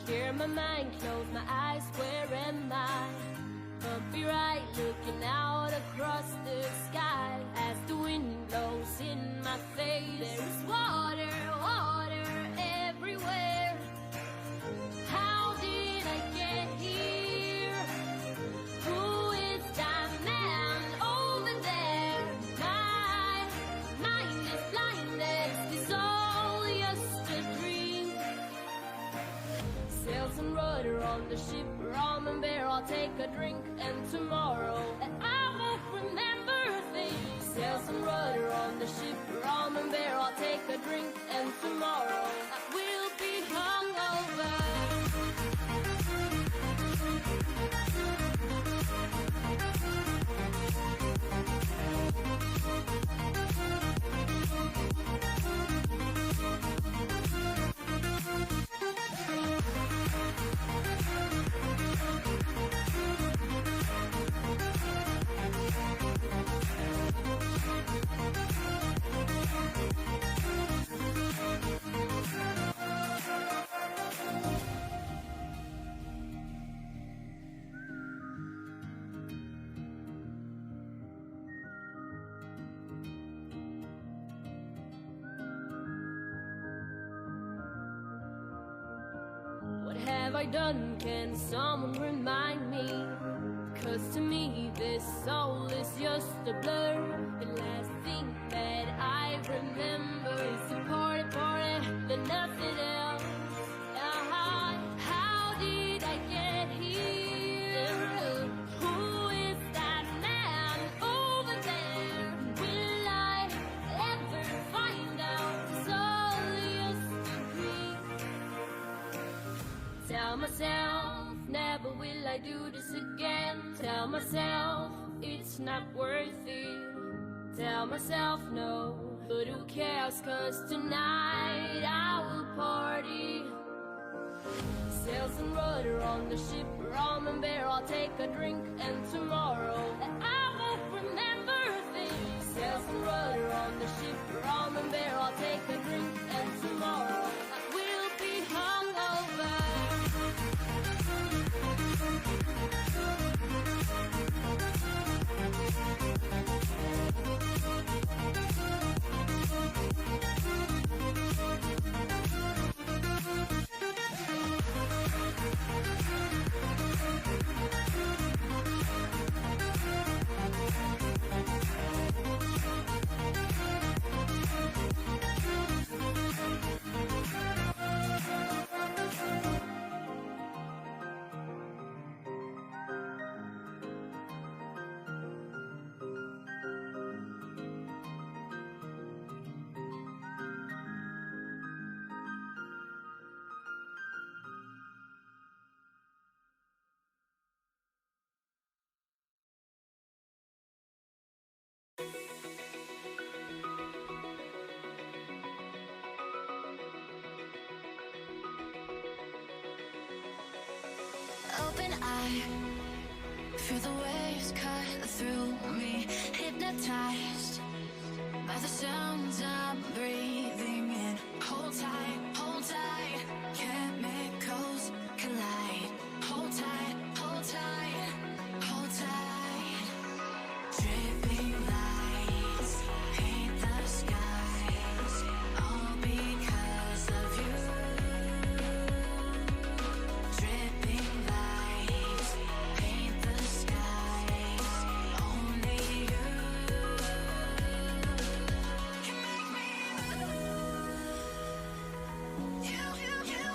Clear my mind, close my eyes, where am I? Bumpy right, looking out across the sky. As the wind blows in my face, there's water, water everywhere. How did I get here? Who is that man over there? My mind is blinded, it's all just a dream. Sails and rudder on the ship, rum and beer, I'll take a drink. And tomorrow, I won't remember a thing. Sails and rudder on the ship, rum and beer, I'll take a drink. And tomorrow, I will be hungover. What have I done? Can someone remind me? 'Cause to me this soul is just a blur. The last thing that I remember is the party, then nothing else. How did I get here? Who is that man over there? Will I ever find out? It's all just a dream. Tell myself, never will I do this again. Tell myself, it's not worth it. Tell myself no, but who cares? 'Cause tonight I will party. Sails and rudder on the ship, rum and beer, I'll take a drink. And tomorrow, I won't remember a thing. Sails and rudder on the ship, rum and beer, I'll take a drink. And tomorrow, I will be hungover. Open eye, feel the waves cut through me. Hypnotized by the sounds I'm breathing in. Hold tight, chemicals collide. Hold tight, hold tight, hold tight. Dripping lights paint the skies, all because of you. Dripping lights paint the skies, only you can make me move.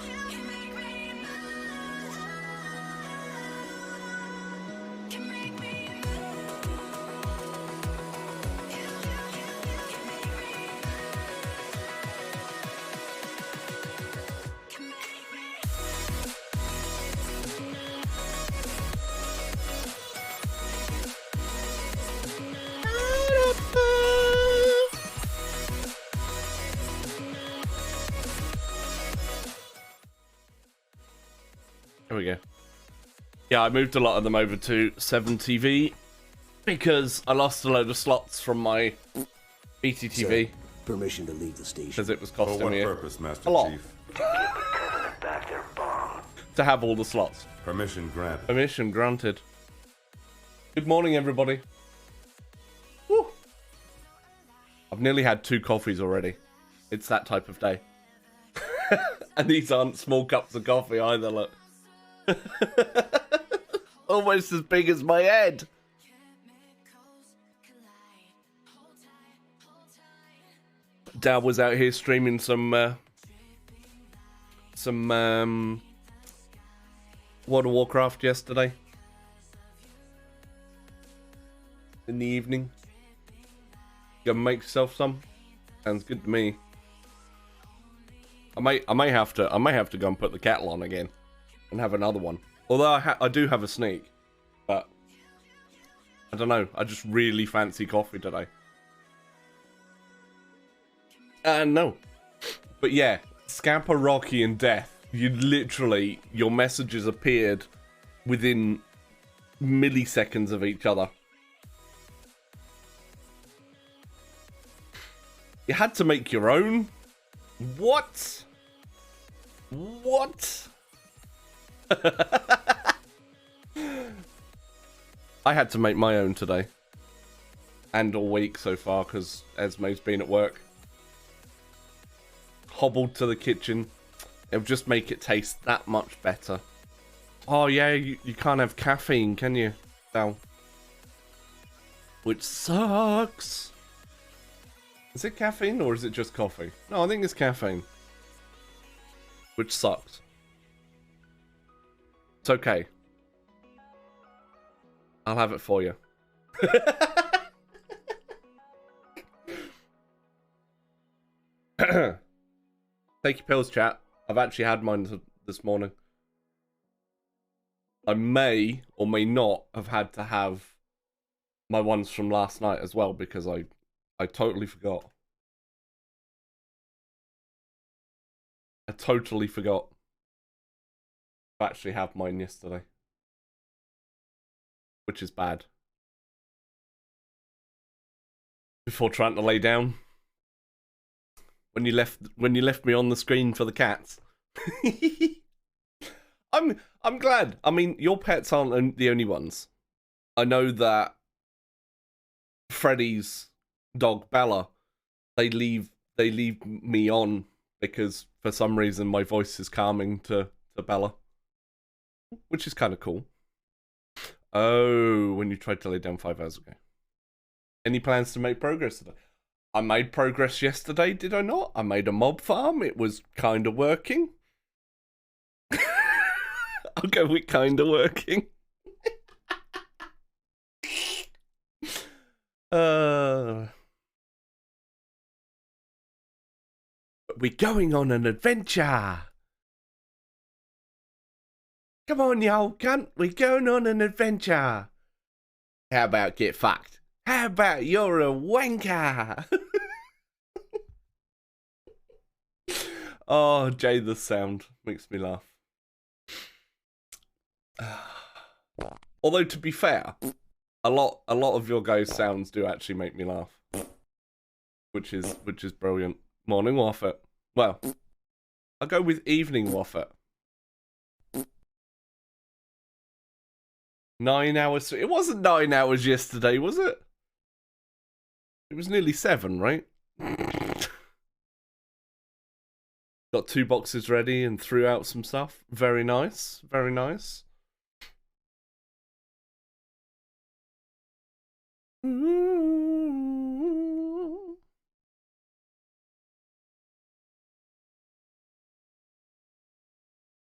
You can make me move. Can make me move. You can make me move. Can make me. There we go. Yeah, I moved a lot of them over to 7TV because I lost a load of slots from my BTTV Sir, permission to leave the station. because it was For costing what me purpose, Master a lot. Chief? Back there, bomb. to have all the slots. Permission granted. Permission granted. Good morning, everybody. Woo. I've nearly had 2 coffees already. It's that type of day. And these aren't small cups of coffee either, look. Almost as big as my head. Dad was out here streaming some World of Warcraft yesterday. In the evening. Go make yourself some. Sounds good to me. I may have to go and put the kettle on again and have another one. Although I do have a sneak, but I don't know. I just really fancy coffee today. No, but yeah, Scamper, Rocky, and Death. Your messages appeared within milliseconds of each other. You had to make your own? What? What? I had to make my own today. And all week so far, because Esme's been at work. Hobbled to the kitchen. It'll just make it taste that much better. Oh yeah, you can't have caffeine, can you? Now. Which sucks. Is it caffeine or is it just coffee? No, I think it's caffeine. Which sucks. It's okay. I'll have it for you. Take your pills, chat. I've actually had mine this morning. I may or may not have had to have my ones from last night as well because I totally forgot. I totally forgot to actually have mine yesterday. Which is bad. Before trying to lay down. When you left me on the screen for the cats. I'm glad. I mean, your pets aren't the only ones. I know that Freddy's dog Bella, they leave me on because for some reason my voice is calming to Bella, which is kind of cool. Oh, when you tried to lay down 5 hours ago. Any plans to make progress today? I made progress yesterday, did I not? I made a mob farm. It was kind of working. I'll go with kind of working. We're going on an adventure. Come on, you old cunt. We're going on an adventure. How about get fucked? How about you're a wanker? Oh, Jay, the sound makes me laugh. Although, to be fair, a lot of your guys' sounds do actually make me laugh, which is brilliant. Morning Waffet. Well, I'll go with evening Waffet. 9 hours. It wasn't 9 hours yesterday, was it? It was nearly 7, right? Got 2 boxes ready and threw out some stuff. Very nice. Very nice.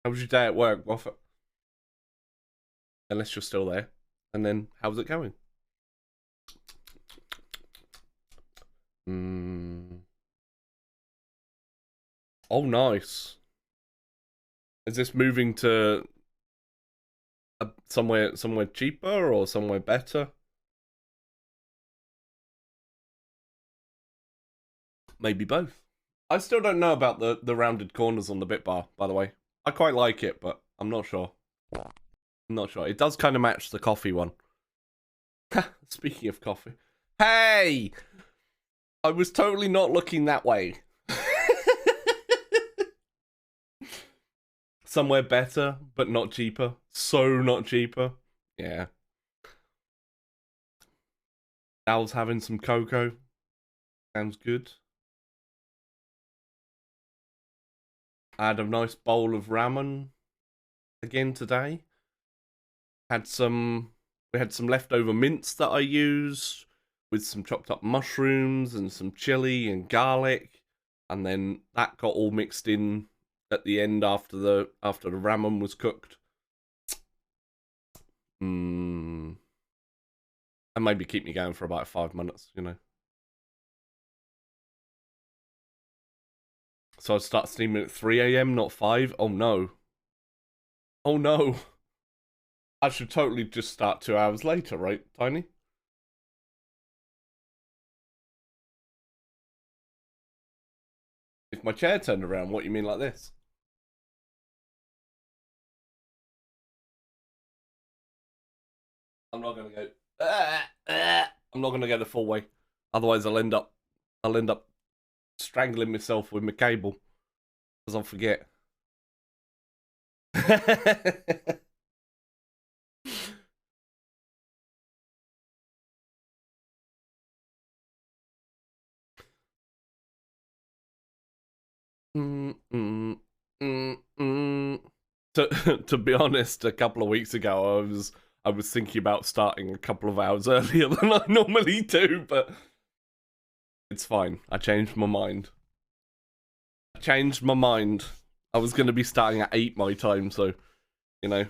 How was your day at work, Waffet? Unless you're still there. And then, how's it going? Oh, nice. Is this moving to somewhere cheaper or somewhere better? Maybe both. I still don't know about the rounded corners on the bit bar, by the way. I quite like it, but I'm not sure. I'm not sure. It does kind of match the coffee one. Speaking of coffee. Hey! I was totally not looking that way. somewhere better, but not cheaper. So not cheaper. Yeah. Al's having some cocoa. Sounds good. I had a nice bowl of ramen again today. We had some leftover mince that I used with some chopped up mushrooms and some chili and garlic, and then that got all mixed in at the end after the ramen was cooked. And maybe keep me going for about 5 minutes, you know. So I'd start steaming at 3 a.m, not 5. Oh no. Oh no. I should totally just start 2 hours later, right, Tiny? If my chair turned around, what you mean like this? I'm not gonna go. I'm not gonna go the full way. Otherwise, I'll end up strangling myself with my cable, because I'll forget. To be honest, a couple of weeks ago, I was thinking about starting a couple of hours earlier than I normally do, but it's fine. I changed my mind. I was going to be starting at 8 my time, so, you know.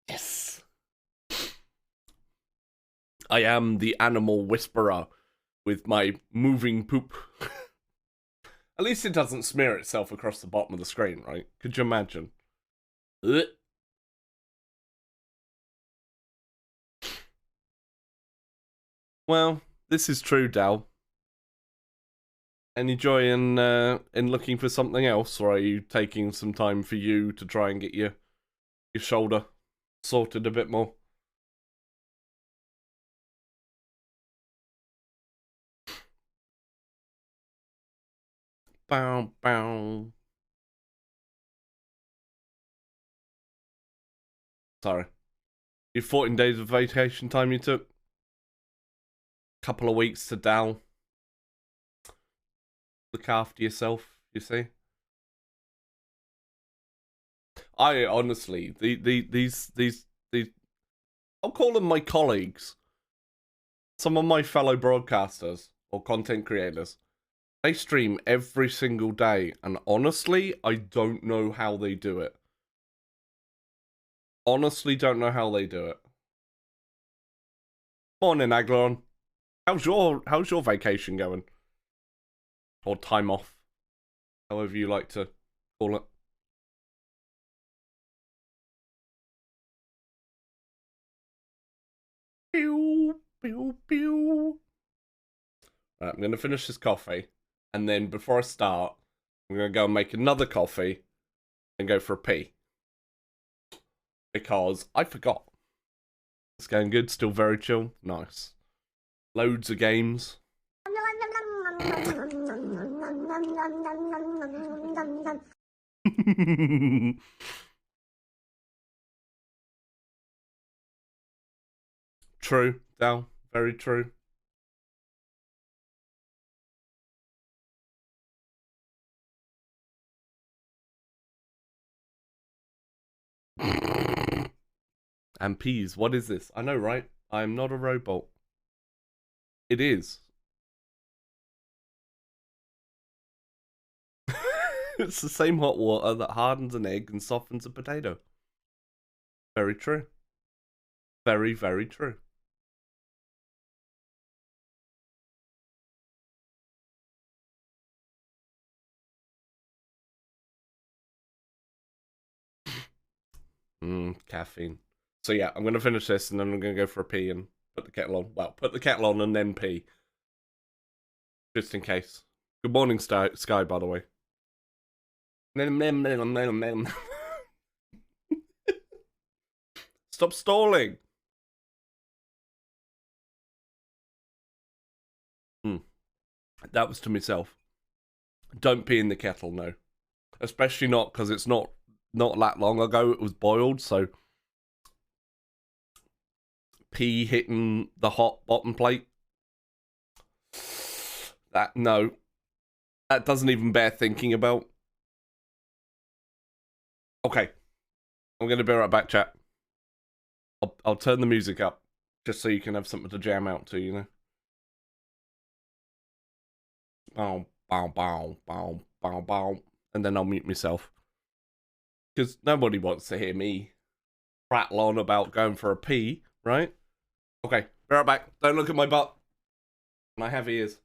Yes. I am the animal whisperer with my moving poop. At least it doesn't smear itself across the bottom of the screen, right? Could you imagine? Ugh. Well, this is true, Dal. Any joy in looking for something else, or are you taking some time for you to try and get your shoulder sorted a bit more? Bow, bow. Sorry. Your 14 days of vacation time you took? Couple of weeks to Dal. Look after yourself, you see? I honestly, these, I'll call them my colleagues. Some of my fellow broadcasters or content creators. They stream every single day, and honestly, I don't know how they do it. Honestly, don't know how they do it. Morning, Aglon. How's your vacation going? Or time off, however you like to call it. Pew, pew, pew. Right, I'm gonna finish this coffee, and then before I start, I'm gonna go and make another coffee and go for a pee. Because I forgot. It's going good, still very chill. Nice. Loads of games. True, Dal. Very true. And peas, what is this? I know, right? I am not a robot. It is. It's the same hot water that hardens an egg and softens a potato. Very true. Very, very true. Caffeine. So yeah, I'm gonna finish this and then I'm gonna go for a pee and put the kettle on. Well, put the kettle on and then pee. Just in case. Good morning, Sky, by the way. Stop stalling. That was to myself. Don't pee in the kettle, no. Especially not because it's not that long ago it was boiled, so pee hitting the hot bottom plate. That doesn't even bear thinking about. Okay. I'm going to be right back, chat. I'll turn the music up just so you can have something to jam out to, you know. Bow, bow, bow, bow, bow, bow. And then I'll mute myself. Because nobody wants to hear me prattle on about going for a pee, right? Okay, be right back. Don't look at my butt. I have ears.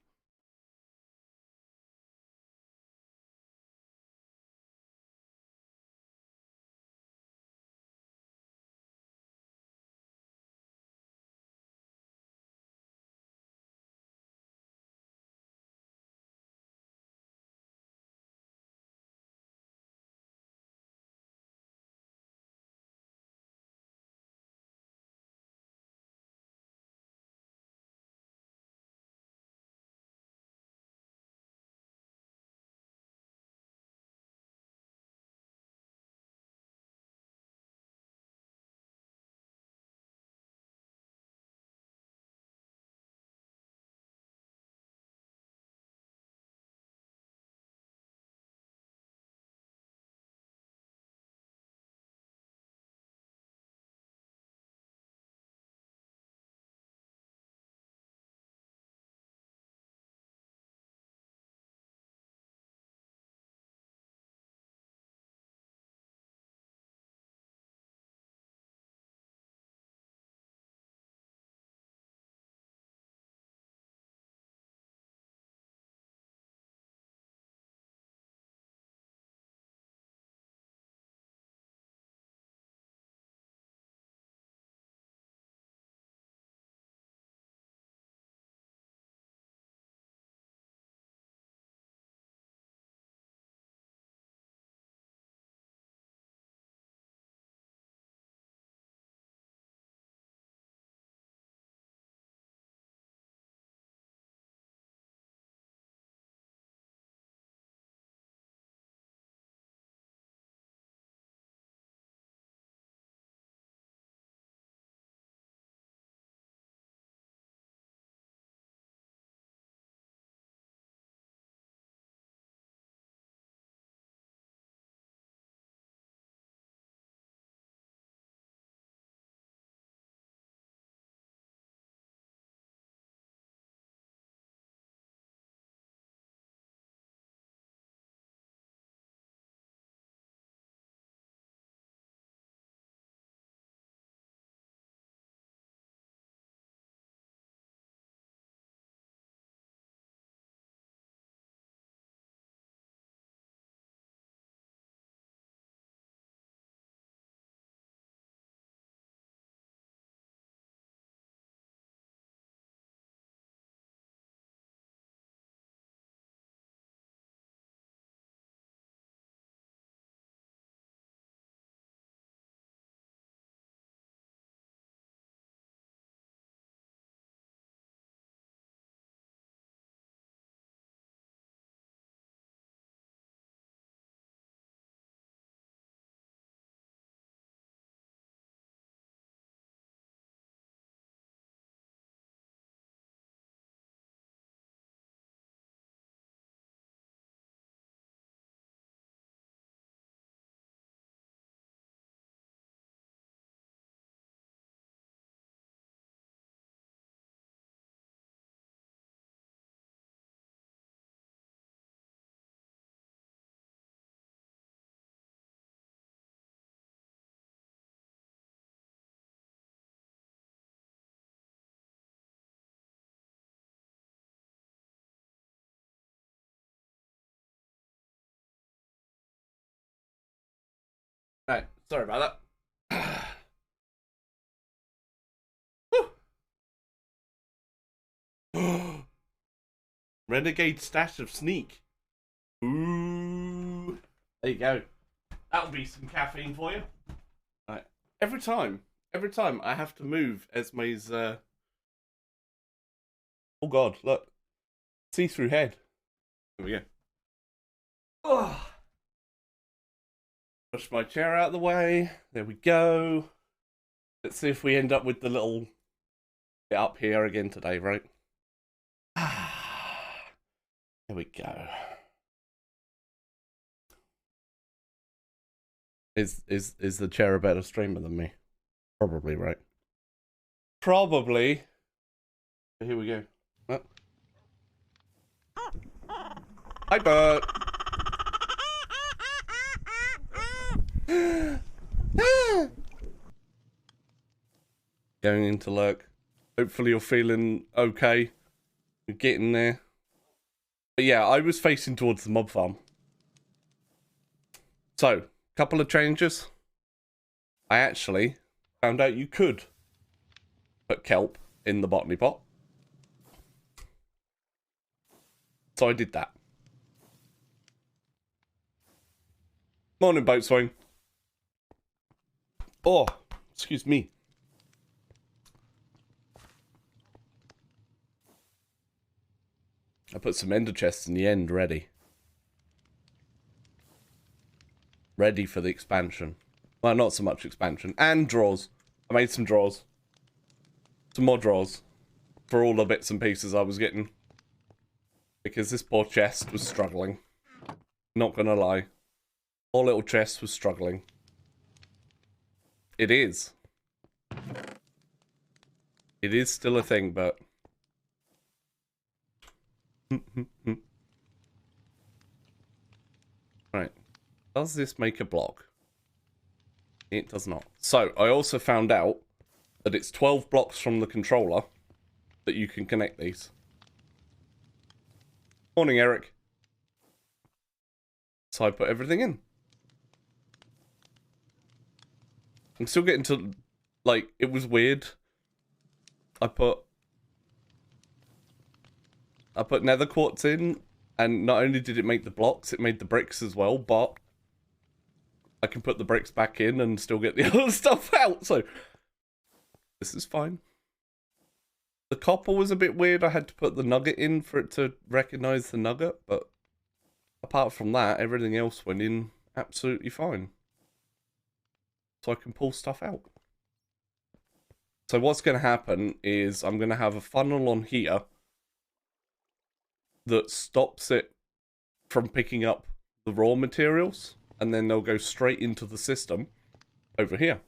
Alright, sorry about that. Renegade stash of sneak. Ooh. There you go. That'll be some caffeine for you. Right. Every time I have to move Esme's oh god, look. See-through head. Here we go. Oh. Push my chair out of the way. There we go. Let's see if we end up with the little bit up here again today, right? There we go. Is the chair a better streamer than me? Probably, right? Probably. Here we go. Oh. Hi, Bert. Going into lurk. Hopefully you're feeling okay. You're getting there. But yeah, I was facing towards the mob farm. So, couple of changes. I actually found out you could put kelp in the botany pot. So I did that. Morning, Boatswain. Oh, excuse me. I put some ender chests in the end ready. Ready for the expansion. Well, not so much expansion. And drawers. I made some drawers. Some more drawers. For all the bits and pieces I was getting. Because this poor chest was struggling. Not gonna lie. Poor little chest was struggling. It is. It is still a thing, but... Right. Does this make a block? It does not. So, I also found out that it's 12 blocks from the controller that you can connect these. Morning, Eric. So I put everything in. I'm still getting to, like, it was weird. I put nether quartz in, and not only did it make the blocks, it made the bricks as well, but I can put the bricks back in and still get the other stuff out, so this is fine. The copper was a bit weird. I had to put the nugget in for it to recognize the nugget, but apart from that, everything else went in absolutely fine. So I can pull stuff out. So what's going to happen is I'm going to have a funnel on here that stops it from picking up the raw materials, and then they'll go straight into the system over here.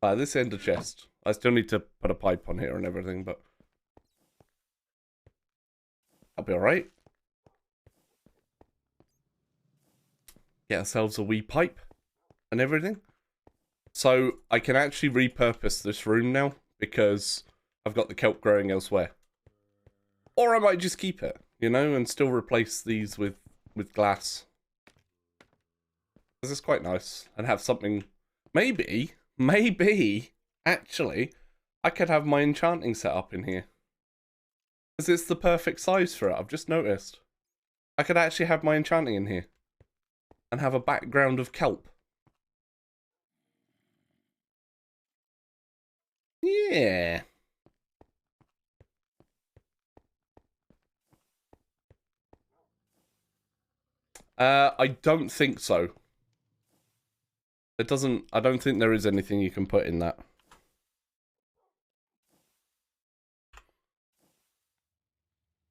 This ender chest. I still need to put a pipe on here and everything, but I'll be alright. Get ourselves a wee pipe and everything. So I can actually repurpose this room now because I've got the kelp growing elsewhere. Or I might just keep it, you know, and still replace these with glass. This is quite nice. And have something... Maybe, actually, I could have my enchanting set up in here. Because it's the perfect size for it, I've just noticed. I could actually have my enchanting in here. And have a background of kelp. Yeah. I don't think so. It doesn't... I don't think there is anything you can put in that.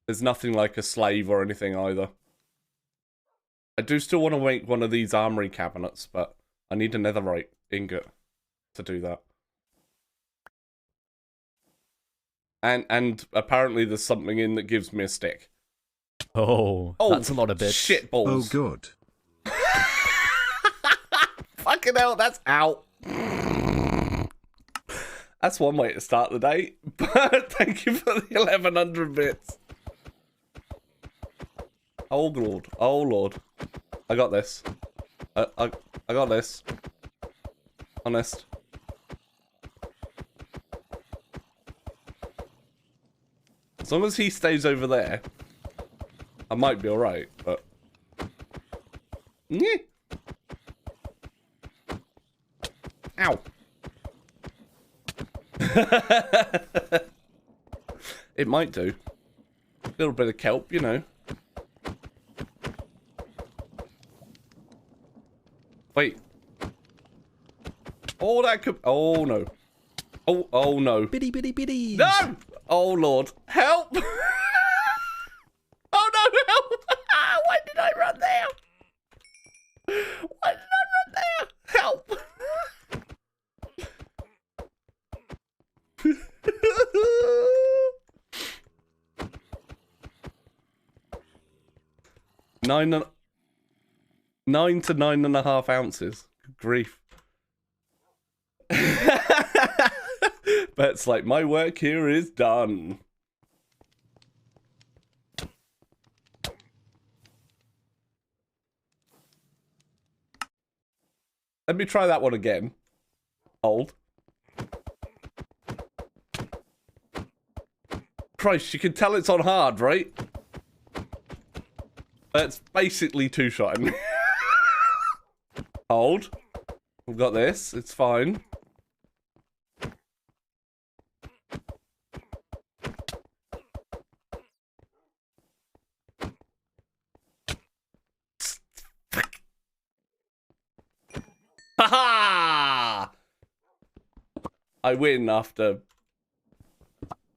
There's nothing like a slave or anything either. I do still want to make one of these armory cabinets, but I need a netherite ingot to do that. And apparently there's something in that gives me a stick. Oh, that's a lot of bits. Shit balls. Oh, good. Fucking hell, that's out. That's one way to start the day. But thank you for the 1100 bits. Oh lord, oh lord. I got this. I got this. Honest. As long as he stays over there, I might be alright, but... Yeah. Ow. It might do. A little bit of kelp, you know. Wait. Oh, that could... Oh, no. Oh, no. Bitty bitty bitties. No! Oh, Lord. Help! Oh, no, help! Why did I run there? Why did I run there? Help! 9 to 9.5 ounces. Good grief. But it's like, my work here is done. Let me try that one again. Hold. Christ, you can tell it's on hard, right? It's basically two-shotting. Hold. We've got this. It's fine. Ha-ha! I win after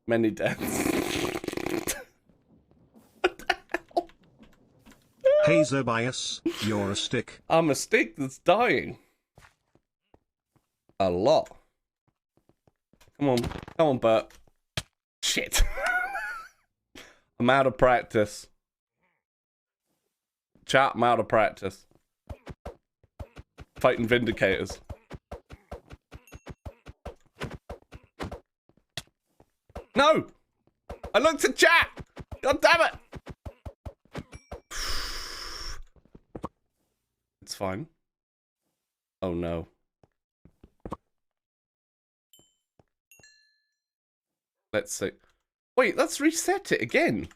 many deaths. Hey Zobias, you're a stick. I'm a stick that's dying. A lot. Come on, Bert. Shit. I'm out of practice. Chat, I'm out of practice. Fighting Vindicators. No! I looked at chat! God damn it! It's fine. Oh no. Let's see. Wait, let's reset it again.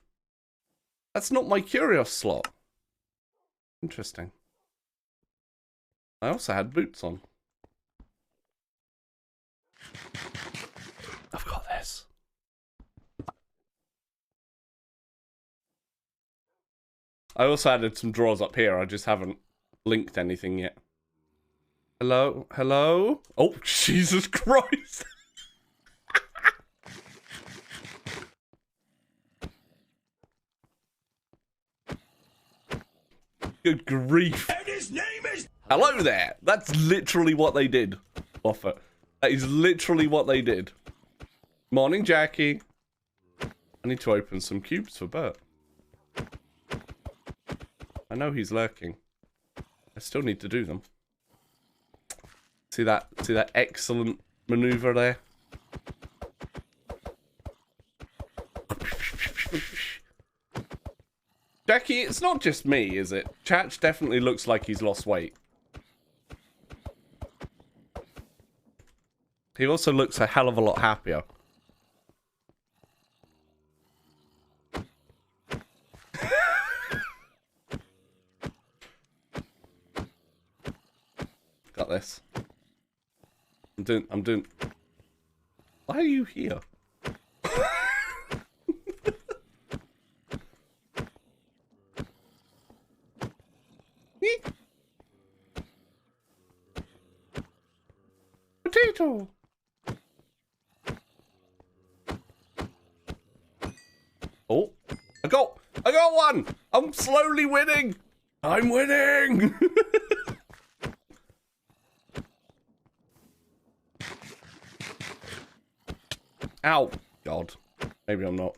That's not my Curios slot. Interesting. I also had boots on. I've got this. I also added some drawers up here. I just haven't linked anything yet. Hello? Hello? Oh, Jesus Christ! Good grief. And his name is... Hello there. That's literally what they did. Offer. That is literally what they did. Morning, Jackie. I need to open some cubes for Bert. I know he's lurking. I still need to do them. See that excellent maneuver there? Jackie, it's not just me, is it? Chach definitely looks like he's lost weight. He also looks a hell of a lot happier. Got this. I'm doing... Why are you here? Potato! Oh, I got one! I'm slowly winning! I'm winning! Ow. God. Maybe I'm not.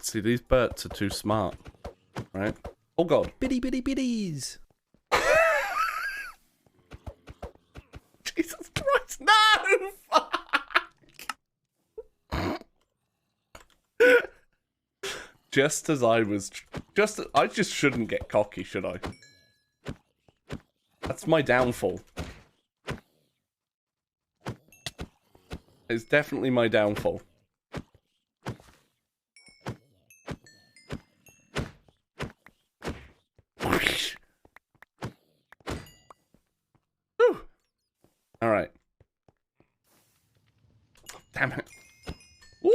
See, these birds are too smart. Right? Oh, God. Bitty bitty bitties. Jesus Christ. No! Fuck! Just as I was... I just shouldn't get cocky, should I? That's my downfall. It's definitely my downfall. Whew. Damn it. Woo!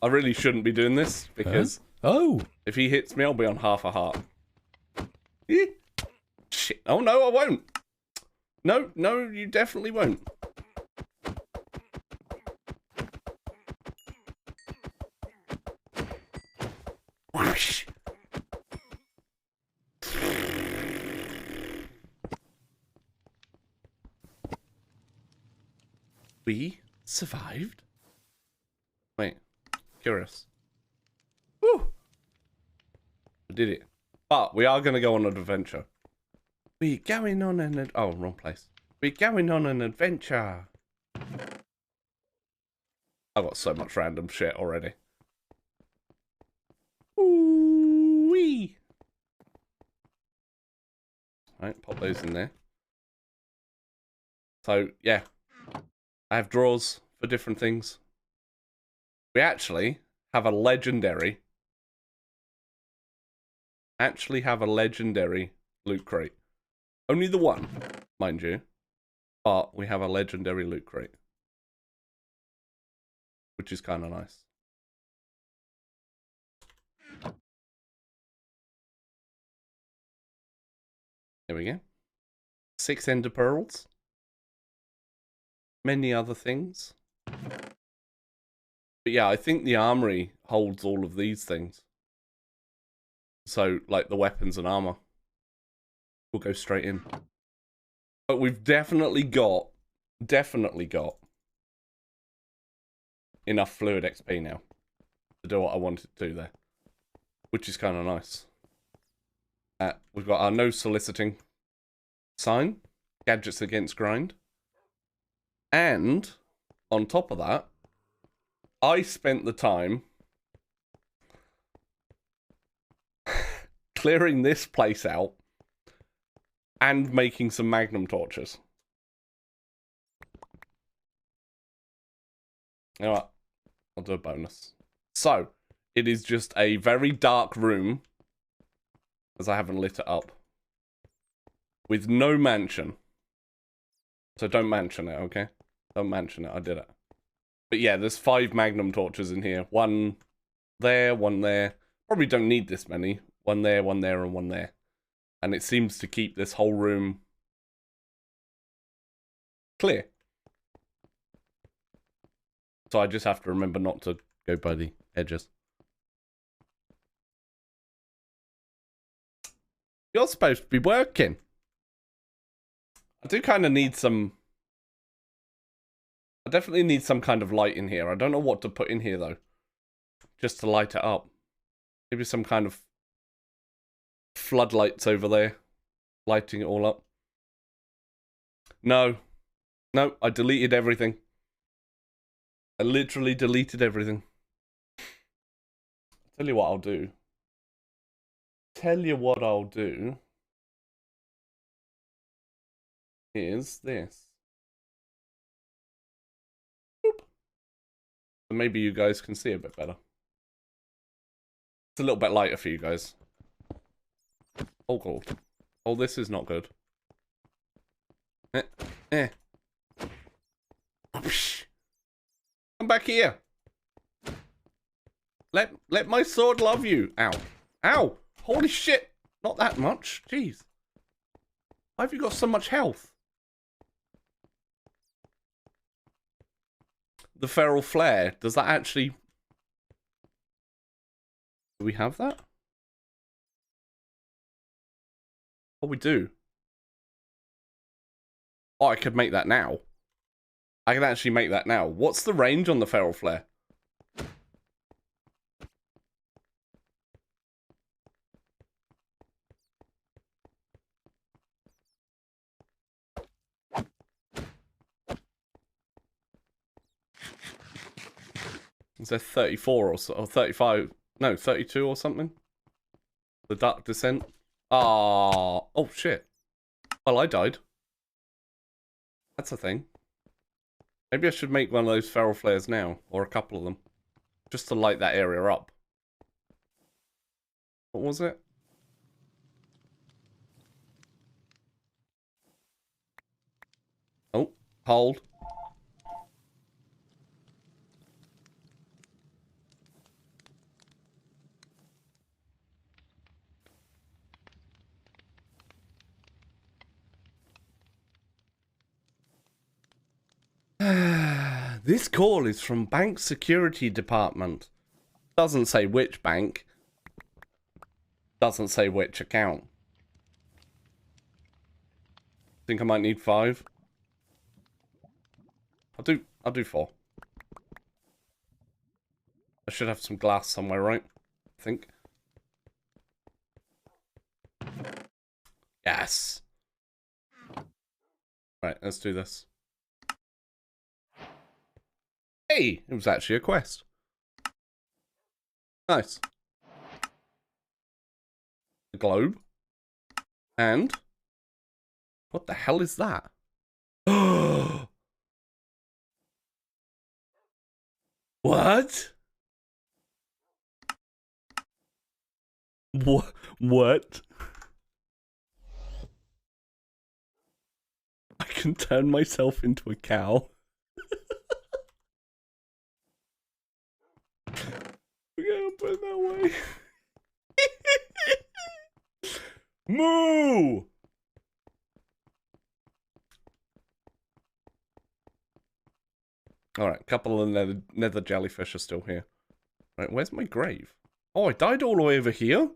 I really shouldn't be doing this, because Oh. if he hits me, I'll be on half a heart. Eh? Shit. Oh, no, I won't. No, no, you definitely won't. Whoosh. We survived? Wait, curious. Woo! We did it. But we are going to go on an adventure. We're going on an... Oh, wrong place. We're going on an adventure. I've got so much random shit already. Ooh-wee. Right, pop those in there. So, yeah. I have drawers for different things. We actually have a legendary... loot crate. Only the one, mind you. But we have a legendary loot crate. Which is kind of nice. There we go. 6 ender pearls. Many other things. But yeah, I think the armory holds all of these things. So, like the weapons and armor. We'll go straight in. But we've definitely got enough fluid XP now to do what I wanted to do there. Which is kind of nice. We've got our no soliciting sign. Gadgets against grind. And, on top of that, I spent the time clearing this place out and making some magnum torches. You know what? I'll do a bonus. So, it is just a very dark room, as I haven't lit it up, with no mansion. So don't mention it, okay? Don't mention it, I did it. But yeah, there's 5 magnum torches in here. One there, one there. Probably don't need this many. One there, and one there. And it seems to keep this whole room clear. So I just have to remember not to go by the edges. You're supposed to be working. I do kind of need some... I definitely need some kind of light in here. I don't know what to put in here, though. Just to light it up. Maybe some kind of floodlights over there. Lighting it all up. No. No, I deleted everything. I literally deleted everything. Tell you what I'll do. Is this. Boop. So maybe you guys can see a bit better. It's a little bit lighter for you guys. Oh, God. Oh, this is not good. Come back here. Let my sword love you. Ow. Ow. Holy shit. Not that much. Jeez. Why have you got so much health? The feral flare. Does that actually... Do we have that? Oh, we do. Oh, I could make that now. I can actually make that now. What's the range on the feral flare? Is there 34 or so, or 35? No, 32 or something? The Dark Descent? Ah, oh shit. Well, I died. That's a thing. Maybe I should make one of those feral flares now, or a couple of them, just to light that area up. What was it? Oh, hold. This call is from Bank Security Department. Doesn't say which bank. Doesn't say which account. Think I might need 5. I'll do 4. I should have some glass somewhere, right? I think. Yes. Right, let's do this. Hey, it was actually a quest. Nice. A globe. And what the hell is that? What? What? I can turn myself into a cow. We're gonna put it that way. Moo! Alright, a couple of nether jellyfish are still here. Right, where's my grave? Oh, I died all the way over here?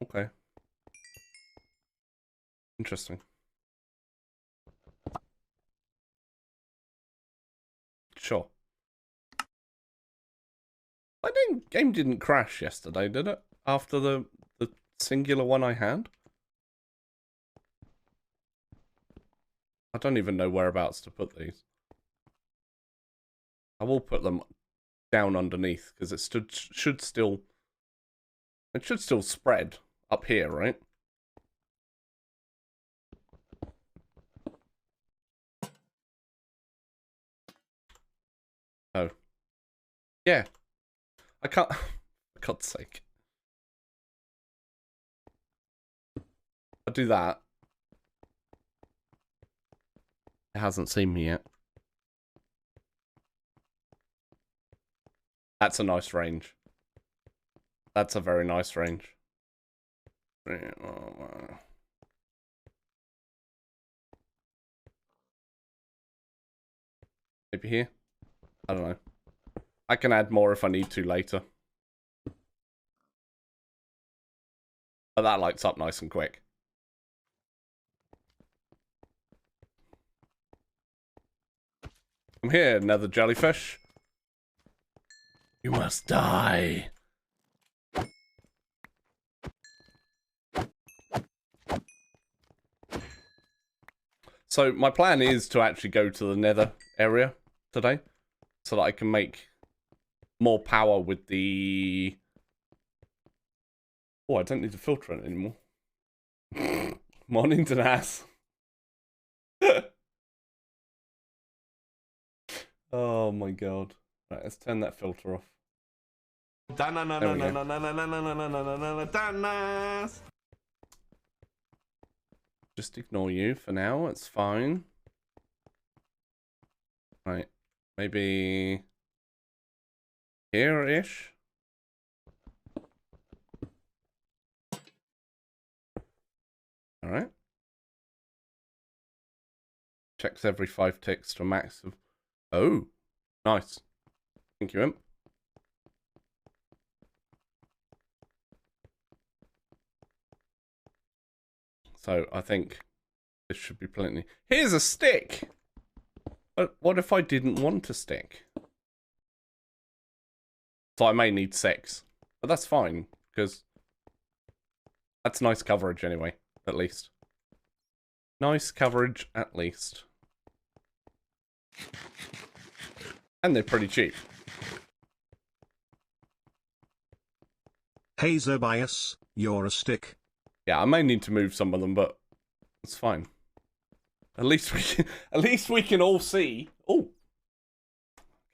Okay. Interesting. Sure. Game didn't crash yesterday, did it? After the singular one I had? I don't even know whereabouts to put these. I will put them down underneath because it should still spread up here, right? Oh. Yeah. I can't. For God's sake. I'll do that. It hasn't seen me yet. That's a nice range. That's a very nice range. Maybe here? I don't know. I can add more if I need to later. But that lights up nice and quick. I'm here, nether jellyfish. You must die. So my plan is to actually go to the nether area today so that I can make more power with the... Oh, I don't need to filter it anymore. Morning, Danas. Oh my god. Right, let's turn that filter off. Just ignore you for now, it's fine. Right, maybe here-ish. Alright. Checks every 5 ticks to a max of... Oh, nice. Thank you, Imp. So I think this should be plenty. Here's a stick! But what if I didn't want a stick? So I may need 6. But that's fine, because that's nice coverage anyway, at least. Nice coverage, at least. And they're pretty cheap. Hey Zobias, you're a stick. Yeah, I may need to move some of them, but it's fine. At least we can all see. Oh,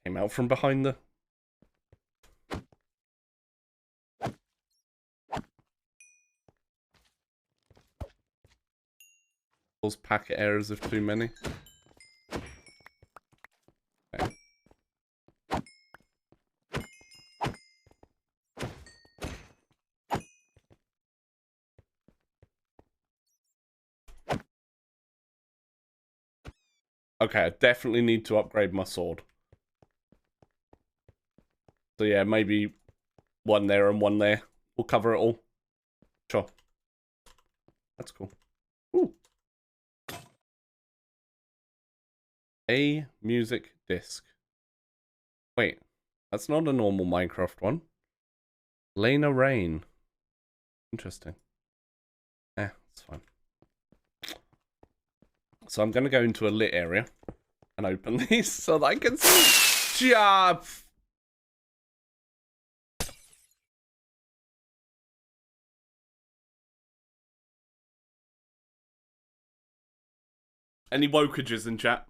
came out from behind the. Those packet errors of too many. Okay. Okay, I definitely need to upgrade my sword. So yeah, maybe one there and one there. We'll cover it all. Sure. That's cool. Ooh. A music disc. Wait, that's not a normal Minecraft one. Lena Rain. Interesting. It's fine. So I'm going to go into a lit area and open these so that I can see. Job. Any wokages in chat?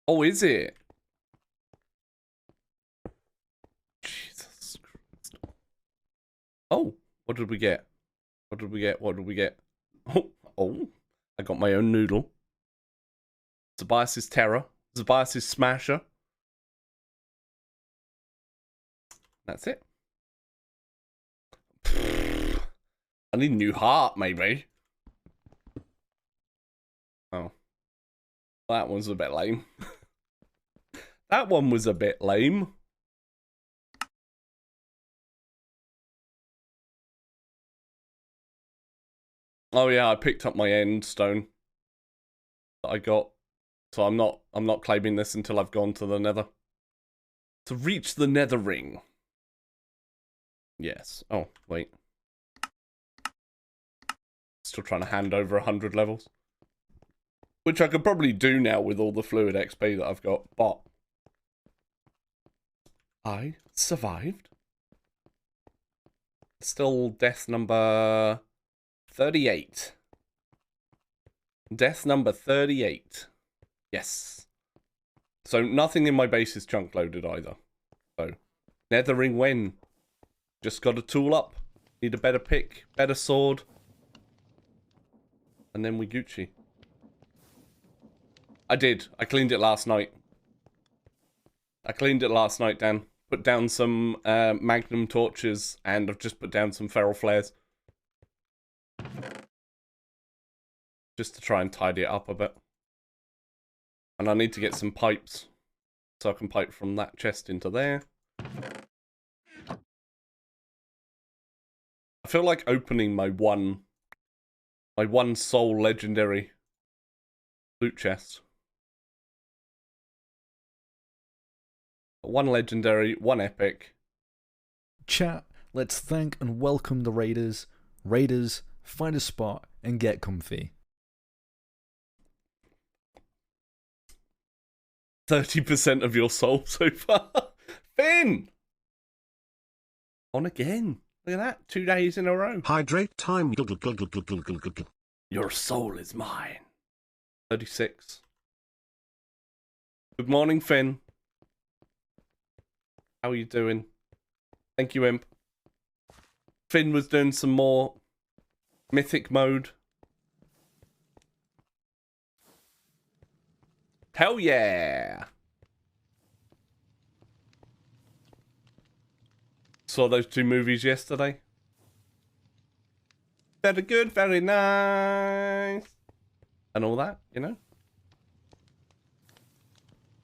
Oh, is it? Jesus Christ. Oh, what did we get? What did we get? What did we get? Oh, I got my own noodle. Tobias's Terror. Tobias's Smasher. That's it. I need a new heart, maybe. Oh. That one's a bit lame. That one was a bit lame. Oh yeah, I picked up my end stone that I got. So I'm not claiming this until I've gone to the nether. To reach the nether ring. Yes. Oh, wait. Still trying to hand over 100 levels. Which I could probably do now with all the fluid XP that I've got, but I survived. Still death number 38. Death number 38. Yes. So nothing in my base is chunk loaded either. So, nethering when? Just got to tool up. Need a better pick, better sword. And then we Gucci. I did. I cleaned it last night. Dan. Put down some magnum torches and I've just put down some feral flares. Just to try and tidy it up a bit. And I need to get some pipes. So I can pipe from that chest into there. I feel like opening my one soul legendary loot chest. One legendary, one epic. Chat, let's thank and welcome the raiders. Raiders, find a spot and get comfy. 30% of your soul so far. Finn! On again. Look at that. 2 days in a row. Hydrate time. Your soul is mine. 36. Good morning, Finn. How are you doing? Thank you, Imp. Finn was doing some more mythic mode. Hell yeah! Saw those 2 movies yesterday. Very good, very nice. And all that, you know?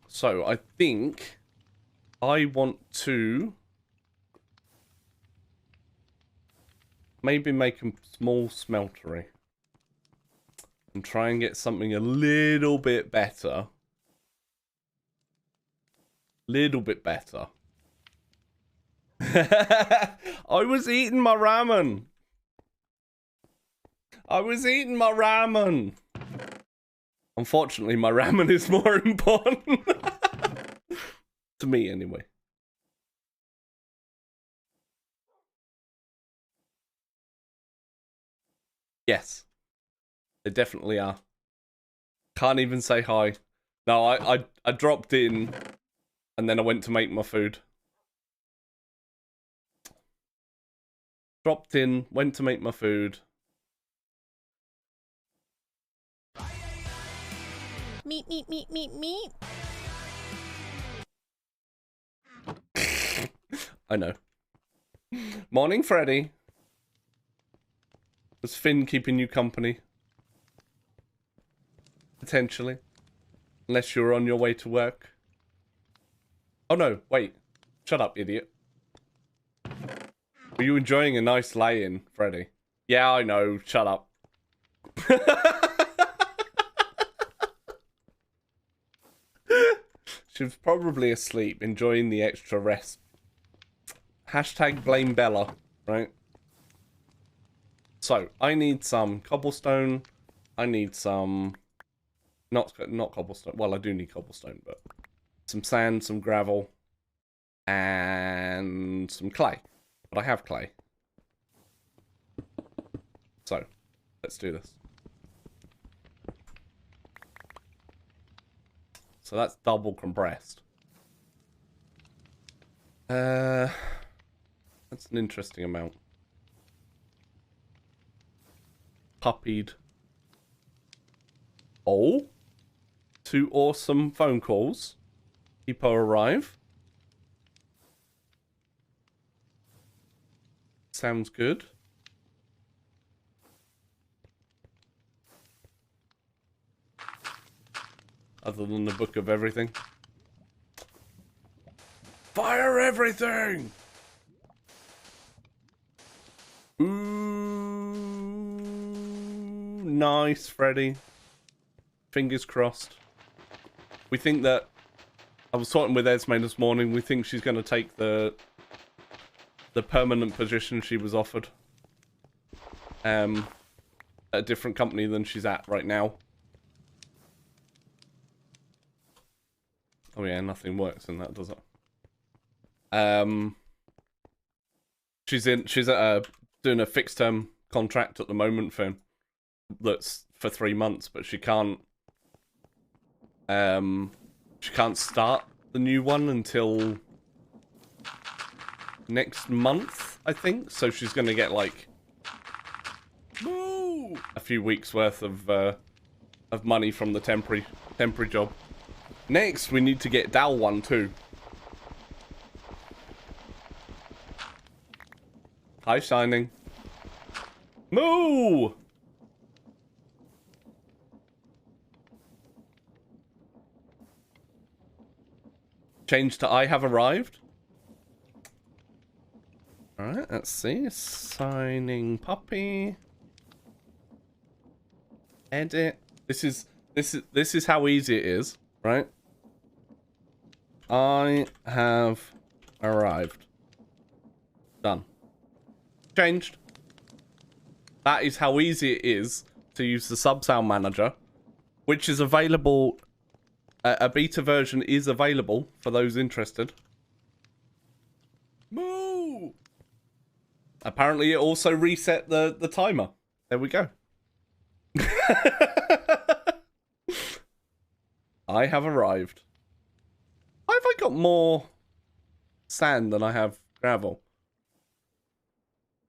So, I think I want to maybe make a small smeltery and try and get something a little bit better. Little bit better. I was eating my ramen. Unfortunately, my ramen is more important. To me, anyway. Yes. They definitely are. Can't even say hi. No, I dropped in and then I went to make my food. Dropped in, went to make my food. Meet, meet, meet, meet, meet. I know. Morning, Freddy. Was Finn keeping you company? Potentially. Unless you're on your way to work. Oh no, wait. Shut up, idiot. Were you enjoying a nice lay-in, Freddy? Yeah, I know. Shut up. She was probably asleep, enjoying the extra rest. Hashtag blame Bella, right? So, I need some cobblestone. I need some... Not cobblestone. Well, I do need cobblestone, but... Some sand, some gravel. And some clay. But I have clay. So, let's do this. So that's double compressed. That's an interesting amount. Puppied. Oh. 2 awesome phone calls. People arrive. Sounds good. Other than the book of everything. Fire everything! Ooh, nice, Freddy. Fingers crossed. We think that... I was talking with Esme this morning. We think she's going to take the permanent position she was offered. At a different company than she's at right now. Oh yeah, nothing works in that, does it? She's doing a fixed term contract at the moment that's for 3 months, but she can't start the new one until next month, I think. So she's gonna get like a few weeks worth of money from the temporary job. Next, we need to get Dal one too. Hi, Shining. Moo! Change to I have arrived. Alright, let's see. Signing puppy. Edit. This is how easy it is, right? I have arrived. Done. Changed. That is how easy it is to use the Subsound Manager, which is available. A beta version is available for those interested. Moo! Apparently, it also reset the timer. There we go. I have arrived. Why have I got more sand than I have gravel?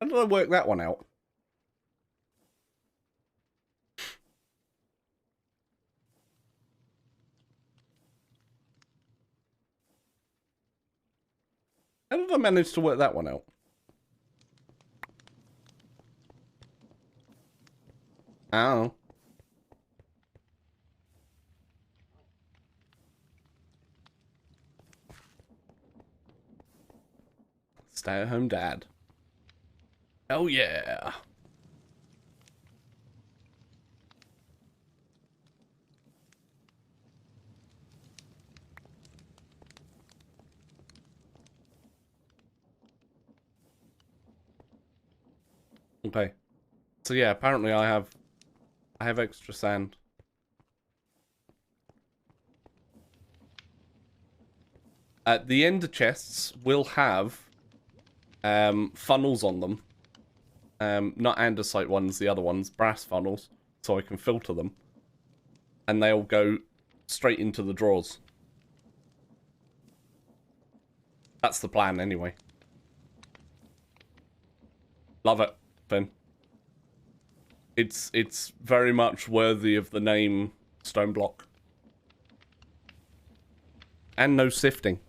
How did I work that one out? How did I manage to work that one out? Oh. Stay-at-home dad. Oh yeah. Okay. So yeah, apparently I have extra sand. At the ender chests will have funnels on them. Not andesite ones, the other ones, brass funnels, so I can filter them. And they'll go straight into the drawers. That's the plan anyway. Love it, Finn. It's very much worthy of the name Stone Block. And no sifting.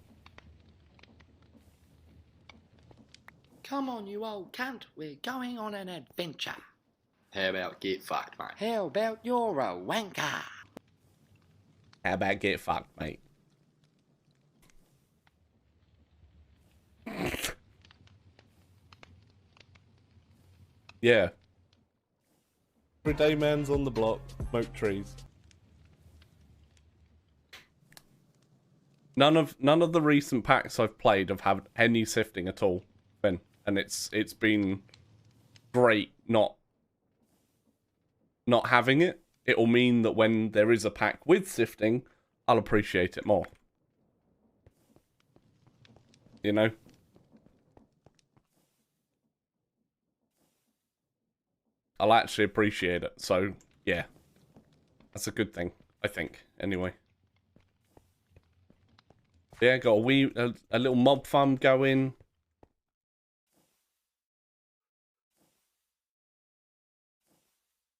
Come on, you old cunt. We're going on an adventure. How about get fucked, mate? How about you're a wanker? How about get fucked, mate? Yeah. Everyday man's on the block, smoke trees. None of the recent packs I've played have had any sifting at all, Ben, and it's been great not having it. It'll mean that when there is a pack with sifting, I'll appreciate it more. You know? I'll actually appreciate it. So, yeah. That's a good thing, I think, anyway. Yeah, got a little mob farm going.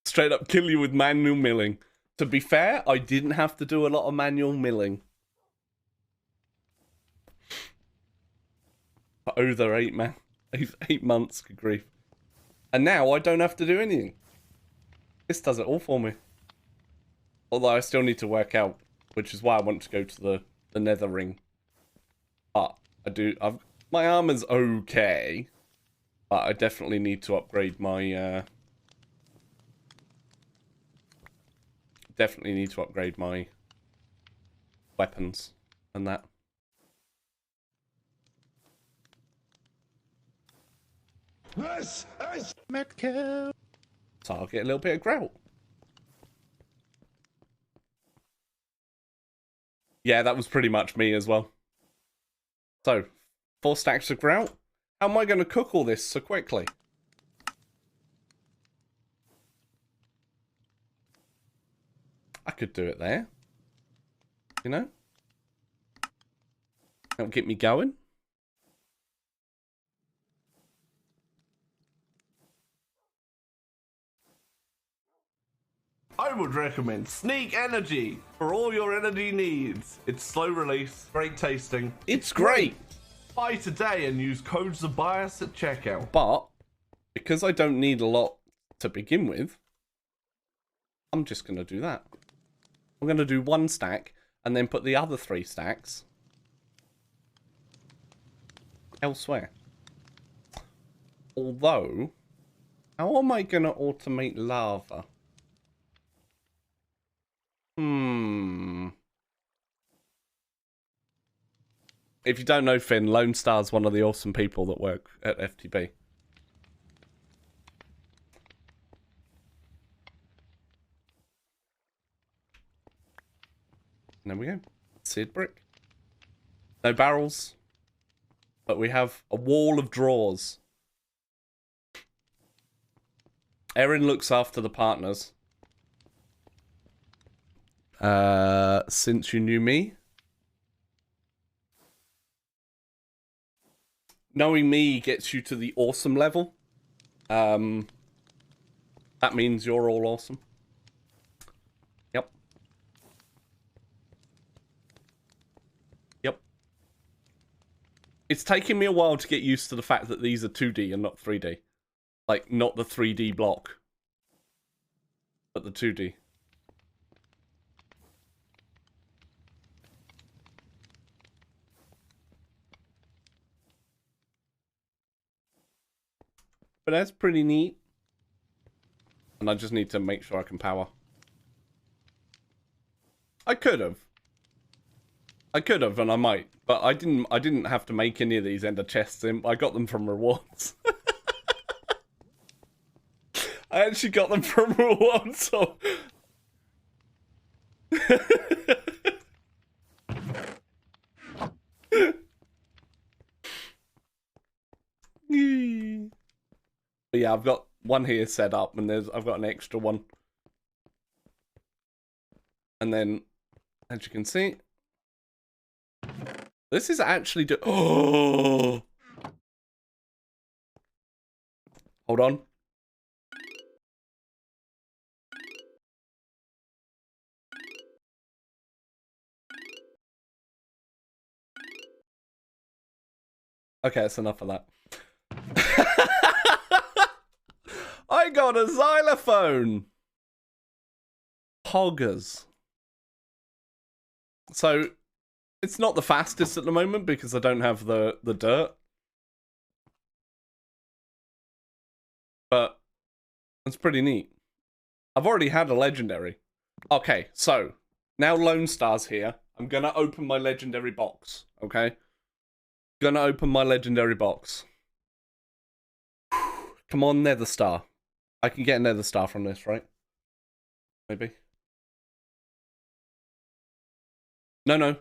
Straight up kill you with manual milling. To be fair, I didn't have to do a lot of manual milling. Oh, they're 8 months, good grief. And now I don't have to do anything. This does it all for me. Although I still need to work out, which is why I want to go to the nether ring. But my armor's okay. But I definitely need to upgrade my weapons and that. This is Metkill. So I'll get a little bit of grout. Yeah, that was pretty much me as well. So, 4 stacks of grout. How am I going to cook all this so quickly? I could do it there. You know? That'll get me going. I would recommend Sneak Energy for all your energy needs. It's slow release, great tasting. It's great. Buy today and use code Zabias at checkout. But because I don't need a lot to begin with, I'm just going to do that. I'm going to do 1 stack and then put the other 3 stacks elsewhere. Although, how am I going to automate lava? If you don't know Finn, Lone Star's one of the awesome people that work at FTB. And there we go. Seared brick. No barrels. But we have a wall of drawers. Erin looks after the partners. Since you knew me. Knowing me gets you to the awesome level. That means you're all awesome. Yep. Yep. It's taking me a while to get used to the fact that these are 2D and not 3D. Like, not the 3D block. But the 2D. But that's pretty neat. And I just need to make sure I can power. I could have, and I might. But I didn't have to make any of these ender chests in. I got them from rewards. I actually got them from rewards, so... But yeah, I've got one here set up, and I've got an extra one. And then, as you can see, this is actually oh! Hold on. Okay, that's enough of that. I got a xylophone! Hoggers. So it's not the fastest at the moment because I don't have the dirt. But it's pretty neat. I've already had a legendary. Okay, so now Lone Star's here. I'm gonna open my legendary box, okay? Gonna open my legendary box. Come on, Nether Star. I can get a Nether Star from this, right? Maybe. No.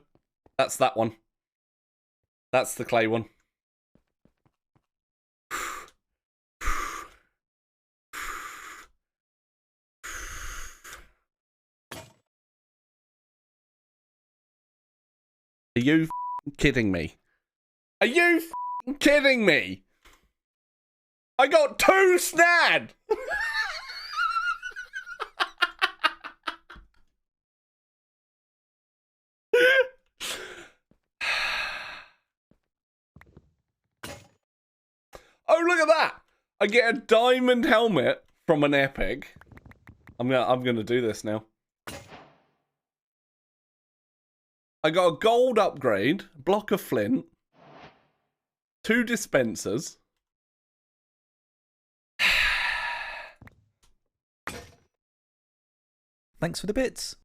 That's that one. That's the clay one. Are you kidding me? Are you kidding me? I got 2 snad! Oh, look at that! I get a diamond helmet from an epic. I'm gonna do this now. I got a gold upgrade, block of flint, 2 dispensers. Thanks for the bits.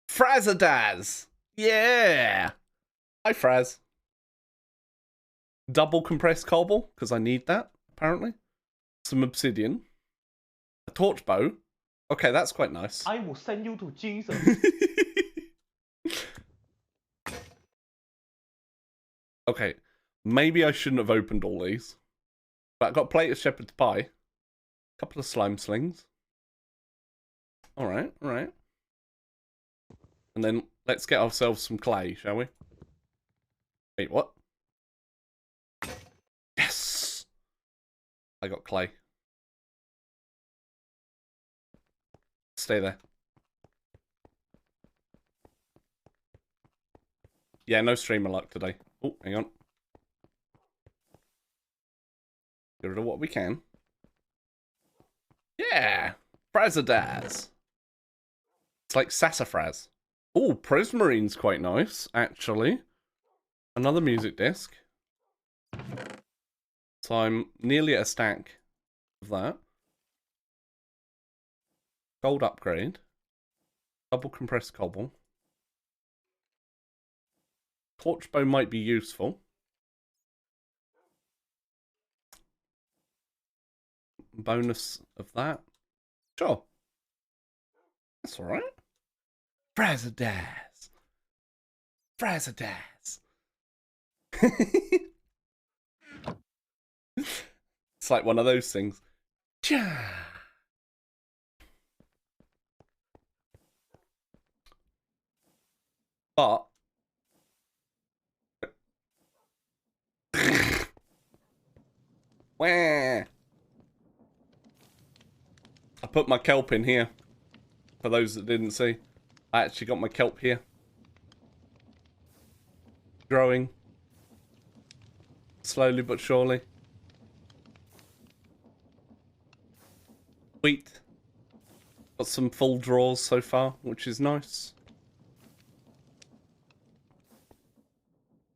Frazzadaz! Yeah! Hi, Fraz. Double compressed cobble, because I need that, apparently. Some obsidian. A torch bow. Okay, that's quite nice. I will send you to Jesus. Okay, maybe I shouldn't have opened all these. But I got a plate of shepherd's pie. A couple of slime slings. Alright. And then let's get ourselves some clay, shall we? Wait, what? Yes! I got clay. Stay there. Yeah, no streamer luck today. Oh, hang on. Get rid of what we can. Yeah! Frazzadaz! It's like sassafras. Oh, Prismarine's quite nice, actually. Another music disc. So I'm nearly at a stack of that. Gold upgrade. Double compressed cobble. Torch bow might be useful. Bonus of that. Sure. That's alright. Frazzadaz. Frazzadaz. It's like one of those things. But where? I put my kelp in here. For those that didn't see. I actually got my kelp here. Growing. Slowly but surely. Wheat. Got some full draws so far, which is nice.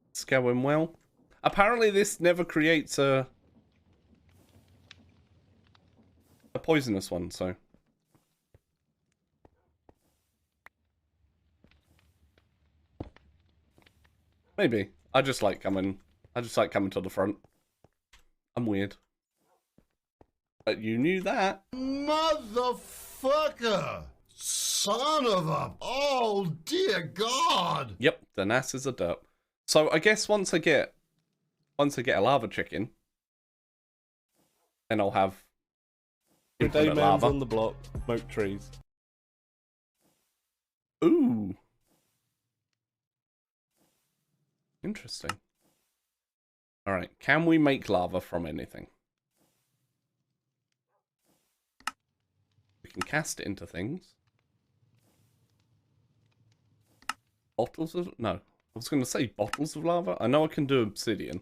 It's going well. Apparently this never creates a poisonous one, so. Maybe. I just like coming to the front. I'm weird. But you knew that. Motherfucker! Son of a... Oh, dear God! Yep, the NASA's a derp. So I guess once I get a lava chicken, then I'll have infinite lava. on the block, smoke trees. Ooh. Interesting. Alright, can we make lava from anything? We can cast it into things. Bottles of... No. I was going to say bottles of lava. I know I can do obsidian.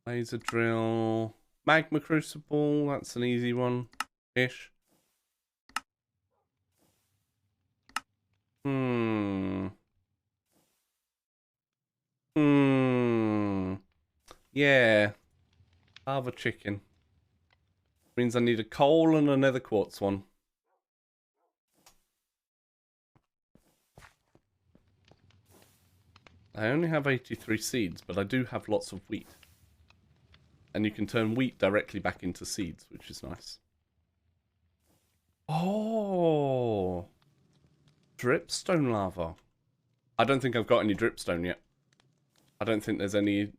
Laser drill. Magma crucible. That's an easy one. Ish. Yeah. Lava chicken. Means I need a coal and another quartz one. I only have 83 seeds, but I do have lots of wheat. And you can turn wheat directly back into seeds, which is nice. Oh! Dripstone lava. I don't think I've got any dripstone yet. I don't think there's any...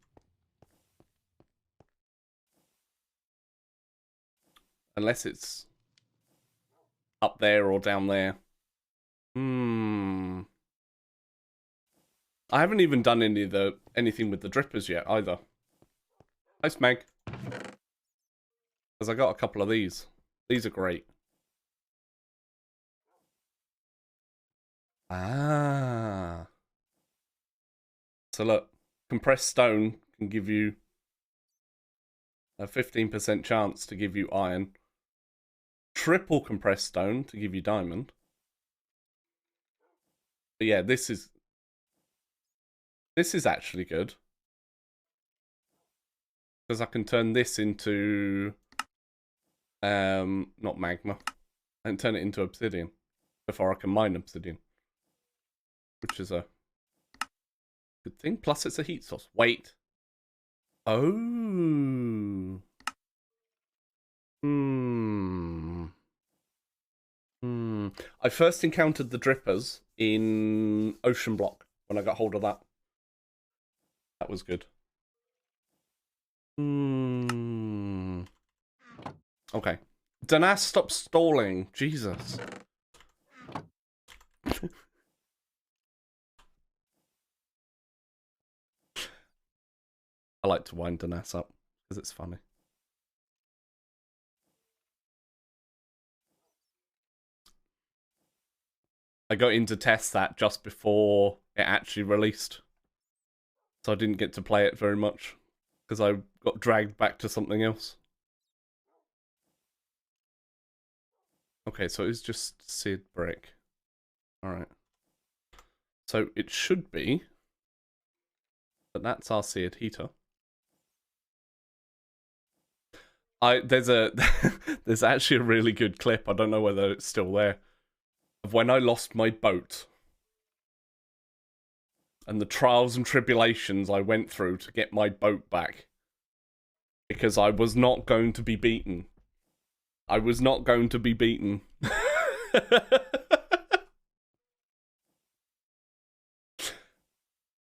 Unless it's up there or down there. I haven't even done anything with the drippers yet either. Nice, Meg. Because I got a couple of these. These are great. Ah. So look, compressed stone can give you a 15% chance to give you iron. Triple compressed stone to give you diamond. But yeah, this is actually good. Because I can turn this into not magma. I can turn it into obsidian before I can mine obsidian. Which is a good thing. Plus it's a heat source. Wait. Oh. I first encountered the drippers in Ocean Block when I got hold of that. That was good. Okay. Danas, stop stalling. Jesus. I like to wind Danas up because it's funny. I got in to test that just before it actually released. So I didn't get to play it very much. Because I got dragged back to something else. Okay, so it's just seared brick. Alright. So it should be... But that's our seared heater. There's actually a really good clip, I don't know whether it's still there, of when I lost my boat. And the trials and tribulations I went through to get my boat back. Because I was not going to be beaten. I was not going to be beaten.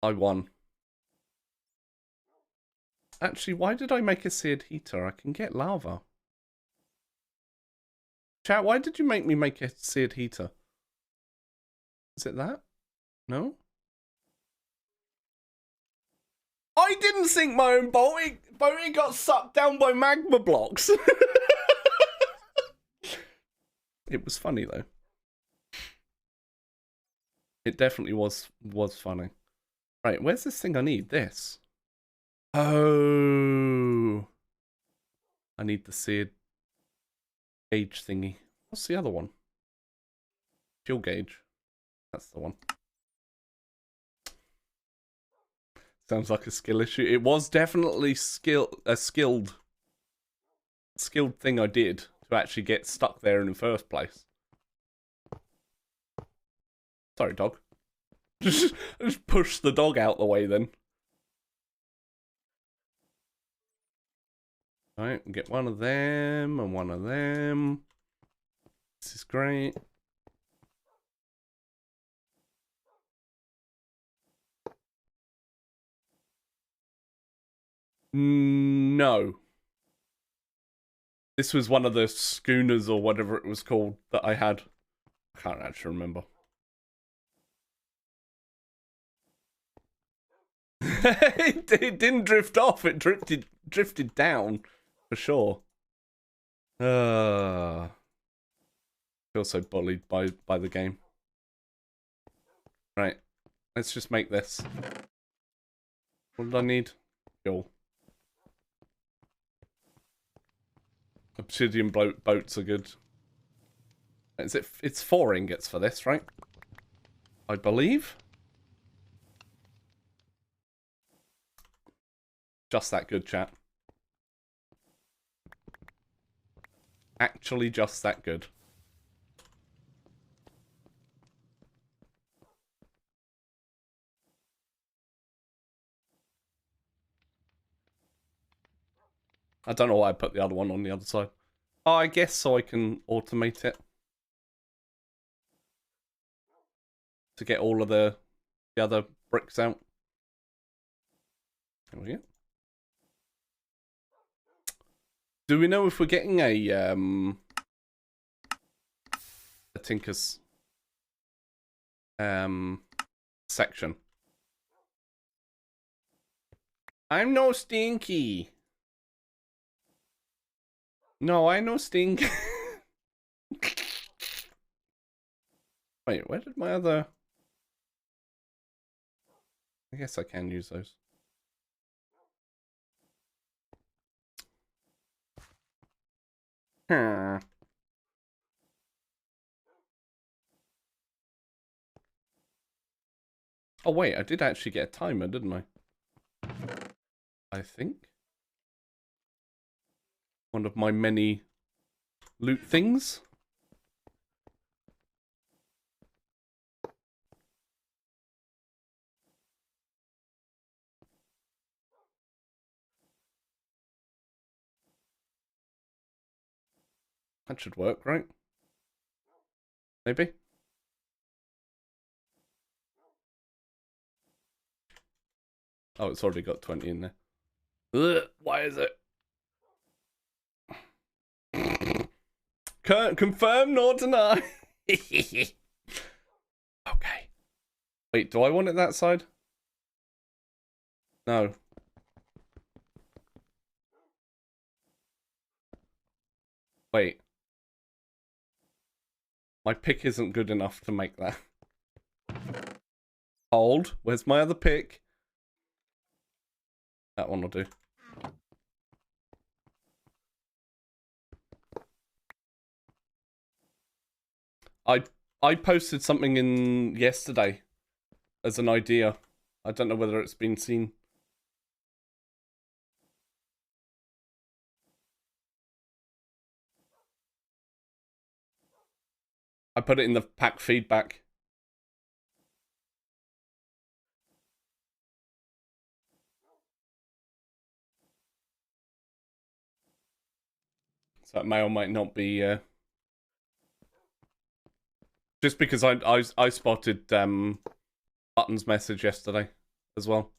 I won. Actually, why did I make a seared heater? I can get lava. Chat, why did you make me make a seared heater? Is it that? No? I didn't sink my own boat. It got sucked down by magma blocks. It was funny though. It definitely was funny. Right, where's this thing I need? This. Oh. I need the seared gauge thingy. What's the other one? Fuel gauge. That's the one. Sounds like a skill issue. It was definitely a skilled thing I did to actually get stuck there in the first place. Sorry, dog. Just push the dog out the way then. Alright, get one of them and one of them. This is great. No. This was one of the schooners or whatever it was called that I had. I can't actually remember. It didn't drift off, it drifted down, for sure. I feel so bullied by the game. Right, let's just make this. What did I need? Fuel. obsidian boats are good. It's 4 ingots for this, right? I believe. Just that good, chat. Actually just that good. I don't know why I put the other one on the other side. Oh, I guess so I can automate it. To get all of the other bricks out. There we go. Do we know if we're getting a Tinker's section? I'm no stinky. No, I no stink. Wait, where did my other... I guess I can use those. Oh wait, I did actually get a timer, didn't I? I think. One of my many loot things. That should work, right? Maybe? Oh, it's already got 20 in there. Ugh, why is it? Confirm nor deny. Okay. Wait, do I want it that side? No. Wait. My pick isn't good enough to make that. Hold. Where's my other pick? That one will do. I posted something in yesterday as an idea. I don't know whether it's been seen. I put it in the pack feedback. So it may or might not be just because I spotted Button's message yesterday as well.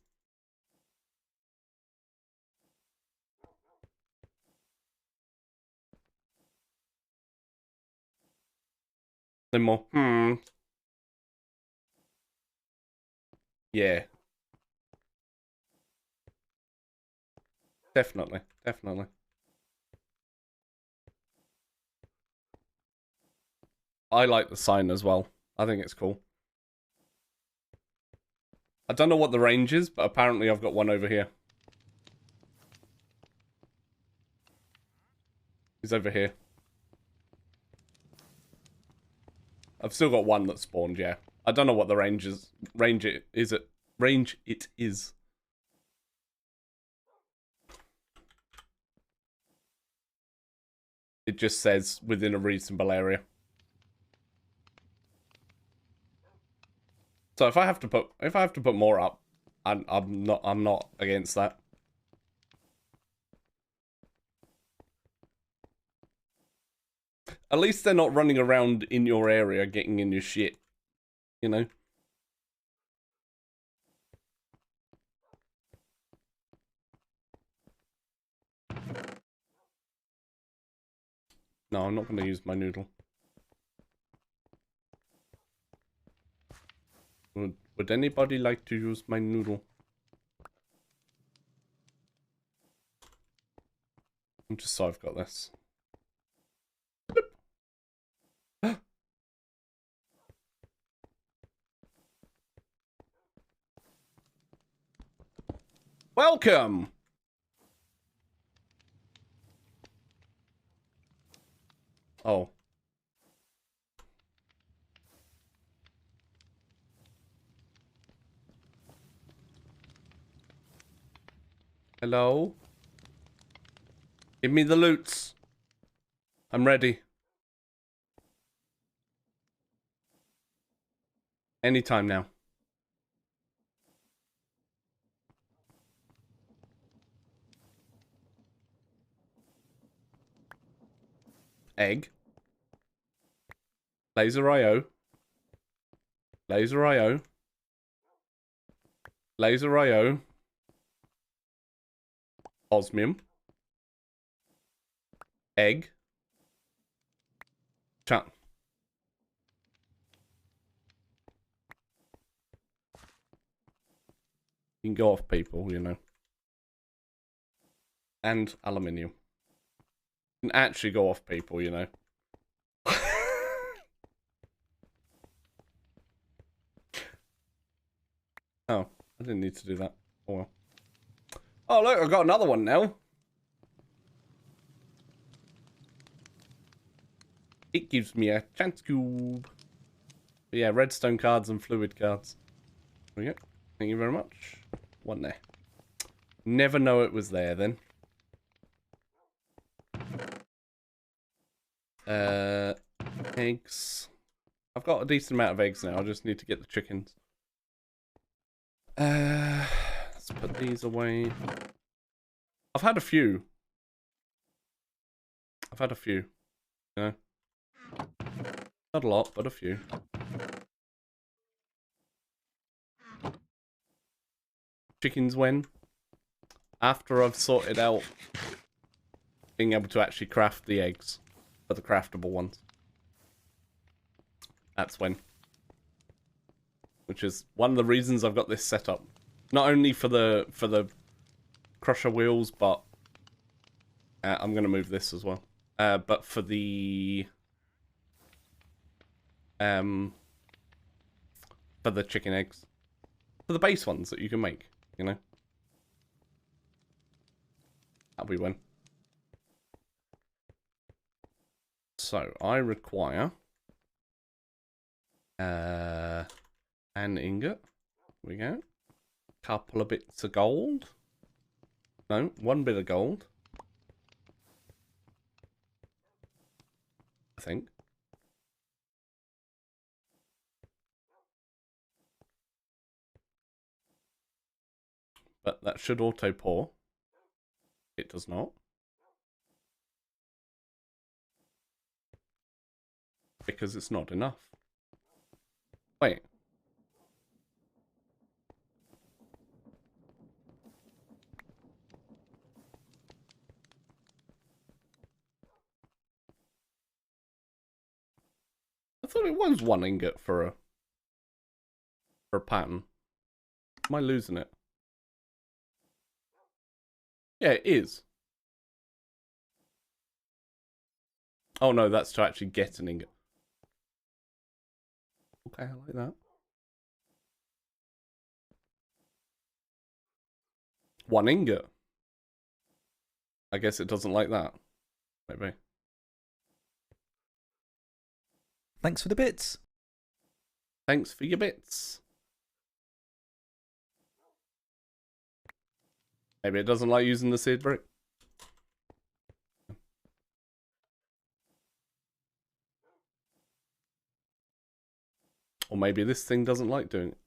No more. Yeah. Definitely. Definitely. I like the sign as well. I think it's cool. I don't know what the range is, but apparently I've got one over here. He's over here. I've still got one that spawned, yeah. I don't know what the range is. Range it is. It just says within a reasonable area. So if I have to put more up, I'm not against that. At least they're not running around in your area getting in your shit, you know? No, I'm not going to use my noodle. Would anybody like to use my noodle? Just so I've got this. Welcome! Hello? Give me the loots. I'm ready. Anytime now. Egg. Laser IO. Laser IO. Laser IO. Osmium. Egg. Chat. You can go off people, you know. And aluminium. You can actually go off people, you know. Oh, I didn't need to do that. Oh well. Oh look, I've got another one now. It gives me a chance cube. But yeah, redstone cards and fluid cards. There we go. Thank you very much. One there. Never know it was there then. Eggs. I've got a decent amount of eggs now. I just need to get the chickens. Let's put these away. I've had a few. You know. Not a lot, but a few. Chickens when? After I've sorted out being able to actually craft the eggs for the craftable ones. That's when. Which is one of the reasons I've got this set up. Not only for the crusher wheels, but I'm gonna move this as well. But for the chicken eggs. For the base ones that you can make, you know? That'll be when. So, I require an ingot. There we go. Couple of bits of gold. No, one bit of gold. I think. But that should auto pour. It does not. Because it's not enough. Wait. I thought it was one ingot for a pattern. Am I losing it? Yeah, it is. Oh no, that's to actually get an ingot. Okay, I like that. One ingot. I guess it doesn't like that. Maybe. Thanks for the bits. Thanks for your bits. Maybe it doesn't like using the seed brick. Or maybe this thing doesn't like doing it.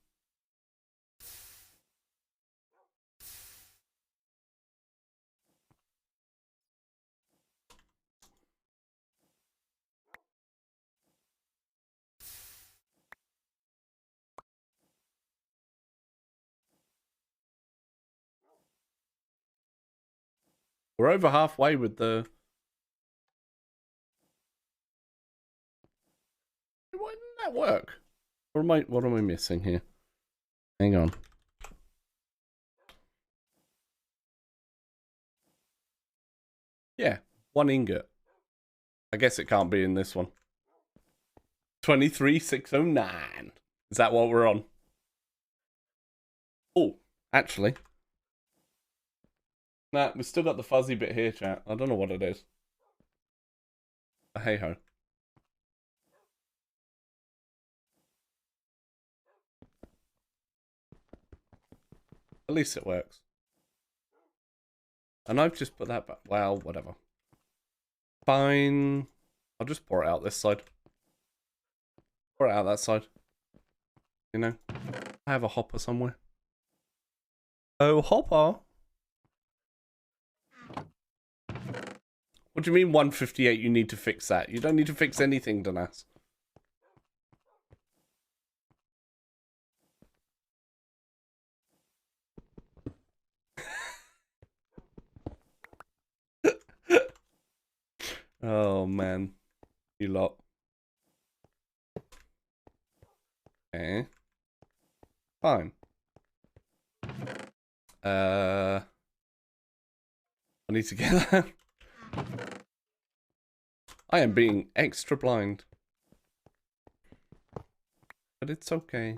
We're over halfway with the... Why didn't that work? What am I missing here? Hang on. Yeah, one ingot. I guess it can't be in this one. 23609. Is that what we're on? Oh, actually. Nah, we've still got the fuzzy bit here, chat. I don't know what it is. Hey ho. At least it works. And I've just put that back. Well, whatever. Fine. I'll just pour it out this side. Pour it out that side. You know? I have a hopper somewhere. Oh, hopper. What do you mean 158 you need to fix that? You don't need to fix anything, Danas. Oh, man. You lot. Okay. Fine. I need to get that. I am being extra blind. But it's okay.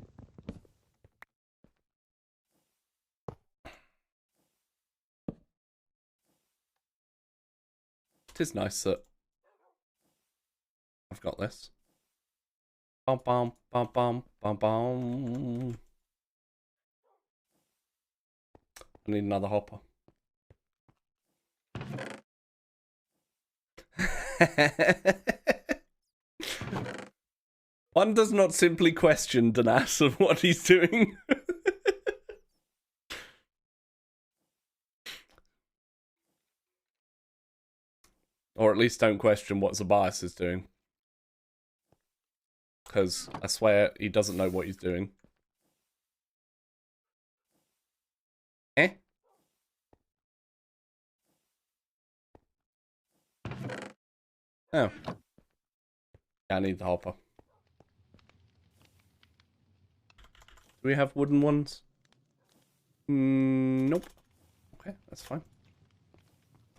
It is nice that I've got this. Bum bum bum bum bum bum. I need another hopper. One does not simply question Danas of what he's doing. Or at least don't question what Zabias is doing. Because I swear he doesn't know what he's doing. Eh? Oh. Yeah, I need the hopper. Do we have wooden ones? Nope. Okay, that's fine.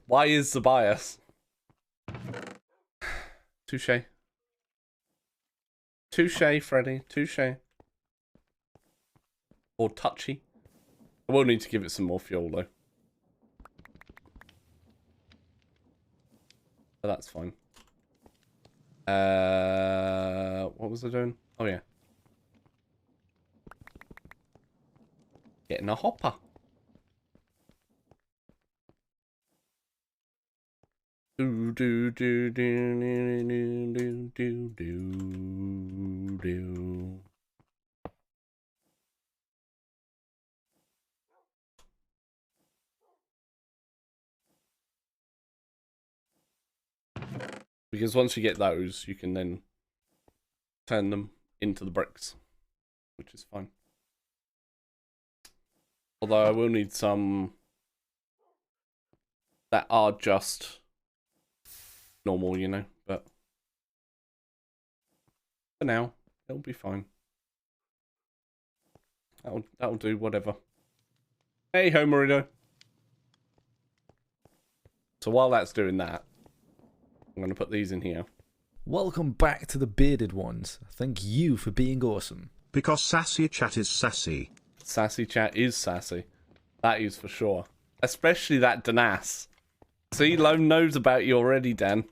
Why is the bias? Touche. Touche, Freddy. Touche. Or touchy. I will need to give it some more fuel, though. But that's fine. What was I doing? Oh, yeah. Getting a hopper. Do do do do do do do do do. Because once you get those, you can then turn them into the bricks, which is fine. Although I will need some that are just normal, you know, but for now, it'll be fine. That'll do, whatever. Hey, Homerido. So while that's doing that, I'm going to put these in here. Welcome back to the Bearded Ones. Thank you for being awesome. Because sassy chat is sassy. Sassy chat is sassy. That is for sure. Especially that Danas. See, Lone knows about you already, Dan.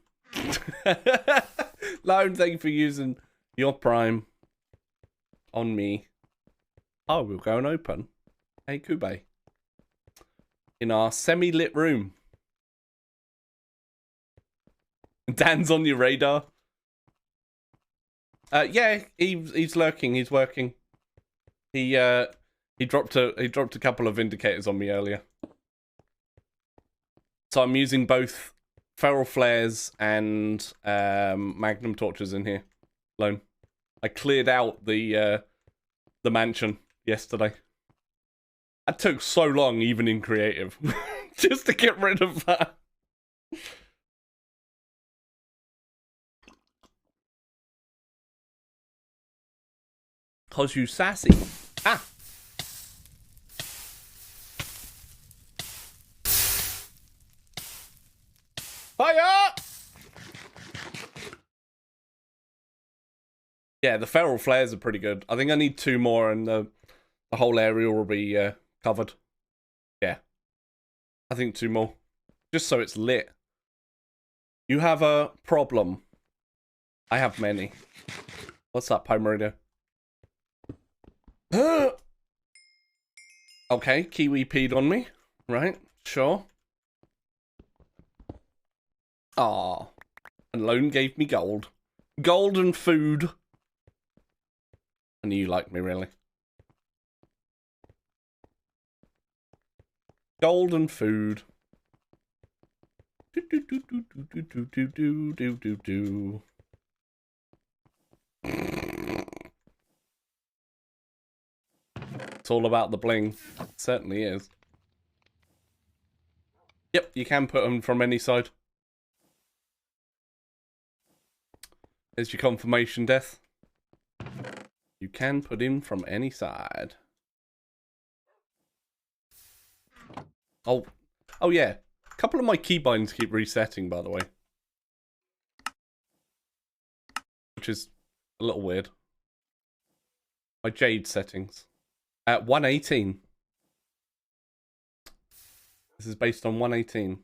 Lone, thank you for using your Prime on me. Oh, we'll go and open a Kube in our semi-lit room. Dan's on your radar. Yeah, he's lurking. He's working. He dropped a couple of indicators on me earlier. So I'm using both feral flares and magnum torches in here. Lone. I cleared out the mansion yesterday. That took so long, even in creative, just to get rid of that. Cause you sassy. Ah. Fire! Yeah, the feral flares are pretty good. I think I need 2 more and the whole area will be covered. Yeah. I think 2 more. Just so it's lit. You have a problem. I have many. What's up, Pomerido? Okay, Kiwi peed on me. Right, sure. Aw. And Lone gave me gold. Gold and food. I knew you liked me, really. Gold and food. Do do do do do do do do do do do. It's all about the bling. It certainly is. Yep, you can put them from any side. Here's your confirmation, Death. You can put in from any side. Oh yeah. A couple of my keybinds keep resetting, by the way. Which is a little weird. My Jade settings. At 118. This is based on 118.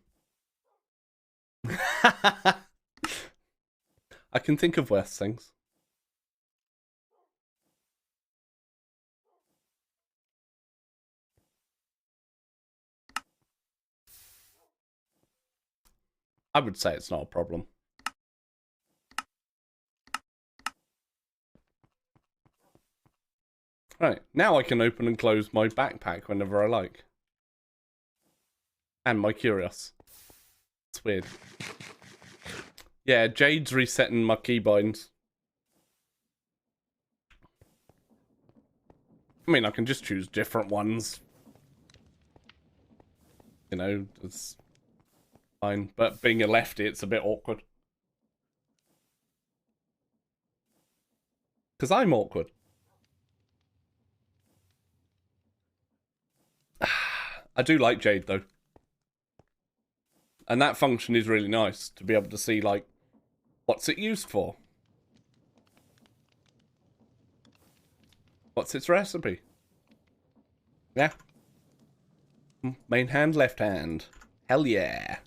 I can think of worse things. I would say it's not a problem. Right, now I can open and close my backpack whenever I like. And my Curios. It's weird. Yeah, Jade's resetting my keybinds. I mean, I can just choose different ones. You know, it's fine. But being a lefty, it's a bit awkward. Because I'm awkward. I do like Jade, though. And that function is really nice, to be able to see, like, what's it used for? What's its recipe? Yeah. Main hand, left hand. Hell yeah.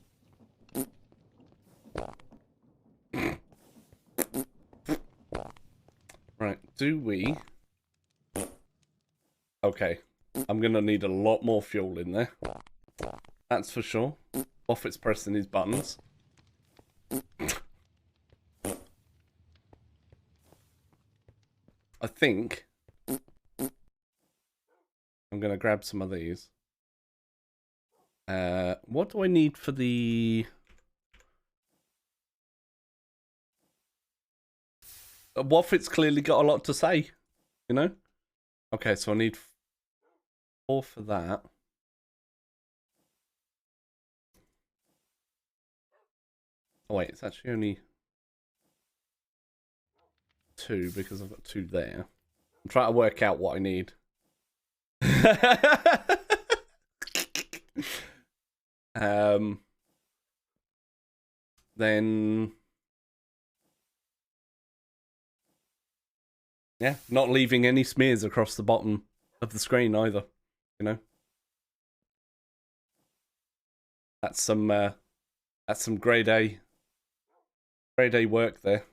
Right, do we... Okay. I'm gonna need a lot more fuel in there. That's for sure. Buffett's pressing his buttons. I think I'm gonna grab some of these. What do I need for the... Buffett's clearly got a lot to say, you know? Okay, so I need 4 for that. Oh wait, it's actually only 2 because I've got 2 there. I'm trying to work out what I need. Then yeah, not leaving any smears across the bottom of the screen either, you know. That's some grade A work there.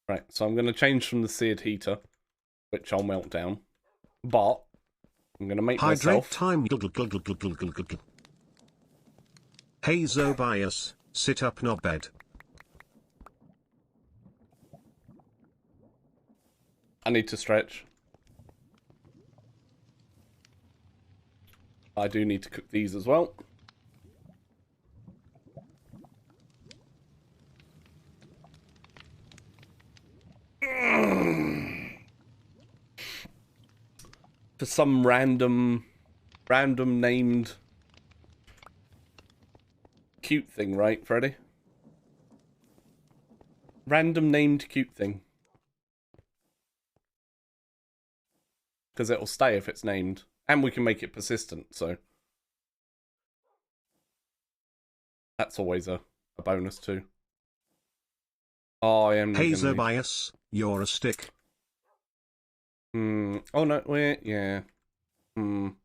Right, so I'm going to change from the seared heater, which I'll melt down, but I'm going to make Hydrate myself... time. Hey Zobias, sit up no bed. I need to stretch. I do need to cook these as well. For some random named cute thing, right, Freddy? Random named cute thing. Because it'll stay if it's named. And we can make it persistent, so... That's always a bonus too. Oh, I am... Hey Zobias, you're a stick. Oh no, wait, yeah. Let's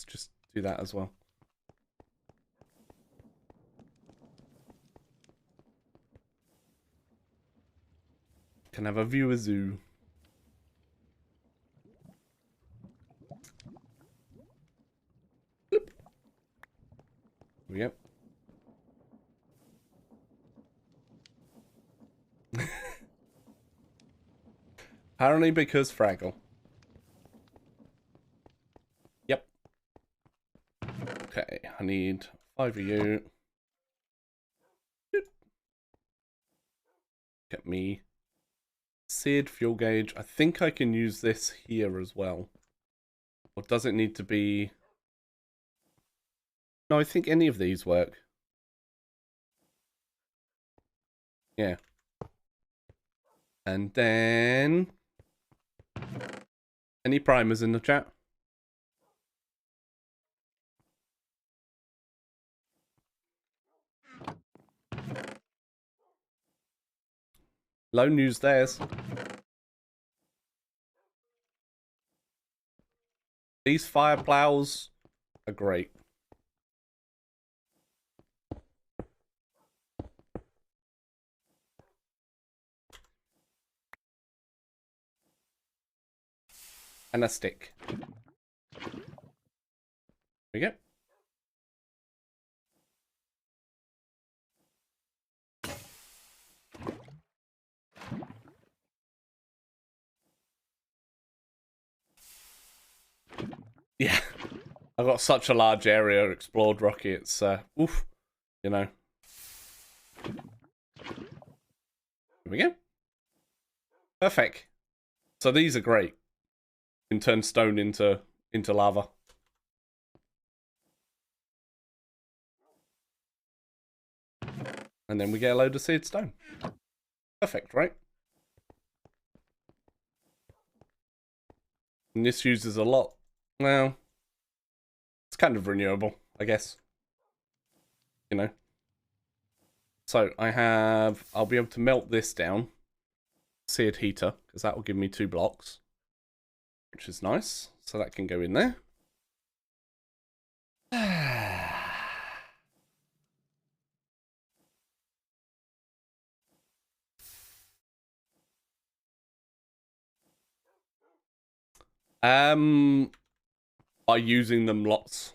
just do that as well. Can have a viewer zoo. Yep. Apparently because Fraggle. Yep. Okay, I need 5 of you. Get me. Seared fuel gauge. I think I can use this here as well. Or does it need to be... No, I think any of these work. Yeah. And then... Any primers in the chat? Lone used theirs. These fire plows are great. And a stick. There we go. Yeah. I've got such a large area explored, Rocky. It's, oof. You know. Here we go. Perfect. So these are great. You can turn stone into lava. And then we get a load of seared stone. Perfect, right? And this uses a lot. Well, it's kind of renewable, I guess. You know. So I'll be able to melt this down. Seared heater, because that will give me 2 blocks. Which is nice. So that can go in there. By using them lots.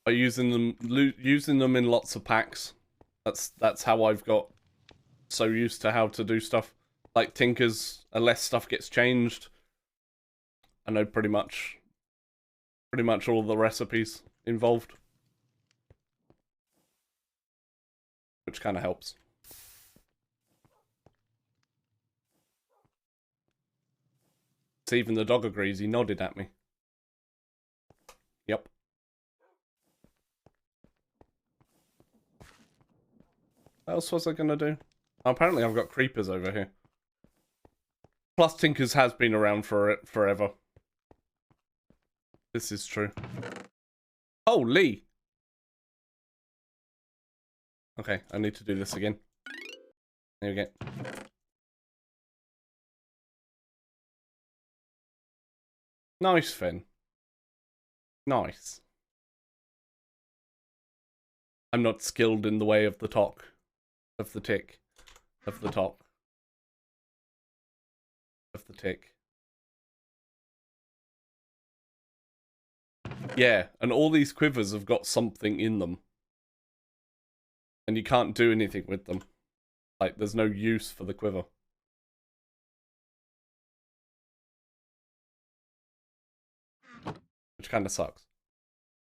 By using them in lots of packs. That's how I've got so used to how to do stuff. Like Tinkers, unless stuff gets changed, I know pretty much all the recipes involved. Which kind of helps. So even the dog agrees, he nodded at me. Yep. What else was I gonna do? Oh, apparently I've got creepers over here. Plus Tinkers has been around for forever. This is true. Holy! Okay, I need to do this again. There we go. Nice, Finn. Nice. I'm not skilled in the way of the talk. Of the tick. Of the talk. Of the tick. Yeah, and all these quivers have got something in them. And you can't do anything with them. Like, there's no use for the quiver. Which kind of sucks.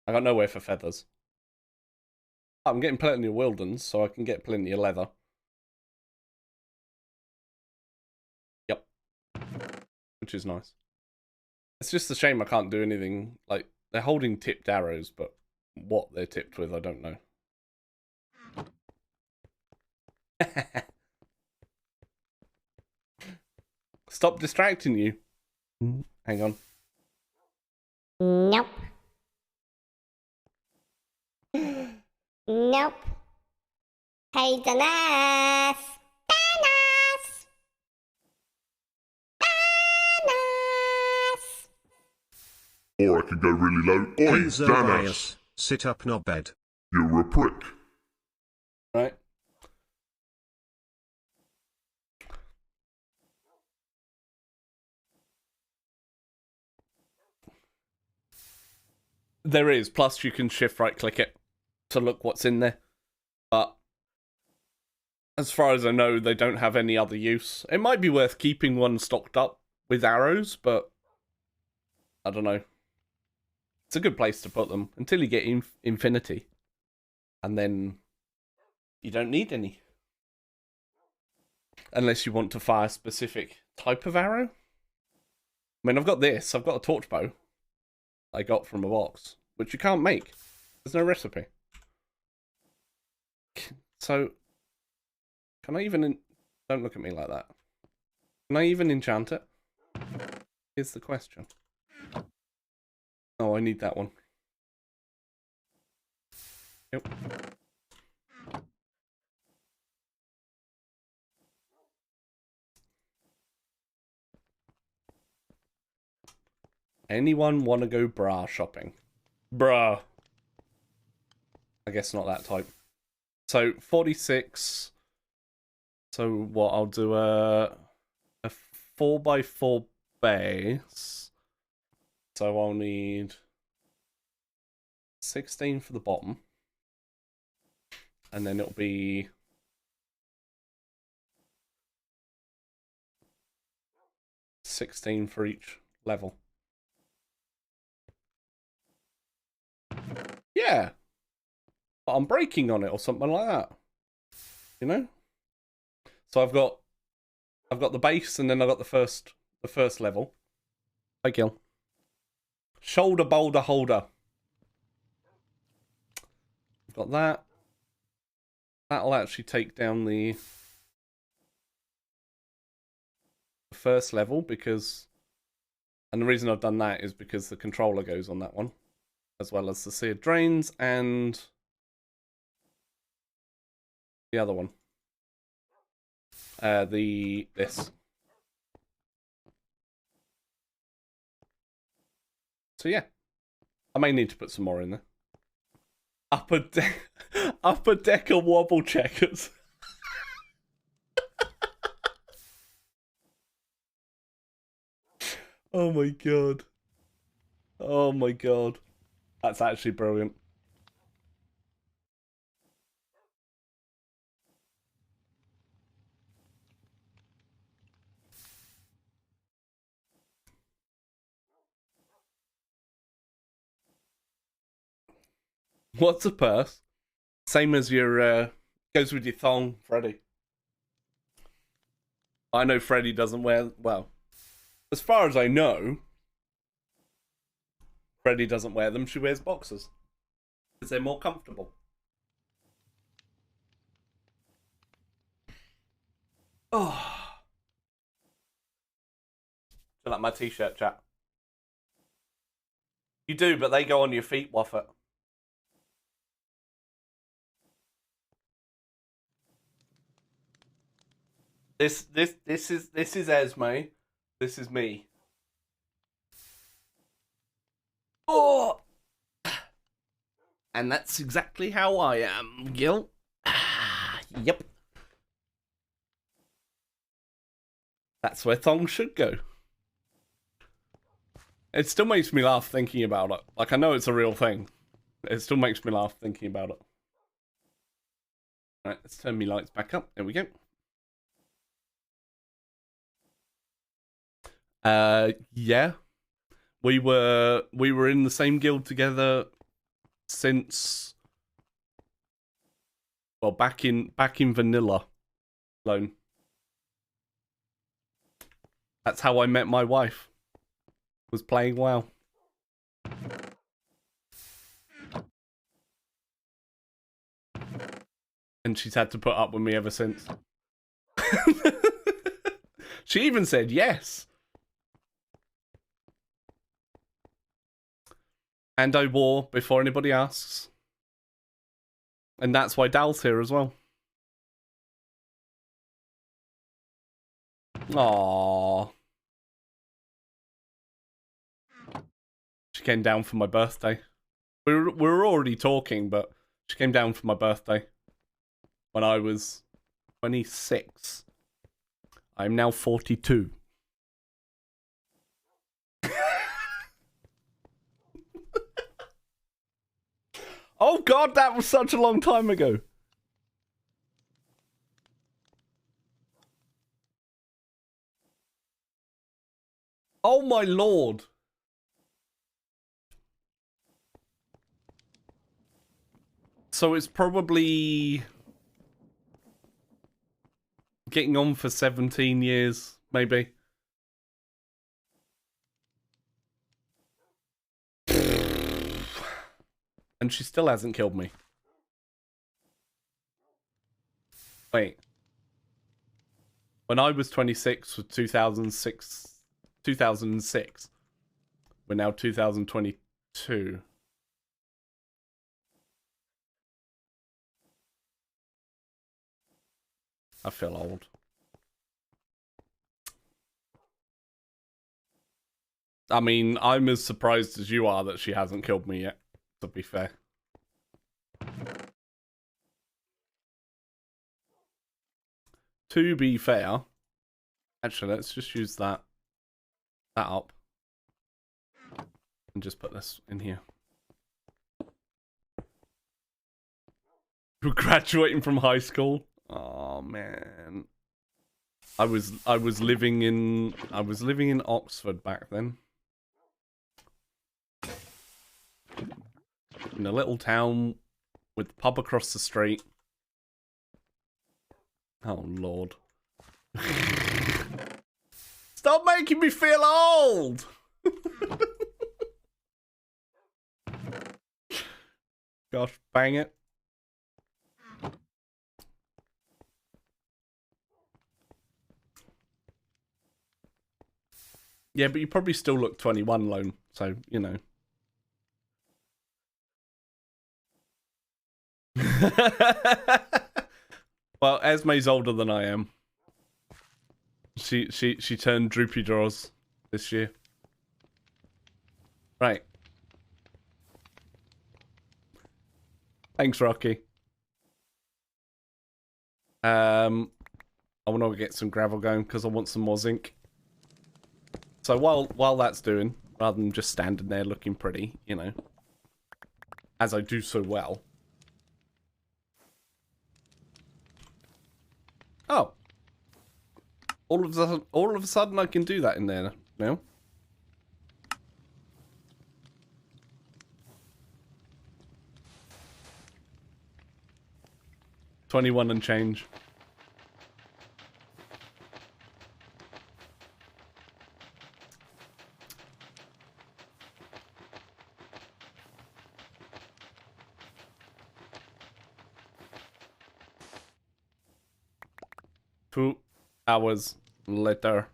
I got nowhere for feathers. I'm getting plenty of Wildens, so I can get plenty of leather. Yep. Which is nice. It's just a shame I can't do anything. Like, they're holding tipped arrows, but what they're tipped with, I don't know. Stop distracting you. Hang on. Nope. Nope. Hey, Dennis! Dennis! Dennis! Or I can go really low. Oi, Hey Dennis! Zobias, sit up knobhead. You're a prick. Right. There is. Plus, you can shift right click it to look what's in there. But as far as I know, they don't have any other use. It might be worth keeping one stocked up with arrows, but I don't know. It's a good place to put them until you get infinity. And then you don't need any. Unless you want to fire a specific type of arrow. I mean, I've got this. I've got a torch bow I got from a box, which you can't make. There's no recipe. So, can I even... Don't look at me like that. Can I even enchant it? Here's the question. Oh, I need that one. Yep. Anyone want to go bra shopping? Bruh. I guess not that type. So, 46. So, what? I'll do a 4x4 base. So, I'll need 16 for the bottom. And then it'll be... $16 for each level. Yeah. But I'm breaking on it or something like that. You know? So I've got the base and then I've got the first level. Hi Gil. Shoulder boulder holder. I've got that. That'll actually take down the first level because, and the reason I've done that is because the controller goes on that one, as well as the seared drains and the other one. This. So yeah, I may need to put some more in there. Upper decker wobble checkers. Oh my god. Oh my god. That's actually brilliant. What's a purse? Same as your, goes with your thong, Freddy. I know Freddy doesn't wear, well, as far as I know, Freddy doesn't wear them, she wears boxers. Because they're more comfortable. Oh. Do you like my t-shirt, chat? You do, but they go on your feet, Waffet. This is Esme. This is me. Oh, and that's exactly how I am, Gil. Yep. That's where thongs should go. It still makes me laugh thinking about it. Like, I know it's a real thing. It still makes me laugh thinking about it. Right, let's turn my lights back up. There we go. Yeah. We were in the same guild together since, well, back in vanilla Lone. That's how I met my wife. Was playing WoW. And she's had to put up with me ever since. She even said yes. And I wore before anybody asks. And that's why Dal's here as well. Aww. She came down for my birthday. We were already talking, but she came down for my birthday. When I was 26. I'm now 42. Oh god, that was such a long time ago. Oh my lord. So it's probably getting on for 17 years, maybe. And she still hasn't killed me. Wait. When I was 26 was 2006. We're now 2022. I feel old. I mean, I'm as surprised as you are that she hasn't killed me yet, to be fair. To be fair, actually, let's just use that up and just put this in here. We're graduating from high school. Oh man, I was living in Oxford back then, in a little town with the pub across the street. Oh lord. Stop making me feel old. Gosh, bang it. Yeah, but you probably still look 21, Lone, so, you know. Well, Esme's older than I am. She turned droopy draws this year. Right. Thanks, Rocky. I want to get some gravel going because I want some more zinc. So while that's doing, rather than just standing there looking pretty, you know, as I do so well. Oh. All of a sudden I can do that in there now. $21 and change. Two hours later.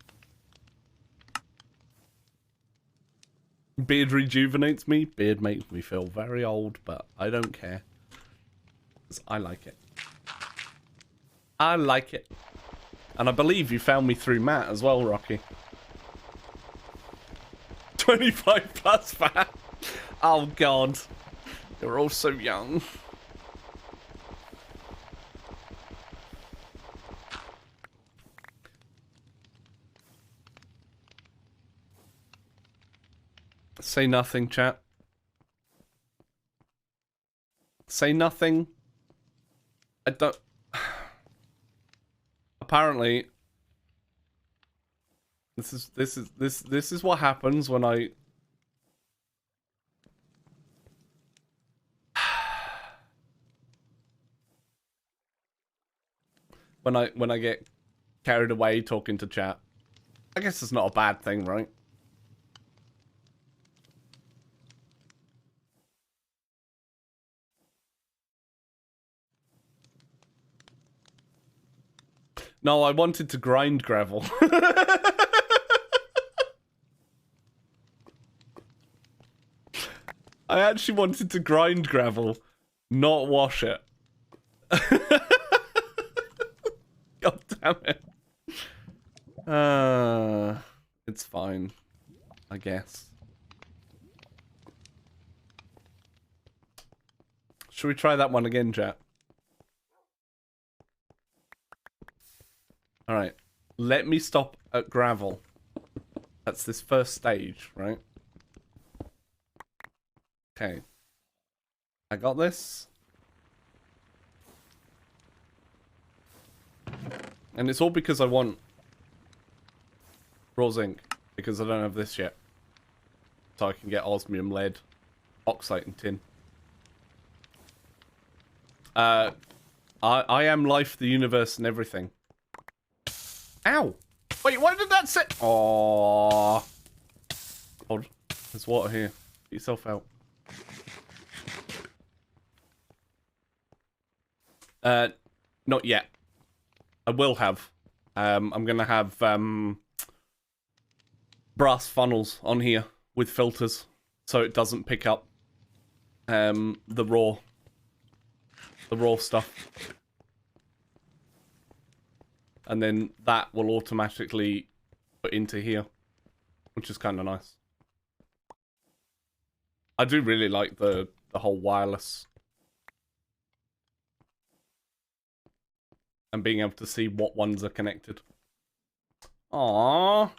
Beard rejuvenates me. Beard makes me feel very old, but I don't care. 'Cause I like it. I like it. And I believe you found me through Matt as well, Rocky. 25 plus fat. Oh god. You're all so young. Say nothing, chat. Say nothing. I don't... Apparently... This is what happens when I... when I get carried away talking to chat. I guess it's not a bad thing, right? No, I wanted to grind gravel. I actually wanted to grind gravel, not wash it. God damn it. It's fine, I guess. Should we try that one again, chat? Alright, let me stop at gravel. That's this first stage, right? Okay. I got this. And it's all because I want raw zinc, because I don't have this yet. So I can get osmium, lead, oxide, and tin. I am life, the universe, and everything. Ow! Wait, why did that say? Aww. Hold. There's water here. Get yourself out. Not yet. I will have. I'm gonna have brass funnels on here with filters, so it doesn't pick up the raw stuff, and then that will automatically put into here, which is kind of nice. I do really like the whole wireless and being able to see what ones are connected. Aww.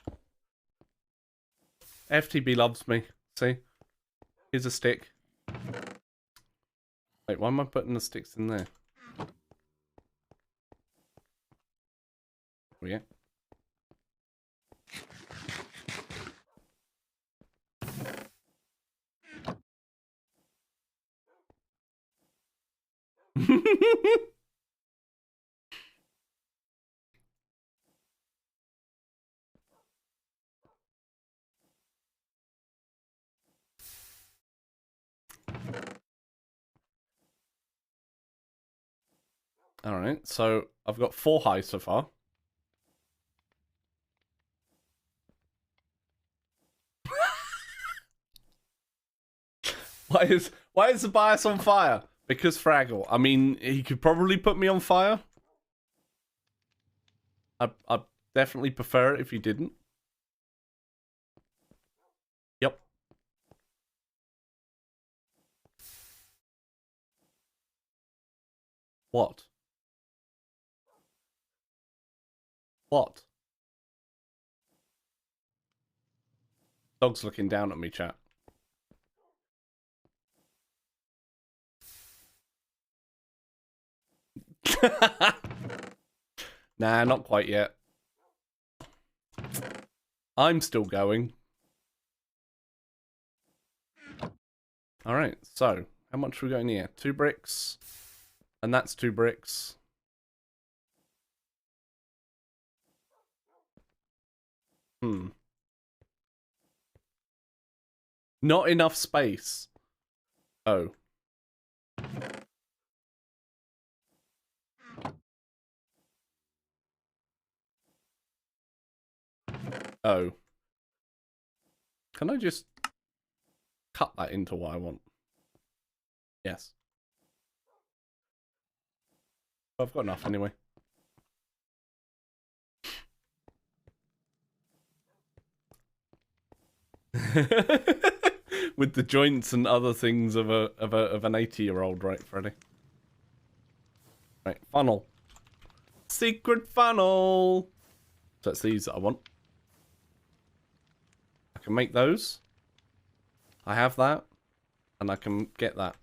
FTB loves me. See? Here's a stick. Wait, why am I putting the sticks in there? Oh, yeah. Alright, so I've got 4 high so far. Why is the bias on fire? Because Fraggle. I mean, he could probably put me on fire. I'd definitely prefer it if he didn't. Yep. What? What? Dog's looking down at me, chat. Nah, not quite yet. I'm still going. Alright, so how much are we got in here? 2 bricks. And that's 2 bricks. Not enough space. Oh. Oh. Can I just cut that into what I want? Yes. I've got enough anyway. With the joints and other things of an 80-year-old, right, Freddy? Right, funnel. Secret funnel. So it's these that I want. I can make those. I have that. And I can get that.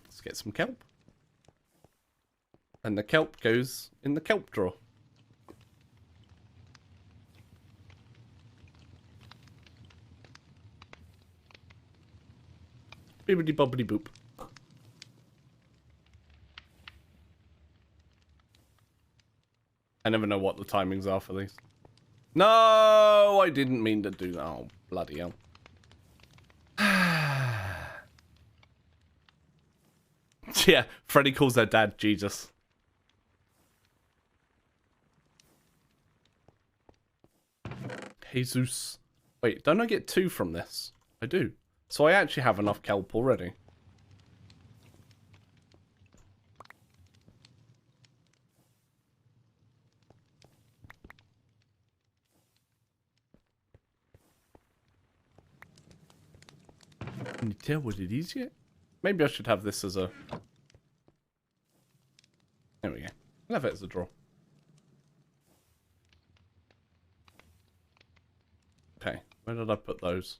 Let's get some kelp. And the kelp goes in the kelp drawer. Bibbidi bobbidi boop. I never know what the timings are for these. No, I didn't mean to do that. Oh, bloody hell. Yeah, Freddy calls their dad Jesus. Jesus. Wait, don't I get 2 from this? I do. So I actually have enough kelp already. Can you tell what it is yet? Maybe I should have this as a... There we go. I'll have it as a draw. Okay, Where did I put those?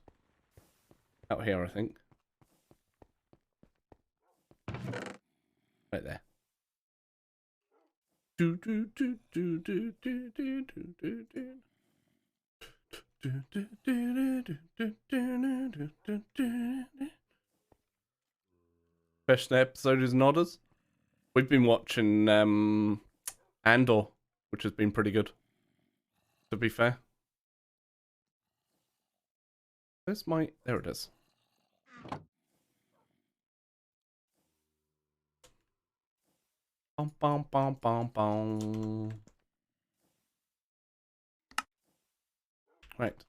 Out here, I think. Right there. Best episode is Nodders. We've been watching Andor, which has been pretty good, to be fair. Where's my... There it is. Bum, bum, bum, bum, bum. Right.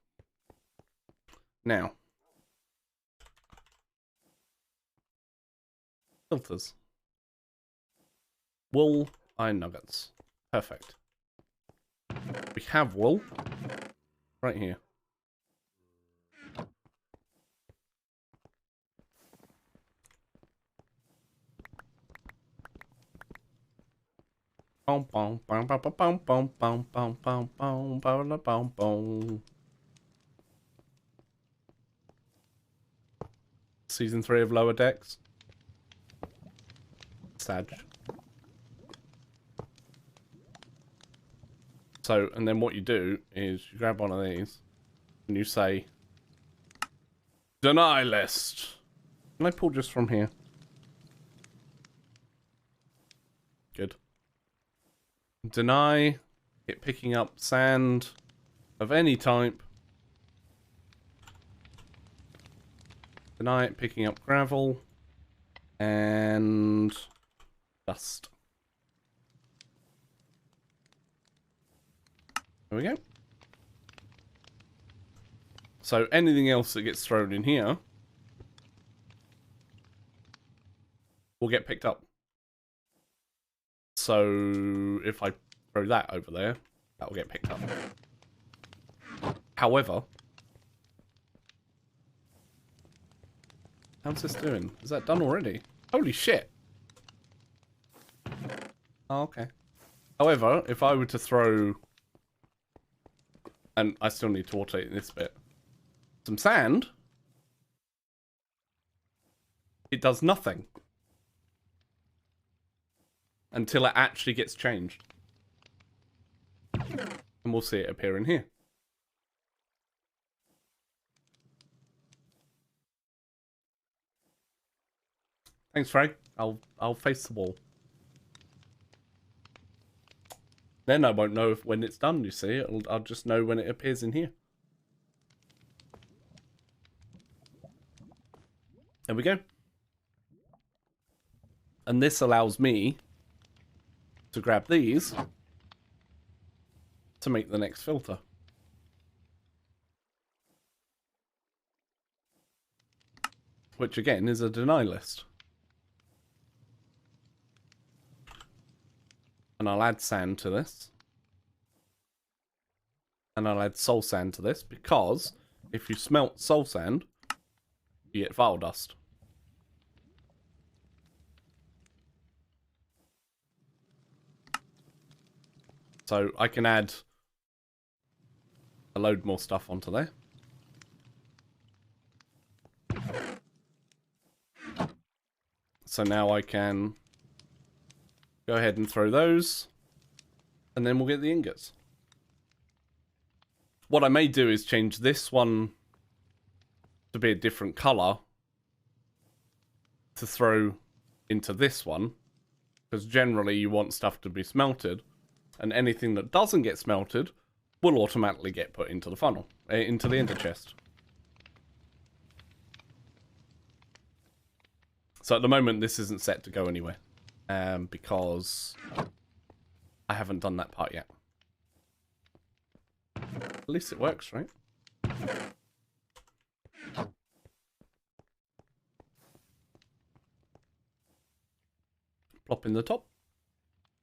Now. Filters. Wool, iron nuggets. Perfect. We have wool. Right here. Bum, bum, bum, bum, bum, bum, bum, bum, bum, bum, bum, bum, bum. Season 3 of Lower Decks. Sad. So, and then what you do is you grab one of these and you say, deny list. Can I pull just from here? Good. Deny it picking up sand of any type. Deny it picking up gravel and dust. There we go. So anything else that gets thrown in here will get picked up. So if I throw that over there, that will get picked up. However, how's this doing? Is that done already? Holy shit. Oh, okay. However, if I were to throw... And I still need to alternate this bit. Some sand. It does nothing. Until it actually gets changed. And we'll see it appear in here. Thanks, Frank. I'll face the wall. Then I won't know when it's done, you see. I'll just know when it appears in here. There we go. And this allows me to grab these to make the next filter. Which again is a deny list. And I'll add sand to this. And I'll add soul sand to this, because if you smelt soul sand, you get vile dust. So I can add a load more stuff onto there. So now I can go ahead and throw those, and then we'll get the ingots. What I may do is change this one to be a different color to throw into this one, because generally you want stuff to be smelted, and anything that doesn't get smelted will automatically get put into the funnel, into the ender chest. So at the moment this isn't set to go anywhere. Because I haven't done that part yet. At least it works, right? Plop in the top.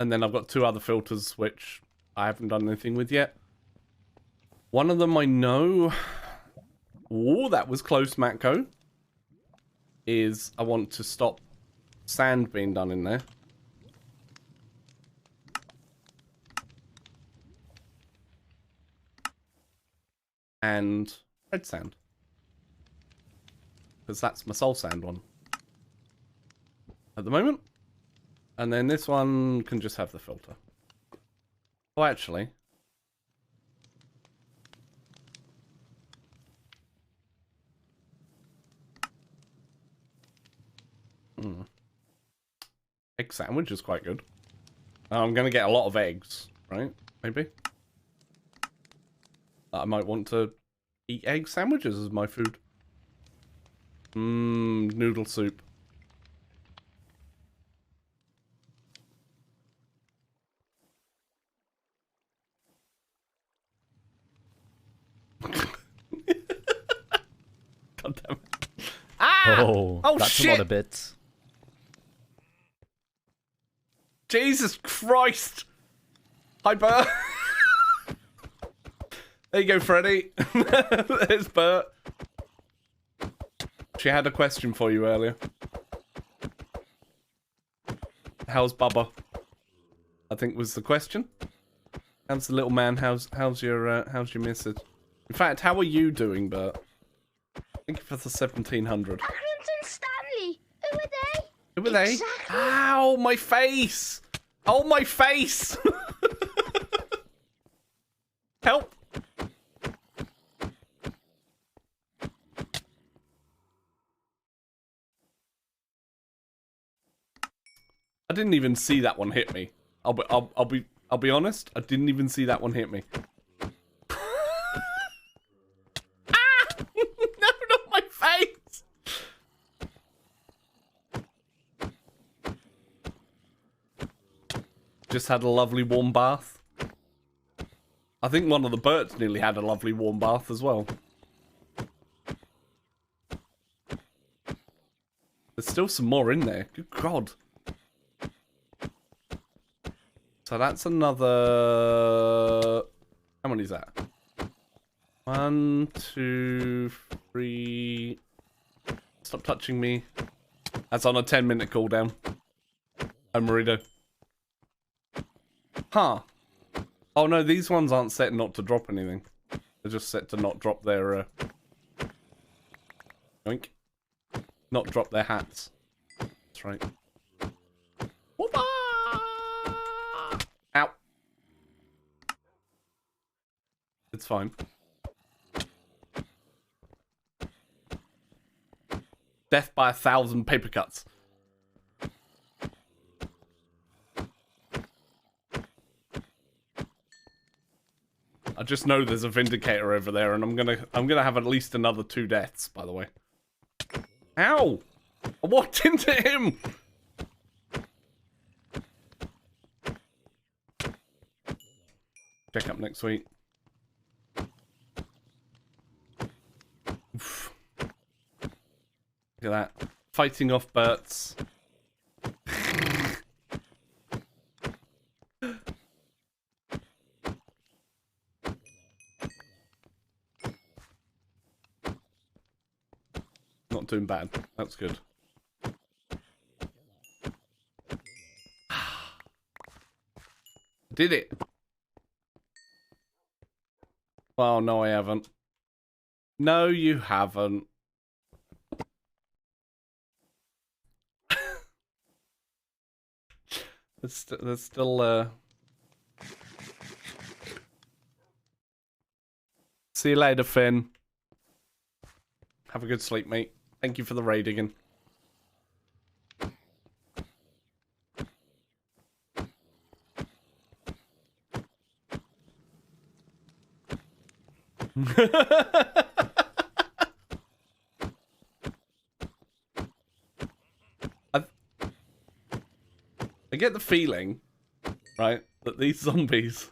And then I've got two other filters which I haven't done anything with yet. One of them I know... Oh, that was close, Matco. Is I want to stop sand being done in there. And red sand. Because that's my soul sand one. At the moment. And then this one can just have the filter. Oh, actually. Egg sandwich is quite good. I'm going to get a lot of eggs, right? Maybe. I might want to eat egg sandwiches as my food. Noodle soup. God damn it. Ah! Oh, that's shit! a lot of bits. Jesus Christ! Hi, Bert. There you go, Freddy. There's Bert. She had a question for you earlier. How's Bubba? I think was the question. How's the little man? How's your missus? In fact, how are you doing, Bert? Thank you for the 1700. Crimson Stanley! Who are they? Who are they? Exactly. Ow, my face! Oh, my face! Help! I didn't even see that one hit me. I'll be honest. I didn't even see that one hit me. Ah! No, not my face! Just had a lovely warm bath. I think one of the Berts nearly had a lovely warm bath as well. There's still some more in there. Good God. So that's another... How many is that? 1, 2, 3... Stop touching me. That's on a 10-minute cooldown. Oh, Marito. Huh. Oh no, these ones aren't set not to drop anything. They're just set to not drop their... Yoink. Not drop their hats. That's right. Whoop-ah! Ow. It's fine. Death by 1,000 paper cuts. I just know there's a Vindicator over there, and I'm gonna have at least another 2 deaths, by the way. Ow! I walked into him! Check up next week. Oof. Look at that. Fighting off Berts. Not doing bad. That's good. Did it? Oh, no, I haven't. No, you haven't. There's still, See you later, Finn. Have a good sleep, mate. Thank you for the raid again. I get the feeling, right, that these zombies...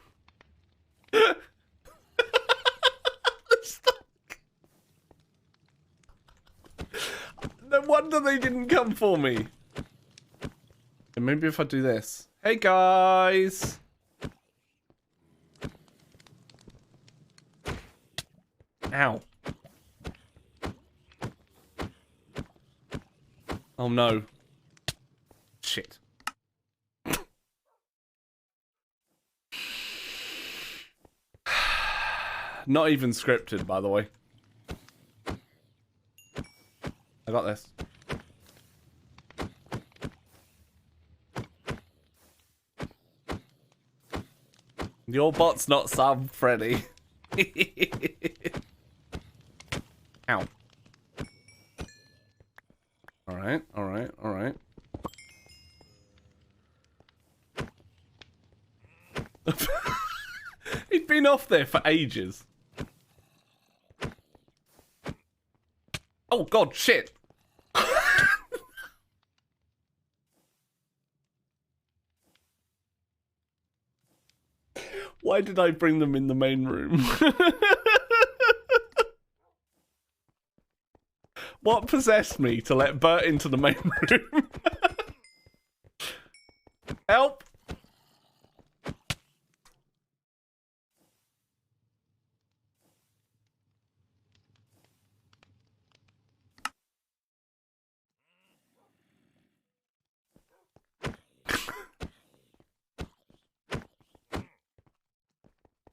No wonder they didn't come for me. And maybe if I do this. Hey, guys! Ow. Oh, no. Shit. Not even scripted, by the way. got this. Your bot's not Sam Freddy. Ow. Alright, alright, alright. He'd been off there for ages. Oh god, shit! Why did I bring them in the main room? What possessed me to let Bert into the main room? Help!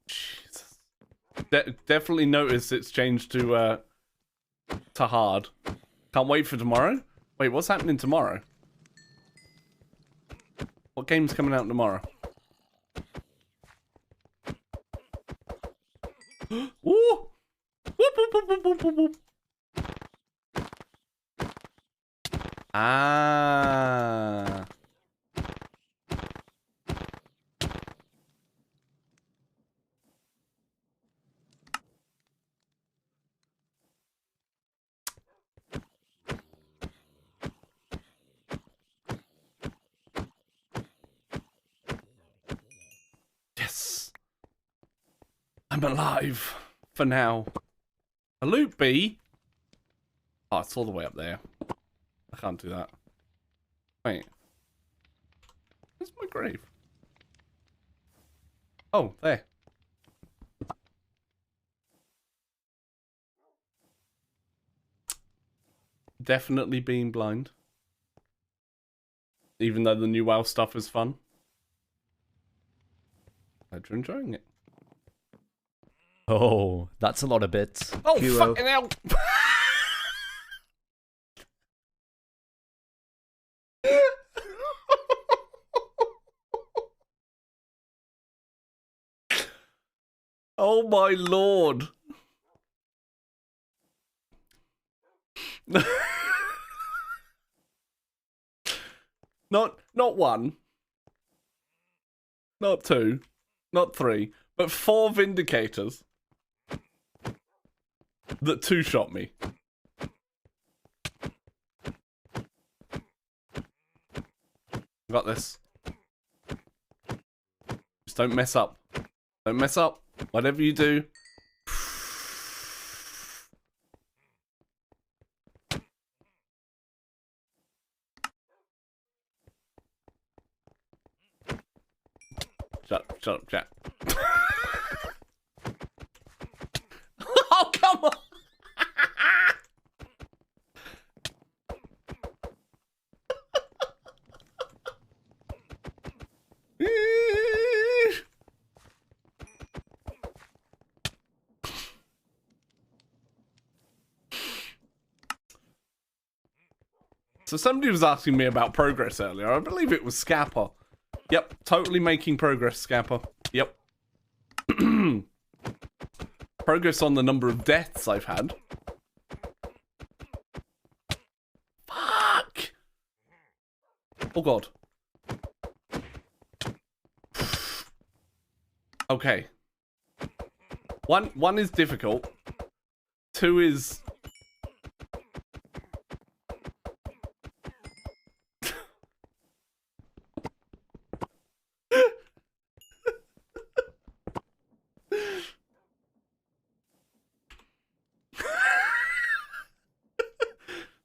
Jesus. Definitely notice it's changed to hard. Can't wait for tomorrow. Wait, what's happening tomorrow? What game's coming out tomorrow? Woo! Whoop, whoop, whoop, whoop, whoop, whoop, whoop. Ah. Yes. I'm alive for now. A loot bee? Oh, it's all the way up there. I can't do that. Wait. Where's my grave? Oh, there. Definitely being blind. Even though the new WoW stuff is fun. Glad you're enjoying it. Oh, that's a lot of bits. Oh, Hero. fucking hell! Oh my lord. Not one. Not two. Not three. But 4 Vindicators. That 2-shot me. Got this. Just don't mess up. Don't mess up. Whatever you do. Shut up, chat. Oh, come on! So somebody was asking me about progress earlier. I believe it was Scapper. Yep, totally making progress, Scapper. Yep. Progress on the number of deaths I've had. Fuck! Oh god. Okay. One is difficult. 2 is...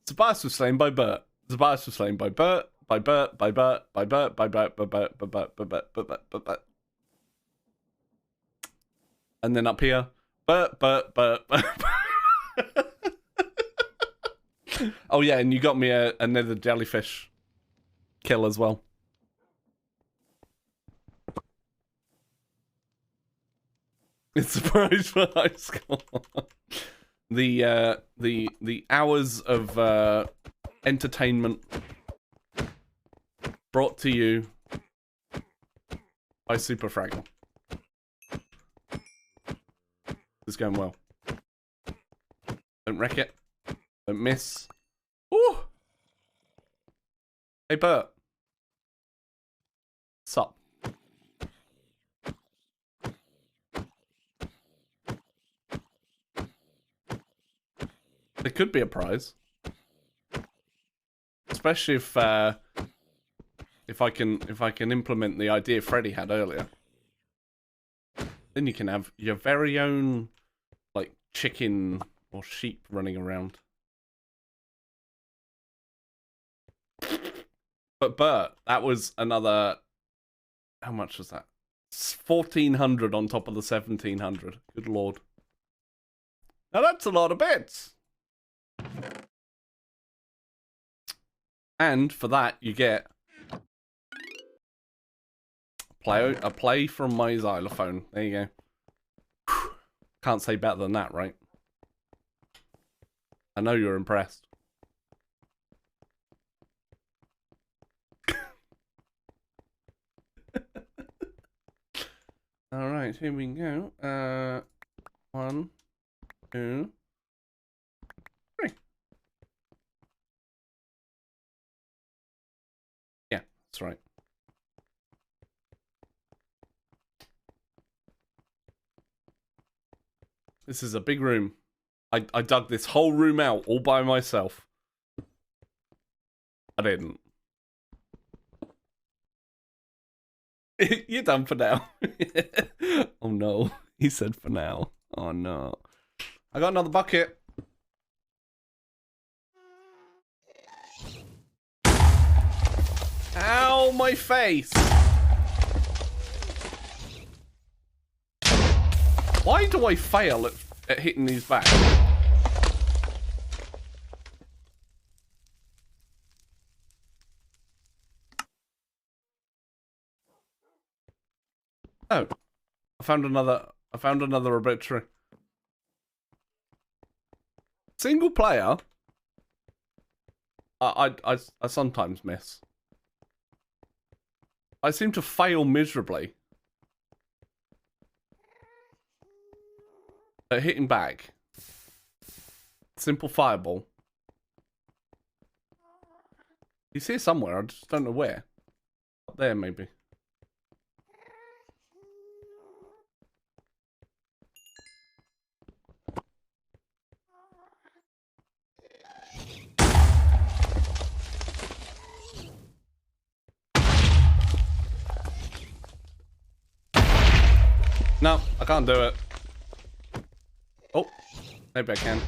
Tobias was slain by Bert. Tobias was slain by Bert, by Bert, by Bert, by Bert, by Bert, by Bert, by Bert, by Bert, by Bert, by Bert. And then up here, Bert, Bert, Bert, Bert. Oh yeah, and you got me another jellyfish kill as well. It's a prize for high school. the hours of entertainment brought to you by Super Fraggle. It's going well. Don't wreck it. Don't miss. Ooh! Hey, Bert. Sup? There could be a prize. Especially if I can implement the idea Freddy had earlier. Then you can have your very own, like, chicken or sheep running around. But Bert, that was another... How much was that? 1,400 on top of the 1,700. Good lord. Now that's a lot of bits. And for that, you get a play from my xylophone. There you go. Whew. Can't say better than that, right? I know you're impressed. All right, here we go. 1, 2, 3. Yeah, that's right. This is a big room. I dug this whole room out all by myself. I didn't. You're done for now. Oh no. He said for now. Oh no. I got another bucket. Ow, my face. Why do I fail at hitting these back? Oh, I found another obituary. Single player. I sometimes miss. I seem to fail miserably at hitting back. Simple fireball. You see it somewhere, I just don't know where. Up there, maybe. No, I can't do it. Oh, maybe I can.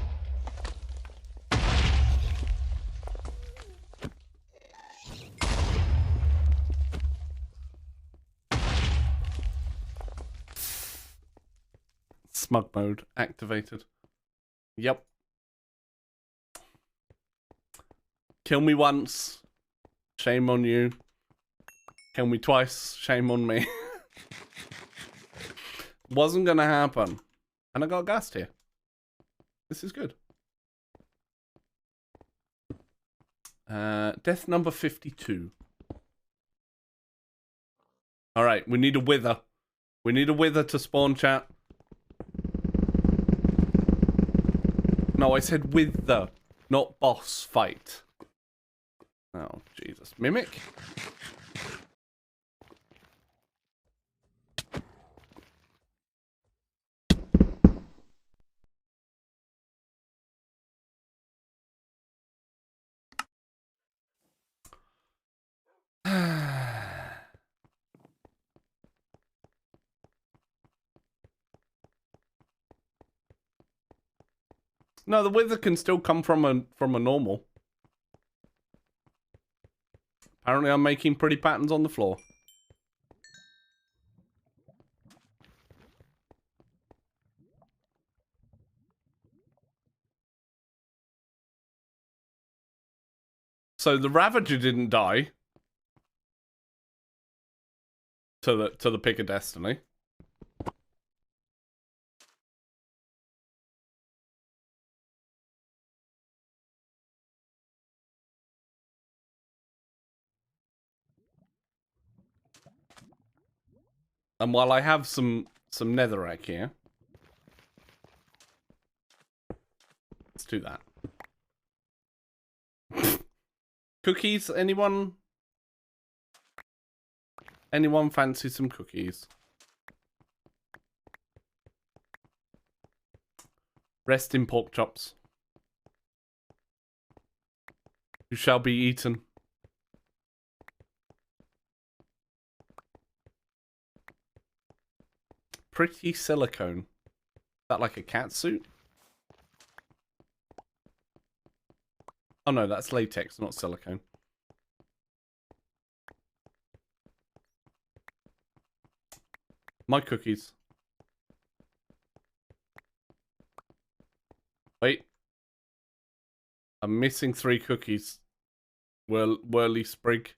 Smug mode activated. Yep. Kill me once. Shame on you. Kill me twice. Shame on me. Wasn't gonna happen. And I got gassed here. This is good. Death number 52. Alright, we need a wither. We need a wither to spawn, chat. No, I said wither, not boss fight. Oh, Jesus. Mimic? No, the wither can still come from a normal. Apparently I'm making pretty patterns on the floor. So the Ravager didn't die to the Pick of Destiny. And while I have some netherrack here, let's do that. Cookies, anyone? Anyone fancy some cookies? Rest in pork chops. You shall be eaten. Pretty silicone. Is that like a cat suit? Oh no, that's latex, not silicone. My cookies. Wait. I'm missing 3 cookies. Whirly Sprig.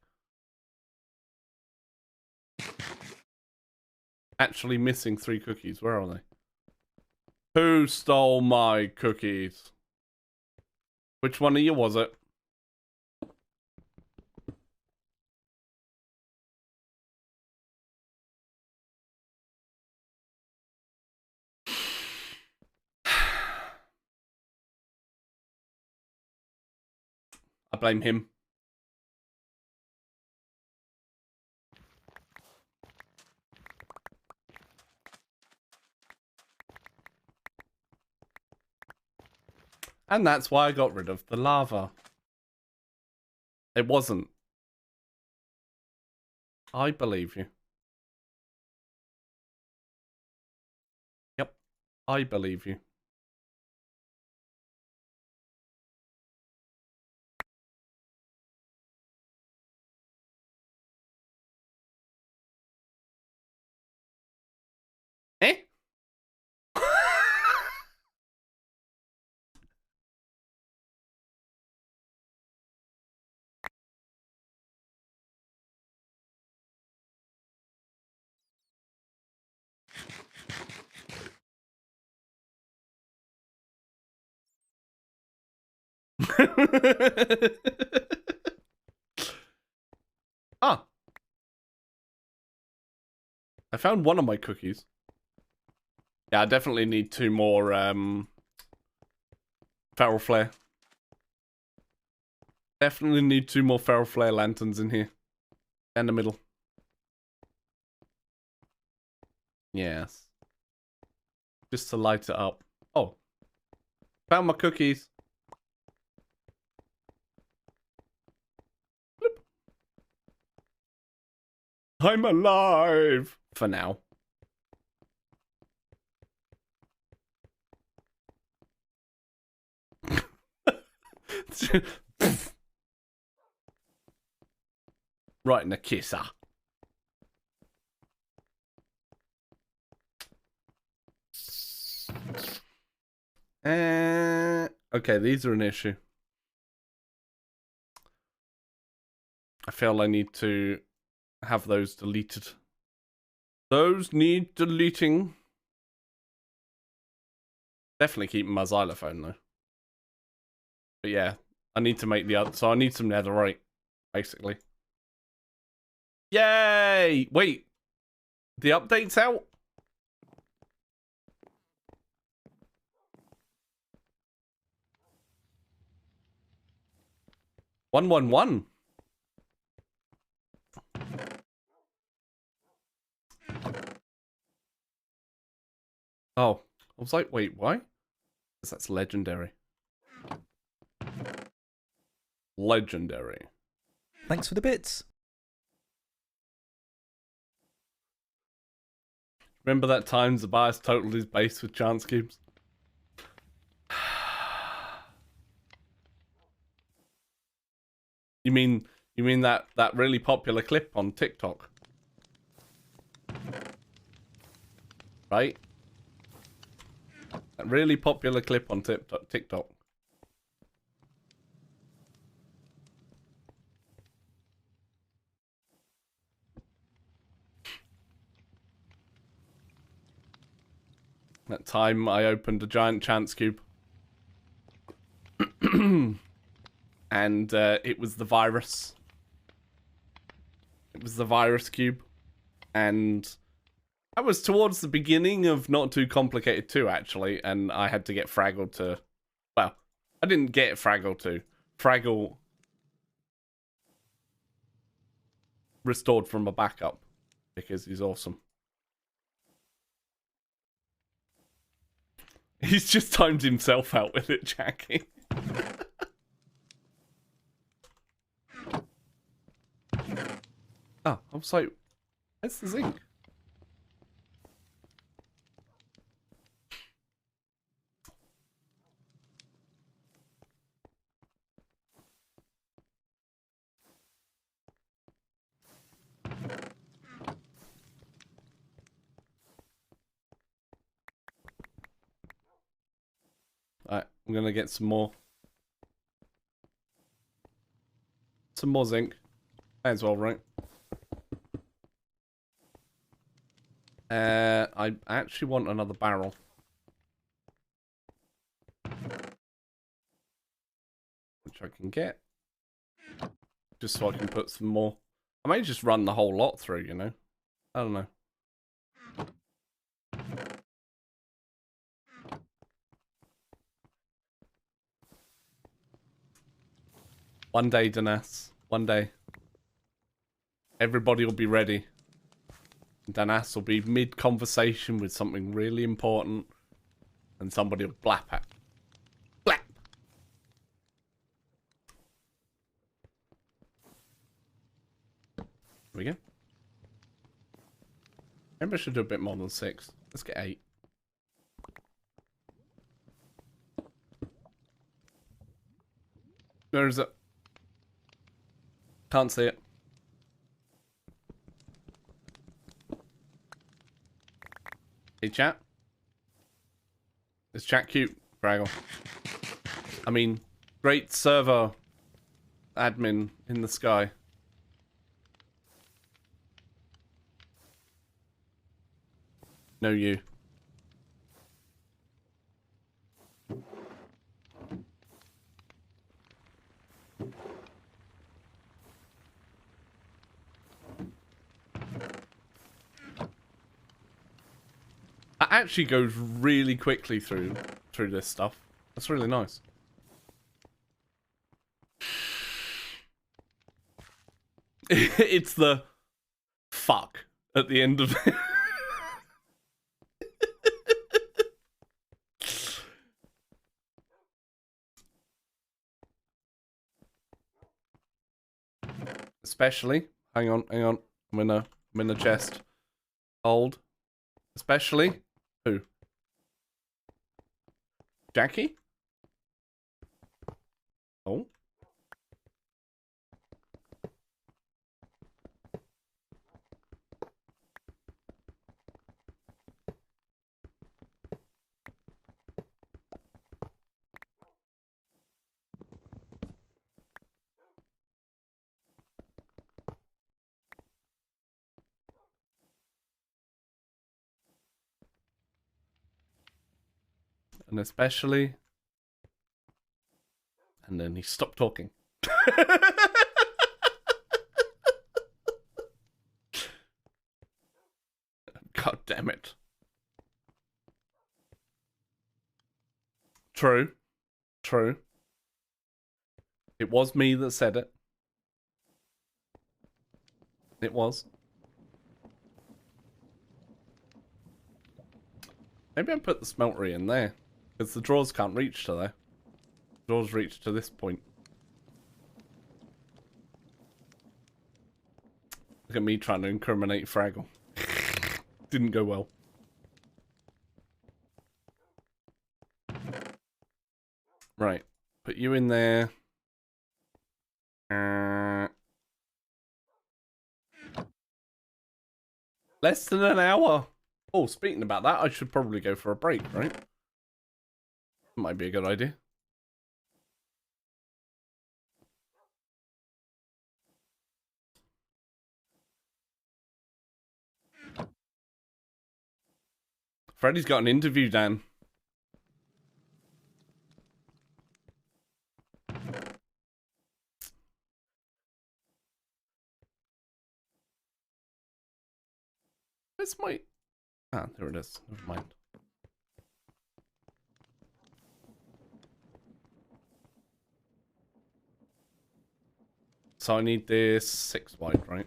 Actually missing 3 cookies. Where are they? Who stole my cookies? Which one of you was it? I blame him. And that's why I got rid of the lava. It wasn't. I believe you. Yep. I believe you. Eh? Ah. I found one of my cookies. Yeah, I definitely need 2 more Feral Flare. Definitely need 2 more Feral Flare lanterns in here. In the middle. Yes. Just to light it up. Oh. Found my cookies. Bloop. I'm alive! For now. Right in the kisser. Okay, these are an issue. I feel I need to have those deleted. Those need deleting. Definitely keeping my xylophone though. But yeah, I need to make the other. So I need some netherite, basically. Yay! Wait, the update's out? "111." Oh, I was like, wait, why? Because that's legendary. Legendary. Thanks for the bits. Remember that time Zabias totaled his base with chance cubes? You mean that really popular clip on TikTok? Right? That really popular clip on TikTok. That time I opened a giant chance cube. And it was the virus. It was the virus cube. And That was towards the beginning of Not Too Complicated 2, actually, and I had to get Fraggle to... Well, I didn't get Fraggle to. Fraggle restored from a backup, because he's awesome. He's just timed himself out with it, Jackie. Oh, I was like, where's the zinc? Alright, I'm gonna get some more. Some more zinc. May as well, right? I actually want another barrel. Which I can get. Just so I can put some more. I may just run the whole lot through, you know? I don't know. One day, Danas. One day. Everybody will be ready. Danas will be mid-conversation with something really important. And somebody will blap at. Blap! Here we go. Maybe I should do a bit more than 6. Let's get 8. Where is it? Can't see it. Hey, chat. Is chat cute, Fraggle? I mean, great server admin in the sky. No, you. That actually goes really quickly through this stuff. That's really nice. It's the fuck at the end of it. Especially, hang on. I'm in the chest. Hold. Especially, who? Jackie? Oh. And especially... And then he stopped talking. God damn it. True. True. It was me that said it. It was. Maybe I put the smeltery in there. Because the drawers can't reach to there. Drawers reach to this point. Look at me trying to incriminate Fraggle. Didn't go well. Right. Put you in there. Less than an hour. Oh, speaking about that, I should probably go for a break, right? Might be a good idea. Freddy's got an interview, Dan. Where's my... Ah, there it is. Never mind. So I need this 6 wide, right?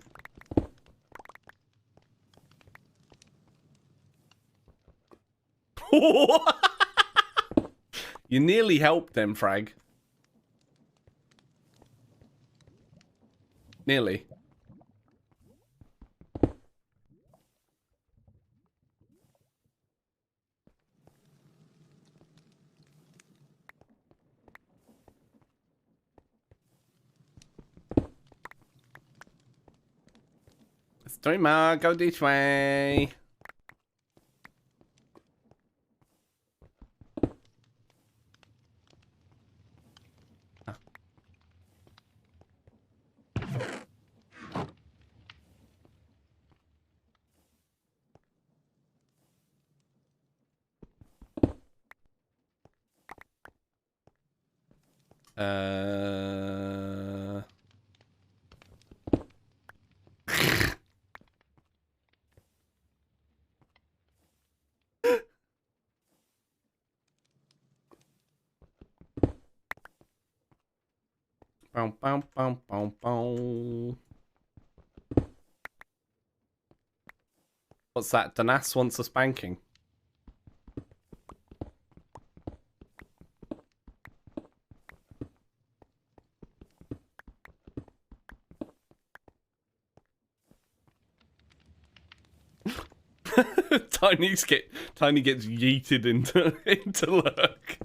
You nearly helped them, Frag. Nearly. Streamer, go this way. Uh... Bow, bow, bow, bow, bow. What's that? Danas wants a spanking. Tiny gets yeeted into lurk.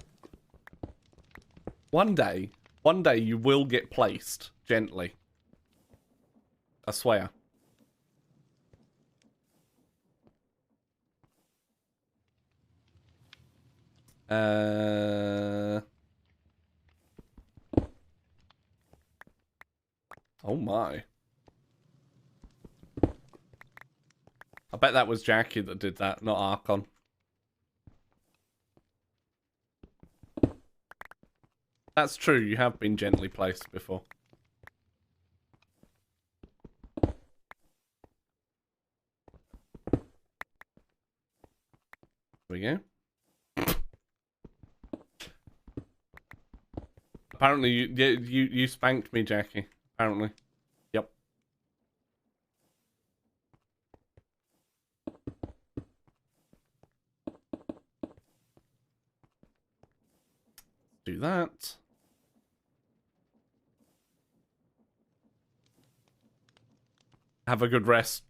One day you will get placed gently. I swear. Oh my. I bet that was Jackie that did that, not Archon. That's true, you have been gently placed before. There we go. Apparently, you spanked me, Jackie. Apparently. Yep. Do that. Have a good rest,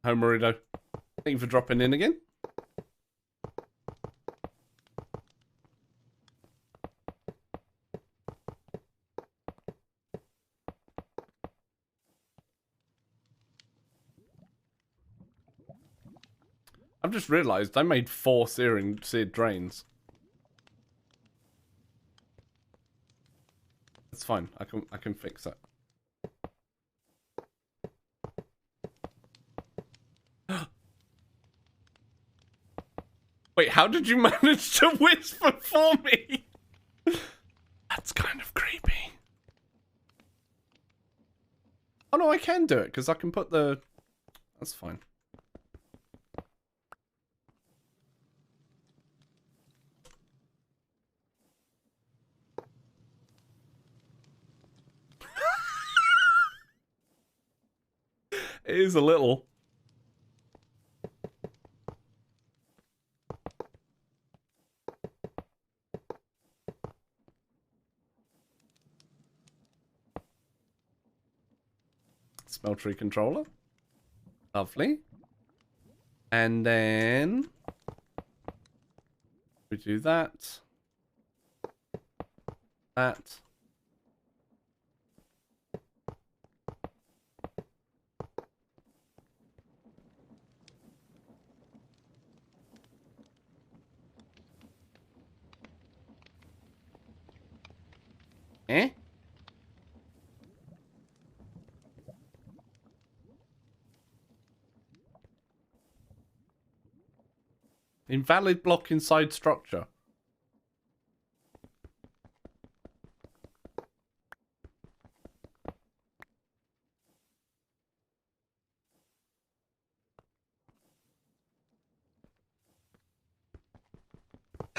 Homerido. Thank you for dropping in again. I've just realised I made 4 seared drains. That's fine. I can fix it. Wait, how did you manage to whisper for me? That's kind of creepy. Oh no, I can do it because I can put the. That's fine. It is a little. Smeltery controller. Lovely. And then we do that. That. Eh? Invalid block inside structure.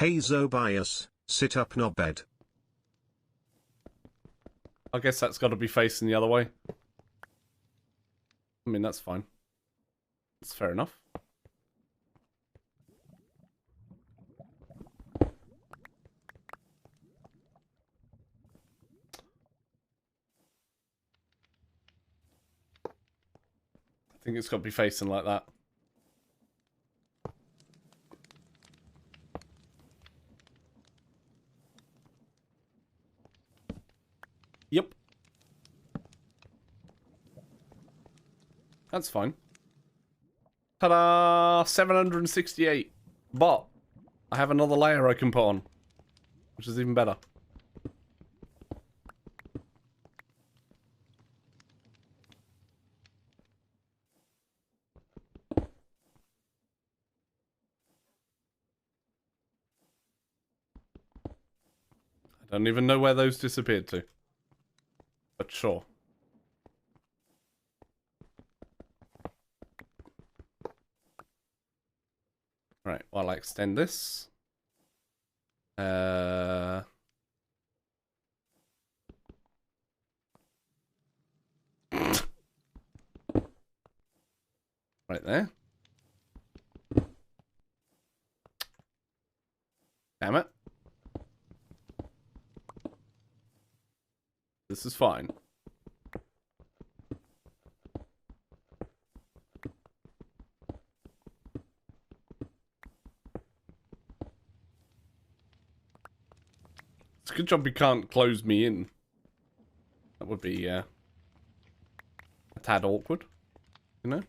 Hey Zobias, sit up not bed. I guess that's got to be facing the other way. I mean, that's fine. That's fair enough. I think it's got to be facing like that. Yep. That's fine. Ta-da! 768. But I have another layer I can put on, which is even better. I don't even know where those disappeared to. But sure. Right, well, I'll extend this. Right there. Damn it. This is fine. It's a good job you can't close me in. That would be a tad awkward, you know?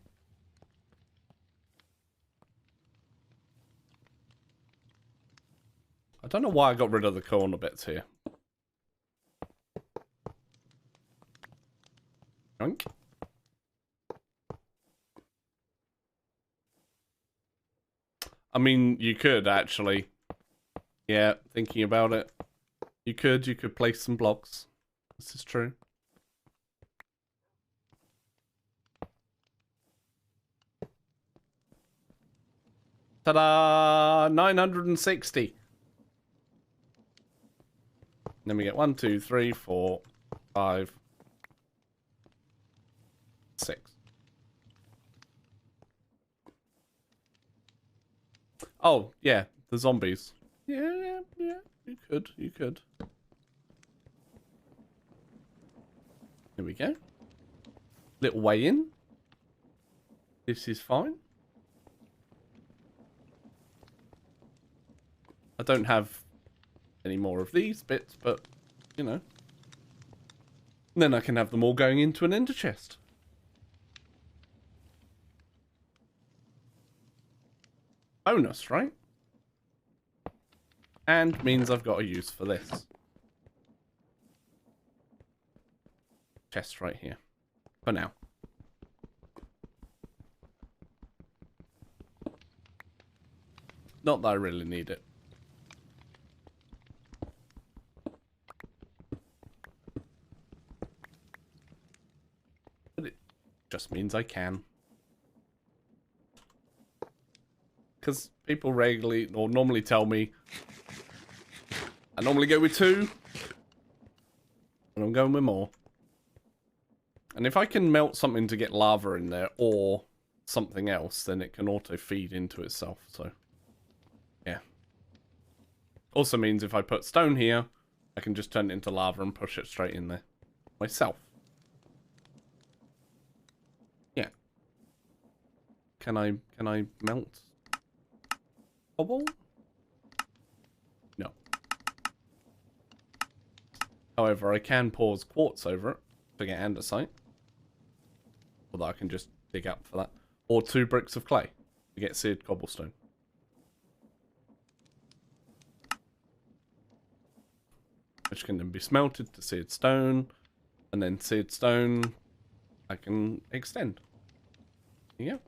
I don't know why I got rid of the corner bits here. Yoink. I mean, you could actually. Yeah, thinking about it. You could place some blocks. This is true. Ta-da! 960. Then we get 1, 2, 3, 4, 5, 6. Oh, yeah, the zombies. Yeah, you could. Here we go. Little way in. This is fine. I don't have any more of these bits, but, you know. Then I can have them all going into an ender chest. Bonus, right? And means I've got a use for this. Chest right here. For now. Not that I really need it. But it just means I can. Because people regularly or normally tell me I normally go with 2. And I'm going with more. And if I can melt something to get lava in there or something else, then it can auto feed into itself. So, yeah. Also means if I put stone here, I can just turn it into lava and push it straight in there myself. Yeah. Can I melt cobble? No. However, I can pause quartz over it to get andesite. Although I can just dig up for that. Or 2 bricks of clay to get seared cobblestone. Which can then be smelted to seared stone. And then seared stone I can extend. There you go.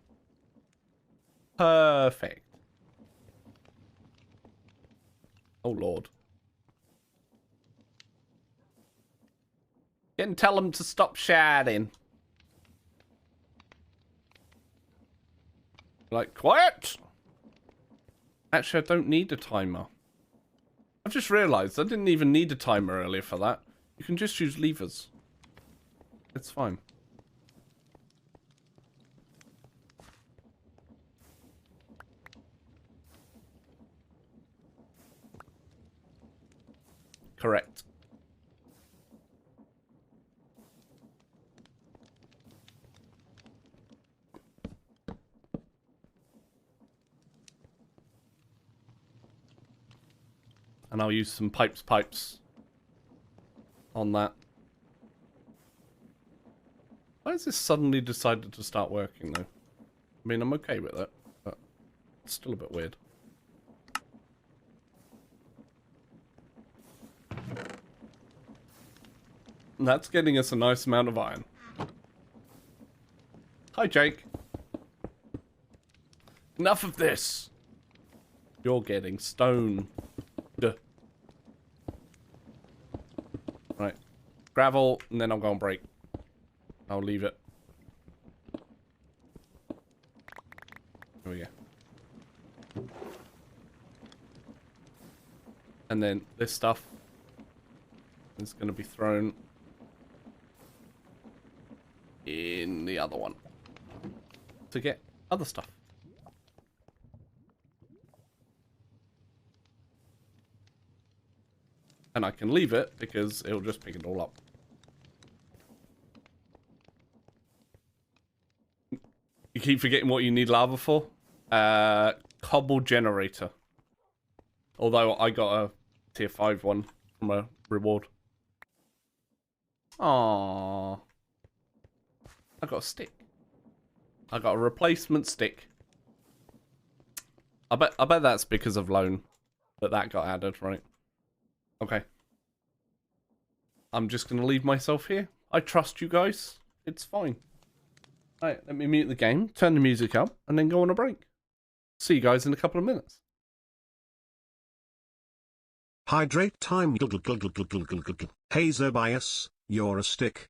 Perfect. Oh lord. Didn't tell them to stop shouting. Like, quiet! Actually, I don't need a timer. I've just realised I didn't even need a timer earlier for that. You can just use levers. It's fine. Correct. And I'll use some pipes on that. Why has this suddenly decided to start working though? I mean, I'm okay with it, but it's still a bit weird. And that's getting us a nice amount of iron. Hi, Jake. Enough of this. You're getting stone. Duh. Right. Gravel, and then I'll go and break. I'll leave it. There we go. And then this stuff is going to be thrown in the other one to get other stuff. And I can leave it because it'll just pick it all up. You keep forgetting what you need lava for? Cobble generator. Although I got a tier 5 one from a reward. Aww. I got a stick. I got a replacement stick. I bet that's because of loan that got added, right? Okay. I'm just gonna leave myself here. I trust you guys. It's fine. Alright, let me mute the game, turn the music up, and then go on a break. See you guys in a couple of minutes. Hydrate time. Hey Zobias, you're a stick.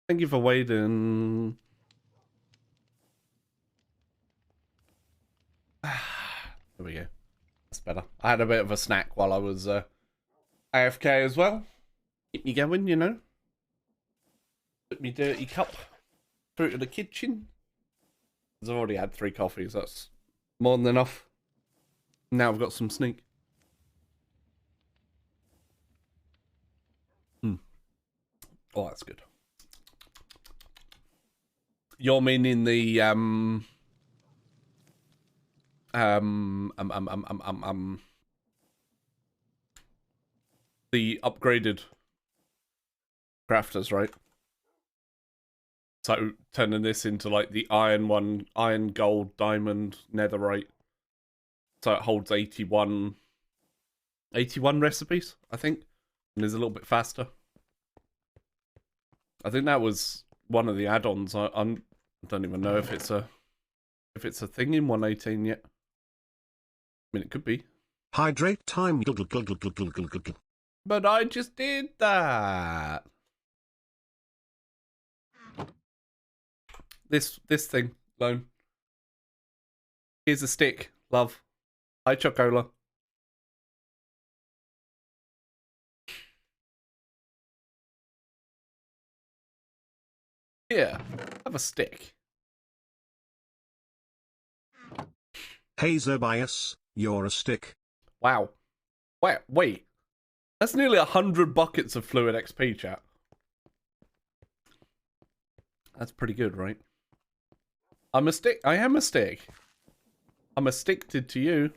Thank you for waiting. There we go. That's better. I had a bit of a snack while I was AFK as well. Keep me going, you know. Put me dirty cup through to the kitchen. I've already had 3 coffees. That's more than enough. Now I've got some sneak. Oh, that's good. You're meaning the the upgraded crafters, right? So turning this into like the iron one, iron, gold, diamond, netherite. So it holds 81 recipes, I think, and is a little bit faster. I think that was one of the add-ons. I don't even know if it's a thing in 1.18 yet. I mean, it could be. Hydrate time. But I just did that. This thing, Lone. Here's a stick, love. Hi, Chocola. Here, have a stick. Hey Zobias, you're a stick. Wow. Wait. That's nearly 100 buckets of fluid XP, chat. That's pretty good, right? I'm a stick. I am a stick. I'm addicted to you.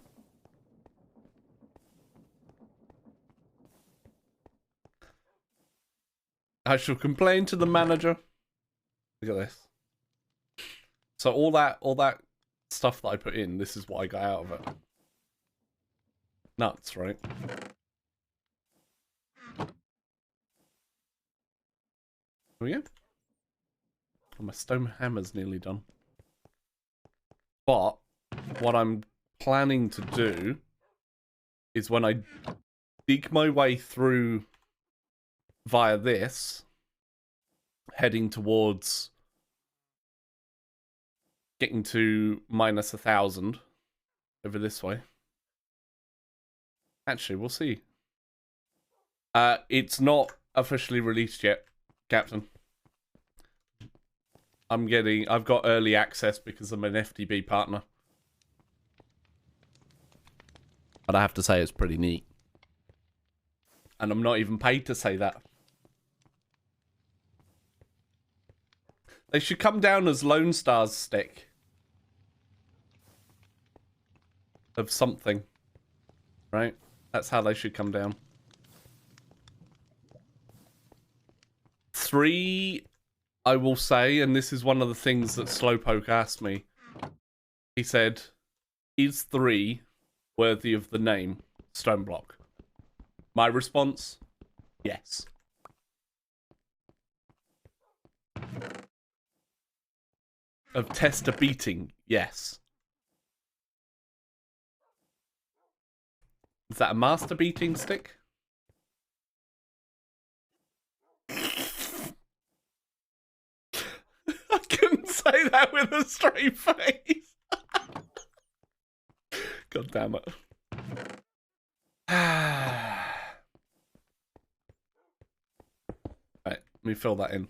I shall complain to the manager. Look at this. So all that stuff that I put in, this is what I got out of it. Nuts, right? There we go. And my stone hammer's nearly done. But what I'm planning to do is when I dig my way through via this, heading towards getting to minus 1,000 over this way. Actually, we'll see. It's not officially released yet, Captain. I've got early access because I'm an FTB partner. But I have to say it's pretty neat. And I'm not even paid to say that. They should come down as Lone Star's stick. Of something. Right? That's how they should come down. 3, I will say, and this is one of the things that Slowpoke asked me. He said, is 3 worthy of the name Stoneblock? My response, yes. Of tester beating, yes. Is that a master beating stick? I couldn't say that with a straight face. God damn it. Right, let me fill that in.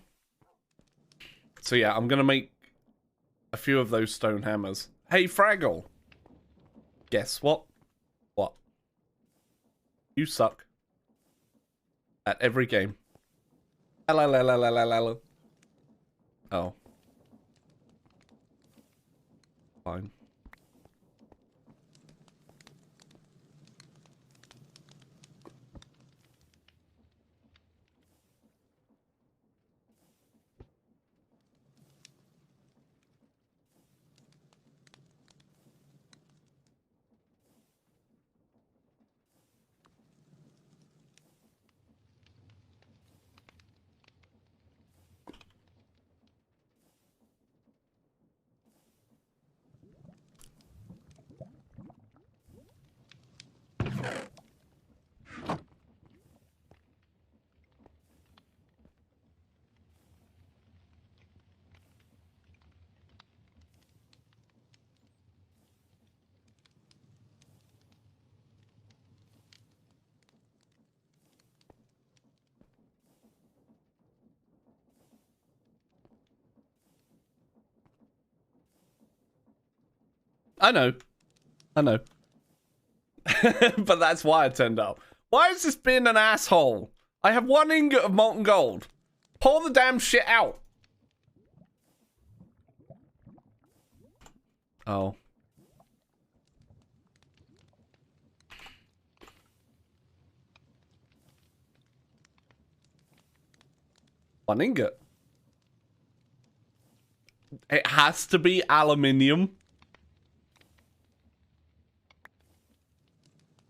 So yeah, I'm gonna make a few of those stone hammers. Hey, Fraggle! Guess what? What? You suck. At every game. Hello. Oh. Fine. I know. I know. But that's why I turned up. Why is this being an asshole? I have 1 ingot of molten gold. Pour the damn shit out. Oh. One ingot. It has to be aluminium.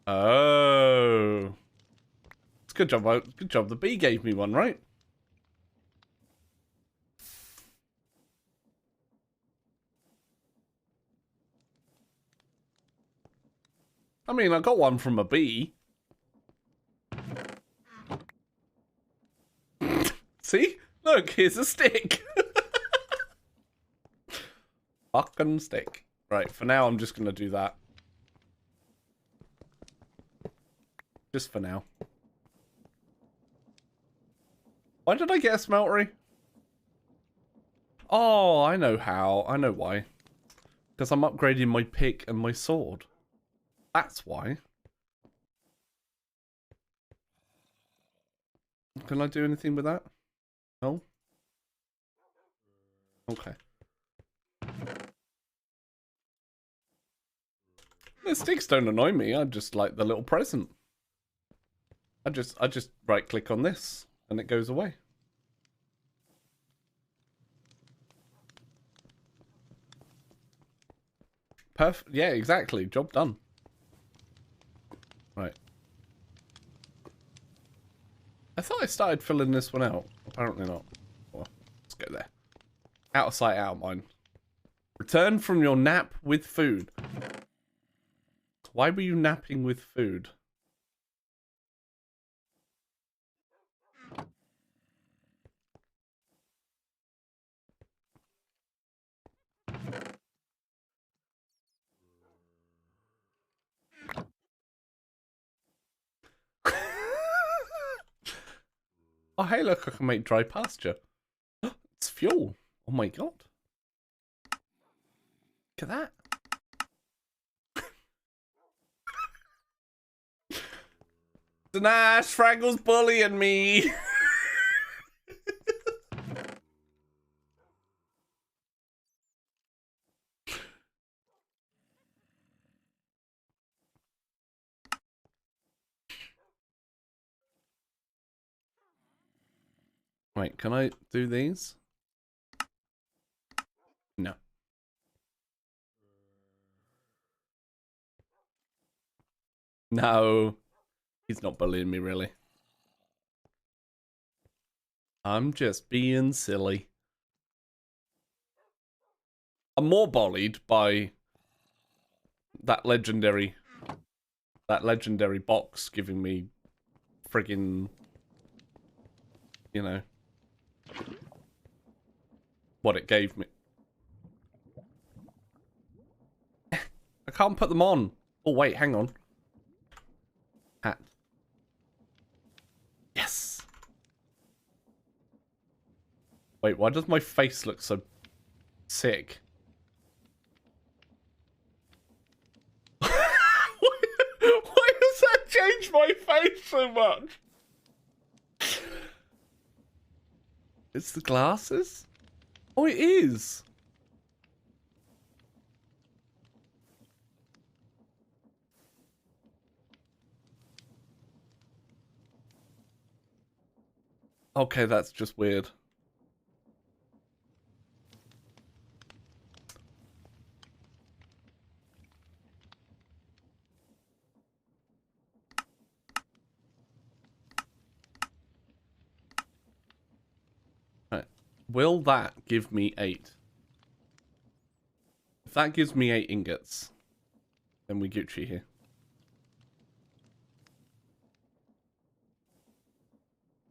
Oh. It's good job. Good job. The bee gave me one, right? I mean, I got one from a bee. See? Look, here's a stick. Fucking stick. Right, for now, I'm just going to do that. Just for now. Why did I get a smeltery? Oh, I know how. I know why. Because I'm upgrading my pick and my sword. That's why. Can I do anything with that? No? Okay. The sticks don't annoy me. I just like the little present. I just right click on this and it goes away. Perfect. Yeah, exactly. Job done. Right. I thought I started filling this one out. Apparently not. Well, let's go there. Out of sight, out of mind. Return from your nap with food. Why were you napping with food? Oh, hey, look, I can make dry pasture. It's fuel. Oh my god. Look at that. Nah, Fraggle's bullying me. Wait, can I do these? No. No. He's not bullying me, really. I'm just being silly. I'm more bullied by that legendary box giving me friggin', you know, what it gave me. I can't put them on. Oh, wait, hang on. Hat. Yes. Wait, why does my face look so sick? Why does that change my face so much? It's the glasses? Oh, it is. Okay, that's just weird. Right. Will that give me 8? If that gives me 8 ingots, then we Gucci here.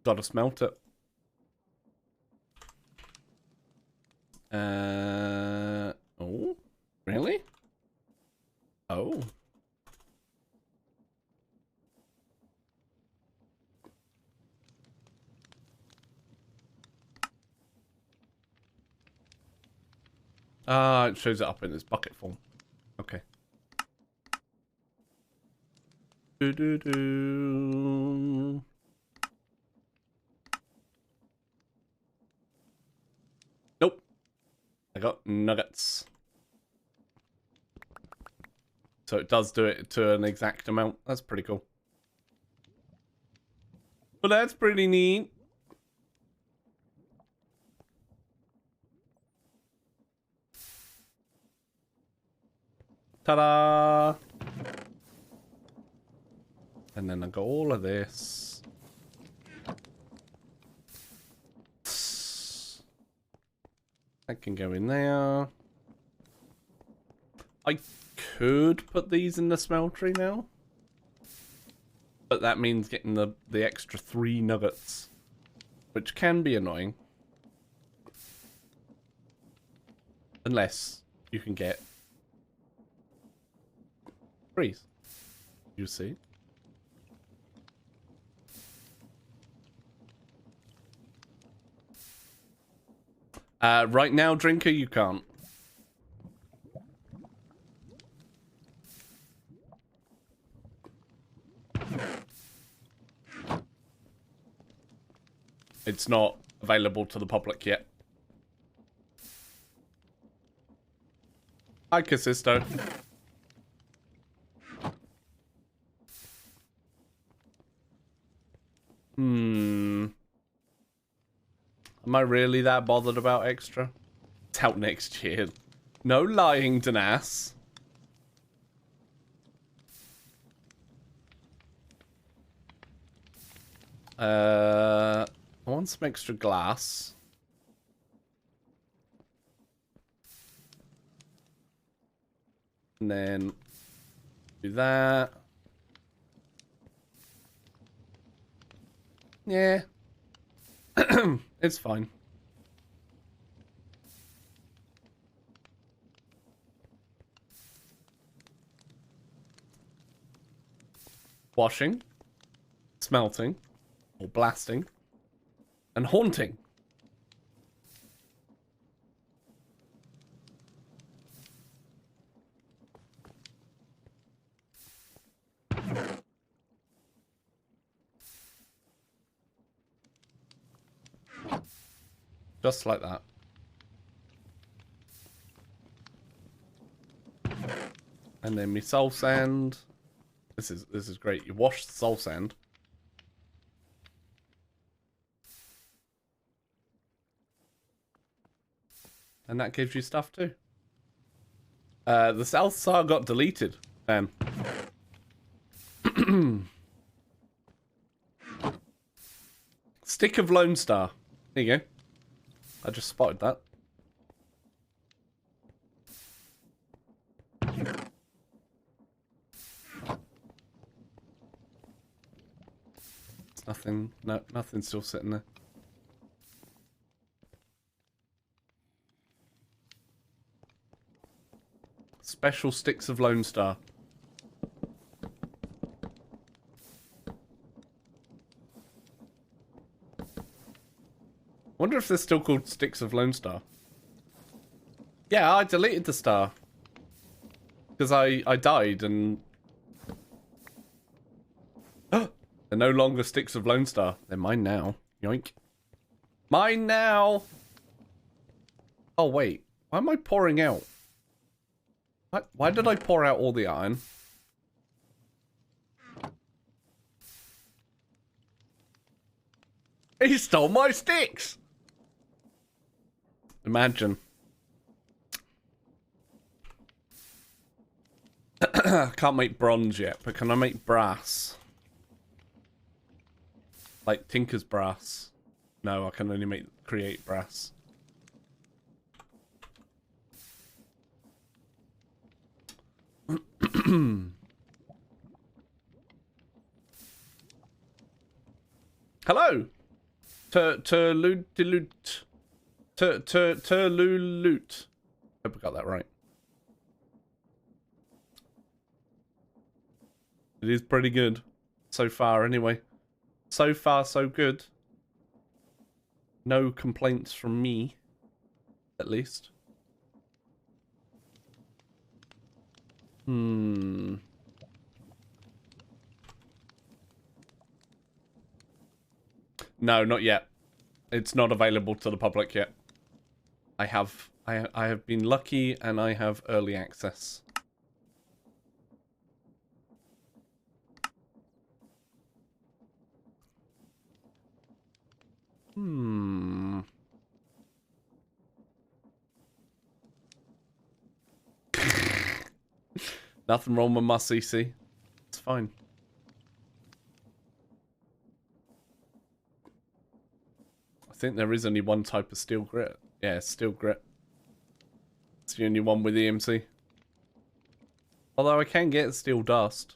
Gotta smelt it. Oh, really? Oh. It shows it up in its bucket form. Okay. okay. Do. Nope. I got nuggets. So it does do it to an exact amount. That's pretty cool. Well, that's pretty neat. Ta-da! And then I got all of this. That can go in there. I could put these in the smeltery now. But that means getting the extra 3 nuggets. Which can be annoying. Unless you can get 3. You see. Right now, Drinker, you can't. It's not available to the public yet. Hi, Casisto. Am I really that bothered about extra? It's out next year. No lying, Danas. I want some extra glass. And then do that. Yeah. It's fine. Washing, smelting, or blasting, and haunting. Just like that. And then me soul sand. This is great. You wash the soul sand. And that gives you stuff too. The South Star got deleted, man. Stick of Lone Star. There you go. I just spotted that. Nothing. No, nothing's still sitting there. Special sticks of Lone Star. Wonder if they're still called Sticks of Lone Star. Yeah, I deleted the star. Because I died and... They're no longer Sticks of Lone Star. They're mine now. Yoink. Mine now! Oh, wait. Why am I pouring out? Why did I pour out all the iron? He stole my sticks! Imagine. Can't make bronze yet, but can I make brass? Like Tinker's brass. No, I can only create brass. Hello! Turlulut. Turlulut. Hope I got that right. It is pretty good. So far, anyway. So far, so good. No complaints from me. At least. No, not yet. It's not available to the public yet. I have been lucky and I have early access. Nothing wrong with my CC. It's fine. I think there is only one type of steel grit. Yeah, steel grit. It's the only one with EMC. Although I can get steel dust.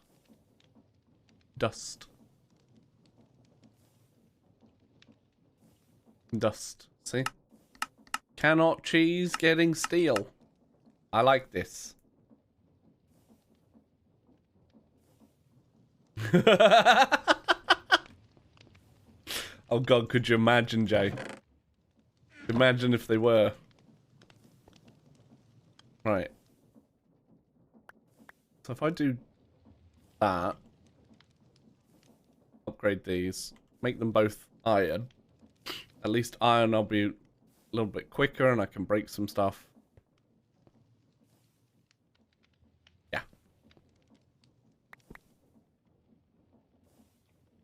Dust. See? Cannot cheese getting steel. I like this. Oh god, could you imagine, Jay? Imagine if they were. Right. So if I do that, upgrade these, make them both iron. At least iron I'll be a little bit quicker and I can break some stuff. Yeah.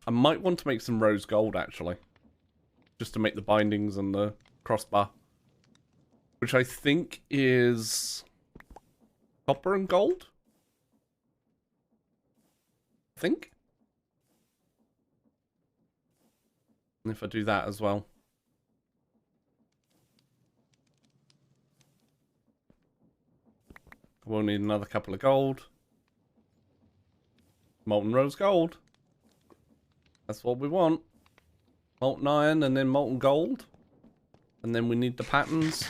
I might want to make some rose gold actually. Just to make the bindings and the crossbar. Which I think is copper and gold? I think. And if I do that as well. We'll need another couple of gold. Molten rose gold. That's what we want. Molten iron and then molten gold. And then we need the patterns.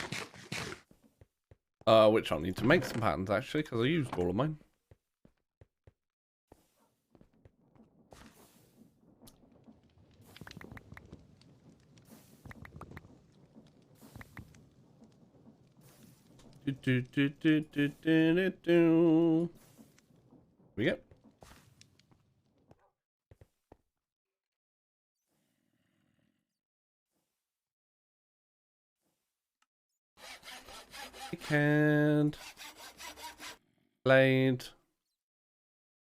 Which I'll need to make some patterns actually, because I used all of mine. We go. And blade.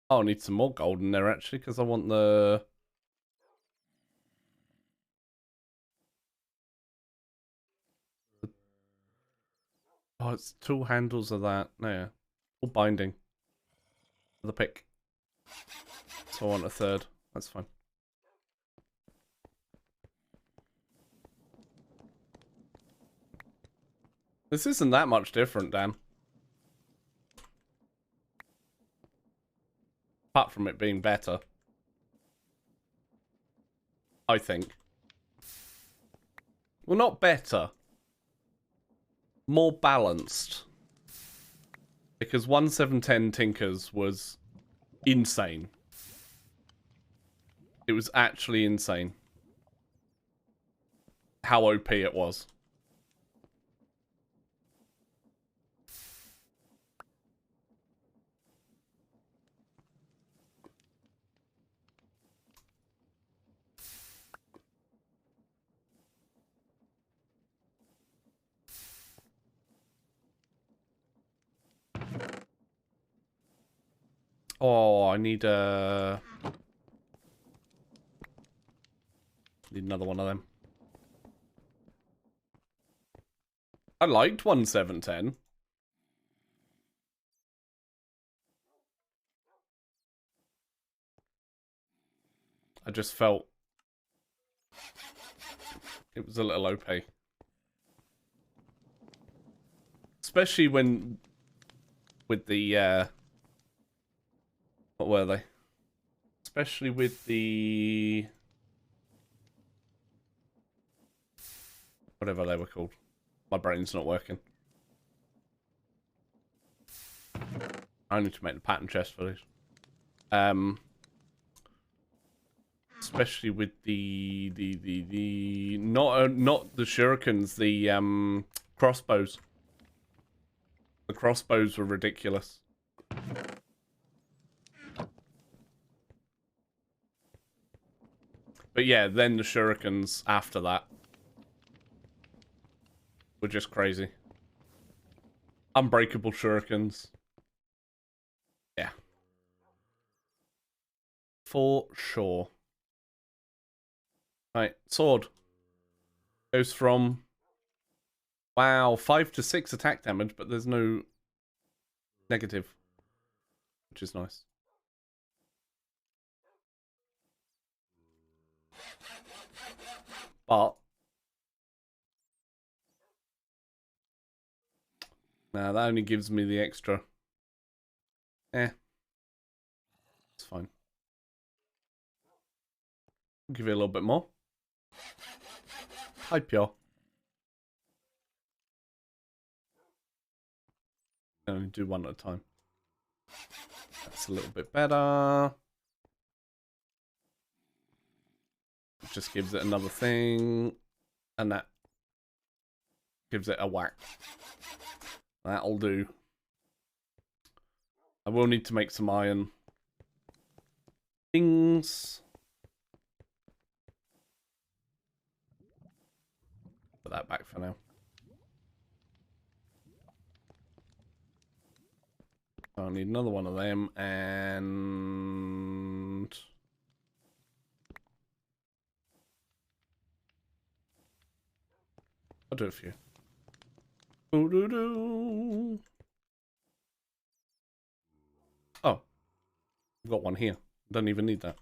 Oh, I need some more gold in there actually, because I want the oh, it's two handles of that. No, yeah. All binding. The pick. So I want a third. That's fine. This isn't that much different, Dan. Apart from it being better. I think. Well, not better. More balanced. Because 1710 Tinkers was insane. It was actually insane. How OP it was. Oh, I need another one of them. I liked 1710. I just felt it was a little OP. Especially when with the what were they? Especially with the whatever they were called. My brain's not working. I need to make the pattern chest for these. Especially with the not the shurikens, the crossbows. The crossbows were ridiculous. But yeah, then the shurikens after that were just crazy. Unbreakable shurikens. Yeah. For sure. Right, sword. Goes from... Wow, 5 to 6 attack damage, but there's no negative. Which is nice. But... Nah, that only gives me the extra. It's fine. Give it a little bit more. Hi, Pure. Only do one at a time. That's a little bit better. It just gives it another thing. And that gives it a whack. That'll do. I will need to make some iron things. Put that back for now. I'll need another one of them, and I'll do a few. Ooh-doo-doo. Oh, I've got one here. Don't even need that.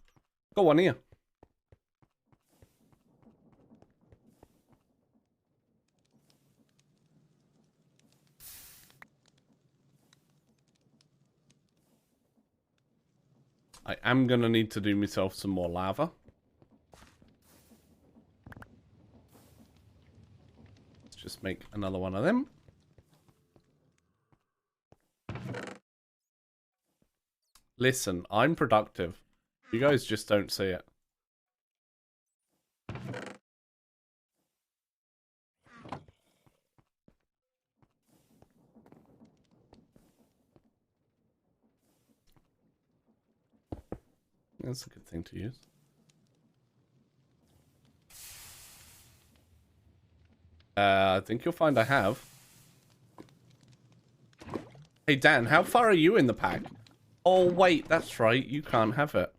Got one here. I am gonna need to do myself some more lava. Let's just make another one of them. Listen, I'm productive. You guys just don't see it. That's a good thing to use. I think you'll find I have. Hey Dan, how far are you in the pack? Oh wait, that's right, you can't have it.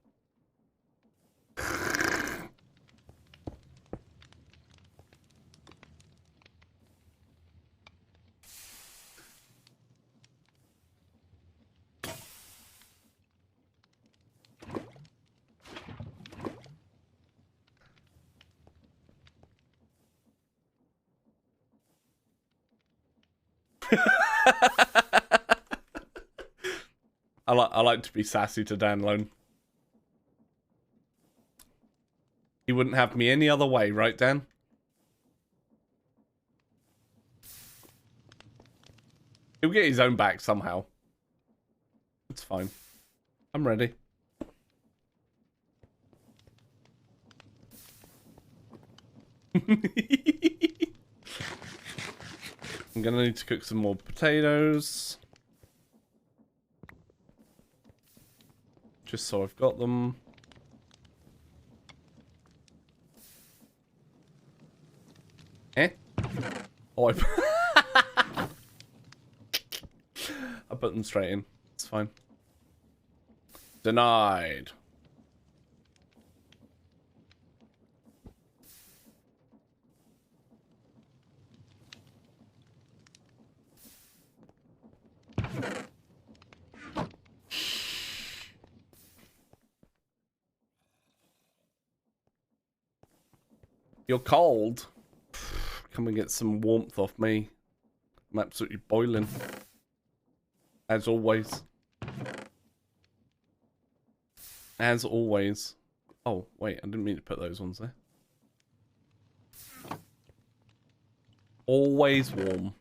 I like to be sassy to Dan Lone. He wouldn't have me any other way, right, Dan? He'll get his own back somehow. It's fine. I'm ready. I'm gonna need to cook some more potatoes. Just so I've got them. Eh? Oh, I put them straight in. It's fine. Denied. You're cold. Come and get some warmth off me. I'm absolutely boiling. As always. As always. Oh, wait, I didn't mean to put those ones there. Always warm.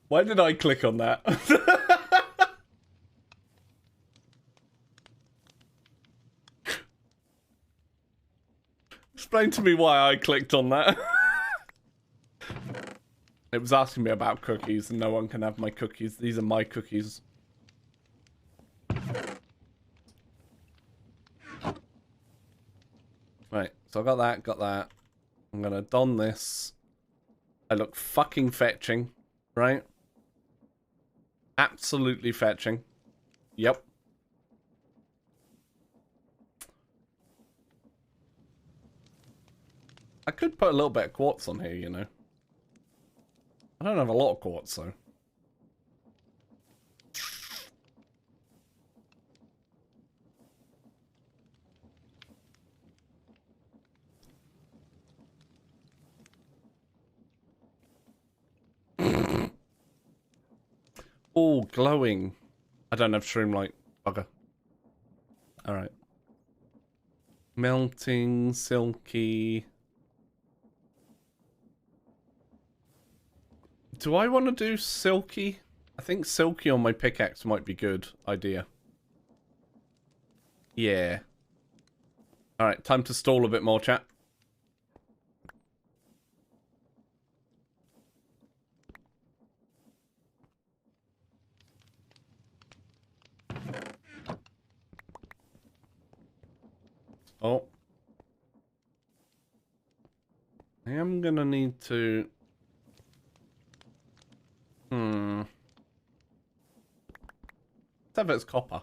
Why did I click on that? explain to me why I clicked on that. It was asking me about cookies, and no one can have my cookies. These are my cookies. Right, so I got that. I'm gonna don this. I look fucking fetching, right? Absolutely fetching. Yep. I could put a little bit of quartz on here, you know. I don't have a lot of quartz, though. Oh, glowing. I don't have Shroomlight. Bugger. Alright. Melting, silky. Do I want to do silky? I think silky on my pickaxe might be good idea. Yeah. Alright, time to stall a bit more, chat. Oh. I am gonna need to... Let's have it as copper.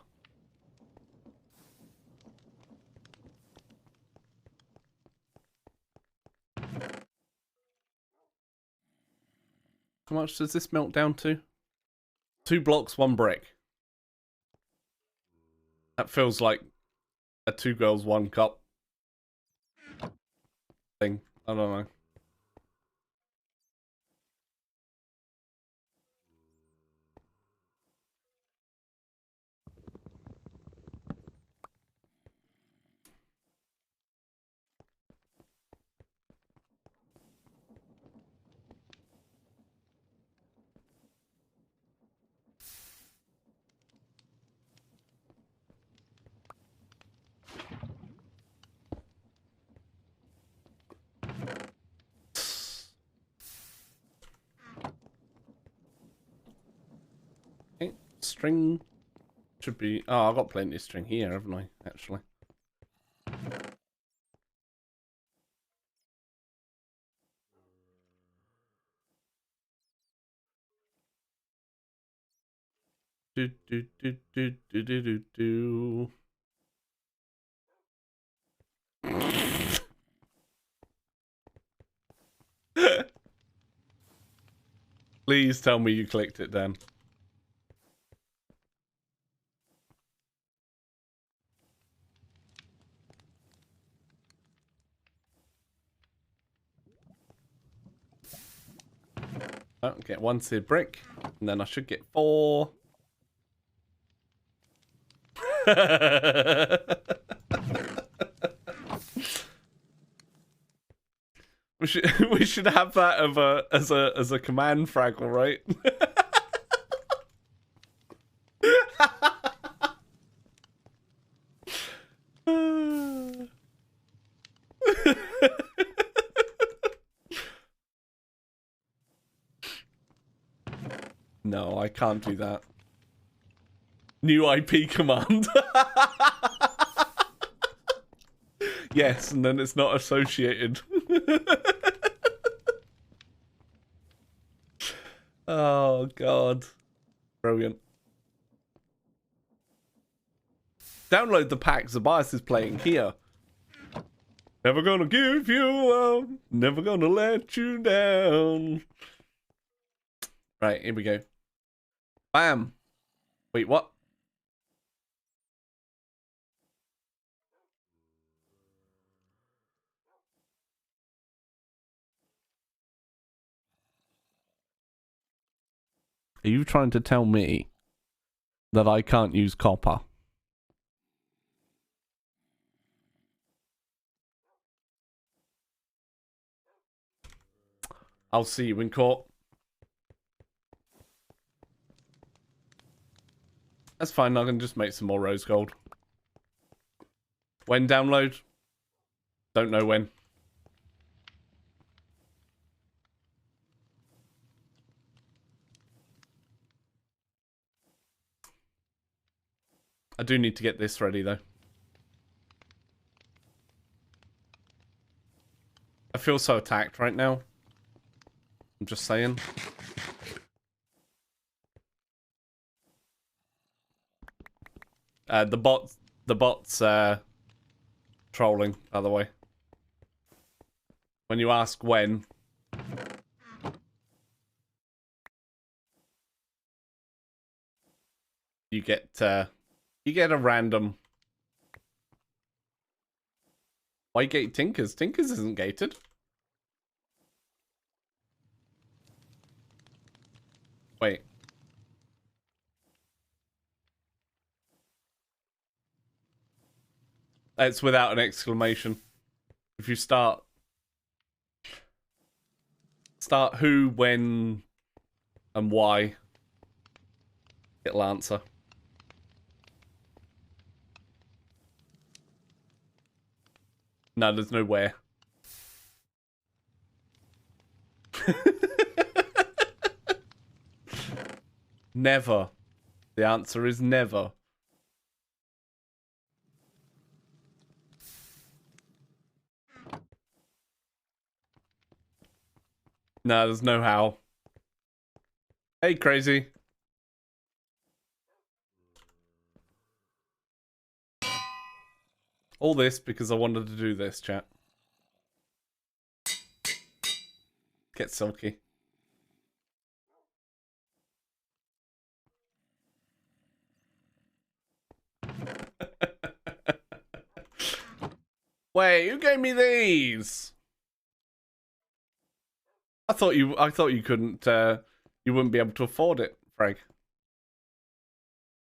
How much does this melt down to? 2 blocks, 1 brick. That feels like a 2 girls, 1 cup thing. I don't know. Okay, string should be... Oh, I've got plenty of string here, haven't I, actually? Do, do, do, do, do, do, do, do. Please tell me you clicked it, Dan. Oh, get 1 seared brick, and then I should get 4. we should have that of as a command fraggle, right? No, I can't do that. New IP command. Yes, and then it's not associated. Oh, God. Brilliant. Download the pack Zabias is playing here. Never gonna give you up. Never gonna let you down. Right, here we go. Bam. Wait, what? Are you trying to tell me that I can't use copper? I'll see you in court. That's fine, I can just make some more rose gold. When download? Don't know when. I do need to get this ready, though. I feel so attacked right now. I'm just saying. The bot's trolling, by the way. When you ask when, you get a random. Why gate Tinkers? Tinkers isn't gated. Wait. It's without an exclamation. If you start who, when, and why, it'll answer. No, there's no where. Never. The answer is never. No, there's no how. Hey, crazy. All this because I wanted to do this, chat. Get silky. Wait, who gave me these? I thought you couldn't you wouldn't be able to afford it, Frank.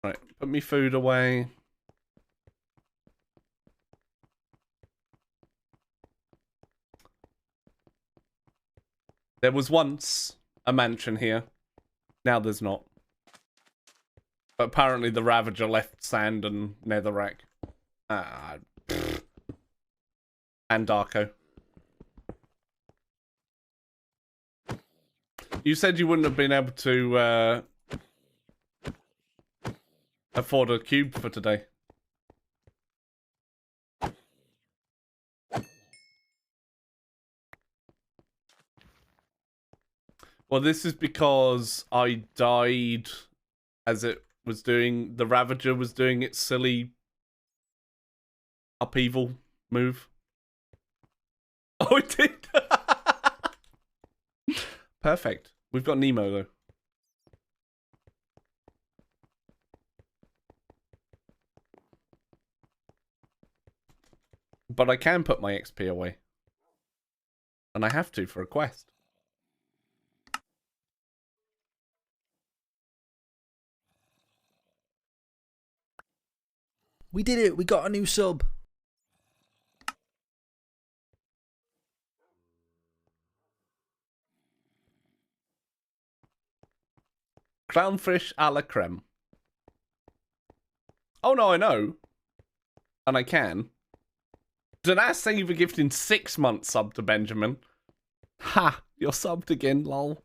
Right, put me food away. There was once a mansion here. Now there's not. But apparently the Ravager left sand and netherrack. And Darko. You said you wouldn't have been able to afford a cube for today. Well, this is because I died as it was doing... The Ravager was doing its silly upheaval move. Oh, it did! Perfect. We've got Nemo, though. But I can put my XP away. And I have to for a quest. We did it! We got a new sub! Clownfish a la creme. Oh no, I know. And I can. Danas, thank you for gifting 6 months sub to Benjamin. Ha! You're subbed again, lol.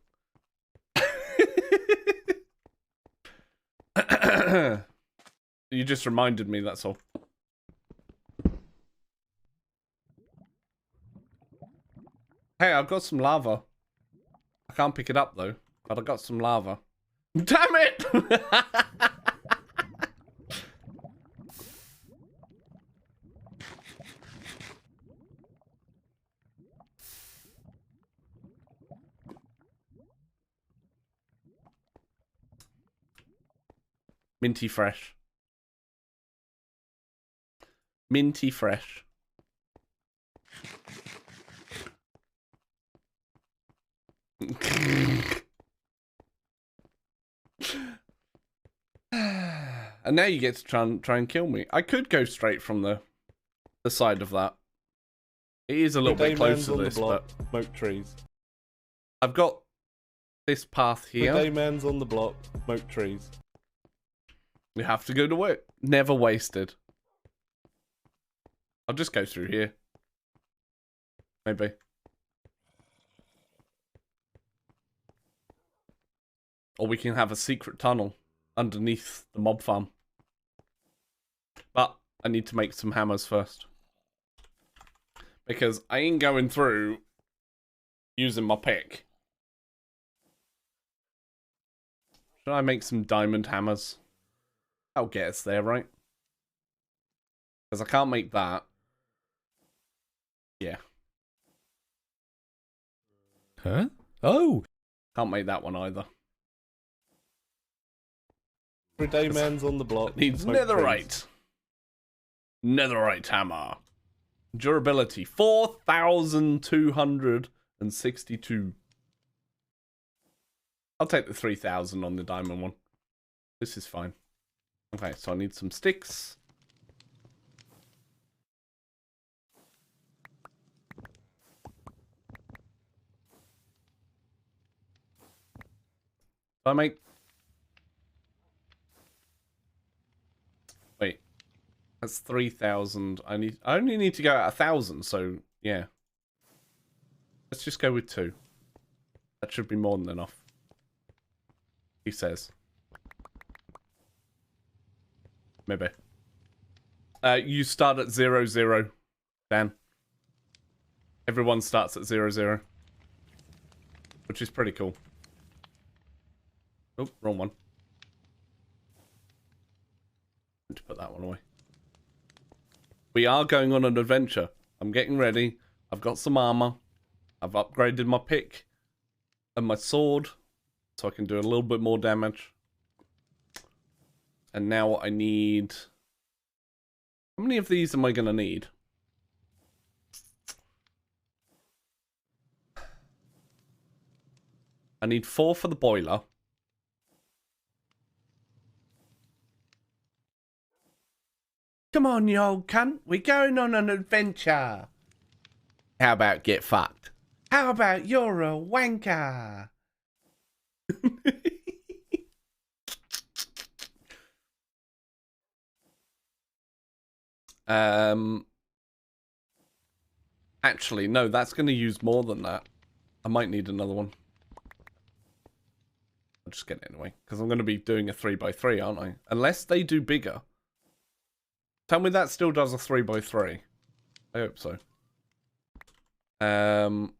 You just reminded me, that's all. Hey, I've got some lava. I can't pick it up though, but I got some lava. Damn it! Minty fresh. Minty fresh. And now you get to try and kill me. I could go straight from the side of that. It is a little bit close to this, but smoke trees. I've got this path here. The dayman's on the block, smoke trees. You have to go to work. Never wasted. I'll just go through here. Maybe. Or we can have a secret tunnel underneath the mob farm. I need to make some hammers first. Because I ain't going through using my pick. Should I make some diamond hammers? That'll get us there, right? Because I can't make that. Yeah. Huh? Oh! Can't make that one either. Everyday man's on the block. Needs smoke trees. netherite. Netherite hammer. Durability 4,262. I'll take the 3,000 on the diamond one. This is fine. Okay, so I need some sticks. I make... Wait. That's 3,000. I only need to go at 1,000, so yeah. Let's just go with 2. That should be more than enough. He says. Maybe. You start at 0, 0, Dan. Everyone starts at 0, 0. Which is pretty cool. Oh, wrong one. Need to put that one away. We are going on an adventure. I'm getting ready. I've got some armor. I've upgraded my pick and my sword so I can do a little bit more damage. And now I need... How many of these am I going to need? I need 4 for the boiler. Come on, you old cunt. We're going on an adventure. How about get fucked? How about you're a wanker? Actually, no, that's going to use more than that. I might need another one. I'll just get it anyway, because I'm going to be doing a 3x3, aren't I? Unless they do bigger. Tell me that still does a 3x3. I hope so. So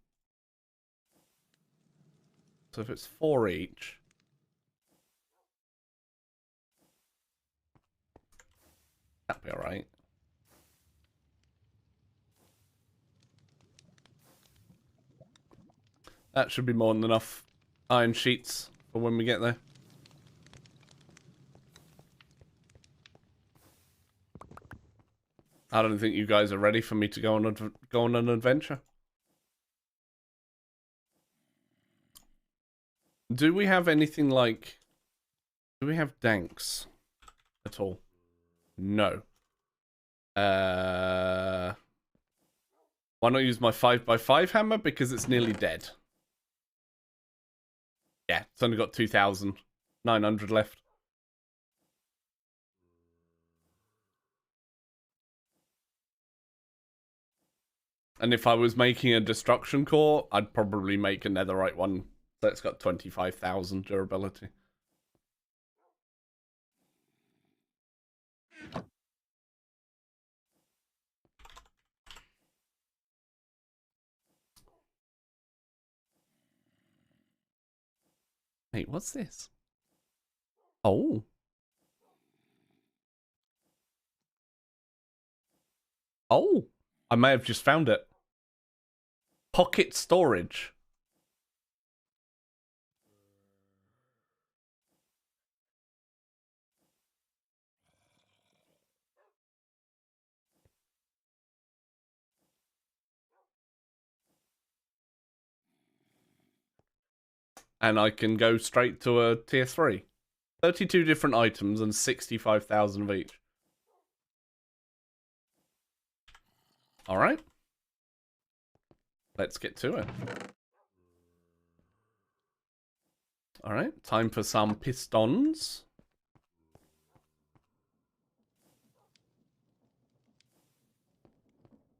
if it's 4 each. That'd be alright. That should be more than enough iron sheets for when we get there. I don't think you guys are ready for me to go on an adventure. Do we have anything like... Do we have danks at all? No. Why not use my 5x5 hammer? Because it's nearly dead. Yeah, it's only got 2,900 left. And if I was making a destruction core, I'd probably make a netherite one. So it's got 25,000 durability. Wait, what's this? Oh. Oh. I may have just found it. Pocket storage. And I can go straight to a tier 3. 32 different items and 65,000 of each. Alright. Let's get to it. Alright, time for some pistons.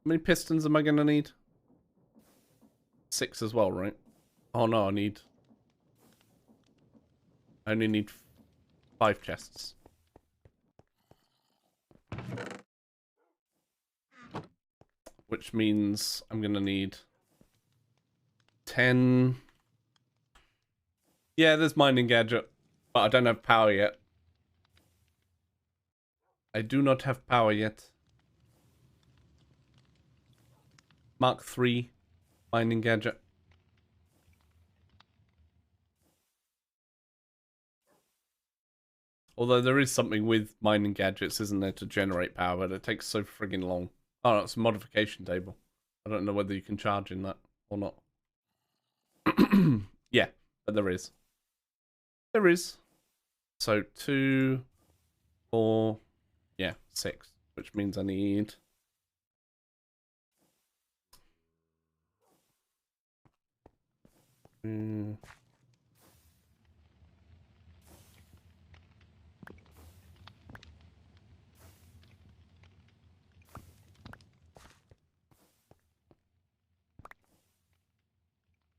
How many pistons am I going to need? 6 as well, right? Oh no, I only need 5 chests. which means I'm going to need 10. Yeah, there's mining gadget, but I don't have power yet. I do not have power yet. Mark 3 mining gadget. Although there is something with mining gadgets, isn't there, to generate power, but it takes so friggin' long. Oh, it's a modification table. I don't know whether you can charge in that or not. Yeah, but there is. There is. So 2, 4, yeah, 6, which means I need...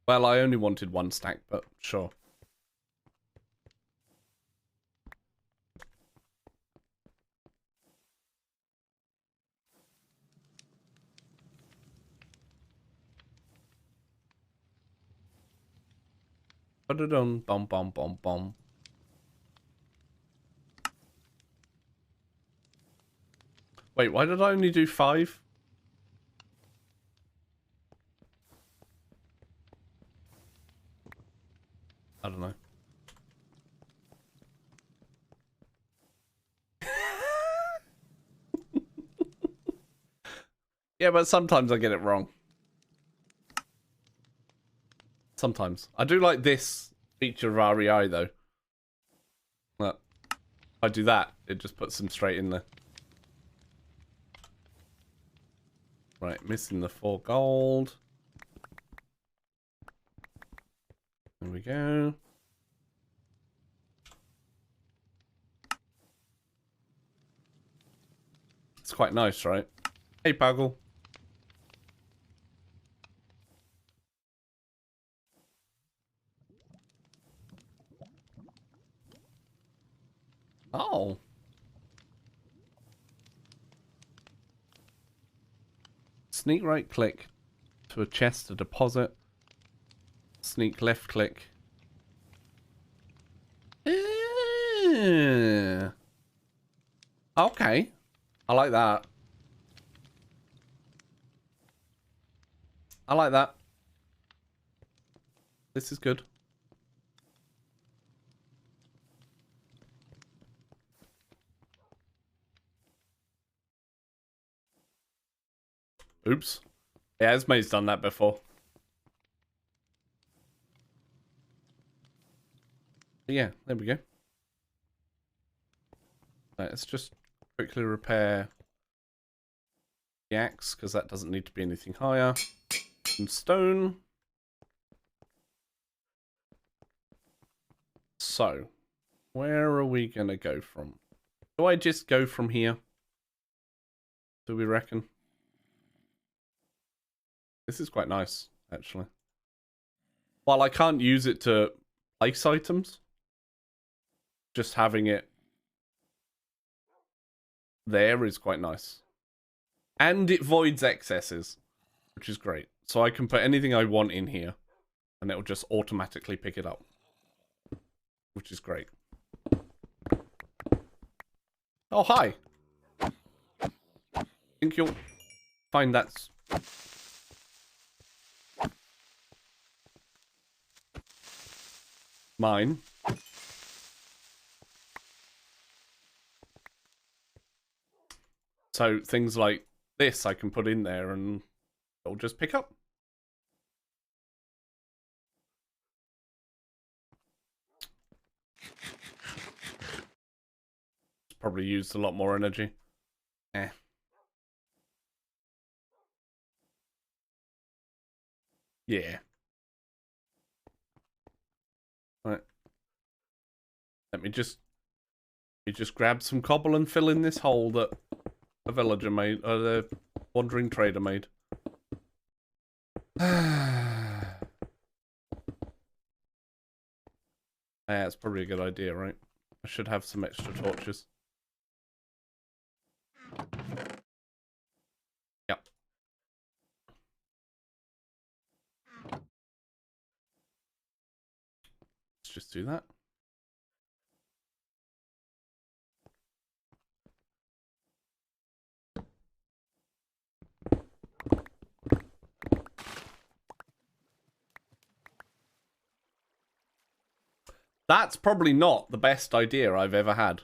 Well, I only wanted 1 stack, but sure. Ba-da-dum, bum bum bum bum. Wait, why did I only do 5? I don't know. Yeah, but sometimes I get it wrong. Sometimes. I do like this feature of REI though. Look, if I do that, it just puts them straight in there. Right, missing the 4 gold. There we go. It's quite nice, right? Hey, Puggle. Oh. Sneak right click to a chest to deposit. Sneak left click. Okay. I like that. I like that. This is good. Oops. Yeah, Esme's done that before. But yeah, there we go. Right, let's just quickly repair the axe, because that doesn't need to be anything higher. Some stone. So, where are we going to go from? Do I just go from here? Do we reckon? This is quite nice, actually. While I can't use it to place items, just having it there is quite nice. And it voids excesses, which is great. So I can put anything I want in here, and it'll just automatically pick it up, which is great. Oh, hi. I think you'll find that's... mine. So things like this I can put in there and it'll just pick up. It's probably used a lot more energy. Eh. Yeah. Right. Let me just grab some cobble and fill in this hole that a villager made, or the wandering trader made. Yeah, it's probably a good idea, right? I should have some extra torches. Yep. do that. That's probably not the best idea I've ever had.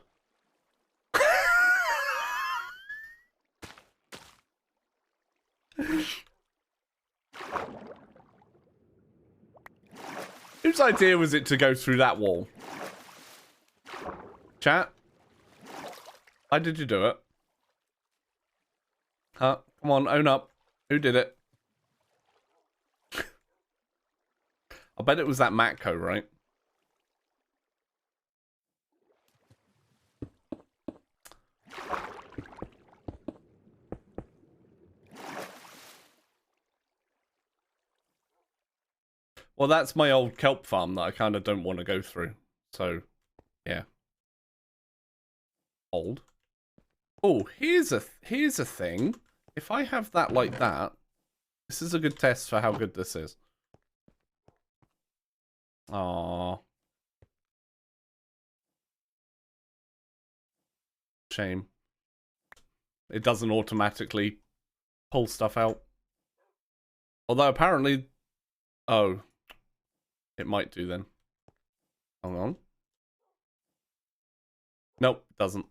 Whose idea was it to go through that wall? Chat? Why did you do it? Huh? Come on, own up. Who did it? I bet it was that Matco, right? Well, that's my old kelp farm that I kind of don't want to go through. So, yeah. Old. Oh, here's a thing. If I have that like that, this is a good test for how good this is. Aww. Shame. It doesn't automatically pull stuff out. Although apparently... Oh. It might do then. Hang on. Nope, doesn't.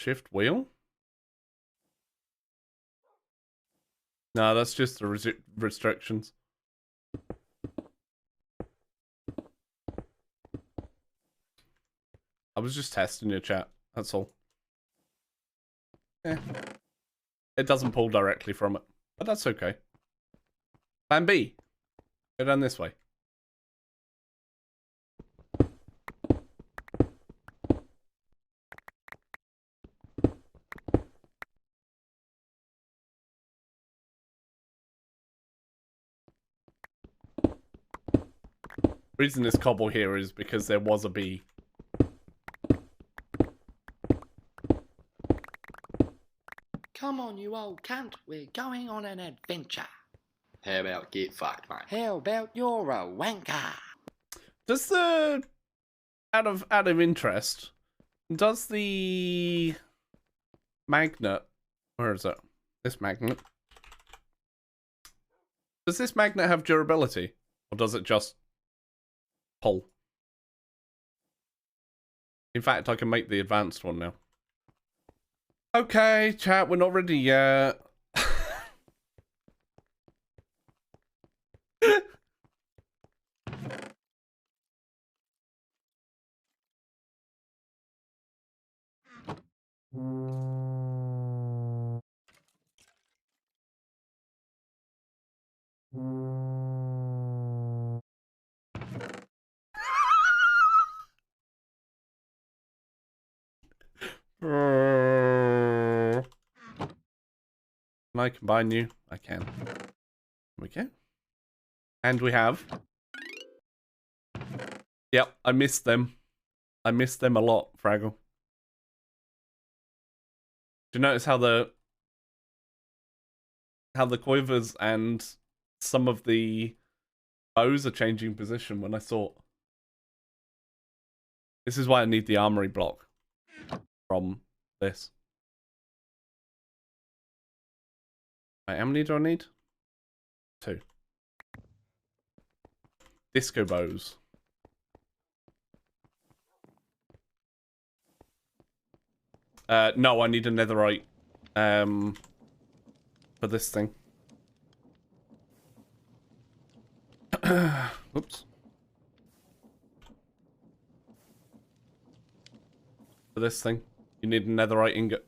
Shift wheel? No, that's just the restrictions. I was just testing your chat, that's all. Eh. It doesn't pull directly from it, but that's okay. Plan B. Go down this way. Reason this cobble here is because there was a bee. Come on, you old cunt. We're going on an adventure. How about get fucked, mate? How about you're a wanker? Does the... Out of interest, does the magnet... Where is it? This magnet. Does this magnet have durability? Or does it just pull? In fact, I can make the advanced one now. Okay, chat, we're not ready yet. Can I combine you? I can. There we go. And we have... Yep, I missed them. I missed them a lot, Fraggle. Do you notice how the quivers and some of the bows are changing position when I sort? This is why I need the armory block from this. Right, how many do I need? 2. Disco bows. No, I need a netherite for this thing. Oops. For this thing, you need a netherite ingot.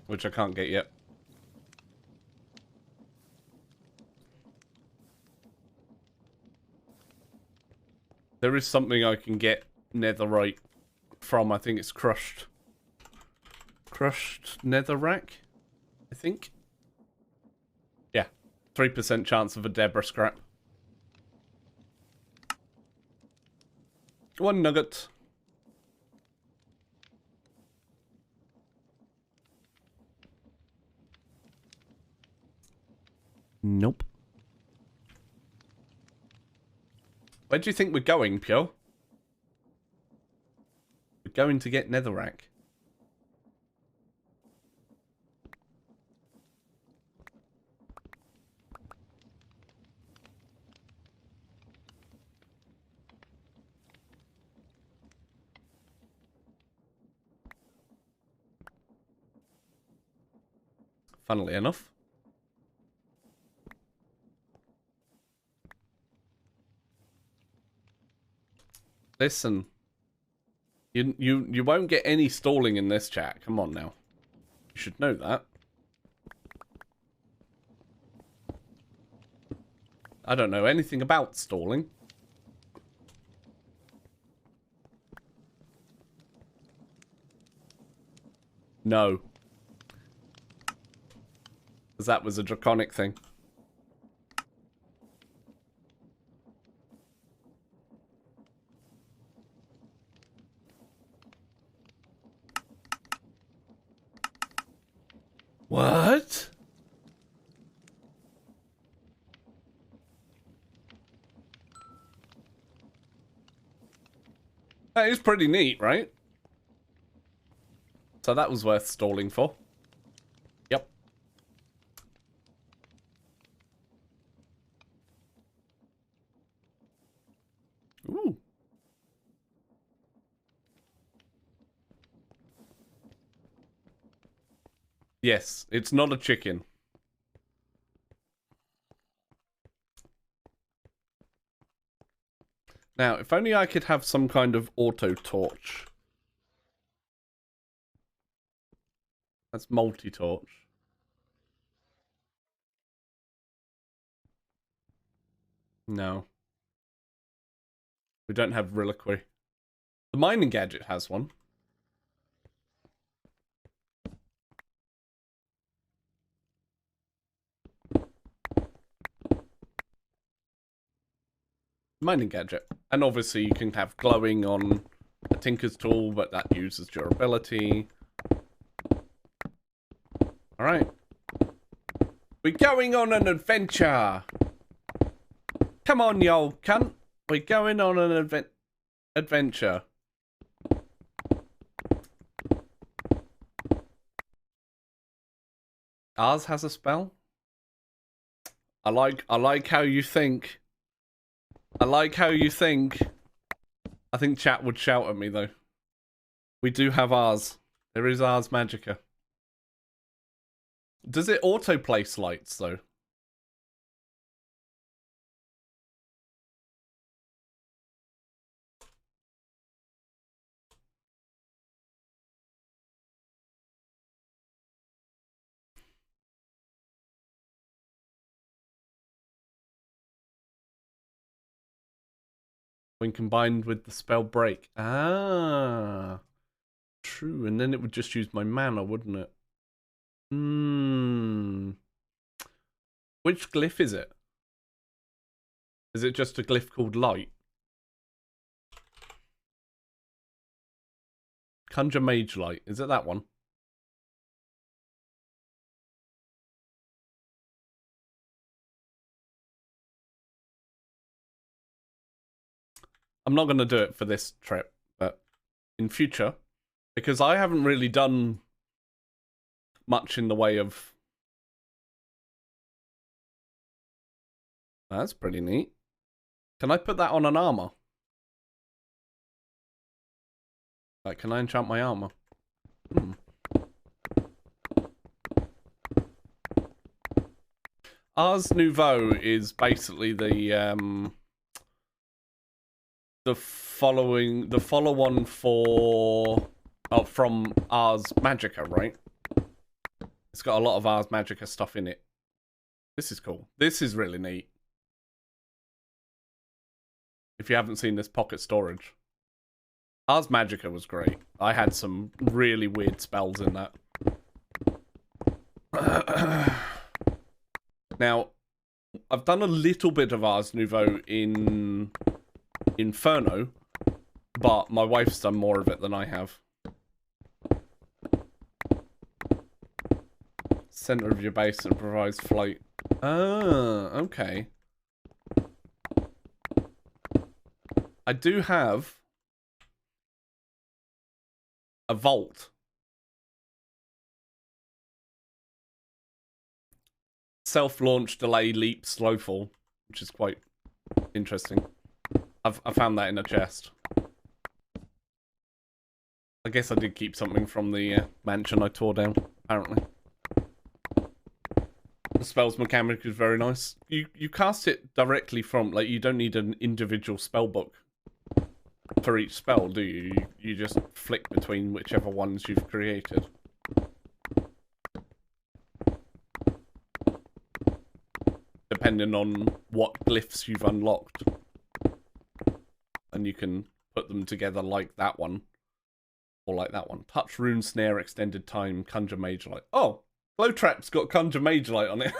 Which I can't get yet. There is something I can get netherite from. I think it's crushed netherrack, I think. Yeah. 3% chance of a Deborah scrap. One nugget. Nope. Where do you think we're going, Pio? We're going to get netherrack. Funnily enough. Listen. You won't get any stalling in this chat. Come on now. You should know that. I don't know anything about stalling. No. Because that was a draconic thing. What? That is pretty neat, right? So that was worth stalling for. Yep. Ooh. Yes, it's not a chicken. Now, if only I could have some kind of auto torch. That's multi-torch. No. We don't have reliquary. The mining gadget has one. Mining gadget. And obviously you can have glowing on a tinker's tool, but that uses durability. Alright. We're going on an adventure. Come on, you old cunt. We're going on an adventure. Ours has a spell. I like how you think. I like how you think. I think chat would shout at me though. We do have ours. There is Ars Magica. Does it auto place lights though? When combined with the spell break. Ah. True, and then it would just use my mana, wouldn't it? Which glyph is it? Is it just a glyph called light? Conjure Mage Light. Is it that one? I'm not going to do it for this trip, but in future, because I haven't really done much in the way of... That's pretty neat. Can I put that on an armor? Like, can I enchant my armor? Ars Nouveau is basically the follow-on for from Ars Magica, right? It's got a lot of Ars Magica stuff in it. This is cool. This is really neat. If you haven't seen this pocket storage. Ars Magica was great. I had some really weird spells in that. Now, I've done a little bit of Ars Nouveau in Inferno, But my wife's done more of it than I have. Center of your base and provides float. Ah, okay. I do have a vault. Self-launch, delay, leap, slow fall, which is quite interesting. I found that in a chest. I guess I did keep something from the mansion I tore down, apparently. The spell's mechanic is very nice. You cast it directly from, like, you don't need an individual spell book for each spell, do you? You just flick between whichever ones you've created. Depending on what glyphs you've unlocked. And you can put them together like that one. Or like that one. Touch, rune, snare, extended time, conjure, mage light. Oh! Glow Trap's got conjure, mage light on it.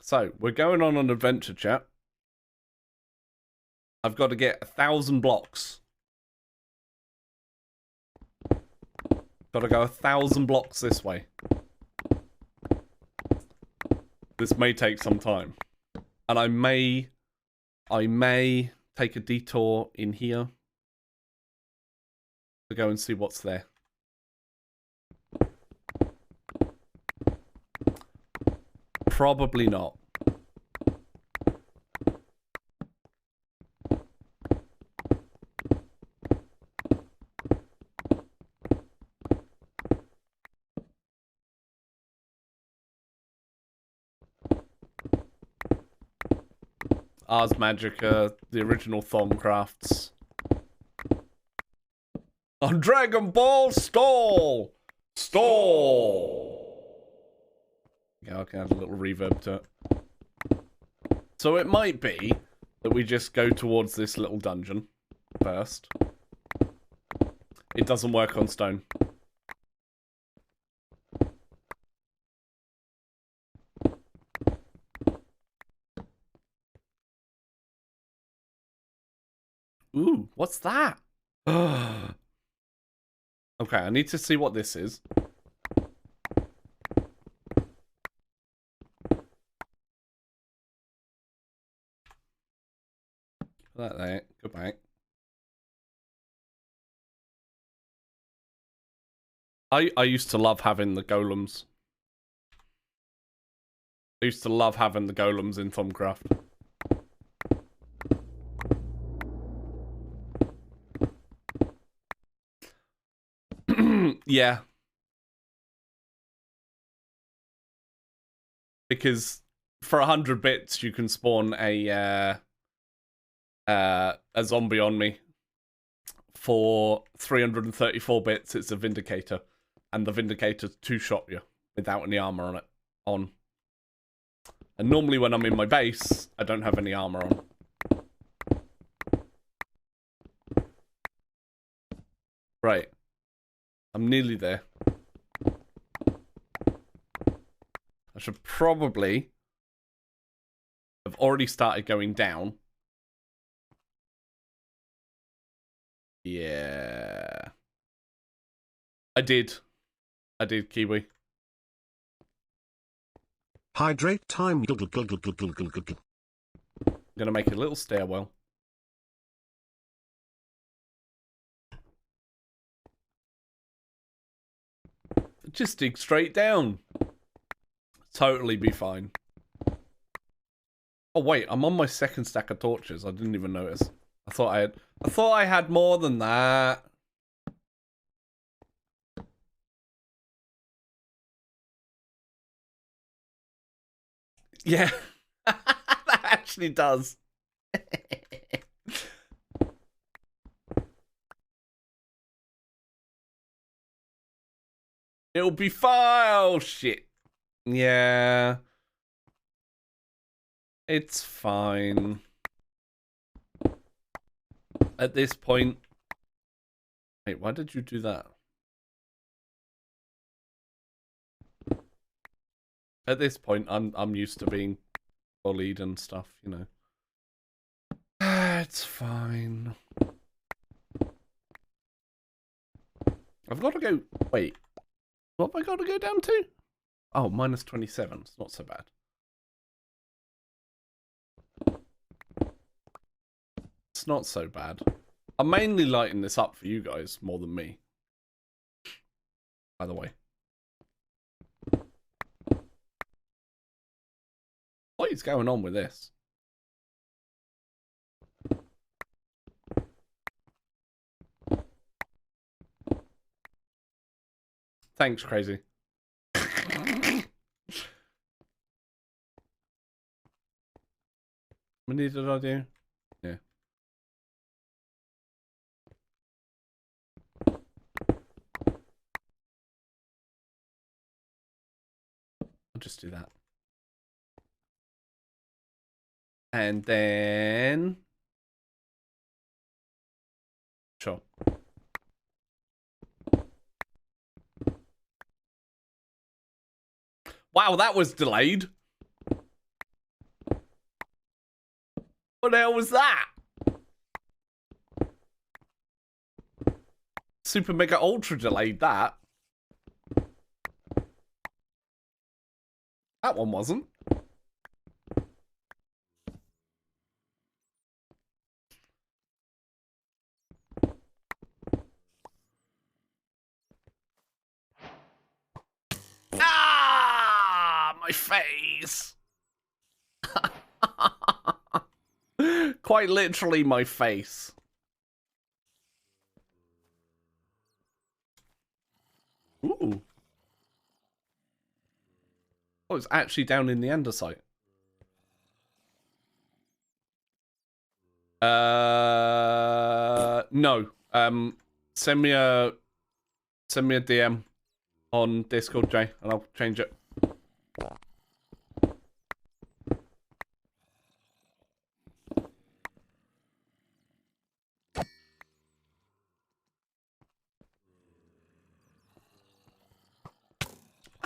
So, we're going on an adventure, chat. I've got to get 1,000 blocks. Got to go 1,000 blocks this way. This may take some time. And I may take a detour in here to go and see what's there. Probably not. Ars Magica, the original Thaumcrafts. On Dragon Ball Stall! Stall! Yeah, I can add a little reverb to it. So it might be that we just go towards this little dungeon first. It doesn't work on stone. Ooh, what's that? Okay, I need to see what this is. Put that there. Go back. I used to love having the golems. I used to love having the golems in Thaumcraft. Yeah. Because for 100 bits you can spawn a zombie on me. For 334 bits it's a Vindicator. And the Vindicator two-shot you without any armor on it. And normally when I'm in my base, I don't have any armor on. Right. I'm nearly there. I should probably have already started going down. Yeah. I did, Kiwi. Hydrate time. Gonna make a little stairwell. Just dig straight down. Totally be fine. Oh wait, I'm on my second stack of torches. I didn't even notice. I thought I had more than that. Yeah. That actually does. It'll be fine. Oh, shit. Yeah. It's fine. At this point... Wait, why did you do that? At this point, I'm used to being bullied and stuff, you know. It's fine. I've got to go... Wait. What have I got to go down to? Oh, minus 27. It's not so bad. It's not so bad. I'm mainly lighting this up for you guys more than me. By the way. What is going on with this? Thanks, Crazy. How many did I do? Yeah. I'll just do that. And then... Sure. Wow, that was delayed. What the hell was that? Super Mega Ultra delayed that. That one wasn't. Ah, my face. Quite literally my face. Ooh. Oh, it's actually down in the andesite. No. Send me a DM on Discord, Jay, and I'll change it.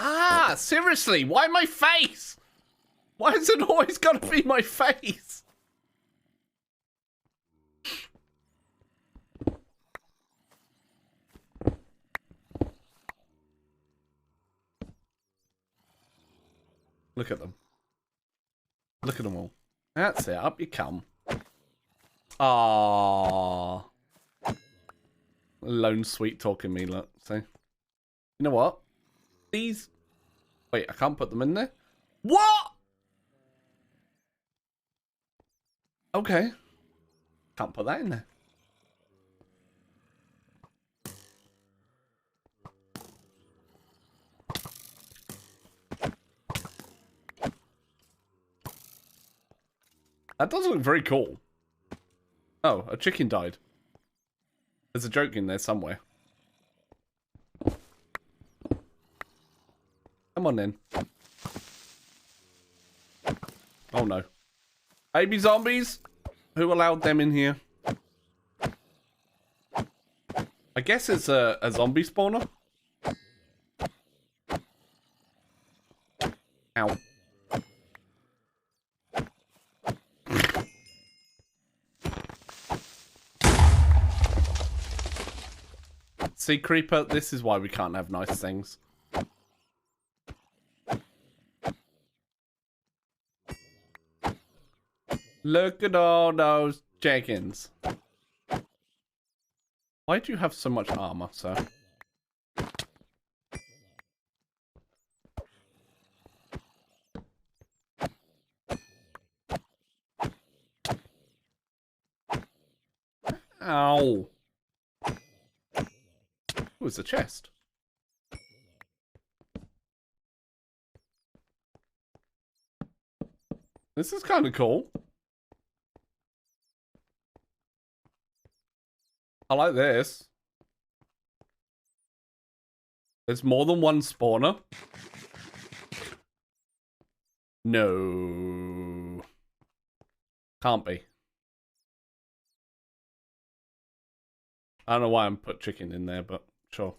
Ah, seriously, why my face? Why has it always got to be my face? Look at them. Look at them all. That's it, up you come. Ah, lone sweet talking me, look. See? You know what? These... Wait, I can't put them in there? What? Okay. Can't put that in there. That does look very cool. Oh, a chicken died. There's a joke in there somewhere. Come on then. Oh no. Baby zombies? Who allowed them in here? I guess it's a zombie spawner. Ow. See, Creeper, this is why we can't have nice things. Look at all those chickens. Why do you have so much armor, sir? Ow. Oh, it's a chest. This is kind of cool. I like this. There's more than one spawner. No. Can't be. I don't know why I'm put chicken in there, but sure.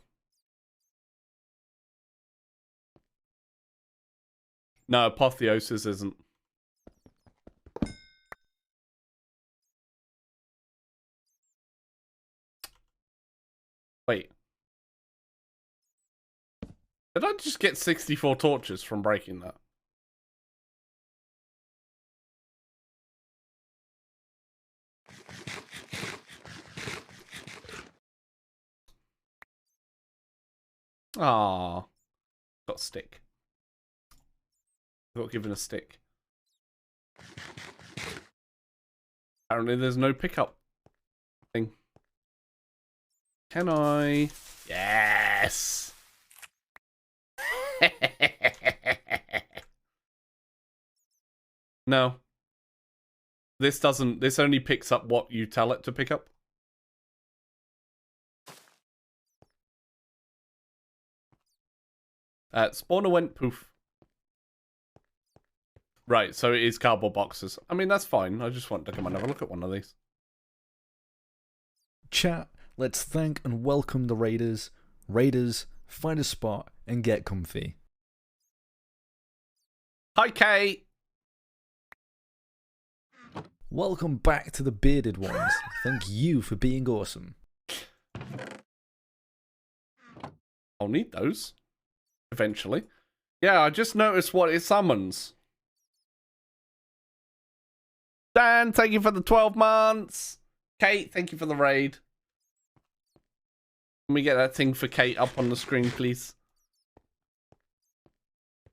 No, Apotheosis isn't. Wait. Did I just get 64 torches from breaking that? Ah, got a stick. Got given a stick. Apparently there's no pickup thing. Can I? Yes! No. This doesn't, this only picks up what you tell it to pick up. Spawner went poof. Right, so it is cardboard boxes. I mean, that's fine. I just want to come and have a look at one of these. Chat, let's thank and welcome the raiders. Raiders, find a spot and get comfy. Hi, Kate. Welcome back to the bearded ones. Thank you for being awesome. I'll need those. Eventually. Yeah, I just noticed what it summons. Dan, thank you for the 12 months. Kate, thank you for the raid. Can we get that thing for Kate up on the screen, please?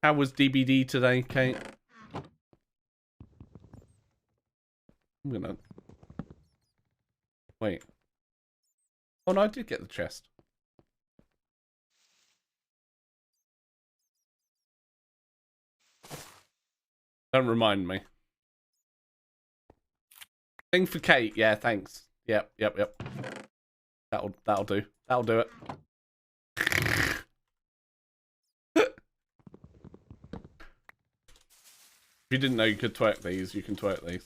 How was DBD today, Kate? I'm gonna... Wait. Oh no, I did get the chest. Don't remind me. Thing for Kate, yeah, thanks. Yep. That'll do. That'll do it. If you didn't know you could twerk these, you can twerk these.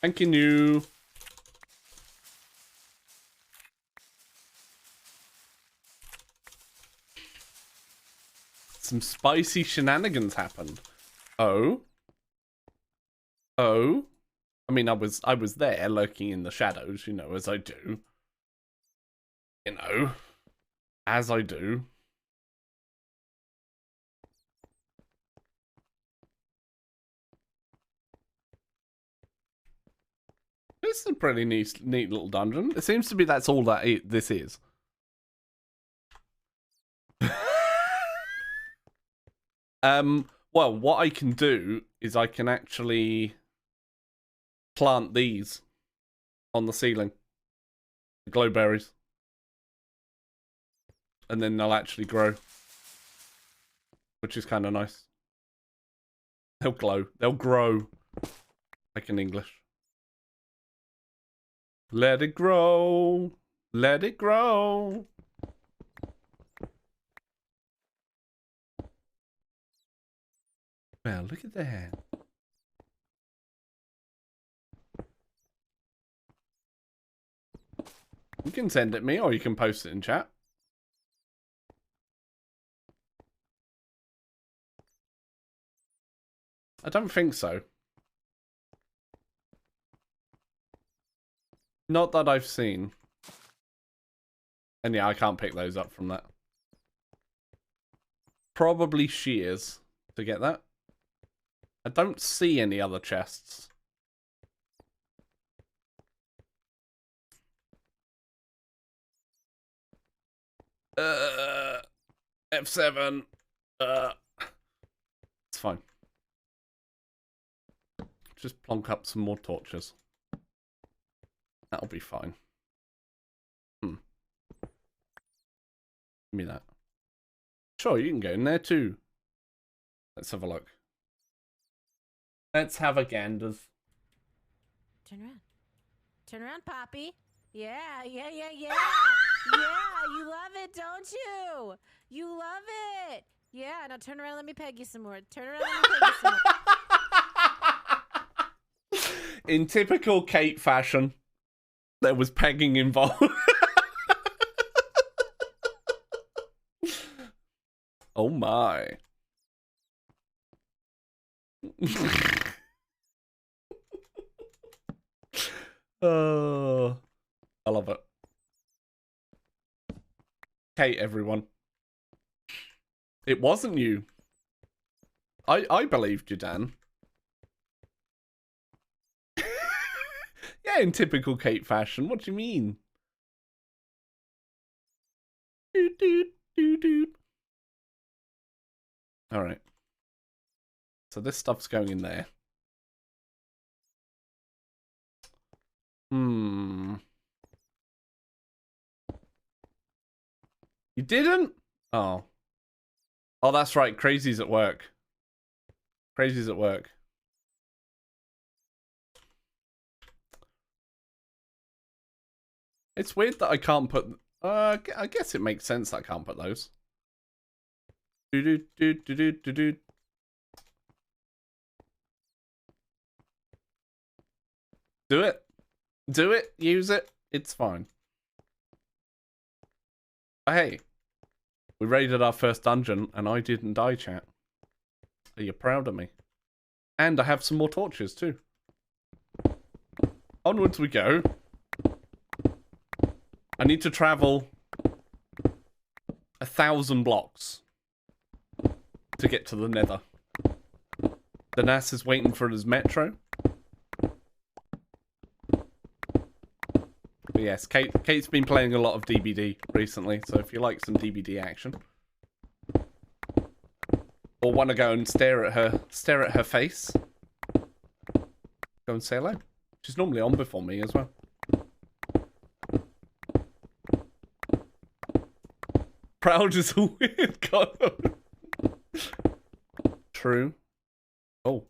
Thank you. Some spicy shenanigans happened. Oh. I mean, I was there lurking in the shadows, you know, as I do. You know, as I do. This is a pretty neat little dungeon. It seems to be that's all that this is. Well, what I can do is I can actually plant these on the ceiling. The glowberries. And then they'll actually grow. Which is kind of nice. They'll glow. They'll grow. Like in English. Let it grow. Let it grow. Well, look at that. You can send it me or you can post it in chat. I don't think so. Not that I've seen. And yeah, I can't pick those up from that. Probably shears to get that. I don't see any other chests. F7. It's fine. Just plonk up some more torches. That'll be fine. Give me that. Sure, you can go in there too. Let's have a look. Let's have a ganders. Turn around. Turn around, Poppy. Yeah. you love it, don't you? You love it. Yeah, now turn around, let me peg you some more. Turn around, let me peg you some more. In typical Kate fashion, there was pegging involved. Oh my. Oh, I love it. Kate, everyone. It wasn't you. I believed you, Dan. Yeah, in typical Kate fashion. What do you mean? Doot, doot, doot, doot. All right. So this stuff's going in there. You didn't? Oh. Oh, that's right. Crazy's at work. Crazy's at work. It's weird that I can't put... I guess it makes sense that I can't put those. Do. Do it. Do it. Use it. It's fine. But hey, we raided our first dungeon and I didn't die, chat. Are you proud of me? And I have some more torches too. Onwards we go. I need to travel 1,000 blocks to get to the nether. The NAS is waiting for his metro. But yes, Kate's been playing a lot of DBD recently, so if you like some DBD action, or want to go and stare at her face, go and say hello. She's normally on before me as well. Proud is a weird code. True. Oh.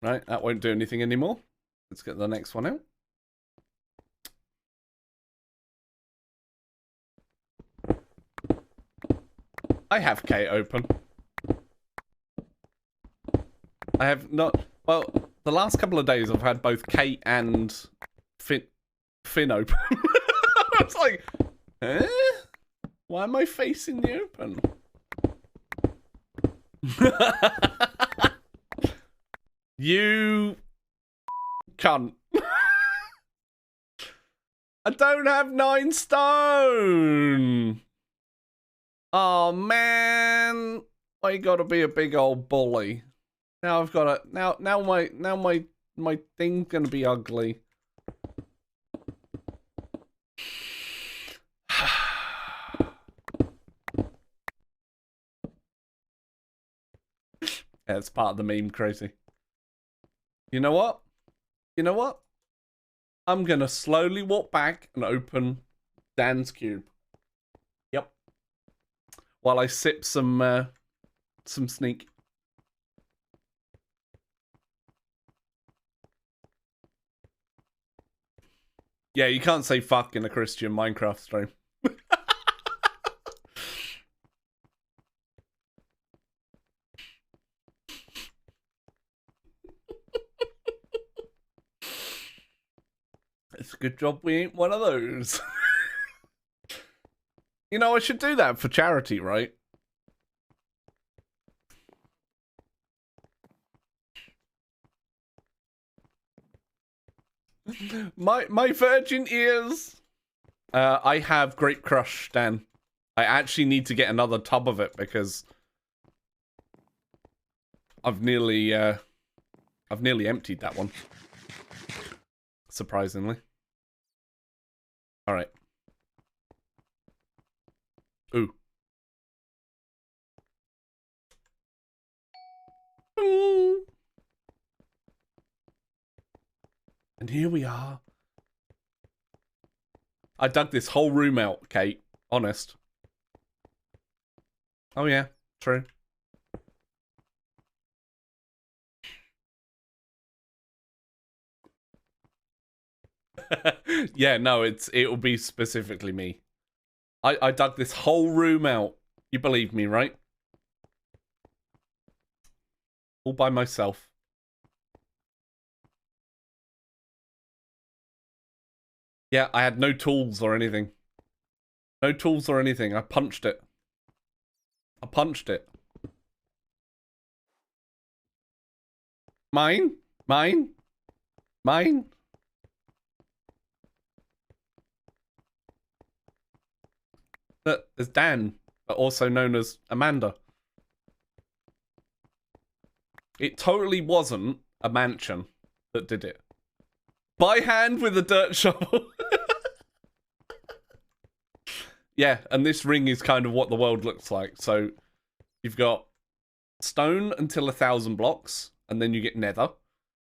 Right, that won't do anything anymore. Let's get the next one out. I have Kate open. I have not... Well, the last couple of days I've had both Kate and Finn open. I was like, eh? Why am I facing the open? You cunt. I don't have 9 stone. Oh man, I gotta be a big old bully. Now I've got to my thing's gonna be ugly. Yeah, it's part of the meme, crazy. You know what? You know what? I'm gonna slowly walk back and open Dan's cube. Yep. While I sip some sneak. Yeah, you can't say fuck in a Christian Minecraft stream. It's a good job we ain't one of those. You know, I should do that for charity, right? My virgin ears. I have Grape Crush, Dan. I actually need to get another tub of it because I've nearly emptied that one. Surprisingly. All right. Ooh. Ooh. And here we are. I dug this whole room out, Kate. Honest. Oh yeah, true. Yeah, no, it'll be specifically me. I dug this whole room out. You believe me, right? All by myself. Yeah, I had no tools or anything. No tools or anything. I punched it. I punched it. Mine? Mine? Mine? That is Dan, also known as Amanda. It totally wasn't a mansion that did it. By hand with a dirt shovel. Yeah, and this ring is kind of what the world looks like. So you've got stone until 1,000 blocks, and then you get nether.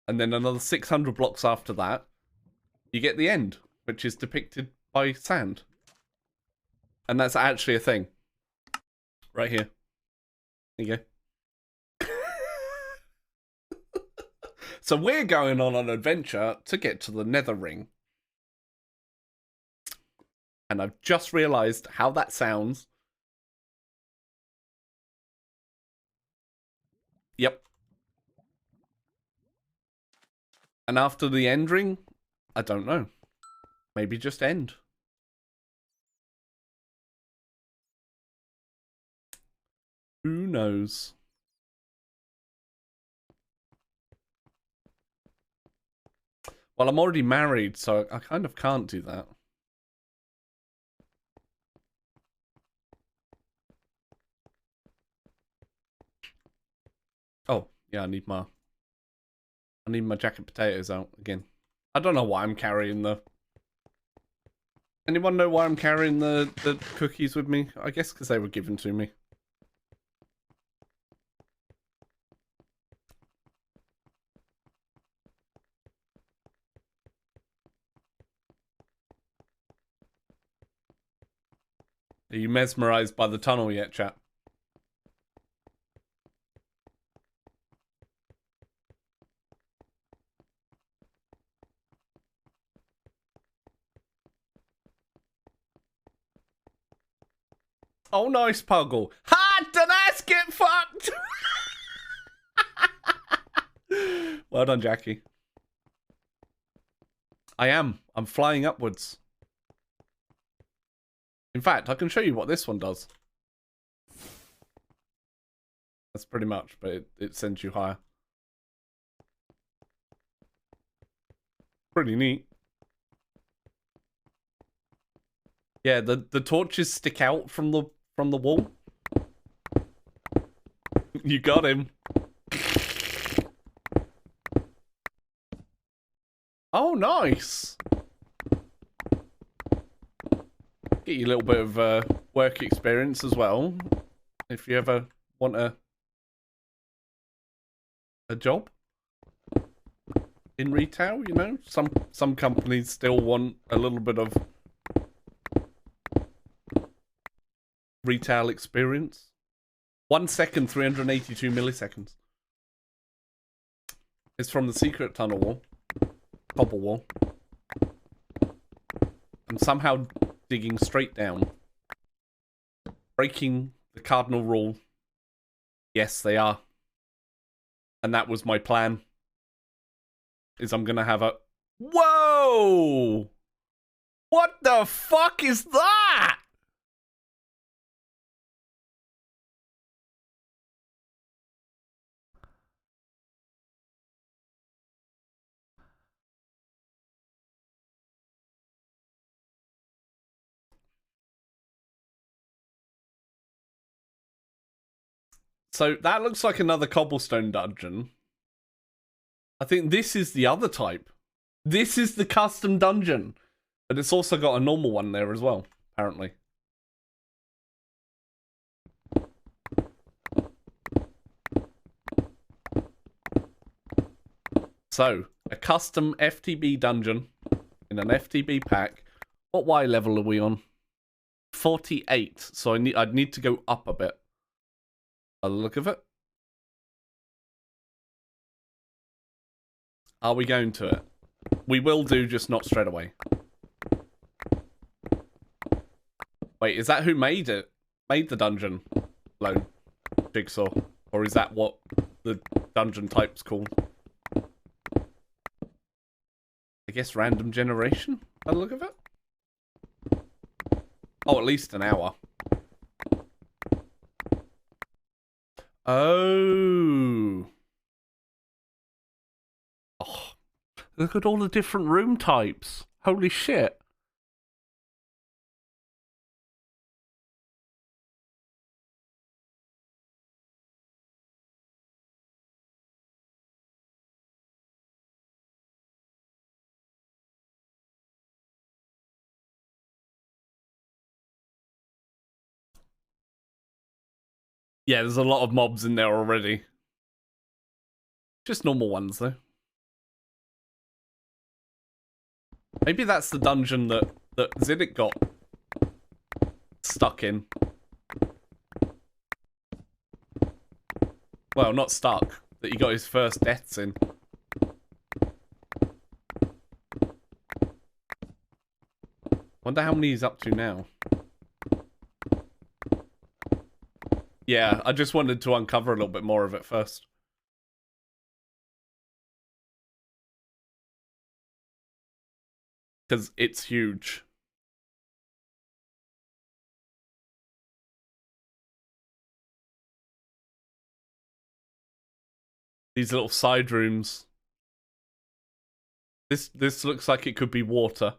And then another 600 blocks after that, you get the end, which is depicted by sand. And that's actually a thing. Right here. There you go. So we're going on an adventure to get to the nether ring. And I've just realised how that sounds. Yep. And after the end ring, I don't know. Maybe just end. Who knows? Well, I'm already married, so I kind of can't do that. Oh, yeah, I need my jacket potatoes out again. I don't know why I'm carrying the... Anyone know why I'm carrying the cookies with me? I guess because they were given to me. Are you mesmerized by the tunnel yet, chat? Oh, nice, Puggle. Ha! Danas, get fucked! Well done, Jackie. I'm flying upwards. In fact, I can show you what this one does. That's pretty much, but it sends you higher. Pretty neat. Yeah, the torches stick out from the wall. You got him. Oh, nice. Get you a little bit of work experience as well, if you ever want a job in retail. You know, some companies still want a little bit of retail experience. 1 second, 382 milliseconds. It's from the secret tunnel wall, cobble wall. I'm somehow digging straight down, breaking the cardinal rule. Yes, they are. And that was my plan. Is I'm gonna have a... Whoa! What the fuck is that? So that looks like another cobblestone dungeon. I think this is the other type. This is the custom dungeon. But it's also got a normal one there as well, apparently. So, a custom FTB dungeon in an FTB pack. What Y level are we on? 48. So I'd need to go up a bit. By the look of it. Are we going to it? We will do, just not straight away. Wait, is that who made it? Made the dungeon clone Jigsaw? Or is that what the dungeon type's called? I guess random generation, by the look of it. Oh, at least an hour. Oh. Oh. Look at all the different room types. Holy shit. Yeah, there's a lot of mobs in there already. Just normal ones, though. Maybe that's the dungeon that Ziddick got stuck in. Well, not stuck. That he got his first deaths in. Wonder how many he's up to now. Yeah, I just wanted to uncover a little bit more of it first. Because it's huge. These little side rooms. This looks like it could be water.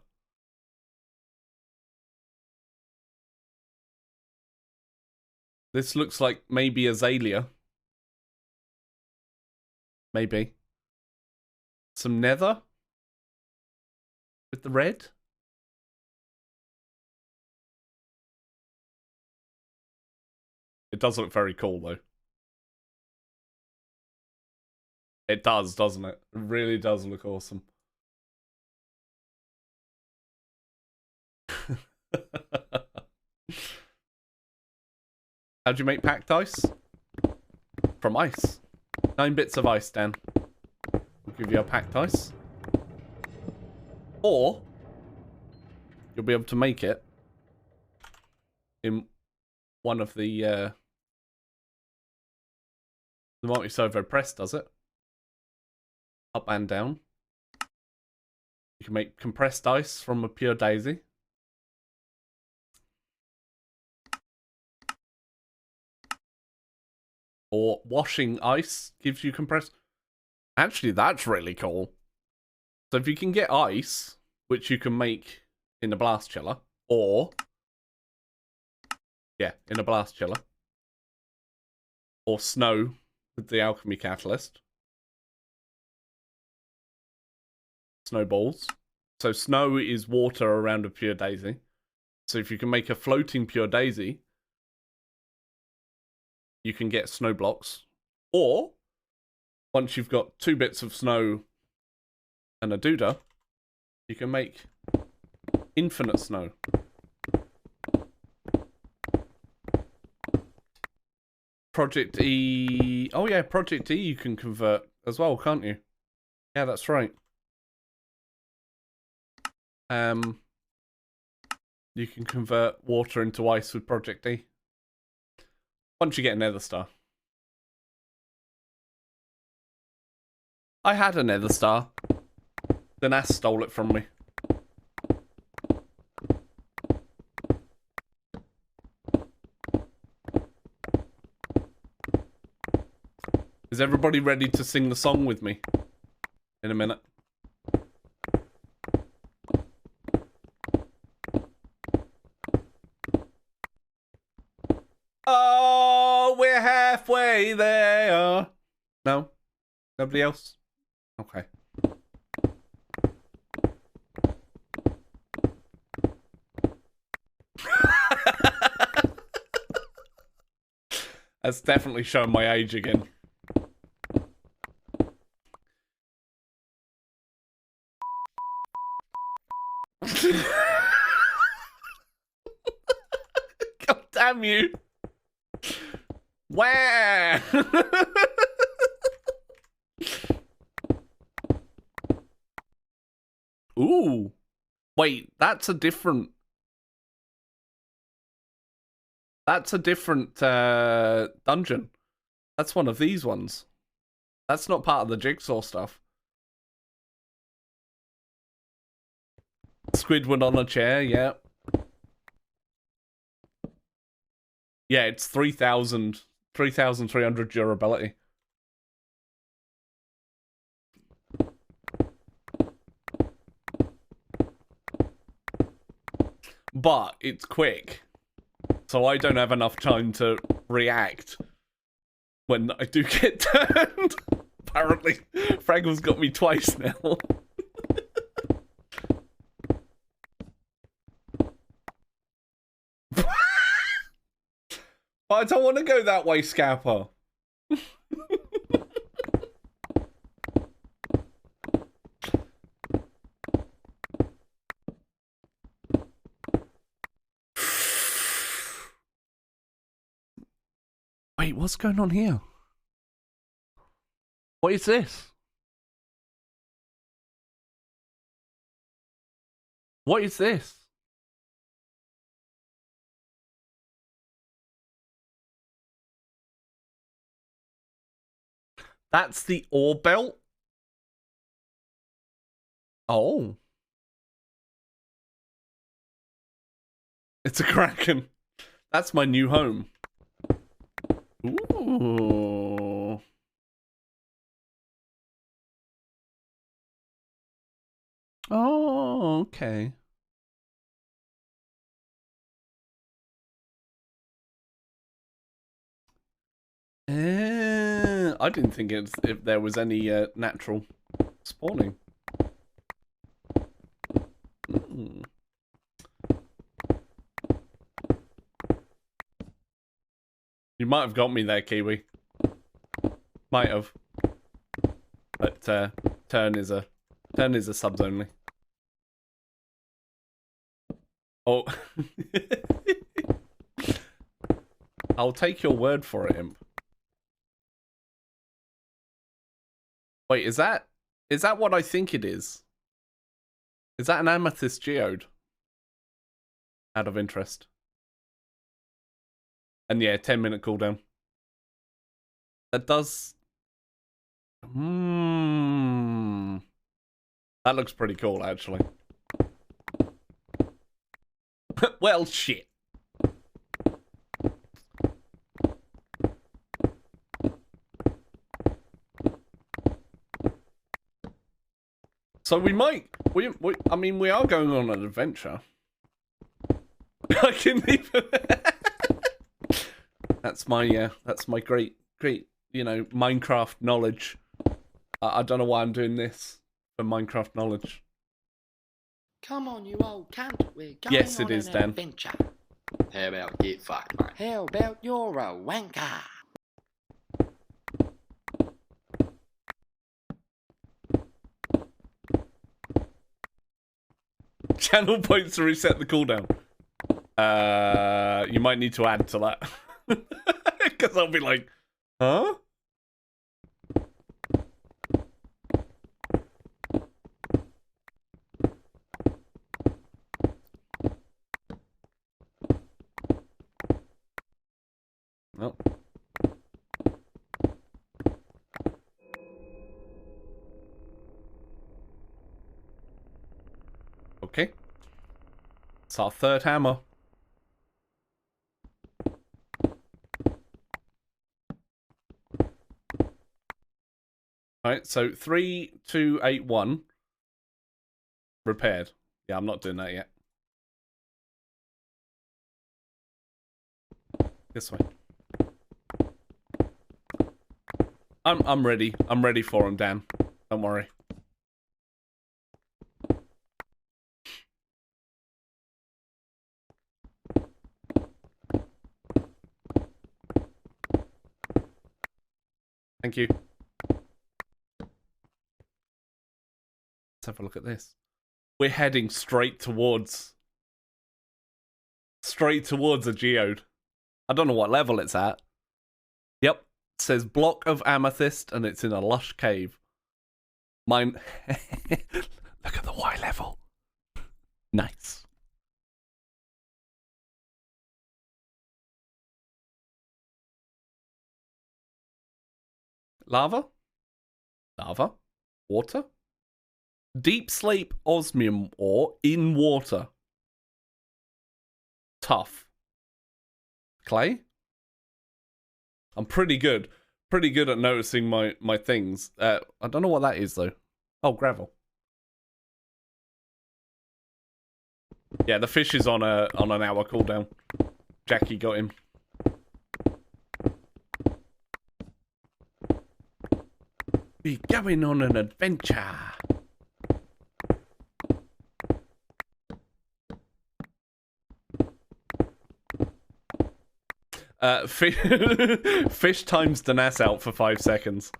This looks like maybe Azalea. Maybe. Some nether? With the red? It does look very cool, though. It does, doesn't it? It really does look awesome. How'd you make packed ice? From ice. 9 bits of ice, Dan. I'll give you a packed ice. Or, you'll be able to make it in one of the multi-servo press does it. Up and down. You can make compressed ice from a pure daisy. Or washing ice gives you compressed. Actually, that's really cool. So if you can get ice, which you can make in a blast chiller, or yeah, in a blast chiller, or snow with the alchemy catalyst, snowballs. So snow is water around a pure daisy. So if you can make a floating pure daisy, you can get snow blocks. Or, once you've got 2 bits of snow and a doodah, you can make infinite snow. Project E... Oh yeah, Project E you can convert as well, can't you? Yeah, that's right. You can convert water into ice with Project E. Once you get a nether star. I had a nether star. Then Ass stole it from me. Is everybody ready to sing the song with me? In a minute. Oh, we're halfway there. No? Nobody else? Okay. That's definitely showing my age again. God damn you. Wow. Ooh. Wait, that's a different... That's a different dungeon. That's one of these ones. That's not part of the Jigsaw stuff. Squidward on a chair, yeah. Yeah, it's 3,300 durability. But it's quick. So I don't have enough time to react when I do get turned. Apparently, Fraggle's got me twice now. But I don't want to go that way, Scapper. Wait, what's going on here? What is this? What is this? That's the ore belt? Oh. It's a Kraken. That's my new home. Ooh. Oh, okay. I didn't think if there was any natural spawning. Mm. You might have got me there, Kiwi. Might have. But turn is a subs only. Oh. I'll take your word for it, Imp. Wait, is that what I think it is? Is that an amethyst geode? Out of interest. And yeah, 10-minute cooldown. That does... That looks pretty cool, actually. Well, shit. So we might, I mean, we are going on an adventure. I can even. That's my great, you know, Minecraft knowledge. I don't know why I'm doing this for Minecraft knowledge. Come on, you old cunt. We're going Yes, on it is, an Dan. adventure. How about get fucked, mate? How about you're a wanker? Channel points to reset the cooldown. You might need to add to that. Because I'll be like, huh? Oh. Okay. It's our third hammer. Alright, so 3281 repaired. Yeah, I'm not doing that yet. This way. I'm ready. I'm ready for him, Dan. Don't worry. Thank you. Let's have a look at this. We're heading straight towards a geode. I don't know what level it's at. Yep. It says block of amethyst and it's in a lush cave. Mine Look at the Y level. Nice. Lava? Lava? Water? Deep sleep osmium ore in water. Tough. Clay? I'm pretty good. Pretty good at noticing my things. I don't know what that is though. Oh, gravel. Yeah, the fish is on an hour cooldown. Jackie got him. Be going on an adventure. Fish times the NAS out for 5 seconds.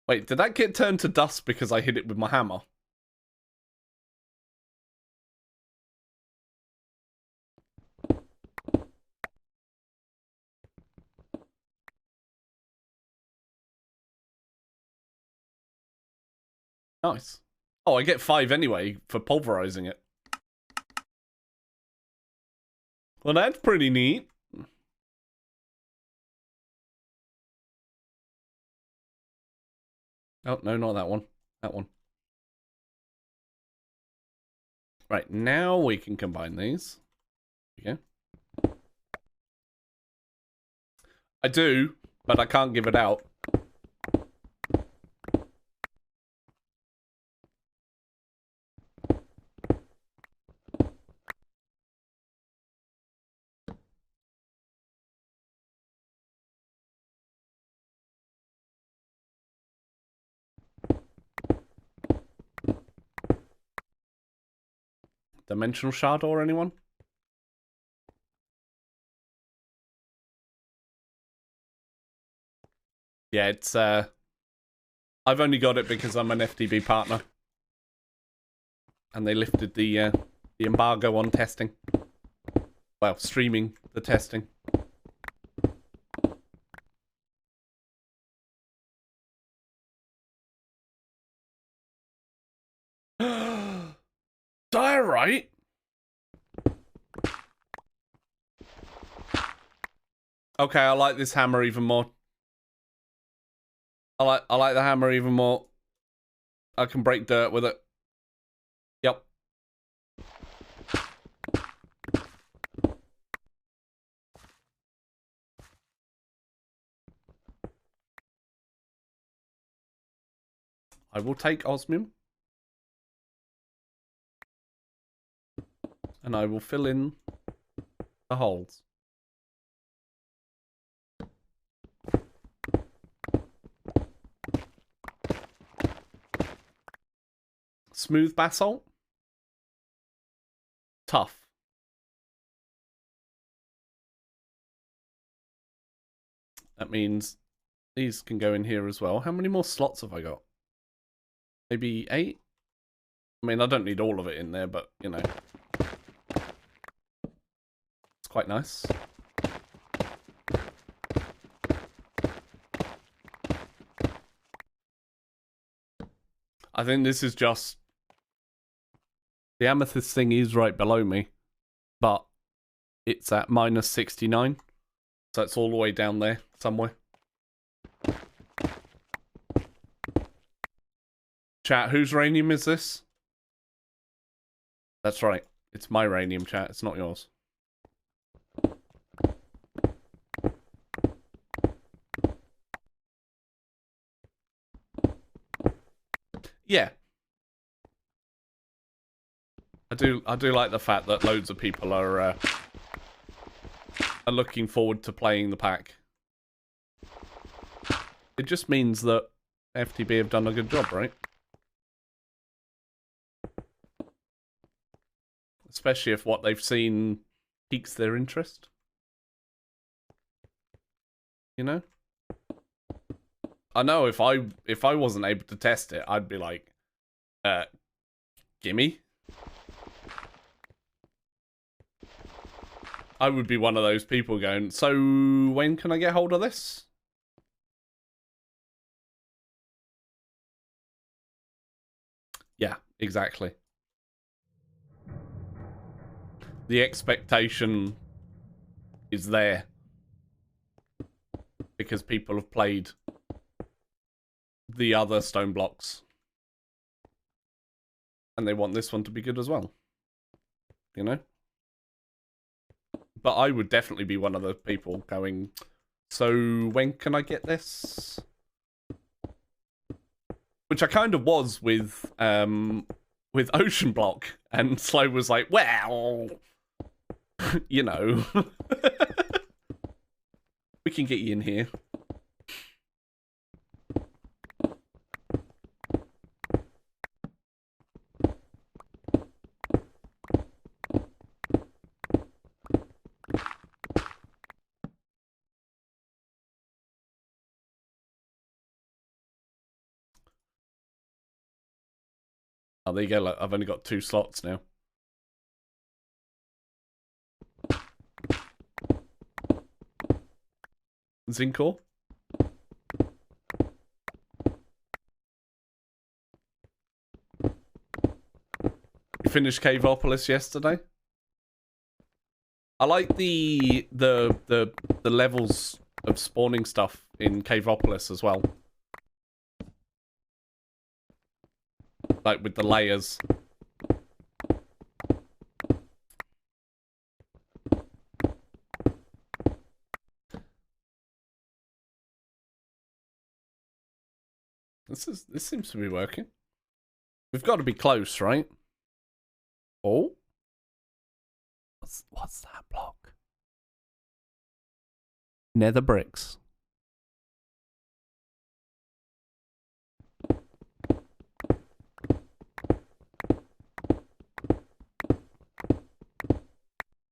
Wait, did that get turned to dust because I hit it with my hammer? Nice. Oh, I get 5 anyway for pulverizing it. Well, that's pretty neat. Oh, no, not that one. That one. Right, now we can combine these. Okay. I do, but I can't give it out. Dimensional shard or anyone? Yeah, it's I've only got it because I'm an FTB partner. And they lifted the embargo on testing. Well, streaming the testing. Diorite? Okay, I like this hammer even more. I like the hammer even more. I can break dirt with it. Yep. I will take osmium. And I will fill in the holes. Smooth basalt. Tough. That means these can go in here as well. How many more slots have I got? Maybe 8? I mean, I don't need all of it in there, but, you know. It's quite nice. I think this is just... The amethyst thing is right below me, but it's at minus 69. So it's all the way down there somewhere. Chat, whose radium is this? That's right. It's my radium, chat. It's not yours. Yeah. I do like the fact that loads of people are looking forward to playing the pack. It just means that FTB have done a good job, right? Especially if what they've seen piques their interest. You know? I know if I wasn't able to test it, I'd be like, gimme. I would be one of those people going, so when can I get hold of this? Yeah, exactly. The expectation is there because people have played the other Stone Blocks and they want this one to be good as well, you know? But I would definitely be one of the people going, so when can I get this? Which I kind of was with Ocean Block, and Slow was like, well, you know, we can get you in here. Oh, there you go. Look, I've only got 2 slots now. Zincor? You finished Caveopolis yesterday? I like the levels of spawning stuff in Caveopolis as well. Like with the layers. This seems to be working. We've got to be close, right? Oh. What's that block? Nether bricks.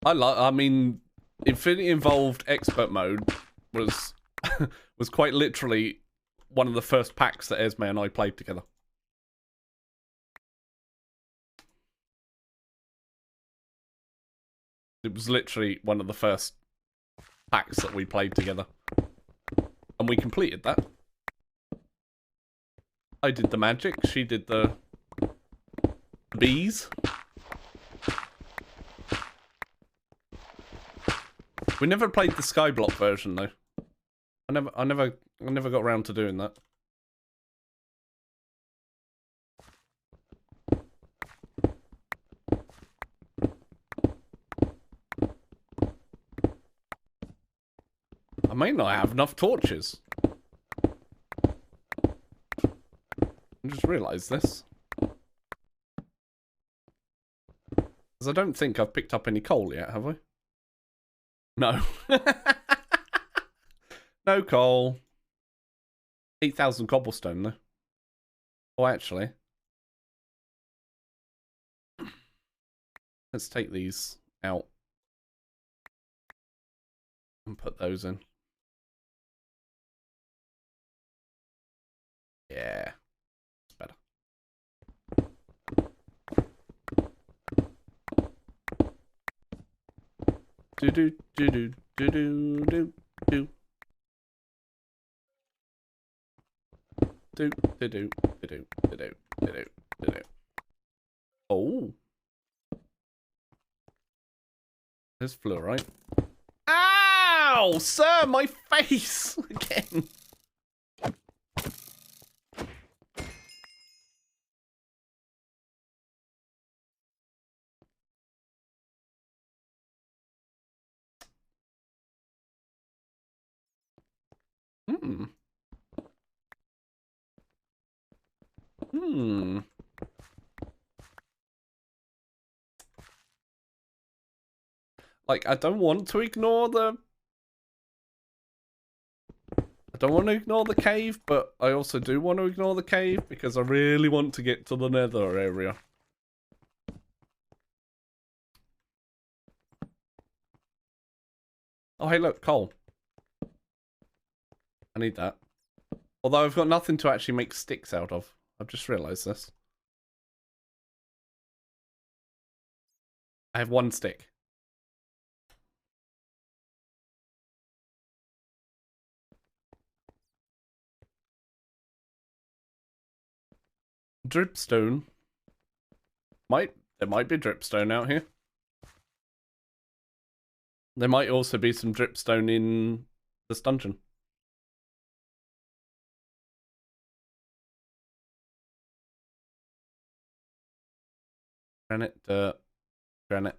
I mean, Infinity Involved Expert Mode was was quite literally one of the first packs that Esme and I played together. It was literally one of the first packs that we played together. And we completed that. I did the magic, she did the bees. We never played the Skyblock version though. I never got around to doing that. I may not have enough torches. I just realised this. Because I don't think I've picked up any coal yet, have I? No. No coal. 8,000 cobblestone though. Oh, actually. Let's take these out. And put those in. Yeah. It's better. Do do do do do do do do. Do do do do do do do do do. Oh. There's fluorite. Ow! Sir, my face! Again. Like, I don't want to ignore the... I don't want to ignore the cave, but I also do want to ignore the cave because I really want to get to the nether area. Oh, hey, look, coal. I need that. Although I've got nothing to actually make sticks out of. I've just realised this. I have 1 stick. Dripstone. There might be dripstone out here. There might also be some dripstone in this dungeon. Granite, dirt, granite.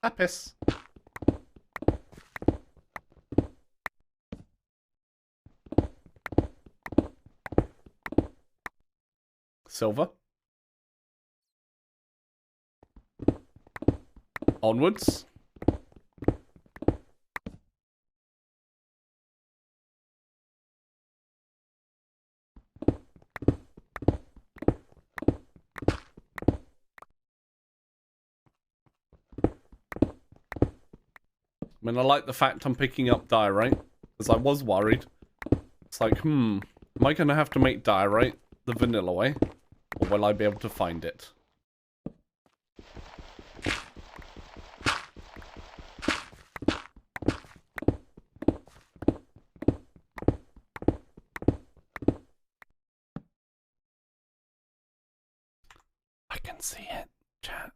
Lapis. Silver. Onwards. I mean, I like the fact I'm picking up diorite, because I was worried. It's like, am I going to have to make diorite the vanilla way? Or will I be able to find it? I can see it, chat.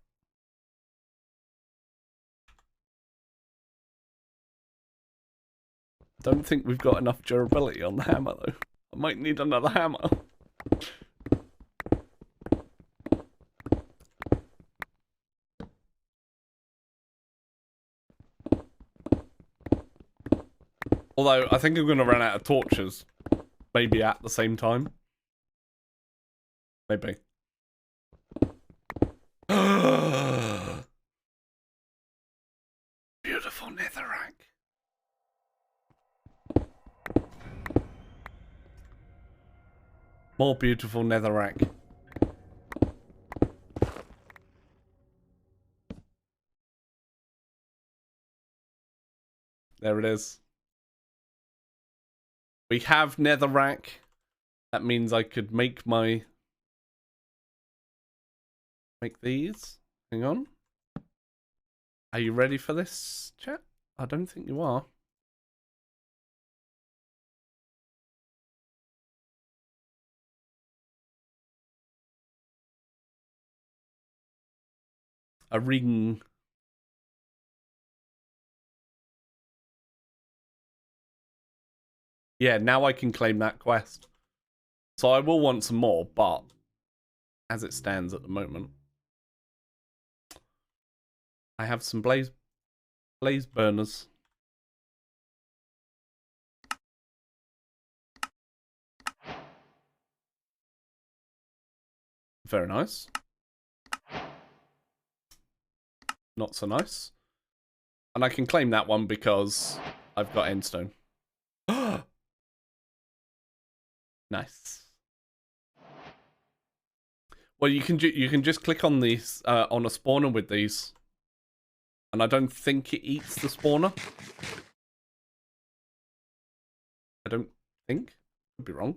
Don't think we've got enough durability on the hammer though. I might need another hammer. Although I think I'm going to run out of torches. Maybe at the same time. Maybe. Beautiful netherrack. More beautiful netherrack. There it is. We have netherrack. That means I could make these. Hang on. Are you ready for this, chat? I don't think you are. A ring. Yeah, now I can claim that quest. So I will want some more, but as it stands at the moment, I have some blaze burners. Very nice. Not so nice. And I can claim that one because I've got endstone. Nice. Well, you can just click on these on a spawner with these, and I don't think it eats the spawner. I don't think. Could be wrong,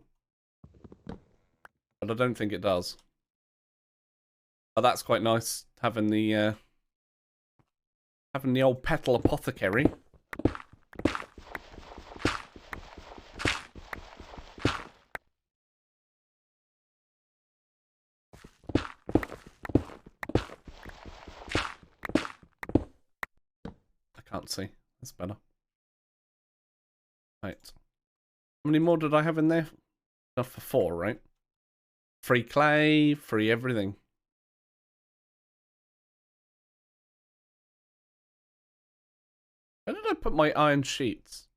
but I don't think it does. But that's quite nice having the old petal apothecary. Can't see. That's better. Right. How many more did I have in there? Enough for 4, right? Free clay, free everything. Where did I put my iron sheets?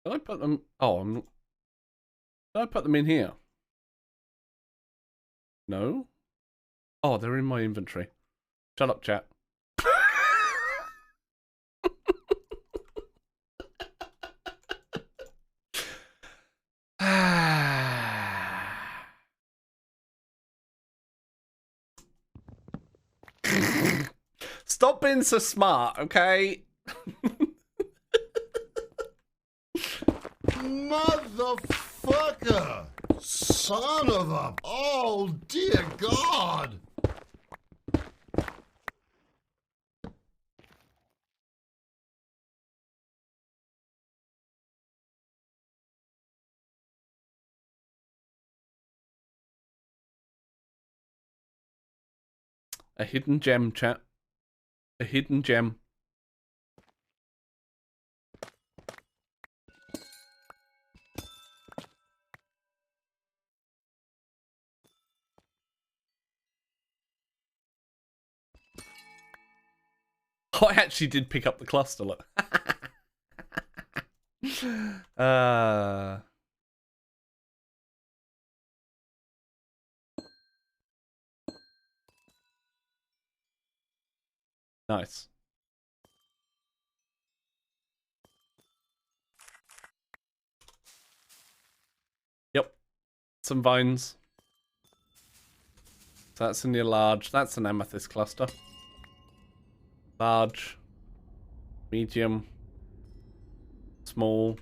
Did I put them? Oh, did I put them in here? No? Oh, they're in my inventory. Shut up, chat. Stop being so smart, okay? Motherfucker! Son of a... Oh, dear God! A hidden gem, chat. A hidden gem. Oh, I actually did pick up the cluster, look. Nice. Yep. Some vines. So that's in your large. That's an amethyst cluster. Large. Medium. Small.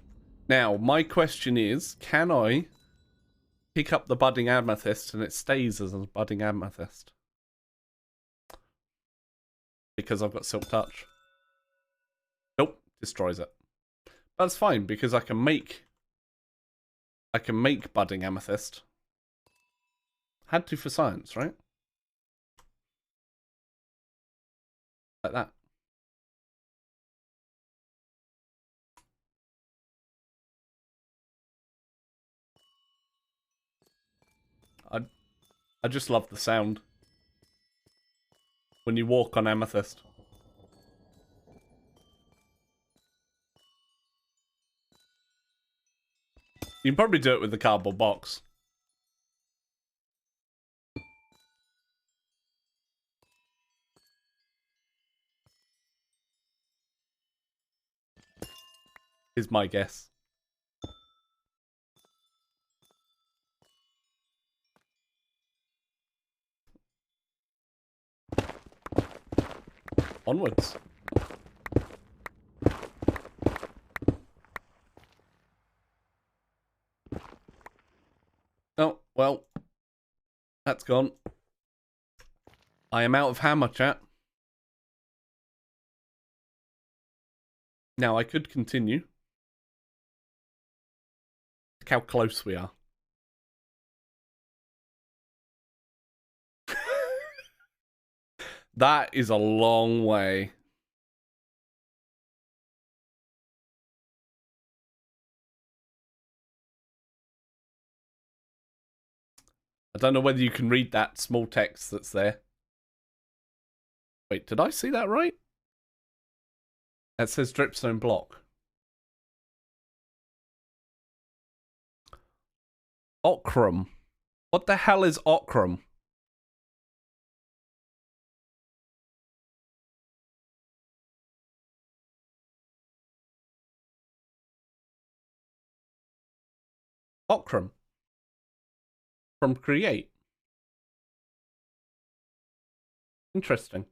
Now, my question is, can I pick up the budding amethyst and it stays as a budding amethyst? Because I've got Silk Touch. Nope, destroys it. That's fine because I can make budding amethyst. Had to for science, right? Like that. I just love the sound when you walk on amethyst. You can probably do it with the cardboard box. Is my guess. Onwards. Oh, well. That's gone. I am out of hammer, chat. Now, I could continue. Look how close we are. That is a long way. I don't know whether you can read that small text that's there. Wait, did I see that right? That says dripstone block. Okram. What the hell is Okram? Okram. From Create. Interesting.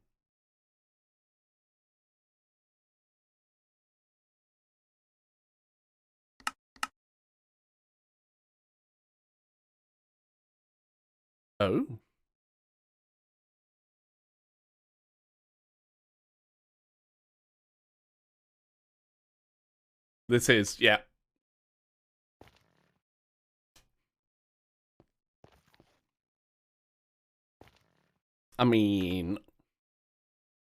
Oh. This is, yeah. I mean,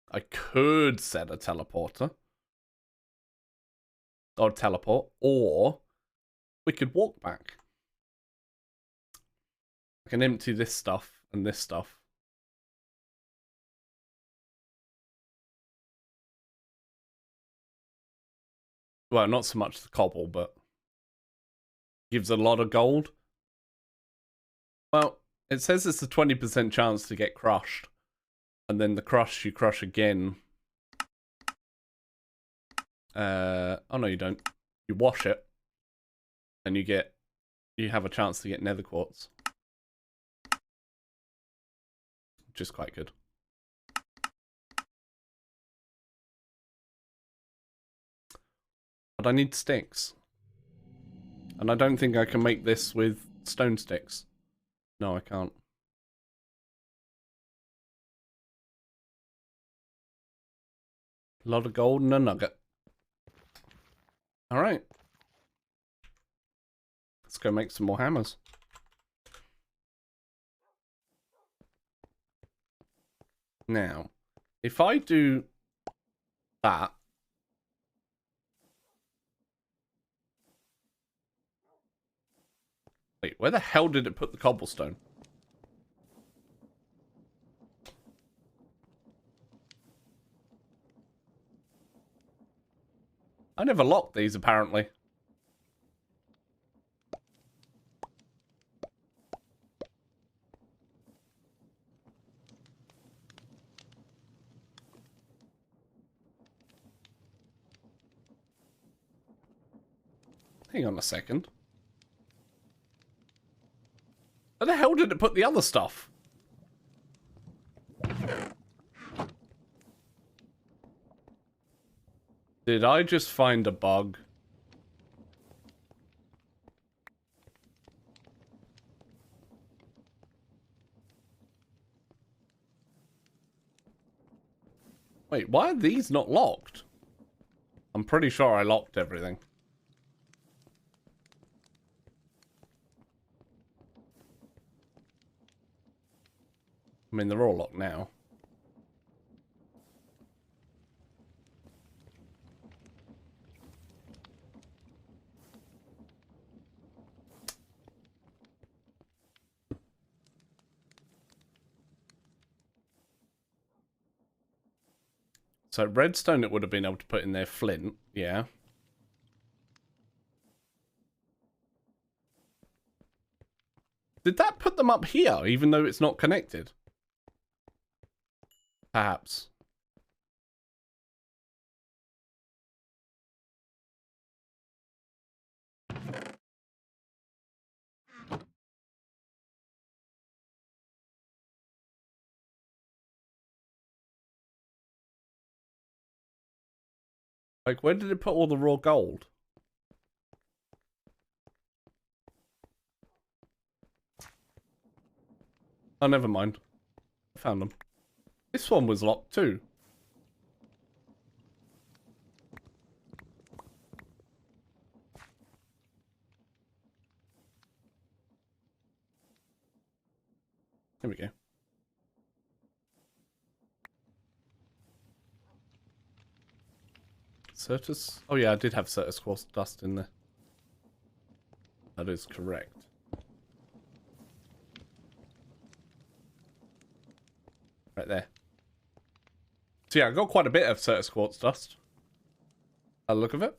I could set a teleporter. Or teleport. Or we could walk back. I can empty this stuff and this stuff. Well, not so much the cobble, but gives a lot of gold. Well, it says it's a 20% chance to get crushed. And then the crush, you crush again. Oh no, you don't. You wash it. And you have a chance to get nether quartz. Which is quite good. But I need sticks. And I don't think I can make this with stone sticks. No, I can't. A lot of gold and a nugget. Alright. Let's go make some more hammers. Now, if I do that. Wait, where the hell did it put the cobblestone? I never locked these, apparently. Hang on a second. Where the hell did it put the other stuff? Did I just find a bug? Wait, why are these not locked? I'm pretty sure I locked everything. I mean, they're all locked now. So redstone it would have been able to put in their flint, yeah. Did that put them up here, even though it's not connected? Perhaps. Like, where did it put all the raw gold? Oh, never mind. I found them. This one was locked too. There we go. Certus? Oh yeah, I did have Certus quartz dust in there. That is correct. Right there. So yeah, I got quite a bit of Certus quartz dust. A look of it.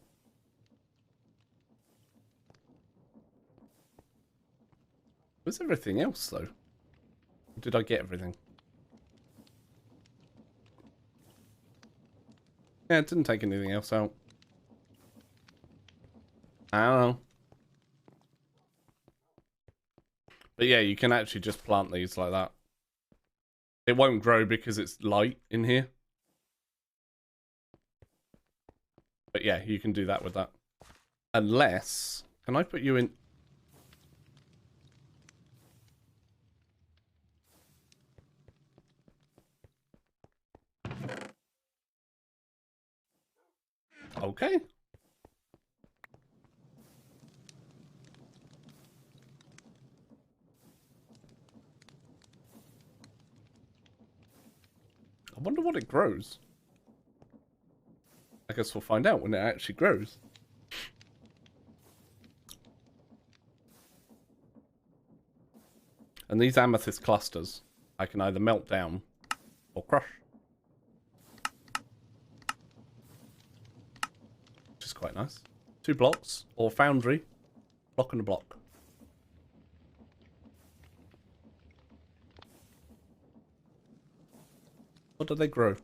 Where's everything else though? Or did I get everything? Yeah, it didn't take anything else out. I don't know. But yeah, you can actually just plant these like that. It won't grow because it's light in here. But yeah, you can do that with that. Unless... Can I put you in... Okay. I wonder what it grows. I guess we'll find out when it actually grows. And these amethyst clusters, I can either melt down or crush. Which is quite nice. 2 blocks, or foundry, block and a block. What do they grow? You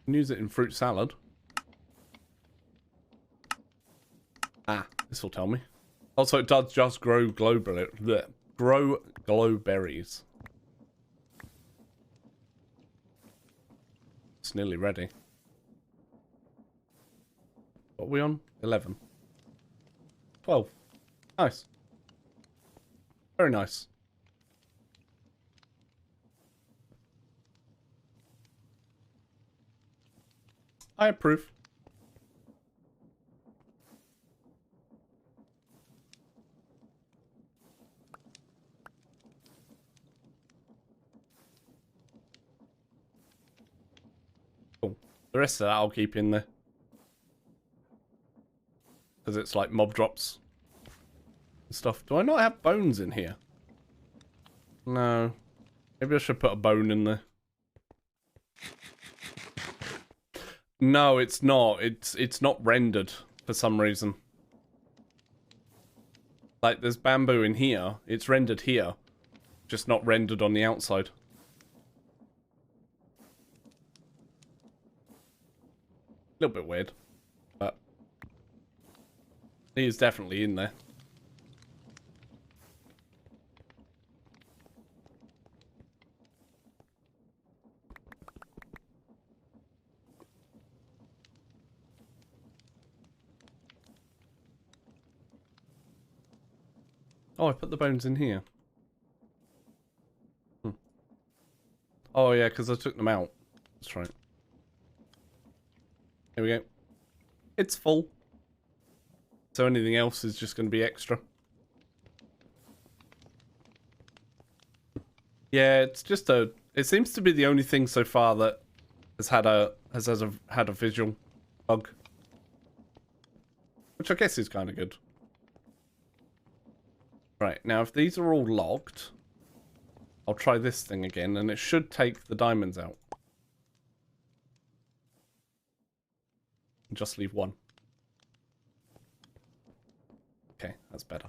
can use it in fruit salad. Ah, this will tell me. Also, it does just grow glowberries. It's nearly ready. What are we on? 11. 12. Nice. Very nice. I approve. The rest of that I'll keep in there. Because it's like mob drops and stuff. Do I not have bones in here? No. Maybe I should put a bone in there. No, it's not. It's not rendered for some reason. Like, there's bamboo in here. It's rendered here. Just not rendered on the outside. A little bit weird. But he is definitely in there. Oh, I put the bones in here. Oh, yeah, because I took them out. That's right. Here we go. It's full. So anything else is just going to be extra. Yeah, it's just a... It seems to be the only thing so far that has had a visual bug. Which I guess is kind of good. Right, now if these are all logged, I'll try this thing again, and it should take the diamonds out. Just leave one. Okay, that's better.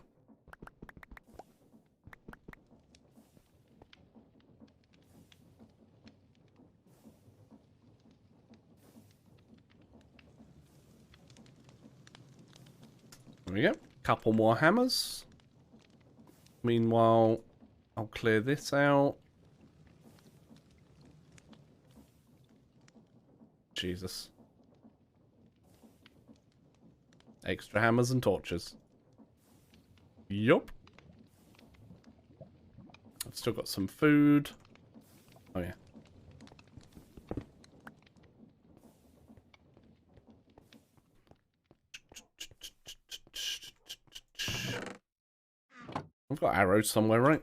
There we go. Couple more hammers. Meanwhile, I'll clear this out. Jesus. Extra hammers and torches. Yup. I've still got some food. Oh, yeah. I've got arrows somewhere, right?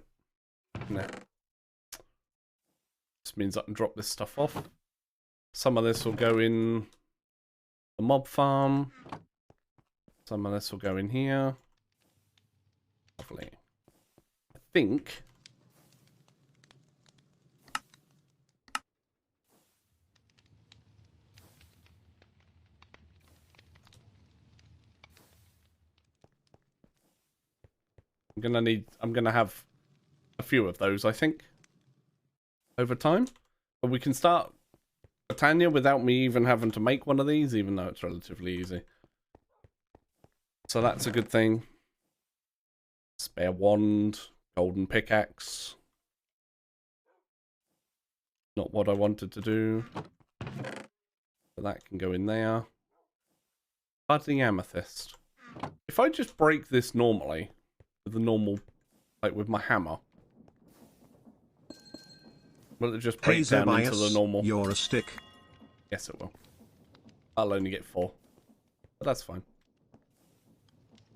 No. This means I can drop this stuff off. Some of this will go in the mob farm. Some of this will go in here. Lovely. I think... I'm gonna have a few of those, I think, over time. But we can start Britannia without me even having to make one of these, even though it's relatively easy. So that's a good thing. Spare wand, golden pickaxe. Not what I wanted to do. But that can go in there. Budding amethyst. If I just break this normally, with the normal, like with my hammer, will it just break down into the normal? You're a stick. Yes, it will. I'll only get 4. But that's fine.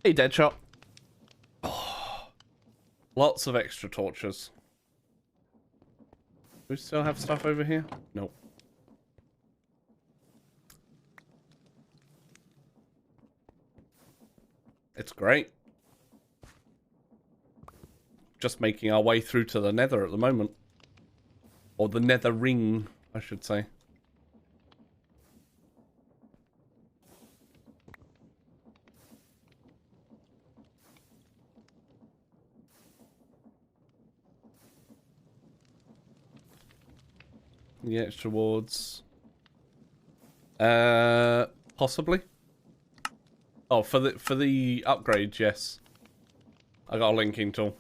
Hey, Deadshot. Oh, lots of extra torches. Do we still have stuff over here? Nope. It's great. Just making our way through to the nether at the moment. Or the nether ring, I should say. The extra wards. Possibly. Oh, for the upgrades, yes. I got a linking tool.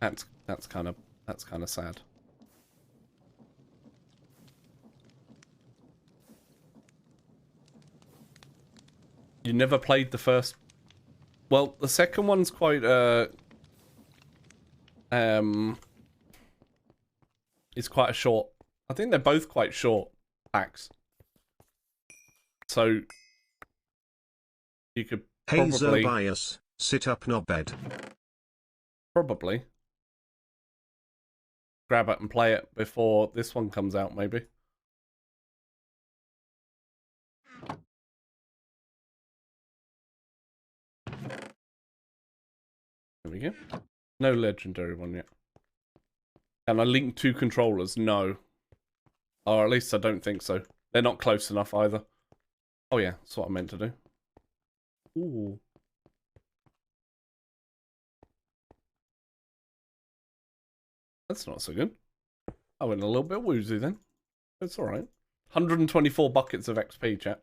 That's kind of sad. You never played the first. Well, the second one's quite it's quite a short. I think they're both quite short packs. So you could probably bias, sit up, not bed. Probably. grab it and play it before this one comes out, maybe. There we go. No legendary one yet. Can I link 2 controllers? No. Or at least I don't think so. They're not close enough either. Oh yeah, that's what I meant to do. Ooh. That's not so good. I went a little bit woozy then. It's alright. 124 buckets of XP, chat.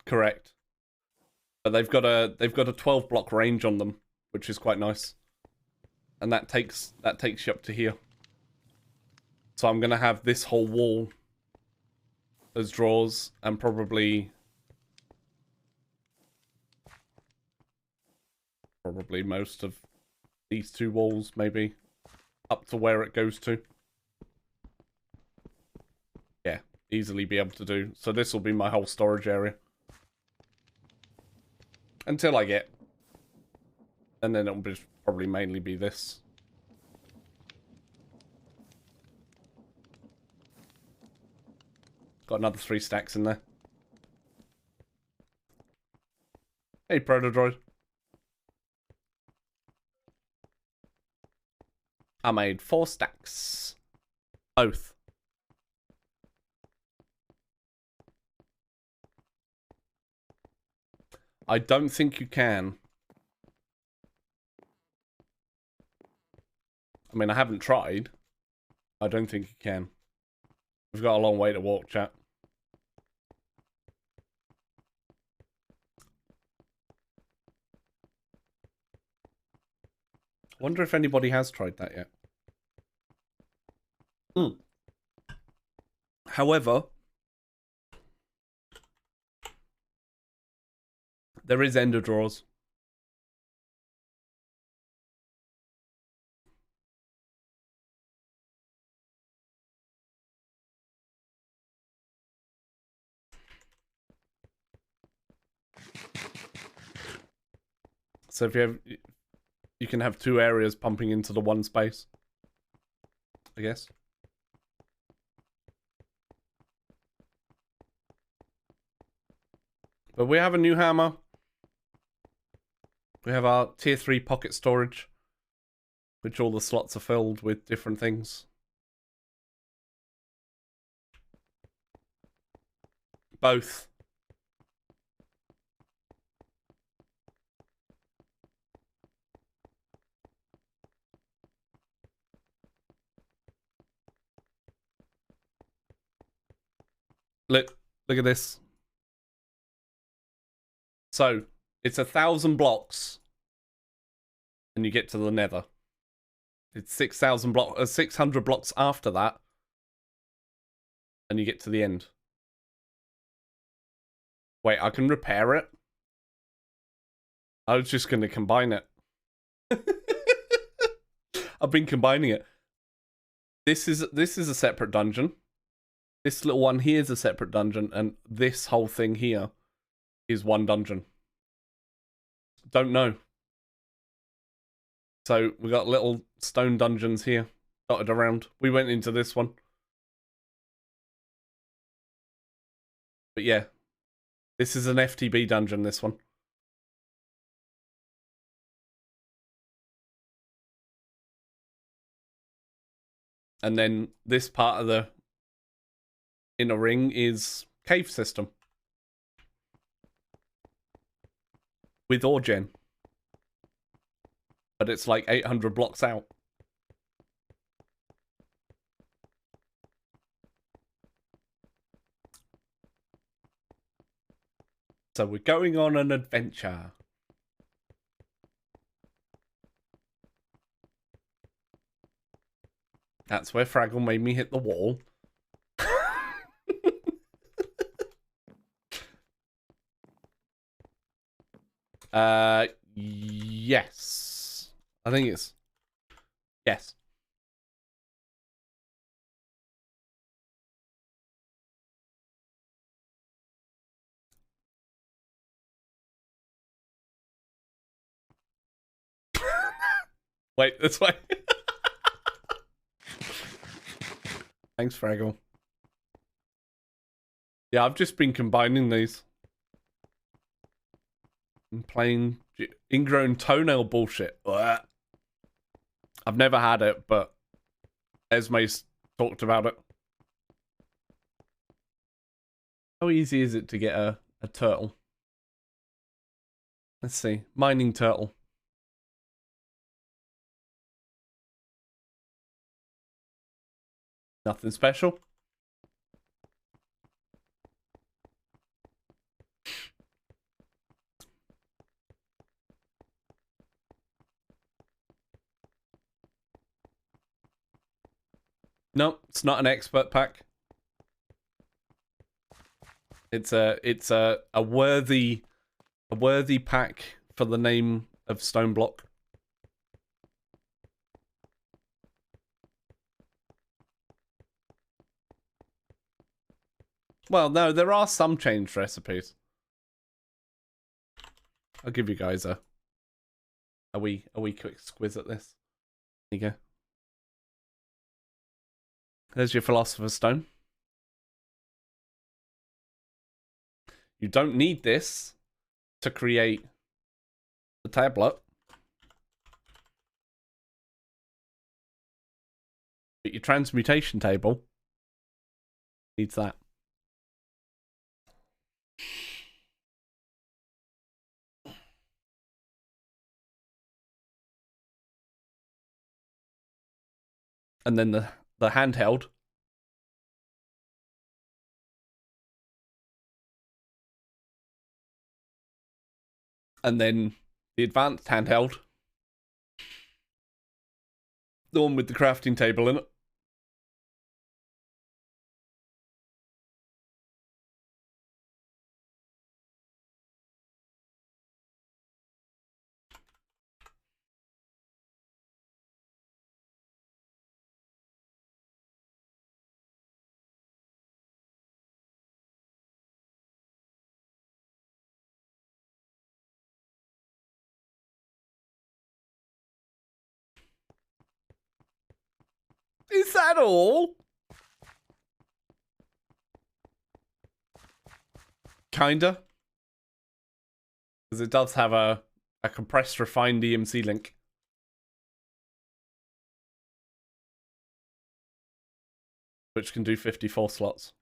Correct. But they've got a 12 block range on them, which is quite nice. And that takes you up to here. So I'm gonna have this whole wall as drawers, and probably most of these 2 walls, maybe up to where it goes to. Yeah, easily be able to do. So this will be my whole storage area. Until I get. And then it'll probably mainly be this. Got another 3 stacks in there. Hey, Protodroid. I made 4 stacks. Both. I don't think you can. I mean, I haven't tried. I don't think you can. We've got a long way to walk, chat. I wonder if anybody has tried that yet. However, there is ender drawers. So if you can have 2 areas pumping into the one space, I guess. But we have a new hammer. We have our tier 3 pocket storage, which all the slots are filled with different things. Both. Look at this. So, it's 1,000 blocks, and you get to the nether. It's 600 blocks after that, and you get to the end. Wait, I can repair it? I was just going to combine it. I've been combining it. This is a separate dungeon. This little one here is a separate dungeon, and this whole thing here is one dungeon. Don't know. So we got little stone dungeons here dotted around. We went into this one. But yeah, this is an FTB dungeon, this one. And then this part of the inner ring is cave system. With Orgen. But it's like 800 blocks out. So we're going on an adventure. That's where Fraggle made me hit the wall. Yes. I think it's... Yes. Wait, this way. Thanks, Fraggle. Yeah, I've just been combining these. And playing ingrown toenail bullshit. Ugh. I've never had it, but Esme's talked about it. How easy is it to get a turtle? Let's see. Mining turtle. Nothing special. No, it's not an expert pack. It's a worthy pack for the name of Stoneblock. Well, no, there are some changed recipes. I'll give you guys a wee quick squiz at this. There you go. There's your Philosopher's Stone. You don't need this to create the tablet. But your transmutation table needs that. And then the handheld. And then the advanced handheld. The one with the crafting table in it. Is that all? Kinda. Because it does have a compressed, refined EMC link. Which can do 54 slots.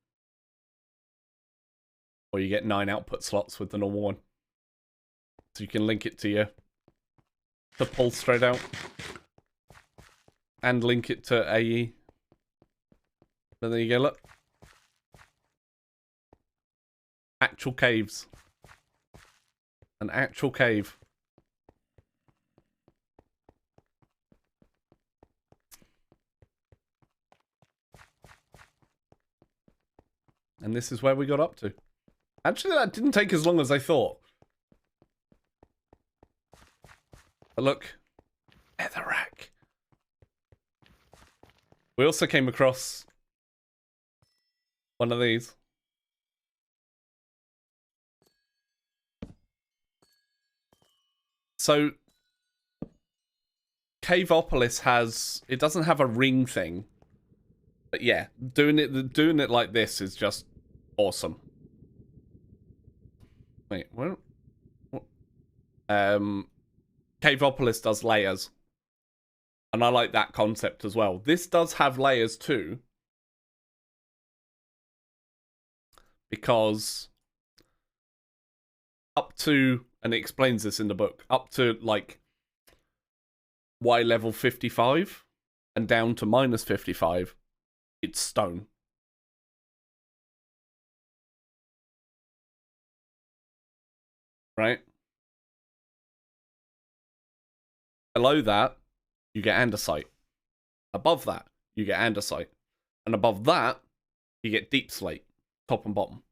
Or you get 9 output slots with the normal one. So you can link it to pull straight out. And link it to AE. And there you go, look. Actual caves. An actual cave. And this is where we got up to. Actually, that didn't take as long as I thought. But look. Netherrack. We also came across one of these. So, Caveopolis has... It doesn't have a ring thing. But yeah, doing it like this is just awesome. Wait, what? Caveopolis does layers. And I like that concept as well. This does have layers too. Because up to, and it explains this in the book, up to like Y level 55 and down to minus 55, it's stone. Right? Below that, you get andesite. Above that, you get andesite. And above that, you get deep slate, top and bottom.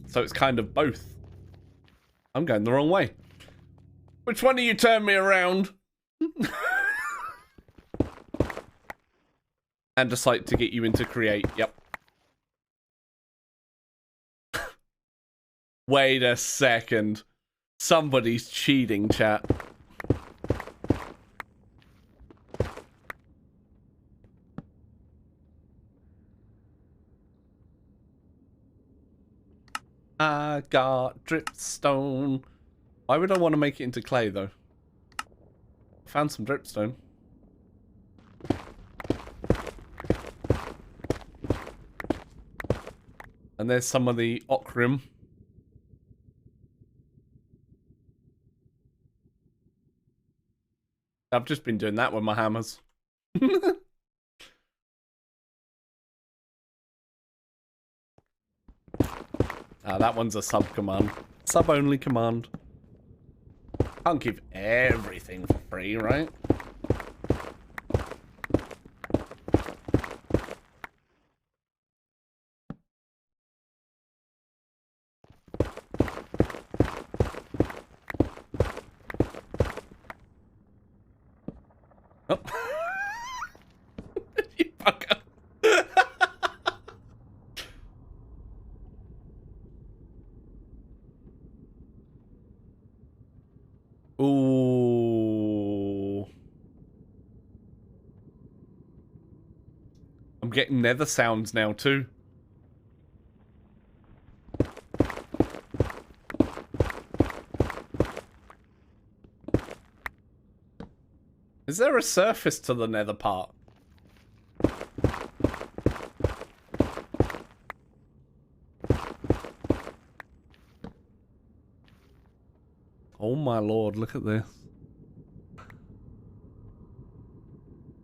So it's kind of both. I'm going the wrong way. Which one of you turned me around? Andesite to get you into create, yep. Wait a second. Somebody's cheating, chat. I got dripstone. Why would I want to make it into clay, though? Found some dripstone. And there's some of the ochrim. I've just been doing that with my hammers. That one's a sub command. Sub only command. Can't give everything for free, right? Oh. You fucker. Ooh. I'm getting nether sounds now too. Is there a surface to the nether part? Oh my lord, look at this.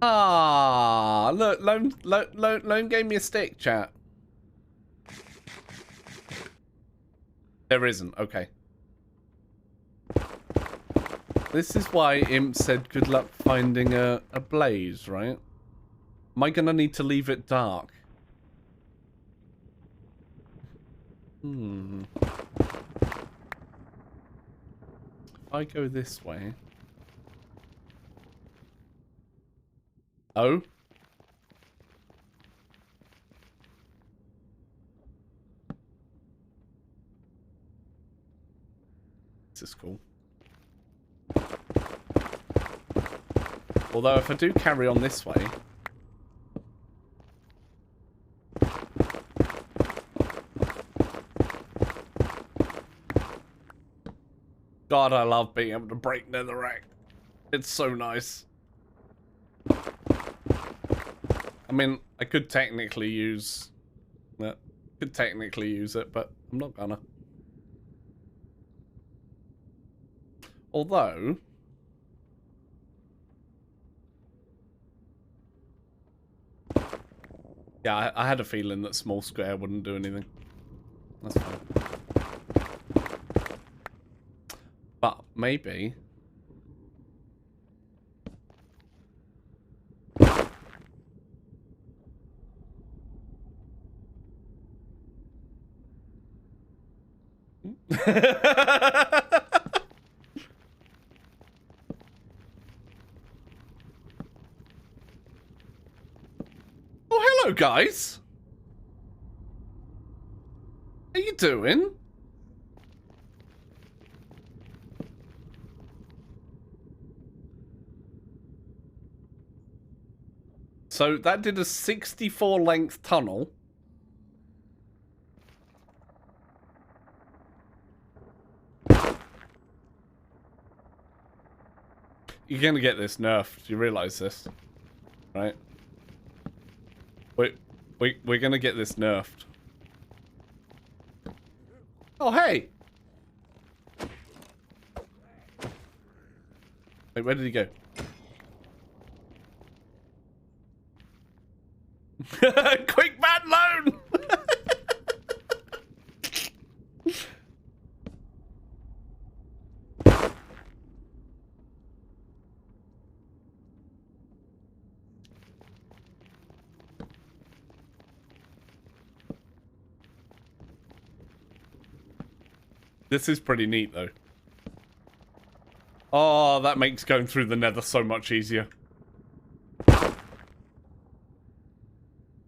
Ah, look, Lone gave me a stick, chat. There isn't, okay. This is why Imp said good luck finding a blaze, right? Am I gonna need to leave it dark? If I go this way... Oh? This is cool. Although if I do carry on this way... God, I love being able to break netherrack. It's so nice. I mean, I could technically use... could technically use it, but I'm not gonna. Although... Yeah, I had a feeling that small square wouldn't do anything. That's fine. But maybe... Oh, hello, guys. How you doing? So that did a 64 length tunnel. You're gonna get this nerfed. Do you realize this? Right? We're gonna get this nerfed. Oh, hey! Wait, where did he go? Quick, man, loan! This is pretty neat, though. Oh, that makes going through the nether so much easier.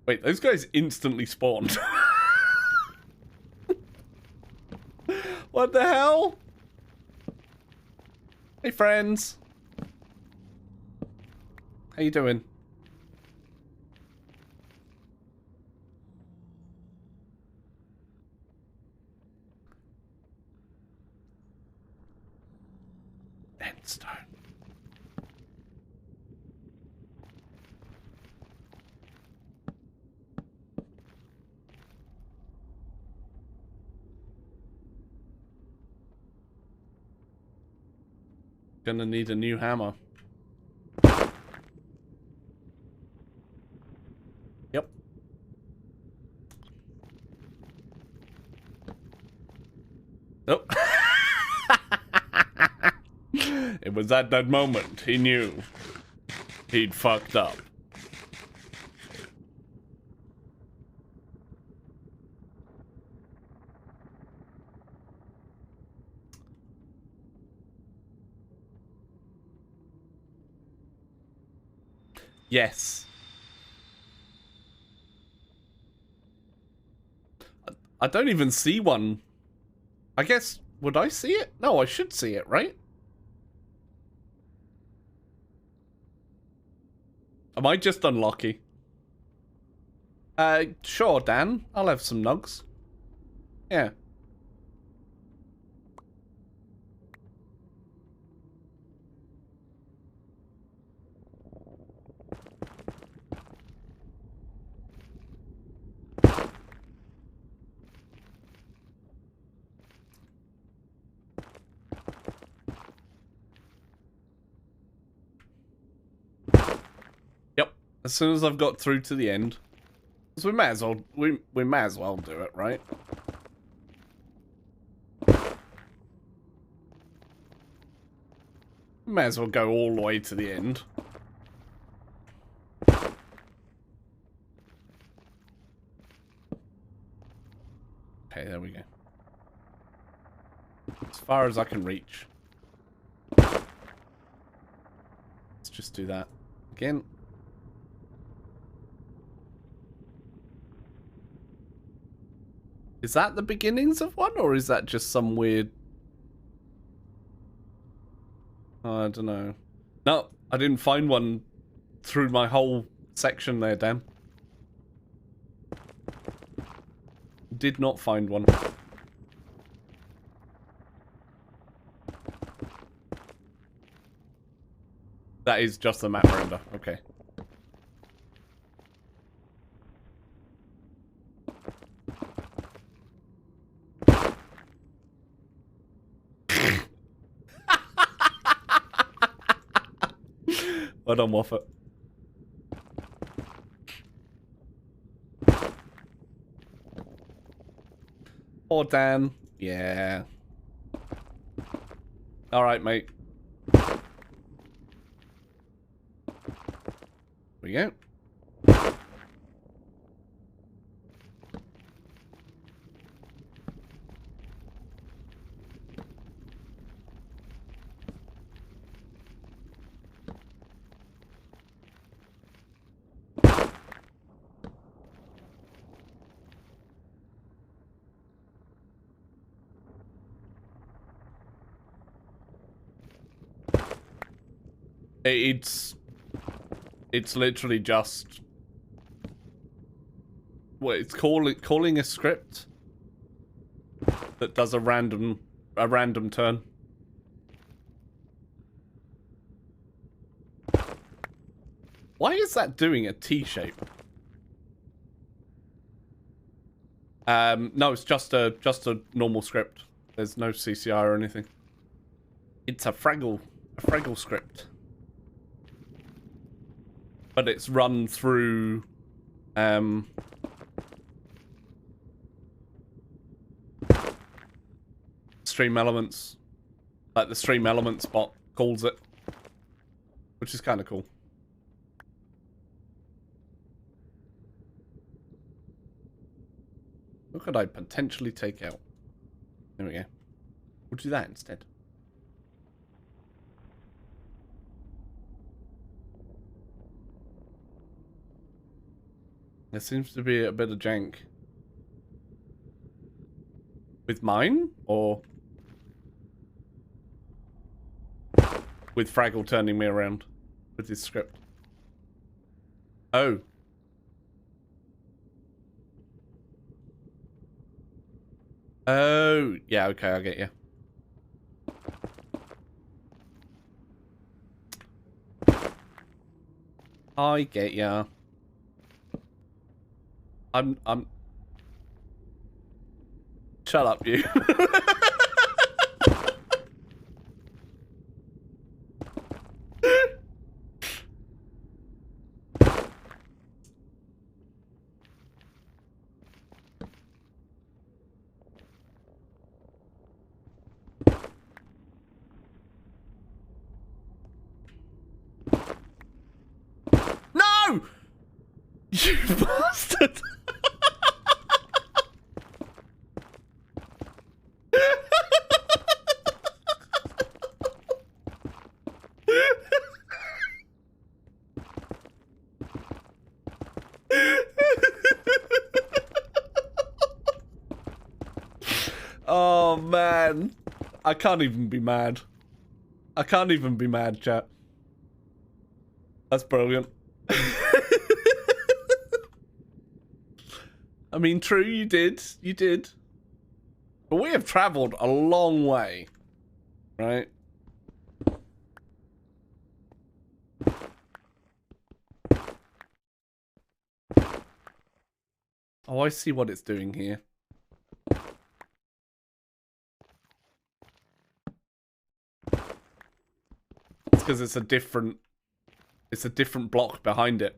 Wait, those guys instantly spawned. What the hell? Hey, friends. How you doing? Endstone. Gonna need a new hammer. Yep. Oh. It was at that moment he knew he'd fucked up. Yes. I don't even see one. I guess, would I see it? No, I should see it, right? Am I just unlucky? Sure, Dan. I'll have some nugs. Yeah. As soon as I've got through to the end, because we may as well do it, right? May as well go all the way to the end. Okay, there we go. As far as I can reach. Let's just do that again. Is that the beginnings of one, or is that just some weird... I don't know. No, I didn't find one through my whole section there, Dan. Did not find one. That is just the map render. Okay. Well done, Moffat. Or Dan. Yeah. Alright, mate. Here we go. It's literally just... Well, it's calling a script that does a random turn. Why is that doing a T shape? No, it's just a normal script. There's no CCI or anything. It's a Fraggle script. But it's run through Stream Elements. Like the Stream Elements bot calls it. Which is kind of cool. What could I potentially take out? There we go. We'll do that instead. There seems to be a bit of jank. With mine? Or... With Fraggle turning me around with his script. Oh. Oh, yeah, okay, I get you. I get ya. I'm... Shut up, you. No! You bastard! Oh man, I can't even be mad. I can't even be mad, chat. That's brilliant. I mean, true, you did. You did. But we have traveled a long way, right? Oh, I see what it's doing here. It's because it's a different block behind it.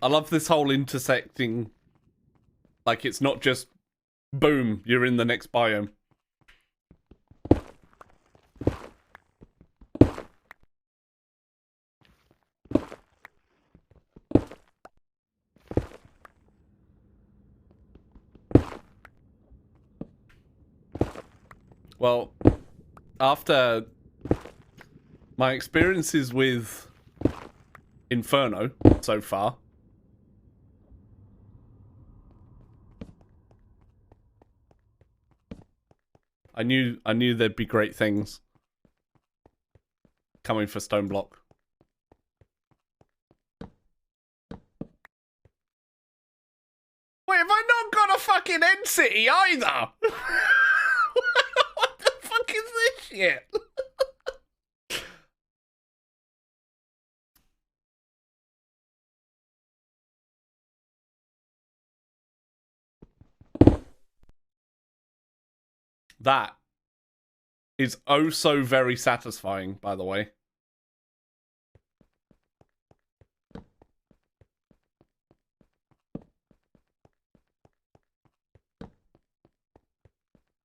I love this whole intersecting. Like, it's not just boom, you're in the next biome. Well, after my experiences with Inferno so far, I knew there'd be great things coming for Stoneblock. Wait, have I not got a fucking end city either? What the fuck is this shit? That is oh so very satisfying, by the way.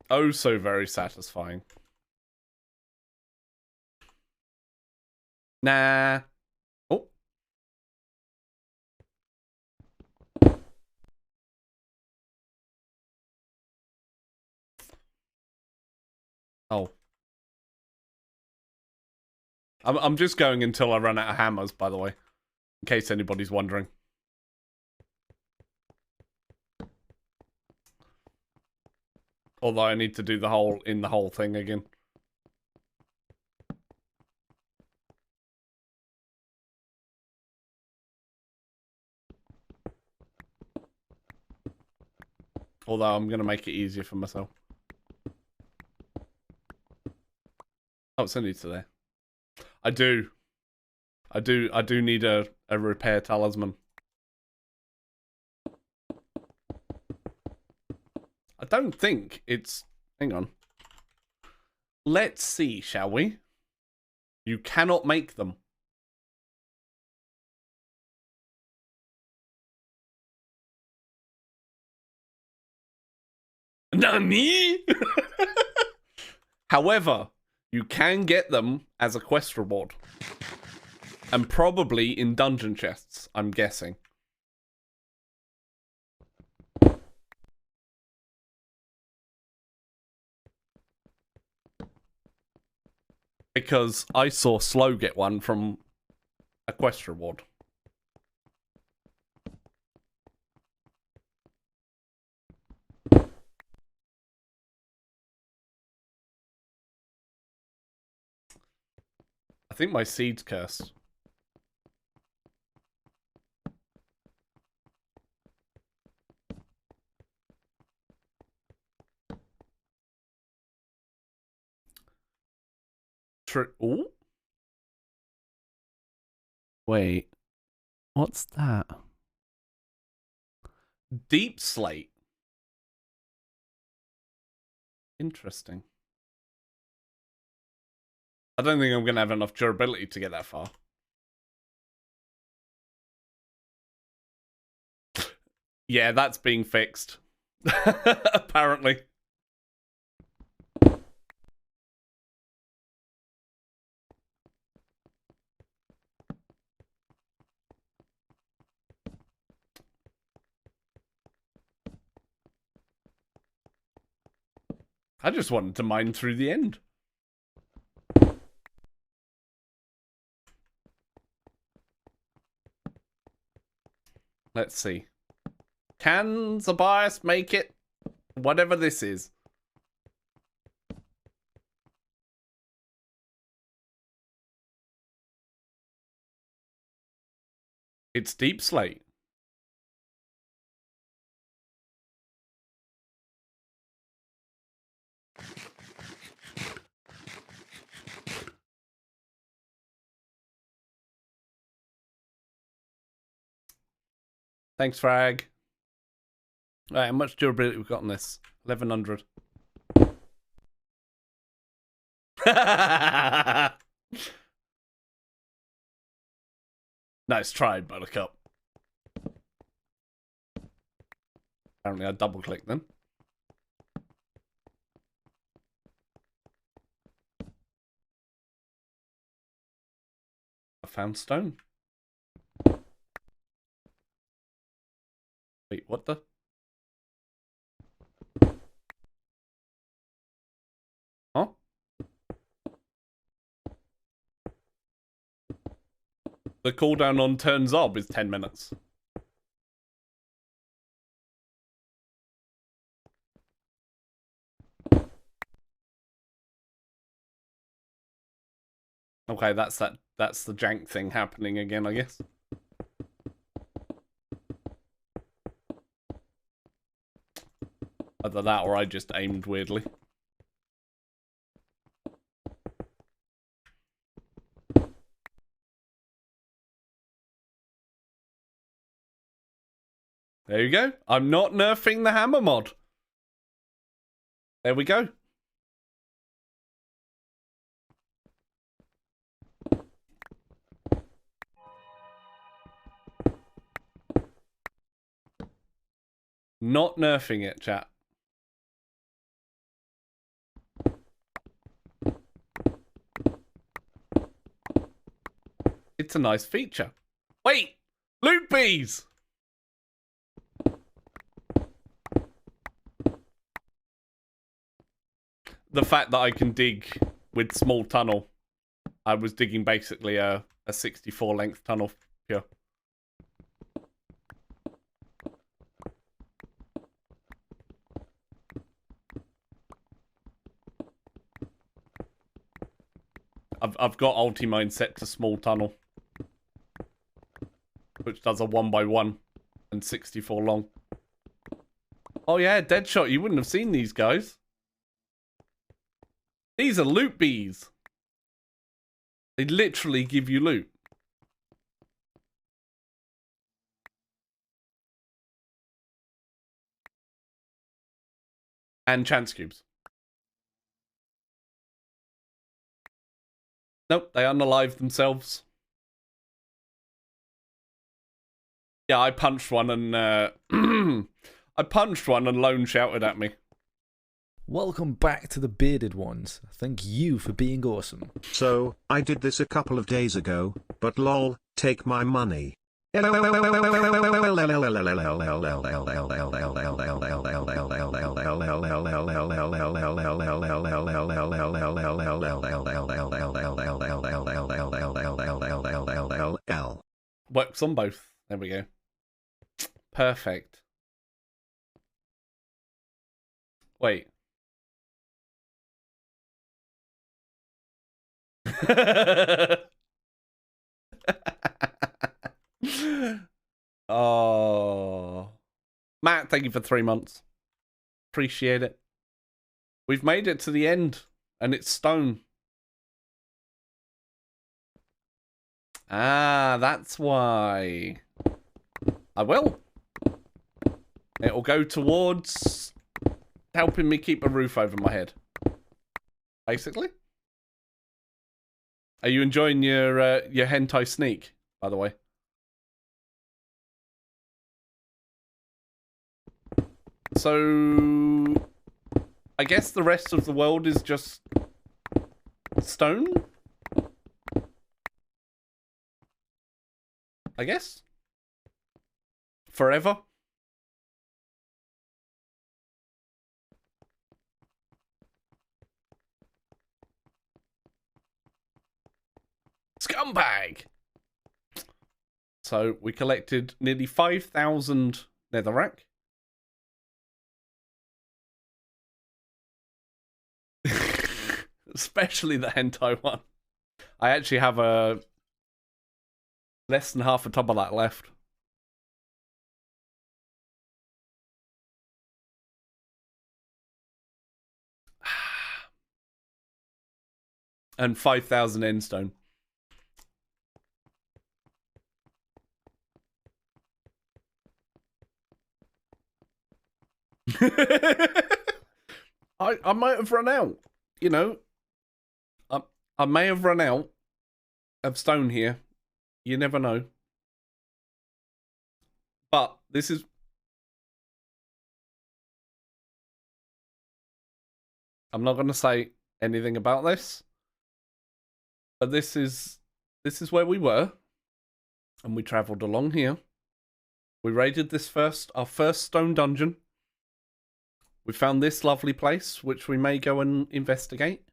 Oh so very satisfying. Nah. Oh. Oh. I'm just going until I run out of hammers, by the way. In case anybody's wondering. Although I need to do the whole thing again. Although I'm going to make it easier for myself. Oh, it's only to there. I do need a repair talisman. I don't think it's... Hang on. Let's see, shall we? You cannot make them. Nani? However, you can get them as a quest reward. And probably in dungeon chests, I'm guessing. Because I saw Slow get one from a quest reward. I think my seed's cursed. Ooh. Wait. What's that? Deep slate. Interesting. I don't think I'm going to have enough durability to get that far. Yeah, that's being fixed. Apparently. I just wanted to mine through the end. Let's see. Can Zabias make it? Whatever this is. It's deep slate. Thanks, Frag. Alright, how much durability we've got on this? 1100. Nice try, Buttercup. Apparently I double clicked them. I found stone. Wait, what the? Huh? The cooldown on turns up is 10 minutes. Okay, that's the jank thing happening again, I guess. Either that or I just aimed weirdly. There you go. I'm not nerfing the hammer mod. There we go. Not nerfing it, chat. It's a nice feature. Wait! Loot bees! The fact that I can dig with small tunnel. I was digging basically a 64 length tunnel here. I've got Ultimine set to small tunnel, which does a 1x1 and 64 long. Oh yeah, Deadshot, you wouldn't have seen these guys. These are loot bees. They literally give you loot. And chance cubes. Nope, they unalive themselves. Yeah, I punched one and I punched one and Lone shouted at me. Welcome back to the Bearded Ones. Thank you for being awesome. So, I did this a couple of days ago, but lol, take my money. Works on both. There we go. Perfect. Wait. Oh. Matt, thank you for 3 months. Appreciate it. We've made it to the end, and it's stone. Ah, that's why. I will. It'll go towards helping me keep a roof over my head. Basically. Are you enjoying your hentai sneak, by the way? So, I guess the rest of the world is just stone? I guess? Forever? Scumbag! So, we collected nearly 5,000 netherrack. Especially the hentai one. I actually have a less than half a tub of that left. And 5,000 endstone. I might have run out, you know. I may have run out of stone here. You never know. But this is... I'm not going to say anything about this. But this is where we were. And we travelled along here. We raided our first stone dungeon. We found this lovely place, which we may go and investigate.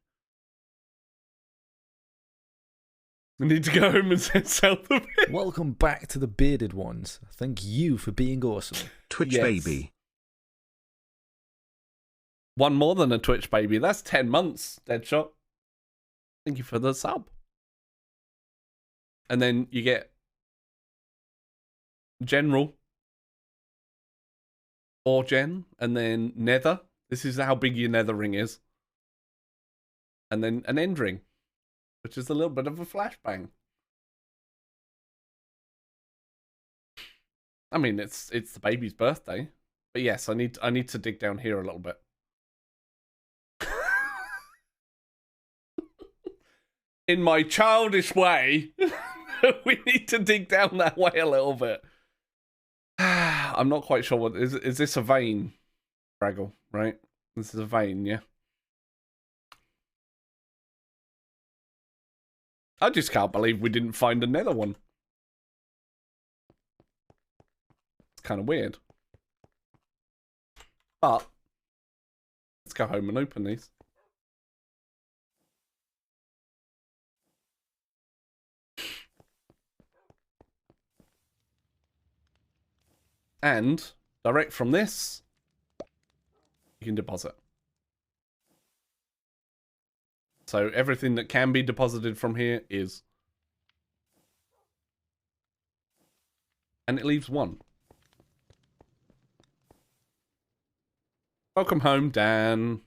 We need to go home and set south of it. Welcome back to the bearded ones. Thank you for being awesome. Twitch baby. One more than a Twitch baby. That's 10 months, Deadshot. Thank you for the sub. And then you get General. Or Gen. And then Nether. This is how big your Nether ring is. And then an End ring. Which is a little bit of a flashbang. I mean, it's the baby's birthday. But yes, I need to dig down here a little bit. In my childish way, we need to dig down that way a little bit. I'm not quite sure what is this a vein, Fraggle, right? This is a vein, yeah. I just can't believe we didn't find another one. It's kind of weird. But let's go home and open these. And direct from this, you can deposit. So everything that can be deposited from here is. And it leaves one. Welcome home, Dan.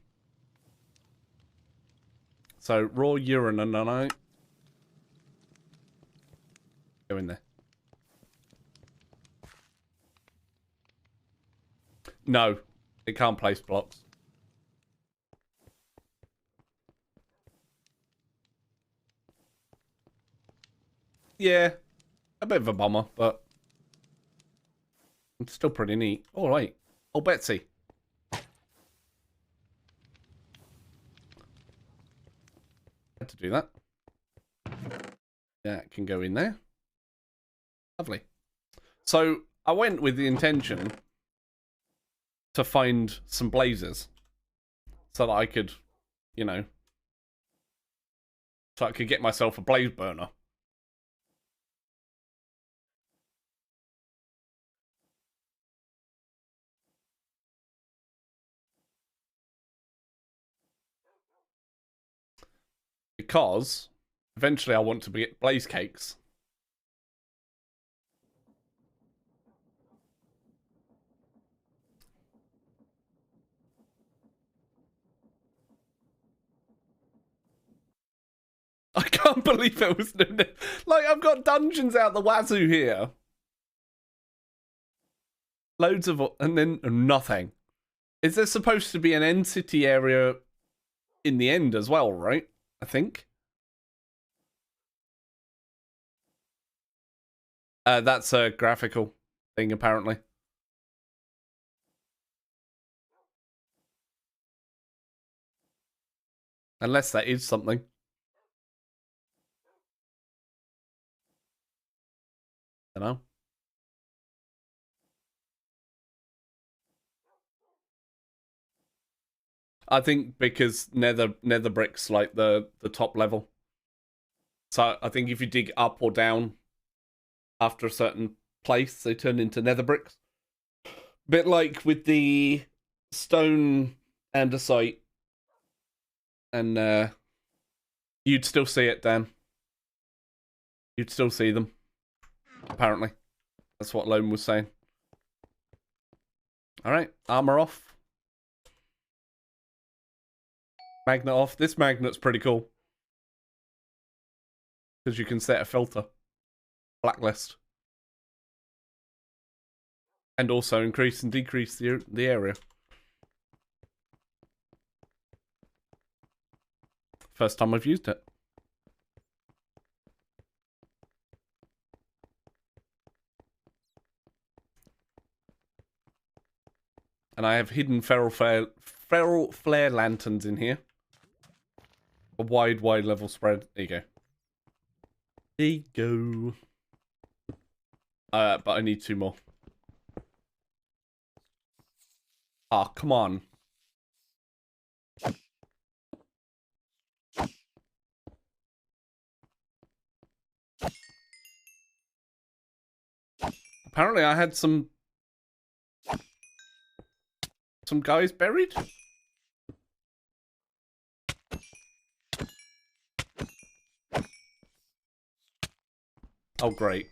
So raw urine and I go in there. No, it can't place blocks. Yeah, a bit of a bummer, but it's still pretty neat. All right. Oh, Betsy. Had to do that. That can go in there. Lovely. So I went with the intention to find some blazes so that I could, you know, so I could get myself a blaze burner. Because Eventually I want to be blaze cakes. I can't believe it was... Like, I've got dungeons out the wazoo here. Loads of... And then nothing. Is there supposed to be an end city area in the end as well, right? I think. That's a graphical thing, apparently. Unless that is something. I don't know. I think because nether bricks like the top level. So I think if you dig up or down after a certain place, they turn into nether bricks. Bit like with the stone andesite, and you'd still see it, Dan. You'd still see them. Apparently, that's what Lone was saying. All right, armor off. Magnet off. This magnet's pretty cool. Because you can set a filter. Blacklist. And also increase and decrease the area. First time I've used it. And I have hidden feral flare lanterns in here. A wide level spread. There you go. There you go. But I need 2 more. Ah, come on. Apparently I had some guys buried. Oh, great.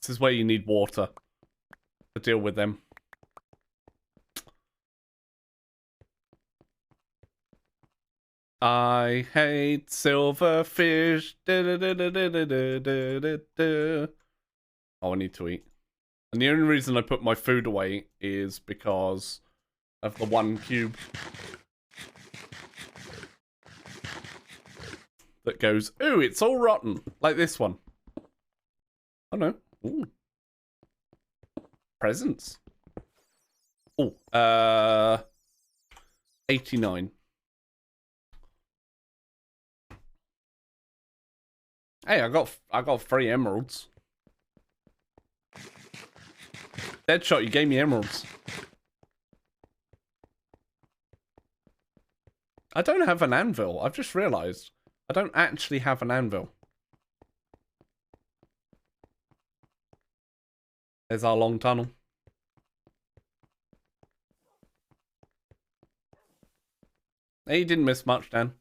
This is where you need water to deal with them. I hate silverfish. Oh, I need to eat. And the only reason I put my food away is because of the 1 cube that goes, ooh, it's all rotten. Like this one. Oh no. Ooh. Presents. Oh, 89. Hey, I got 3 emeralds. Deadshot, you gave me emeralds. I don't have an anvil. I've just realised. I don't actually have an anvil. There's our long tunnel. Hey, you didn't miss much, Dan.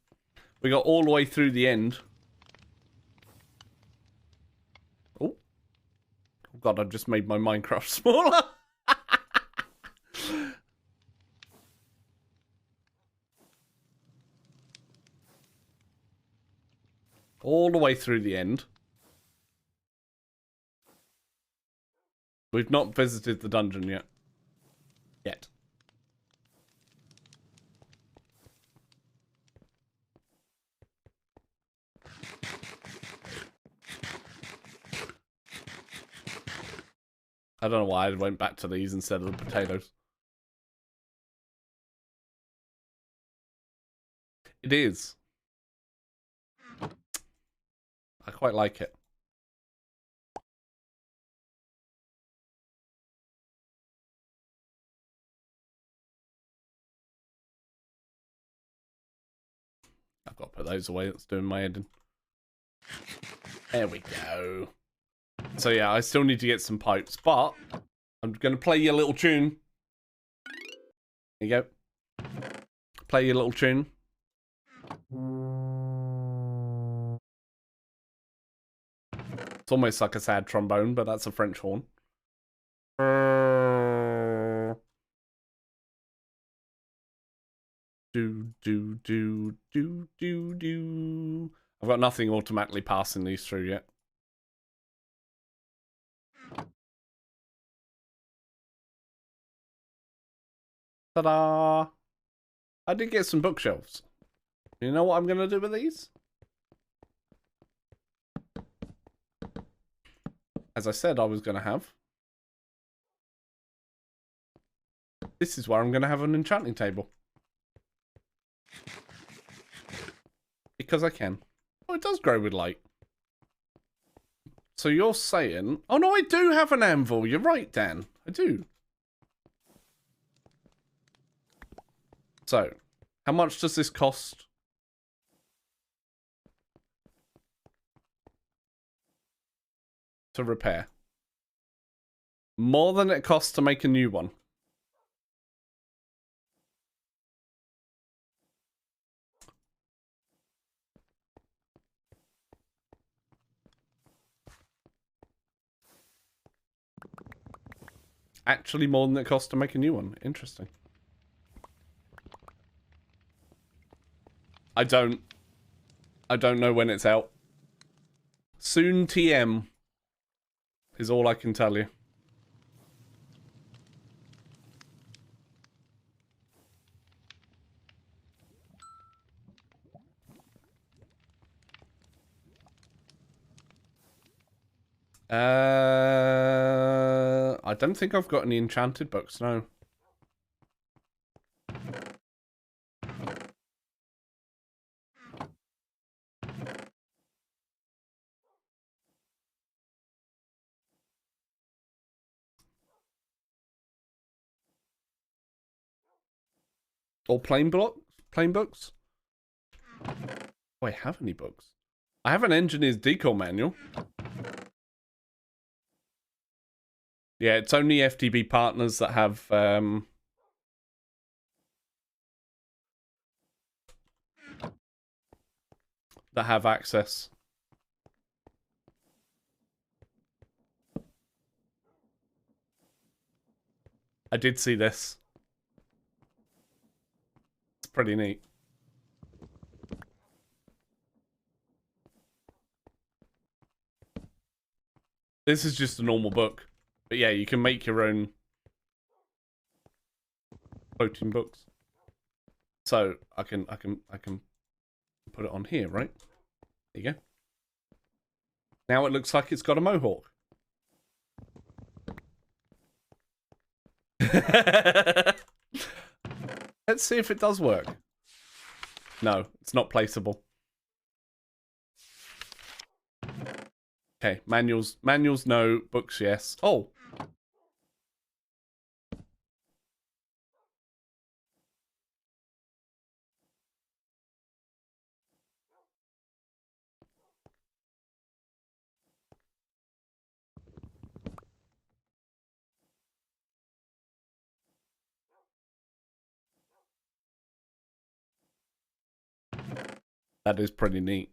We got all the way through the end. Oh. Oh god, I just made my Minecraft smaller. All the way through the end. We've not visited the dungeon yet. I don't know why I went back to these instead of the potatoes. It is. I quite like it. I've got to put those away. That's doing my head in. There we go. So yeah, I still need to get some pipes, but I'm going to play you a little tune. There you go. Play you a little tune. It's almost like a sad trombone, but that's a French horn. Do. I've got nothing automatically passing these through yet. Ta-da! I did get some bookshelves. You know what I'm going to do with these? As I said I was going to have. This is where I'm going to have an enchanting table. Because I can. Oh, it does grow with light. So you're saying... Oh, no, I do have an anvil. You're right, Dan. I do. So, how much does this cost? To repair. More than it costs to make a new one. Actually more than it costs to make a new one. Interesting. I don't know when it's out. Soon TM is all I can tell you. I don't think I've got any enchanted books, no. Or plain books? Oh, I have any books? I have an engineer's decor manual. Yeah, it's only FTB partners that have that have access. I did see this. It's pretty neat. This is just a normal book. But yeah, you can make your own floating books. So I can put it on here, right? There you go. Now it looks like it's got a mohawk. Let's see if it does work. No, it's not placeable. Okay, manuals no, books yes. Oh. That is pretty neat.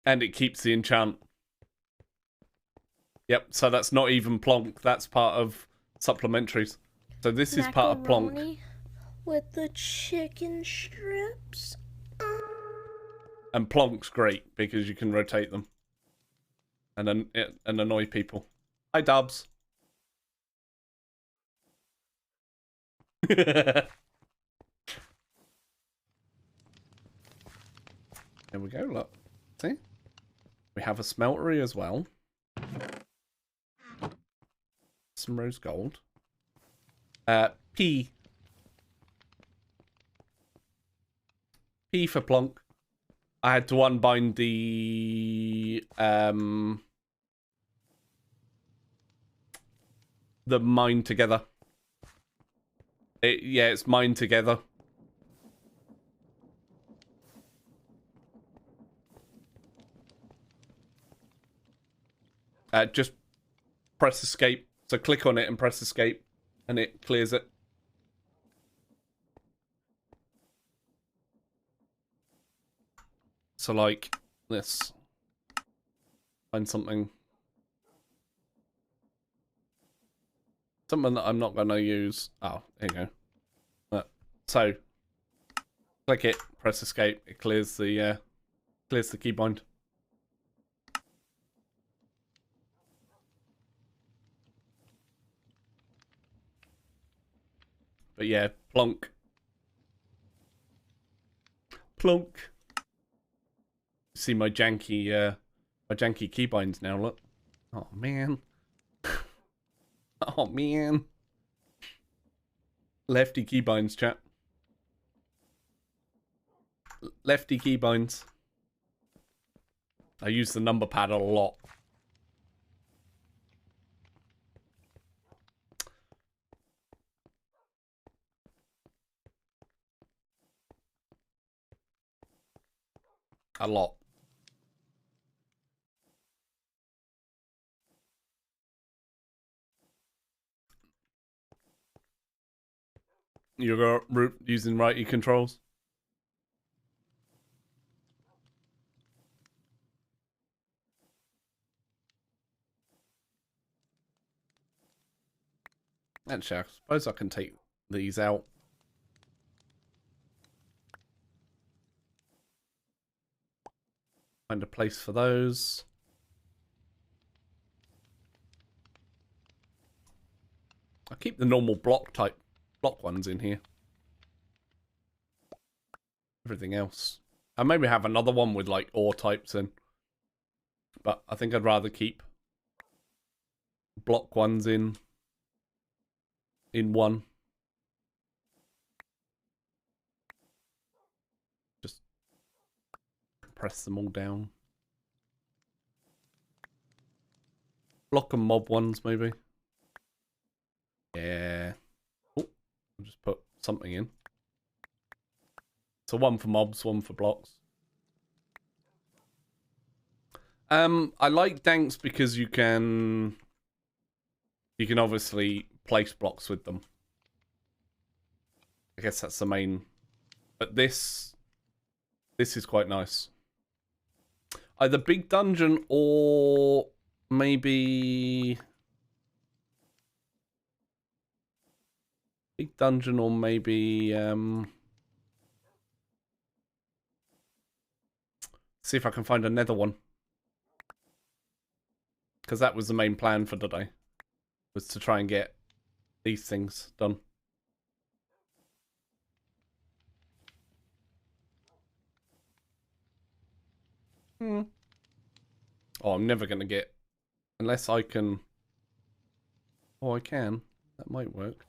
And it keeps the enchant. Yep, so that's not even Plonk. That's part of supplementaries. So this is part of Plonk. With the chicken strips. And Plonk's great because you can rotate them. And annoy people. Hi, Dubs. There we go, look. See? We have a smeltery as well. Some rose gold. P. P for Plonk. I had to unbind the mine together. Yeah, it's mine together. just press escape. So click on it and press escape, and it clears it. So like this. Find something. Something that I'm not going to use. Oh, there you go. So, click it, press escape. It clears the keybind. But yeah, plonk. Plonk. See my janky keybinds now, look. Oh man. Oh man. Lefty keybinds, chat. Lefty keybinds. I use the number pad a lot. A lot. You're using righty controls? Actually, I suppose I can take these out. Find a place for those. I'll keep the normal block ones in here. Everything else. I maybe have another one with like ore types in. But I think I'd rather keep block ones in one. Just press them all down. Block and mob ones maybe. Yeah. Oh, I'll just put something in. So one for mobs, one for blocks. I like danks because you can obviously place blocks with them. I guess that's the main. But this is quite nice. Either big dungeon or maybe big dungeon or maybe see if I can find another one. Because that was the main plan for today. Was to try and get these things done. Oh, I'm never going to get... Unless I can... Oh, I can. That might work.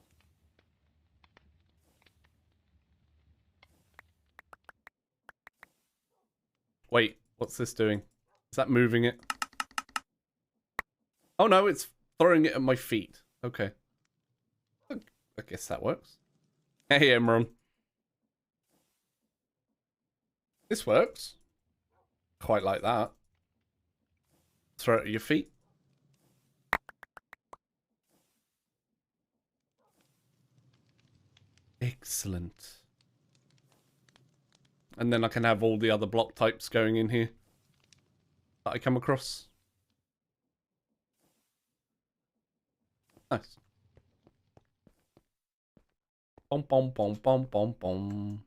Wait, what's this doing? Is that moving it? Oh no, it's throwing it at my feet. Okay. I guess that works. Hey, Emron. This works. Quite like that. Throw it at your feet. Excellent. And then I can have all the other block types going in here that I come across. Nice. Bom bom bom bom bom bom.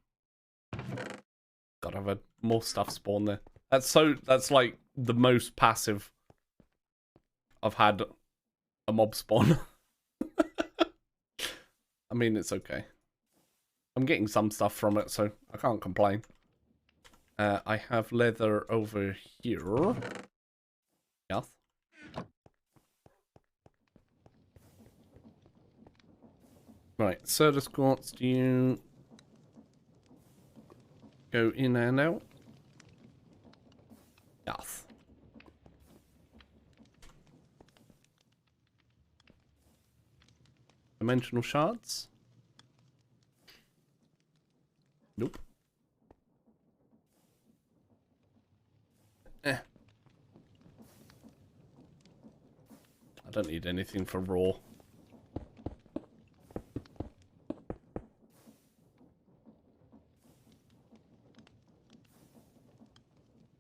Gotta have more stuff spawn there. That's like the most passive I've had a mob spawn. I mean, it's okay. I'm getting some stuff from it, so I can't complain. I have leather over here. Yes. Right, Certus Quartz, do you go in and out? Yes. Dimensional shards? Nope. don't need anything for raw.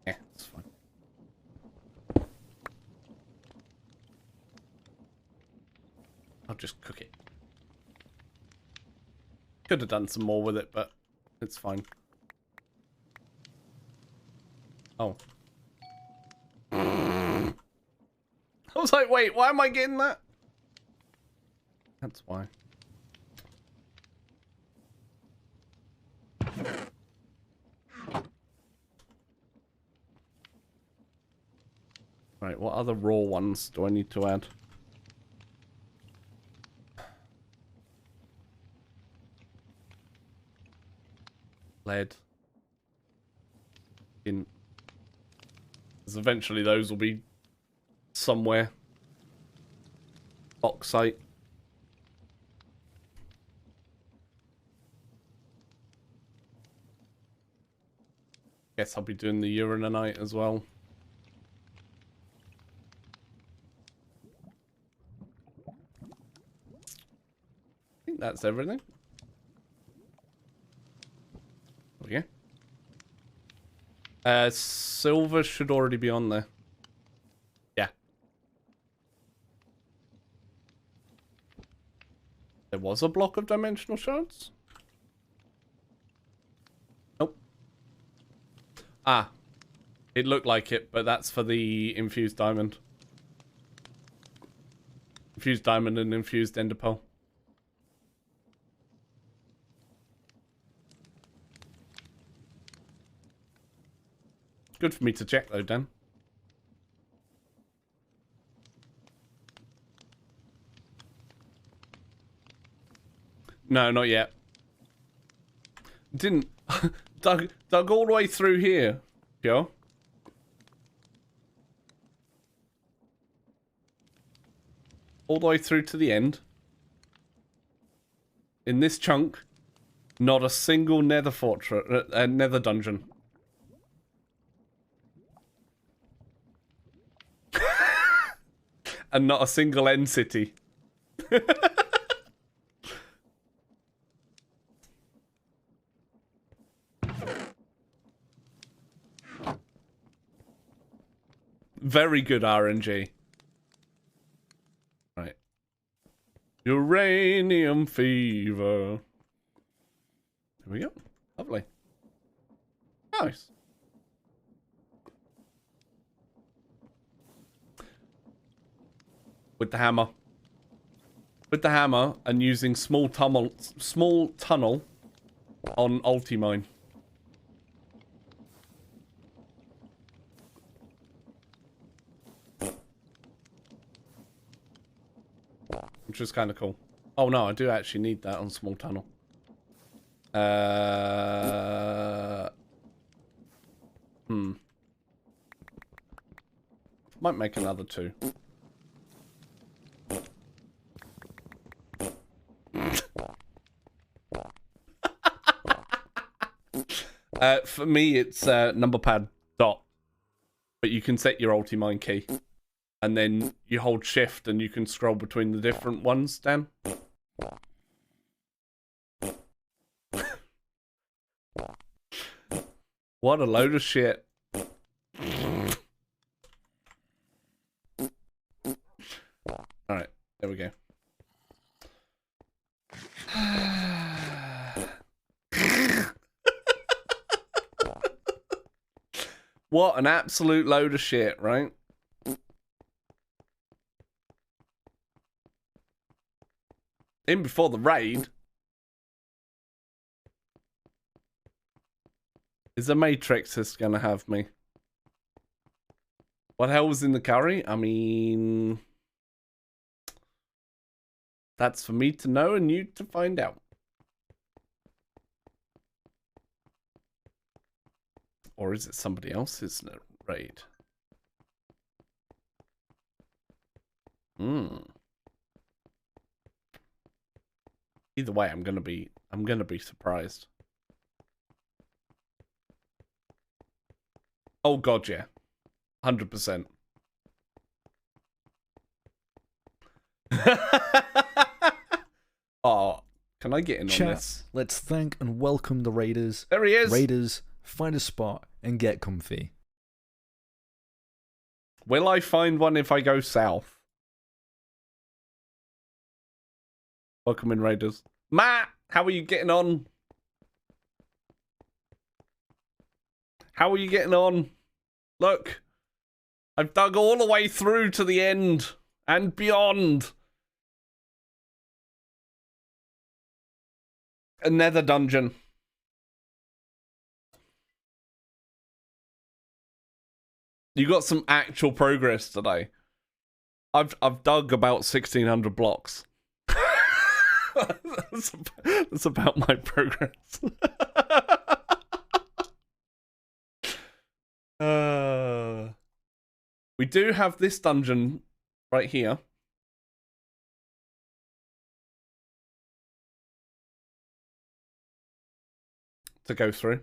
Yeah, it's fine. I'll just cook it. Could have done some more with it, but it's fine. Oh. I was like, wait, why am I getting that? That's why. Right, what other raw ones do I need to add? Lead. In. Because eventually those will be somewhere. Bauxite. Guess I'll be doing the uraninite as well. I think that's everything. There we go. Silver should already be on there. Yeah. There was a block of dimensional shards? Nope. Ah. It looked like it, but that's for the infused diamond. Infused diamond and infused ender pearl. Good for me to check though, Dan. No, not yet. Didn't dug all the way through here, Joe. All the way through to the end. In this chunk, not a single nether fortress, nether dungeon. And not a single end city. Very good RNG. Right. Uranium fever. There we go. Lovely. Nice. With the hammer. With the hammer and using small tunnel on Ultimine. Which is kind of cool. Oh no, I do actually need that on small tunnel. Might make another 2. For me, it's number pad dot, but you can set your Ultimine key, and then you hold shift and you can scroll between the different ones, Dan. What a load of shit. Alright, there we go. What an absolute load of shit, right? In before the raid. Is the Matrix just gonna have me? What hell was in the curry? I mean... That's for me to know and you to find out. Or is it somebody else's raid? Either way, I'm gonna be surprised. Oh god, yeah. 100%. Oh, can I get in on Chat, this? let's thank and welcome the raiders. There he is. Raiders, find a spot and get comfy. Will I find one if I go south? Welcome in, Raiders. Matt, how are you getting on? How are you getting on? Look, I've dug all the way through to the end and beyond. A nether dungeon. You got some actual progress today. I've dug about 1,600 blocks. That's about my progress. We do have this dungeon right here. To go through.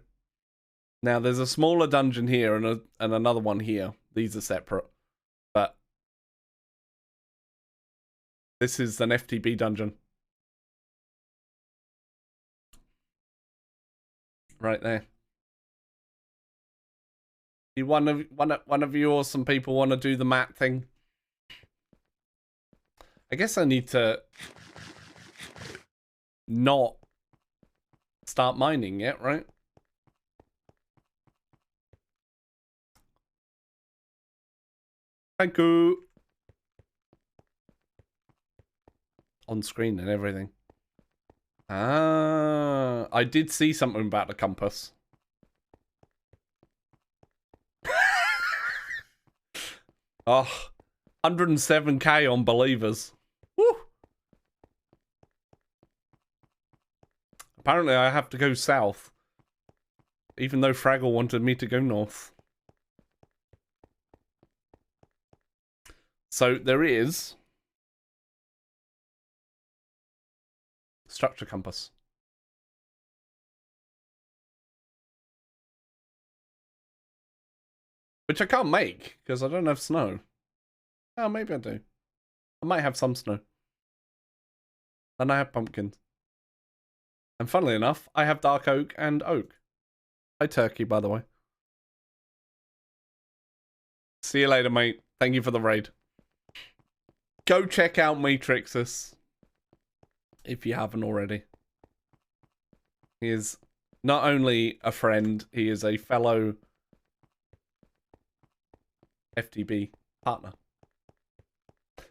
Now there's a smaller dungeon here and another one here. These are separate, but this is an FTB dungeon. Right there. You one of you or some people want to do the mat thing? I guess I need to not start mining yet, right? Thank you. On screen and everything. Ah, I did see something about the compass. Oh, 107k on believers. Woo. Apparently I have to go south. Even though Fraggle wanted me to go north. So there is structure compass. Which I can't make because I don't have snow. Oh, maybe I do. I might have some snow. And I have pumpkins. And funnily enough, I have dark oak and oak. Hi, Turkey, by the way. See you later, mate. Thank you for the raid. Go check out Matrixus if you haven't already. He is not only a friend, he is a fellow FTB partner.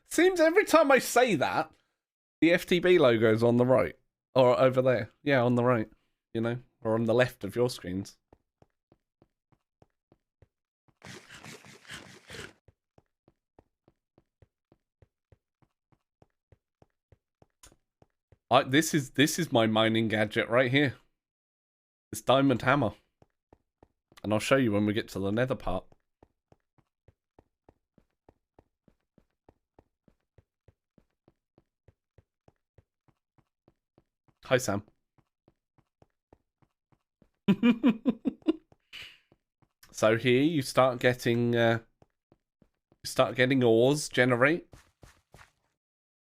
Seems every time I say that, the FTB logo is on the right. Or over there. Yeah, on the right. You know? Or on the left of your screens. This is my mining gadget right here. This diamond hammer. And I'll show you when we get to the nether part. Hi, Sam. So here you start getting ores generate.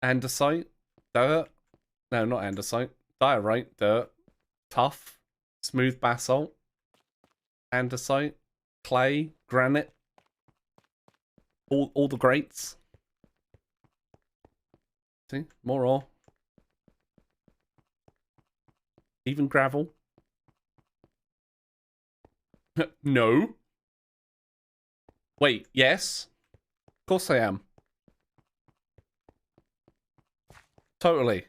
Andesite, dirt. No, not andesite. Diorite, dirt, tough, smooth basalt, andesite, clay, granite. All the greats. See, more ore. Even gravel. No. Wait, yes. Of course I am. Totally.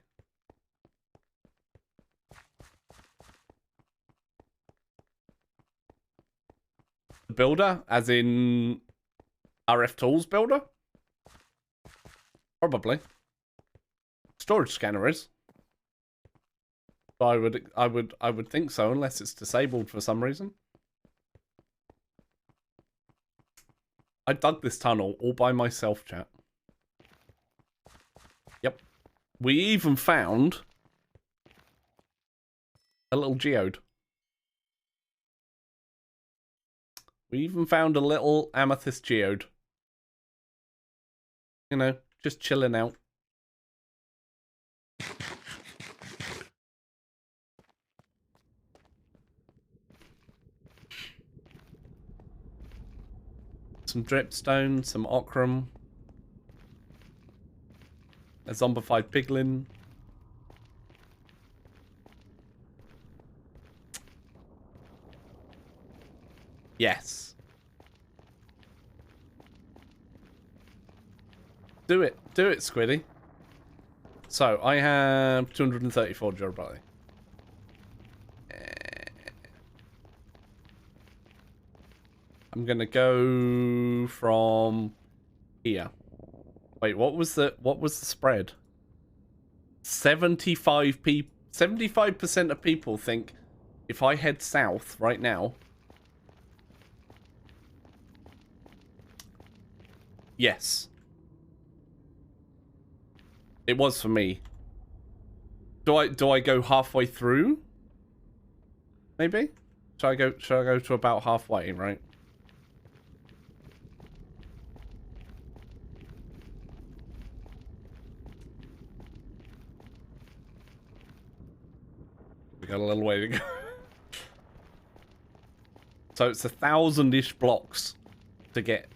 Builder, as in RF Tools builder? Probably. Storage scanner is. I would think so, unless it's disabled for some reason. I dug this tunnel all by myself, chat. Yep. We even found a little geode. We even found a little amethyst geode. You know, just chilling out. Some dripstone, some ochrum. A zombified piglin. Yes. Do it. Do it, Squiddy. So, I have 234 durability. I'm gonna go from here. Wait, what was the spread? 75% of people think if I head south right now. Yes. It was for me. Do I go halfway through? Maybe? Should I go to about halfway, right? We got a little way to go. So it's 1,000-ish blocks to get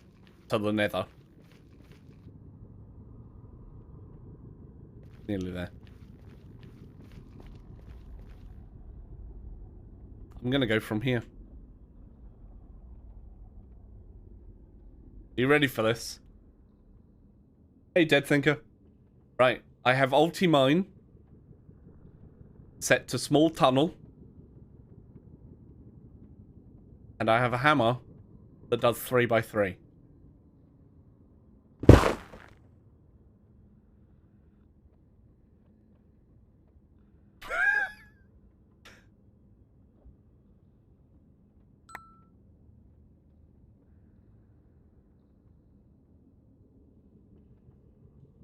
to the nether. Nearly there. I'm gonna go from here. You ready for this? Hey, Dead Thinker. Right, I have ulti mine set to small tunnel. And I have a hammer that does 3x3.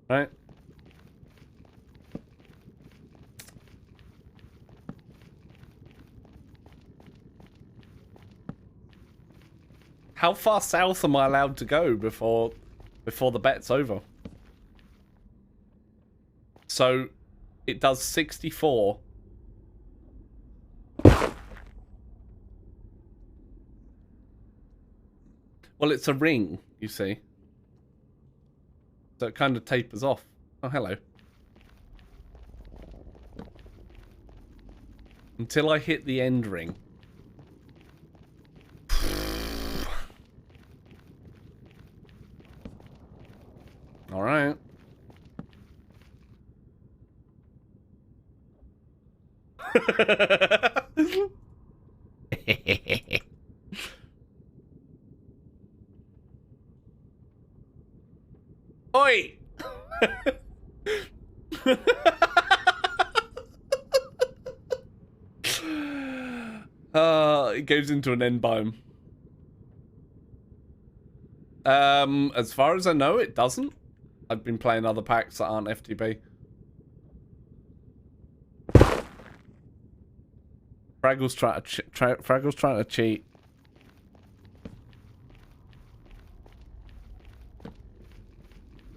Right. How far south am I allowed to go before the bet's over? So it does 64. Well, it's a ring, you see. So it kind of tapers off. Oh, hello. Until I hit the end ring. All right. Oi! It goes into an end biome. As far as I know, it doesn't. I've been playing other packs that aren't FTB. Fraggle's trying to cheat.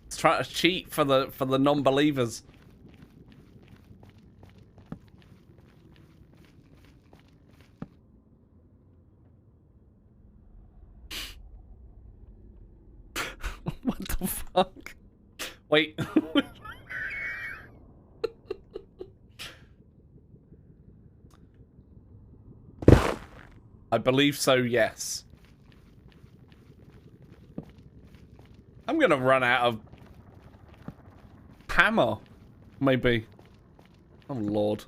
He's trying to cheat for the non-believers. What the fuck? Wait. I believe so, yes. I'm gonna run out of hammer, maybe. Oh, Lord.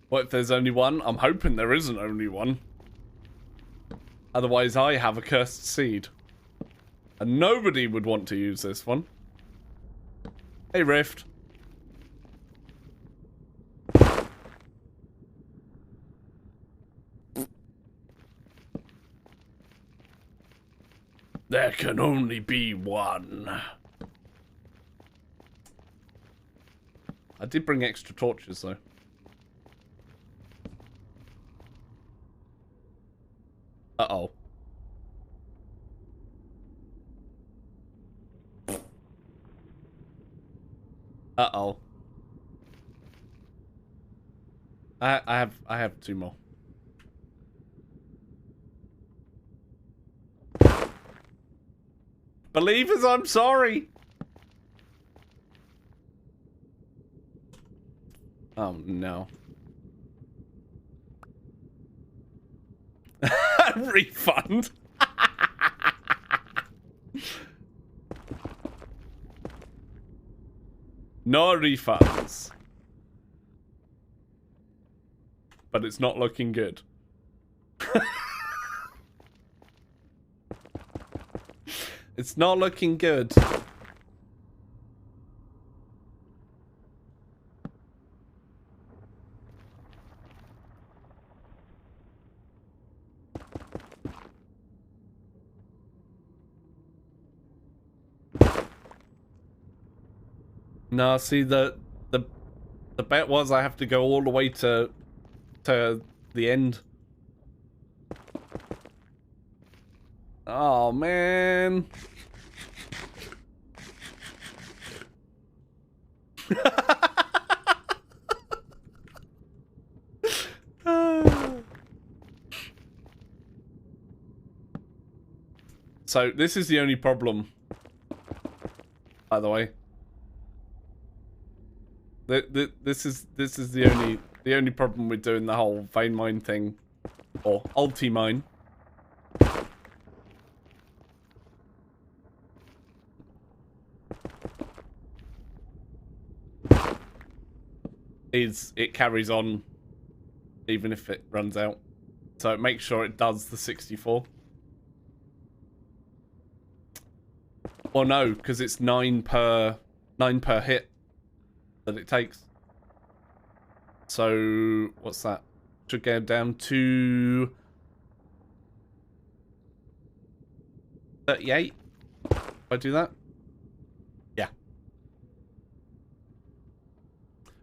What if there's only one? I'm hoping there isn't only one. Otherwise, I have a cursed seed. And nobody would want to use this one. Hey, Rift. There can only be one. I did bring extra torches, though. Uh-oh. Uh-oh. I have 2 more. Believers, I'm sorry. Oh no. Refund. No refunds. But it's not looking good. It's not looking good. No, see the bet was I have to go all the way to the end. Oh man. So this is the only problem, by the way. This is the only problem with doing the whole vein mine thing, or ulti mine. Is it carries on even if it runs out, so it makes sure it does the 64. Or no, because it's 9 per hit that it takes. So what's that? Should go down to 38 if I do that. Yeah.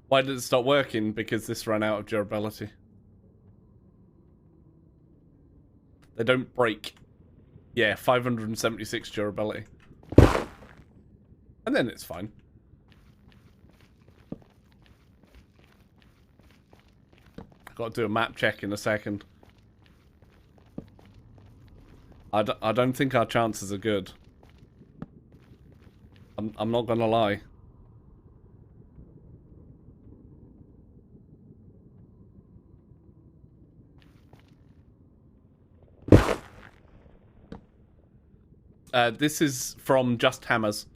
Why did it stop working? Because this ran out of durability. They don't break. Yeah, 576 durability. And then it's fine. I've got to do a map check in a second. I don't think our chances are good. I'm not gonna lie. This is from Just Hammers.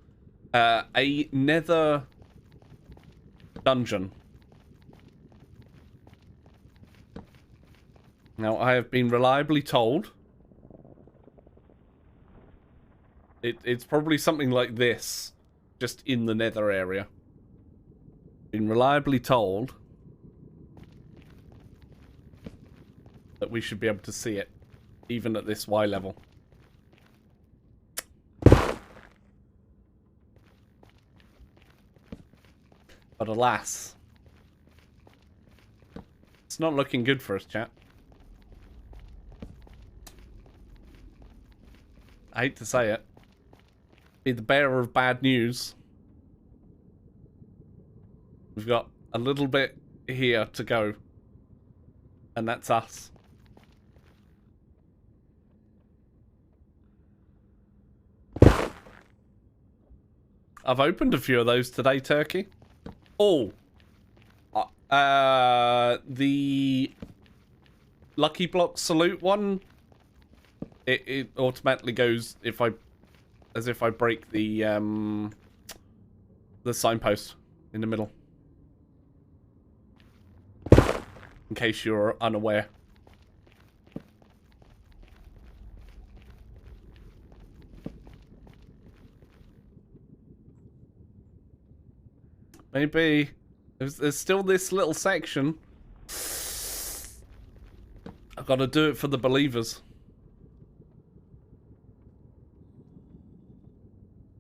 A nether dungeon. Now, I have been reliably told it's probably something like this, just in the nether area. Been reliably told that we should be able to see it, even at this Y level. But alas, it's not looking good for us, chat. I hate to say it. Be the bearer of bad news. We've got a little bit here to go. And that's us. I've opened a few of those today, Turkey. Oh. The Lucky Block Salute one. It automatically goes as if I break the signpost in the middle. In case you're unaware. Maybe there's still this little section. I've got to do it for the believers.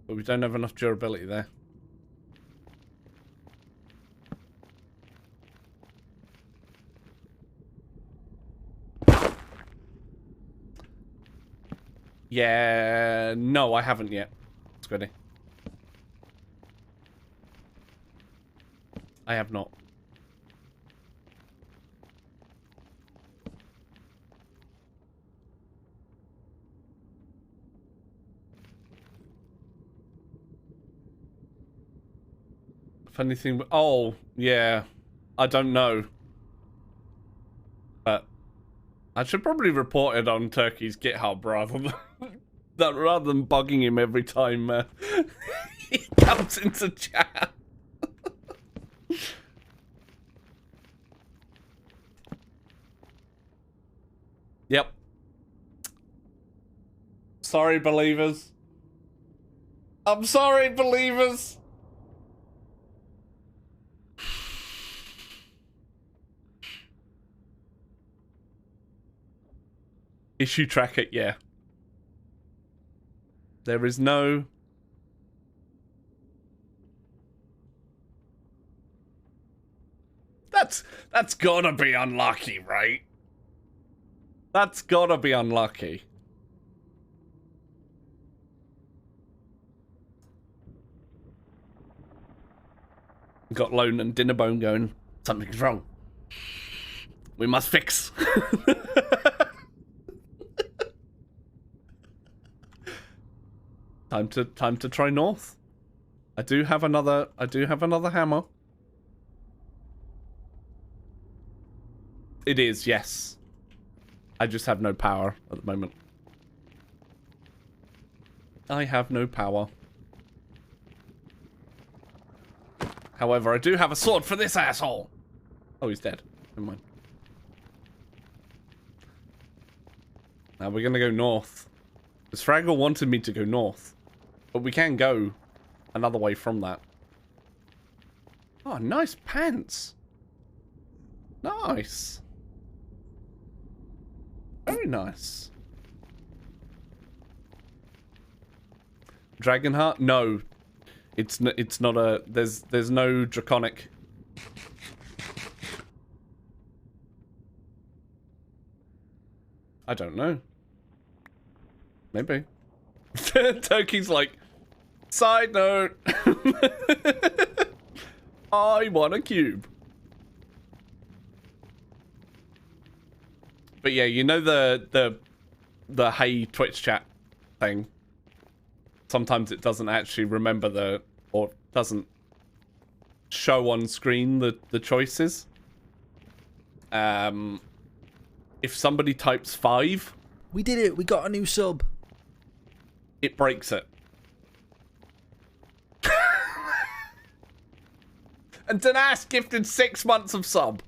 But we don't have enough durability there. Yeah, no, I haven't yet. It's ready. I have not. Funny thing, oh, yeah. I don't know. But I should probably report it on Turkey's GitHub rather than bugging him every time he comes into chat. Yep. Sorry, believers. I'm sorry, believers. Issue tracker, yeah. There is no... That's gotta be unlucky, right? That's gotta be unlucky. Got Lone and Dinnerbone going, something's wrong. We must fix. Time to try north. I do have another hammer. It is, yes. I just have no power at the moment. I have no power. However, I do have a sword for this asshole. Oh, he's dead. Never mind. Now we're gonna go north. Because Fraggle wanted me to go north. But we can go another way from that. Oh, nice pants. Nice. Very nice. Dragonheart? No. It's not a... There's no draconic... I don't know. Maybe. Turkey's like... Side note. I want a cube. But yeah, you know the hey Twitch chat thing. Sometimes it doesn't actually remember or doesn't show on screen the choices. If somebody types 5, we did it. We got a new sub. It breaks it. And Danas gifted 6 months of sub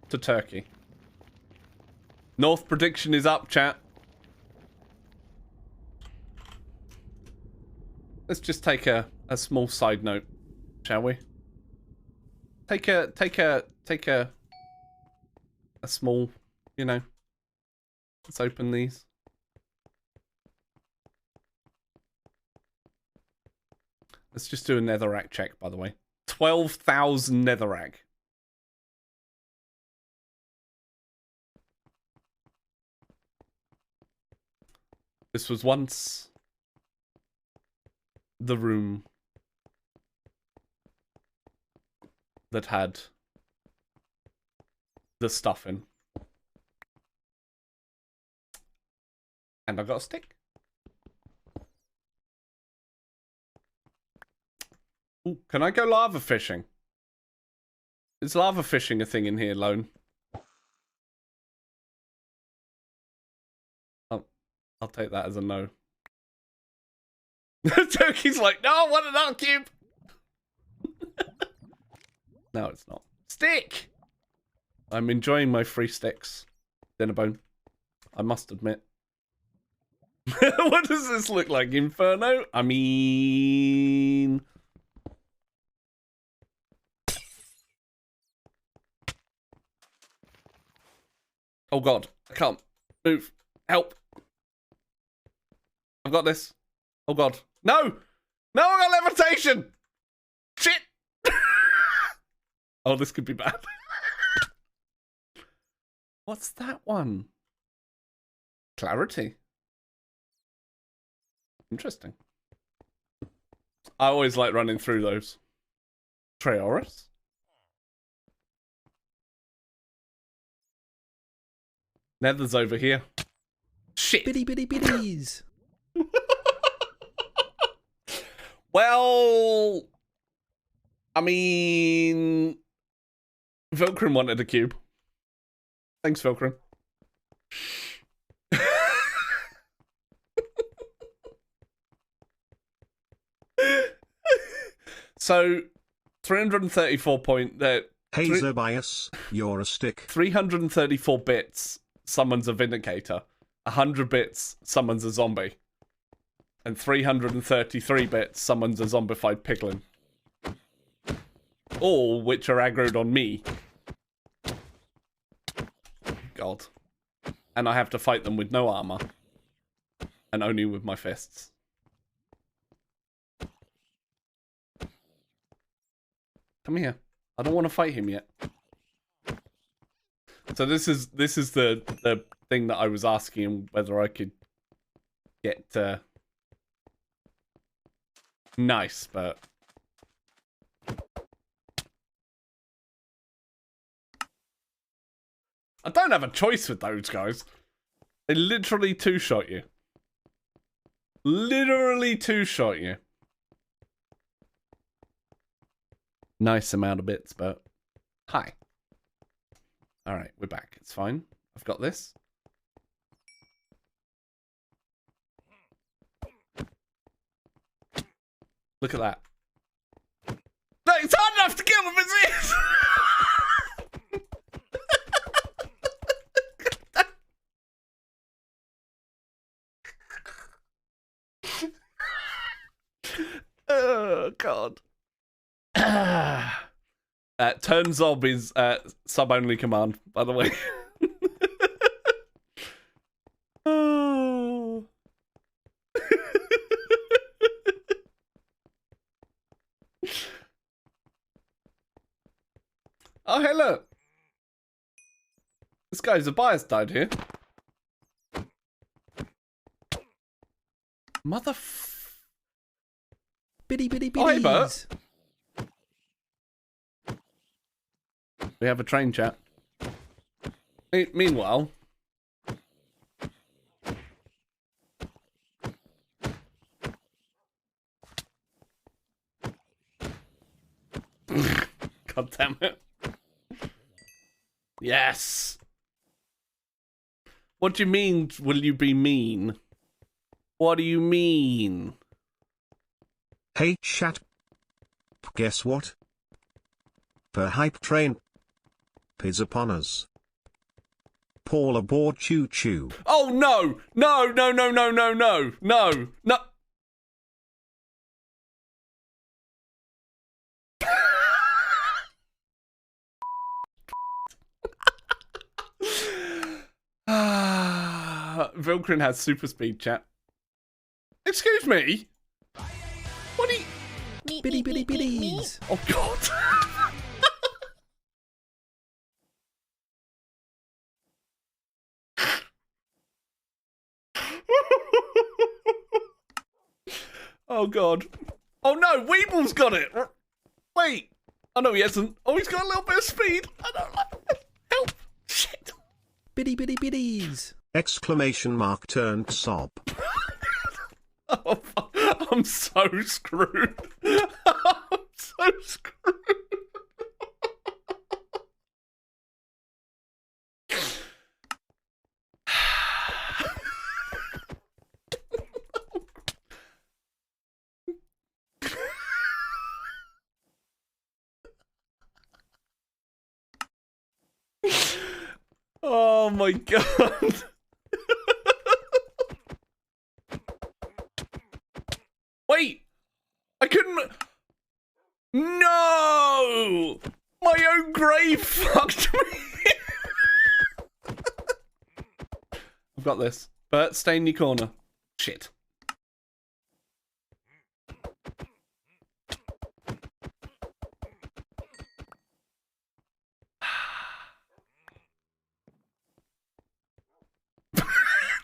to Turkey. North prediction is up, chat. Let's just take a small side note, shall we? Take a small, you know. Let's open these. Let's just do a netherrack check, by the way. 12,000 netherrack. This was once the room that had the stuff in. And I got a stick. Ooh, can I go lava fishing? Is lava fishing a thing in here, Lone? Oh, I'll take that as a no. Turkey's like, no, I want another cube. No, it's not. Stick! I'm enjoying my free sticks. Dinnerbone. I must admit. What does this look like? Inferno? I mean... Oh god, I can't move. Help. I've got this. Oh god. No! No, I got levitation! Shit! Oh, this could be bad. What's that one? Clarity. Interesting. I always like running through those. Treoris? Nether's over here. Shit. Bitty bitty bitties. Well, I mean, Vilkrin wanted a cube. Thanks, Vilkrin. So, 334 point... Hey Zobias, you're a stick. 334 bits summons a Vindicator. 100 bits summons a zombie. And 333 bits summons a zombified piglin. All which are aggroed on me. God. And I have to fight them with no armor. And only with my fists. Come here. I don't want to fight him yet. So this is the thing that I was asking him whether I could get nice, but I don't have a choice with those guys. They literally two-shot you. Literally two-shot you. Nice amount of bits, but hi. Alright, we're back. It's fine. I've got this. Look at that. No, it's hard enough to kill him, is it? Oh, God. Turn Zob is sub-only command, by the way. Oh. Oh, hey, look. This guy's a bias died here. Bitty bitty bitties. Oh, hey, Bert. We have a train chat. Meanwhile... God damn it. Yes! What do you mean, will you be mean? What do you mean? Hey chat. Guess what? The hype train is upon us. Paul aboard choo choo. Oh no! No, no, no, no, no, no, no, no. Vilkrin has super speed, chat. Excuse me? What are you... Bitty bitty bitties. Oh, God. Oh, God. Oh, no, Weeble's got it. Wait. Oh, no, he hasn't. Oh, he's got a little bit of speed. I don't like it. Help. Shit. Bitty bitty bitties. Exclamation mark turned sob. Oh, I'm so screwed. I'm so screwed. Oh my God. Wait! I couldn't... No! My own grave fucked me! I've got this. Bert, stay in your corner. Shit.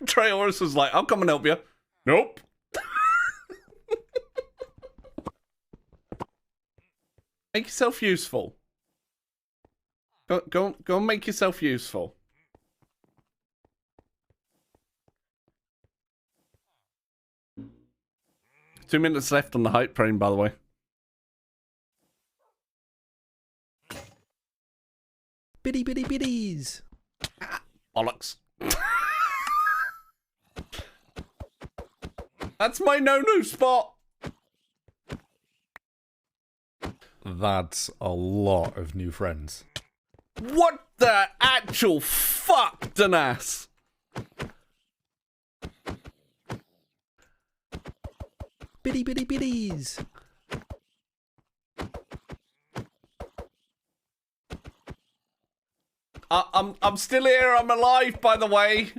Treoris was like, I'll come and help you. Nope. Make yourself useful. Go and make yourself useful. Two minutes left on the hype train, by the way. Biddy biddy biddies. Bollocks. That's my no-no spot. That's a lot of new friends. What the actual fuck, Danas? Biddy biddy biddies. I'm still here. I'm alive, by the way.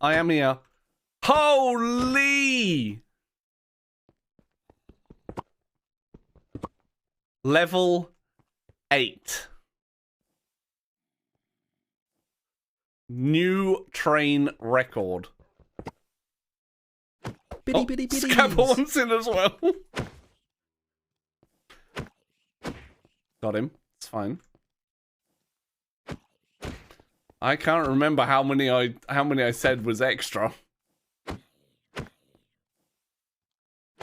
I am here. Holy! Level 8. New train record. Biddy biddy biddies. Scabble wants in as well. Got him. It's fine. I can't remember how many I said was extra.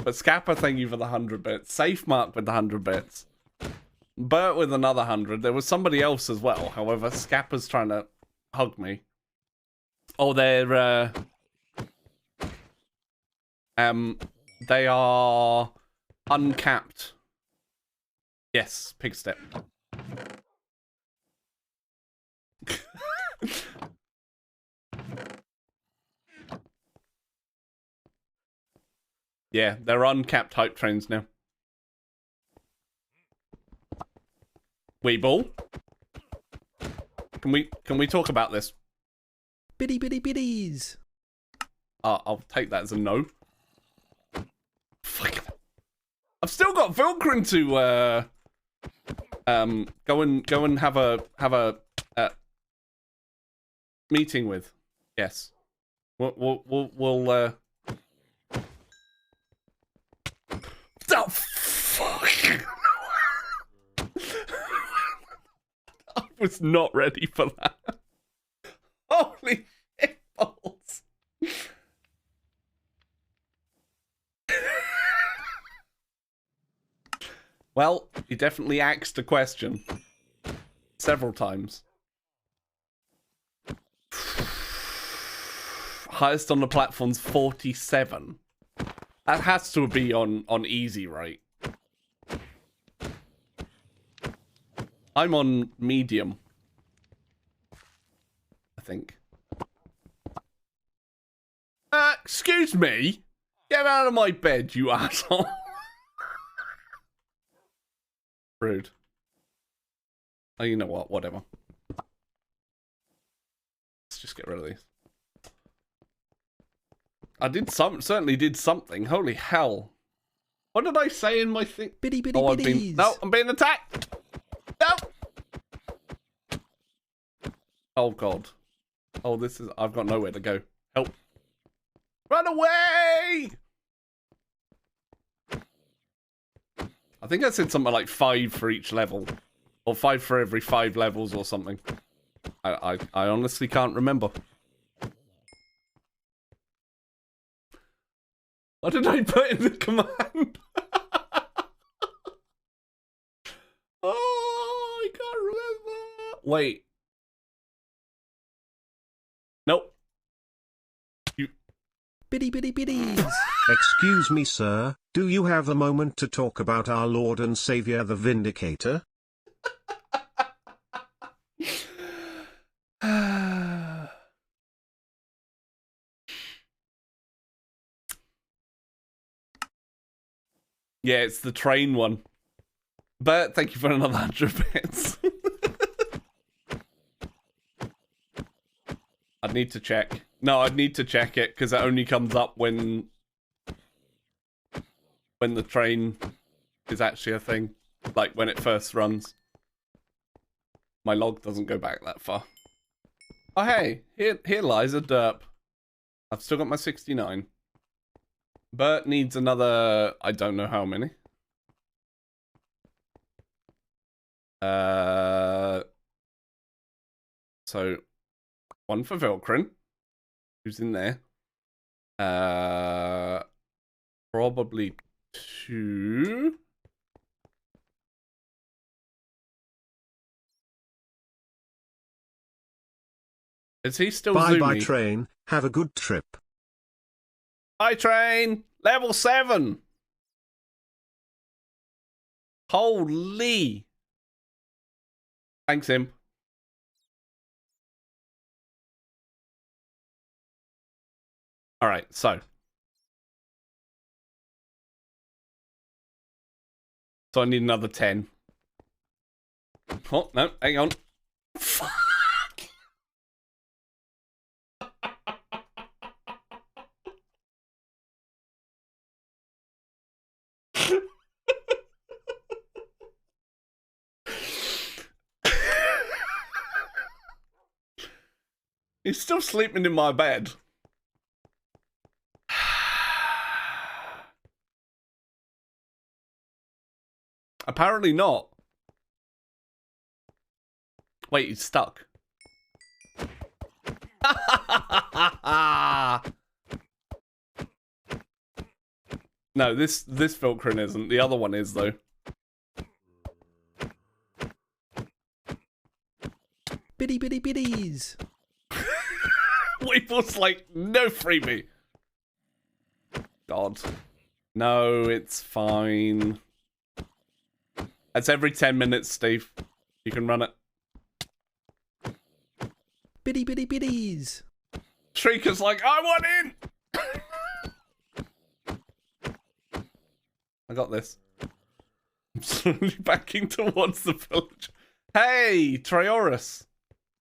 But Scapper, thank you for the 100 bits. Safe Mark with the 100 bits. Bert with another 100. There was somebody else as well. However, Scapper's trying to hug me. Oh, they're they are uncapped. Yes, pig step. Yeah, they're uncapped hype trains now. Weeble, can we talk about this? Biddy biddy biddies. I'll take that as a no. Fuck. I've still got Vilkrin to go and have a meeting with. Yes. We'll Oh fuck! I was not ready for that. Holy shit balls! Well, he definitely asked a question several times. Highest on the platform's 47. That has to be on easy, right? I'm on medium, I think. Excuse me? Get out of my bed, you asshole. Rude. Oh, you know what? Whatever. Let's just get rid of these. I certainly did something. Holy hell. What did I say in my thing? Biddy biddy biddies. No, I'm being attacked. No. Oh god. Oh, this is... I've got nowhere to go. Help. Run away! I think I said something like 5 for each level. Or 5 for every 5 levels or something. I honestly can't remember. What did I put in the command? Oh, I can't remember. Wait. Nope. Biddy biddy biddies. Excuse me, sir. Do you have a moment to talk about our Lord and Savior the Vindicator? Yeah, it's the train one. But thank you for another 100 bits. I'd need to check. No, I'd need to check it because it only comes up when the train is actually a thing. Like when it first runs. My log doesn't go back that far. Oh, hey, here lies a derp. I've still got my 69. Bert needs another, I don't know how many. So, one for Velcrin, who's in there. Probably 2. Is he still Bye bye zoomy? train, have a good trip. Bye train! Level 7! Holy! Thanks, Imp. Alright, so. So I need another 10. Oh, no, hang on. Fuck! He's still sleeping in my bed. Apparently not. Wait, he's stuck. No, this Velcrin isn't. The other one is, though. Biddy biddy biddies. Weevil's like, no freebie. God. No, it's fine. That's every 10 minutes, Steve. You can run it. Biddy biddy biddies. Shrieker's like, I want in! I got this. I'm slowly backing towards the village. Hey, Trioris.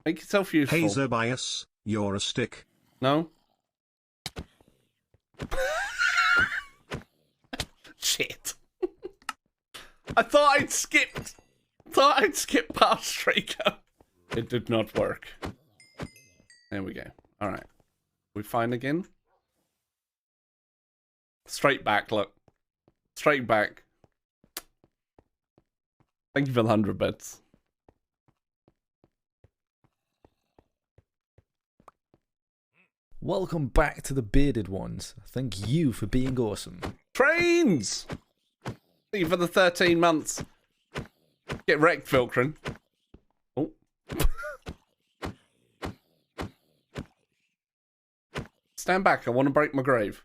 Make yourself useful. Hey Zobias, you're a stick. No? Shit. I thought I'd skipped past Straker. It did not work. There we go. Alright. We fine again? Straight back, look. Straight back. Thank you for the 100 bits. Welcome back to the bearded ones. Thank you for being awesome. Trains! Thank you for the 13 months. Get wrecked, Vilcrin. Oh. Stand back, I want to break my grave.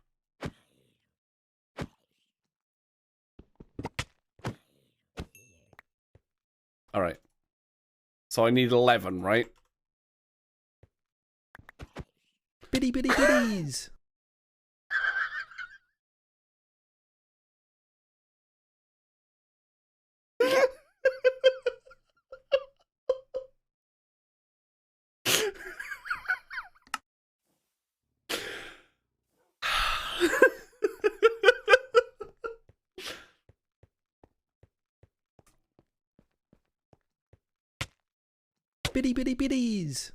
Alright. So I need 11, right? Biddy biddy biddies. Biddy biddy biddies.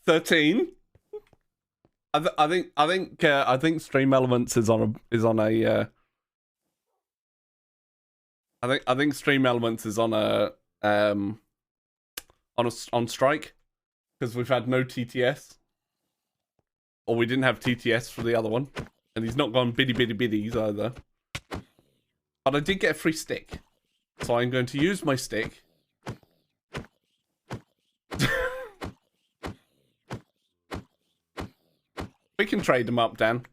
13. I think Stream Elements is on a I think Stream Elements is on strike because we've had no TTS, or we didn't have TTS for the other one, and he's not gone biddy biddy biddies either. But I did get a free stick, so I'm going to use my stick. We can trade them up, Dan.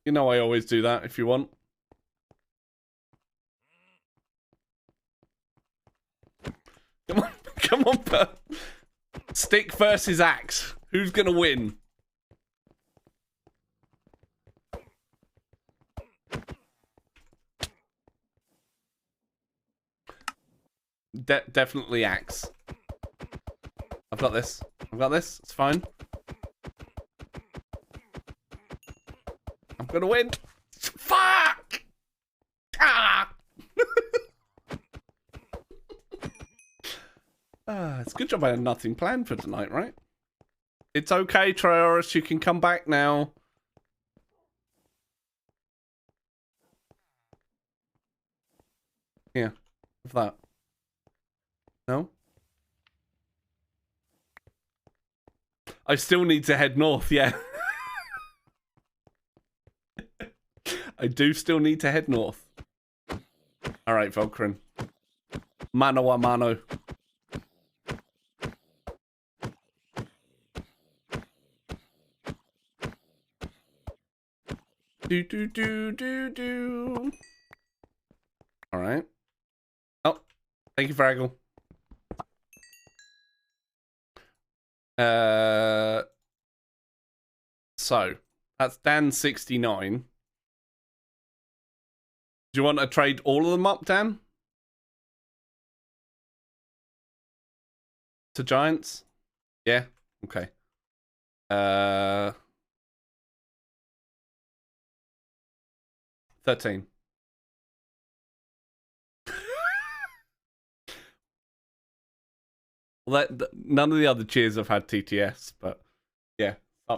You know I always do that if you want. Come on, Bert. Stick versus axe. Who's gonna win? Definitely axe. I've got this. It's fine. I'm gonna win. Fuck! Ah! It's a good job I had nothing planned for tonight, right? It's okay, Trioris. You can come back now. Yeah, have that. No? I still need to head north, yeah. I do still need to head north. Alright, Velcrin. Mano a mano. Do. Alright. Oh, thank you, Fraggle. So, that's Dan 69. Do you want to trade all of them up, Dan? To Giants? Yeah? Okay. 13. Well, none of the other cheers have had TTS, but yeah,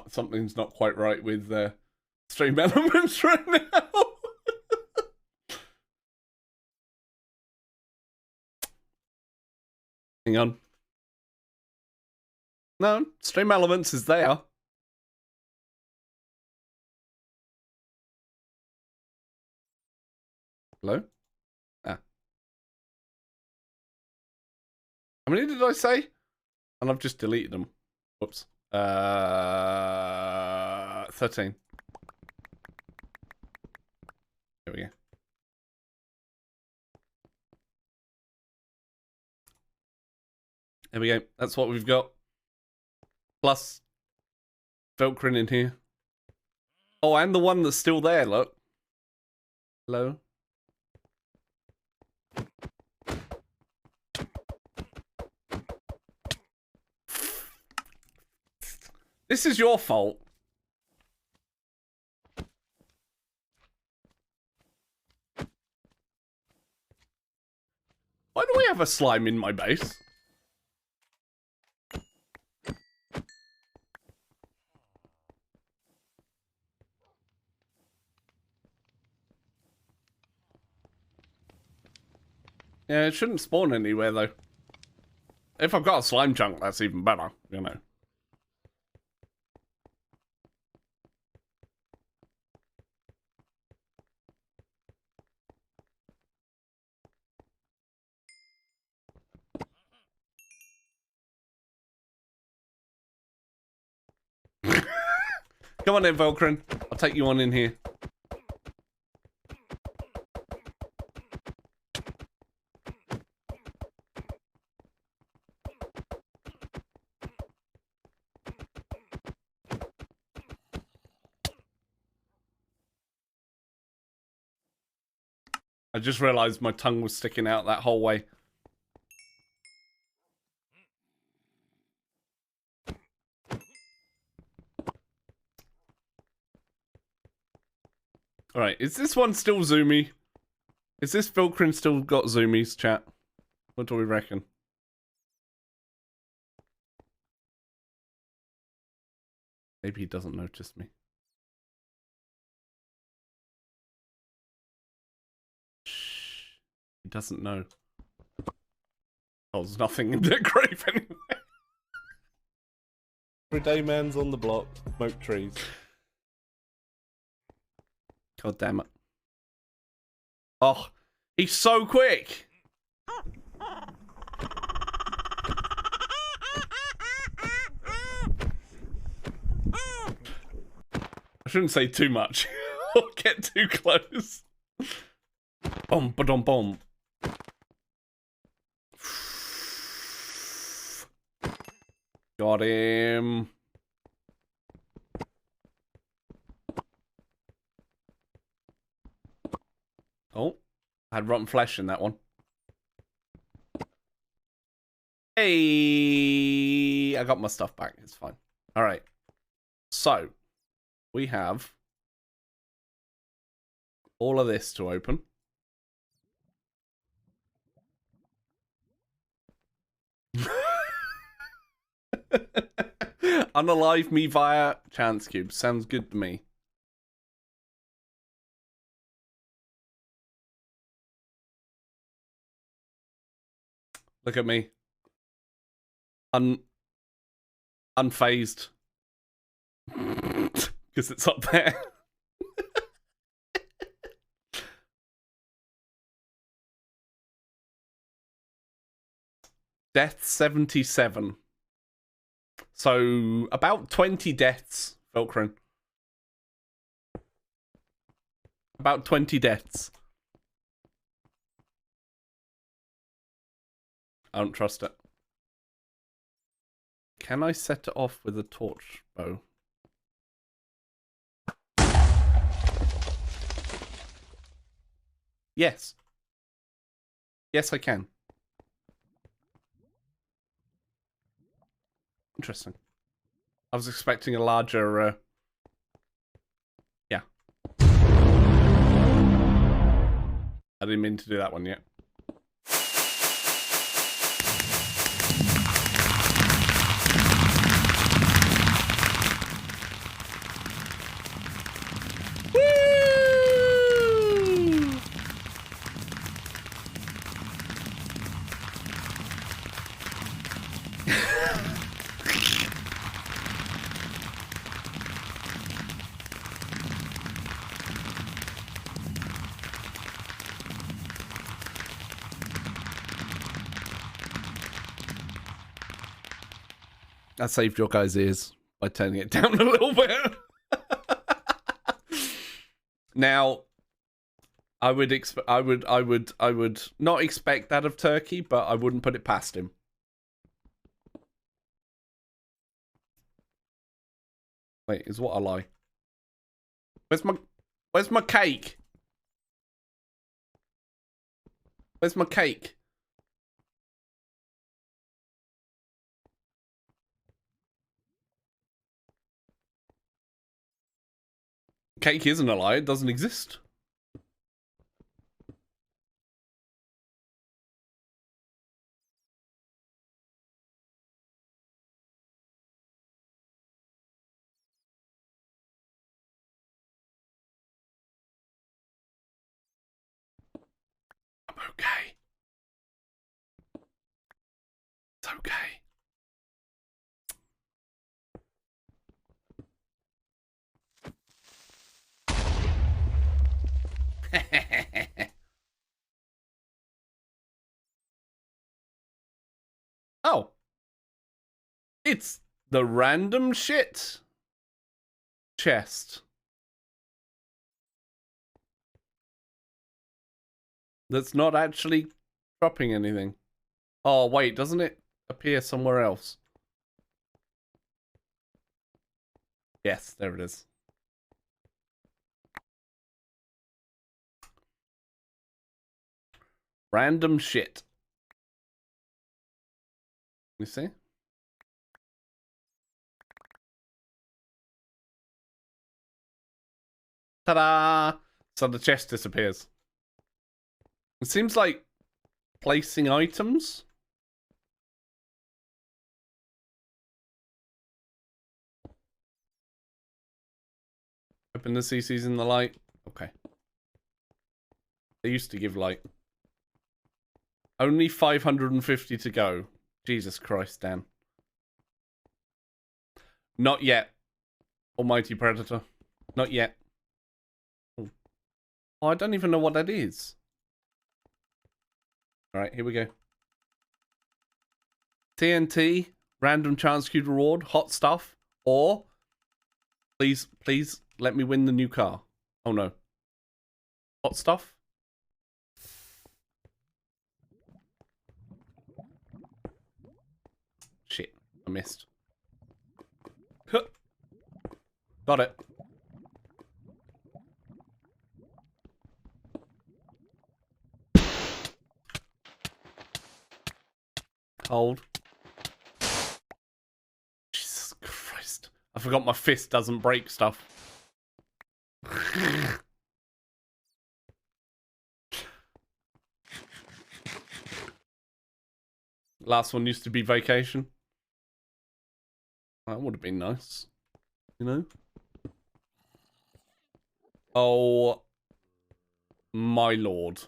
something's not quite right with stream elements right now. Hang on. No, stream elements is there. Hello? Ah. How many did I say? And I've just deleted them. Whoops. 13. There we go. There we go. That's what we've got. Plus Velcrin in here. Oh, and the one that's still there, look. Hello? This is your fault. Why do we have a slime in my base? Yeah, it shouldn't spawn anywhere, though. If I've got a slime chunk, that's even better, you know. Come on in, Velcrin. I'll take you on in here. I just realised my tongue was sticking out that whole way. Alright, is this one still zoomy? Is this Velcrin still got zoomies, chat? What do we reckon? Maybe he doesn't notice me. Shh. He doesn't know. Oh, there's nothing in the grave anyway. Everyday man's on the block, smoke trees. God damn it. Oh, he's so quick. I shouldn't say too much. Or get too close. Boom, ba-dum, boom. Got him. Oh, I had rotten flesh in that one. Hey, I got my stuff back. It's fine. All right. So, we have all of this to open. Unalive me via chance cube. Sounds good to me. Look at me. Unfazed. Because it's up there. Death 77. So, about 20 deaths, Velcrin. About 20 deaths. I don't trust it. Can I set it off with a torch bow? Yes. Yes, I can. Interesting. I was expecting a larger, yeah. I didn't mean to do that one yet. I saved your guys' ears by turning it down a little bit. Now, I would not expect that of Turkey, but I wouldn't put it past him. Wait, is what a lie? Where's my cake? Where's my cake? Cake isn't a lie, it doesn't exist. I'm okay. It's okay. Oh. It's the random shit chest. That's not actually dropping anything. Oh, wait, doesn't it appear somewhere else? Yes, there it is. Random shit. You see? Ta-da! So the chest disappears. It seems like placing items. Open the CCs in the light. Okay. They used to give light. Only 550 to go. Jesus Christ, Dan. Not yet. Almighty Predator. Not yet. Oh, I don't even know what that is. Alright, here we go. TNT, random chance cube reward, hot stuff, or please let me win the new car. Oh no. Hot stuff? Shit, I missed. Got it. Hold. Jesus Christ. I forgot my fist doesn't break stuff. Last one used to be vacation. That would have been nice. You know? Oh my lord.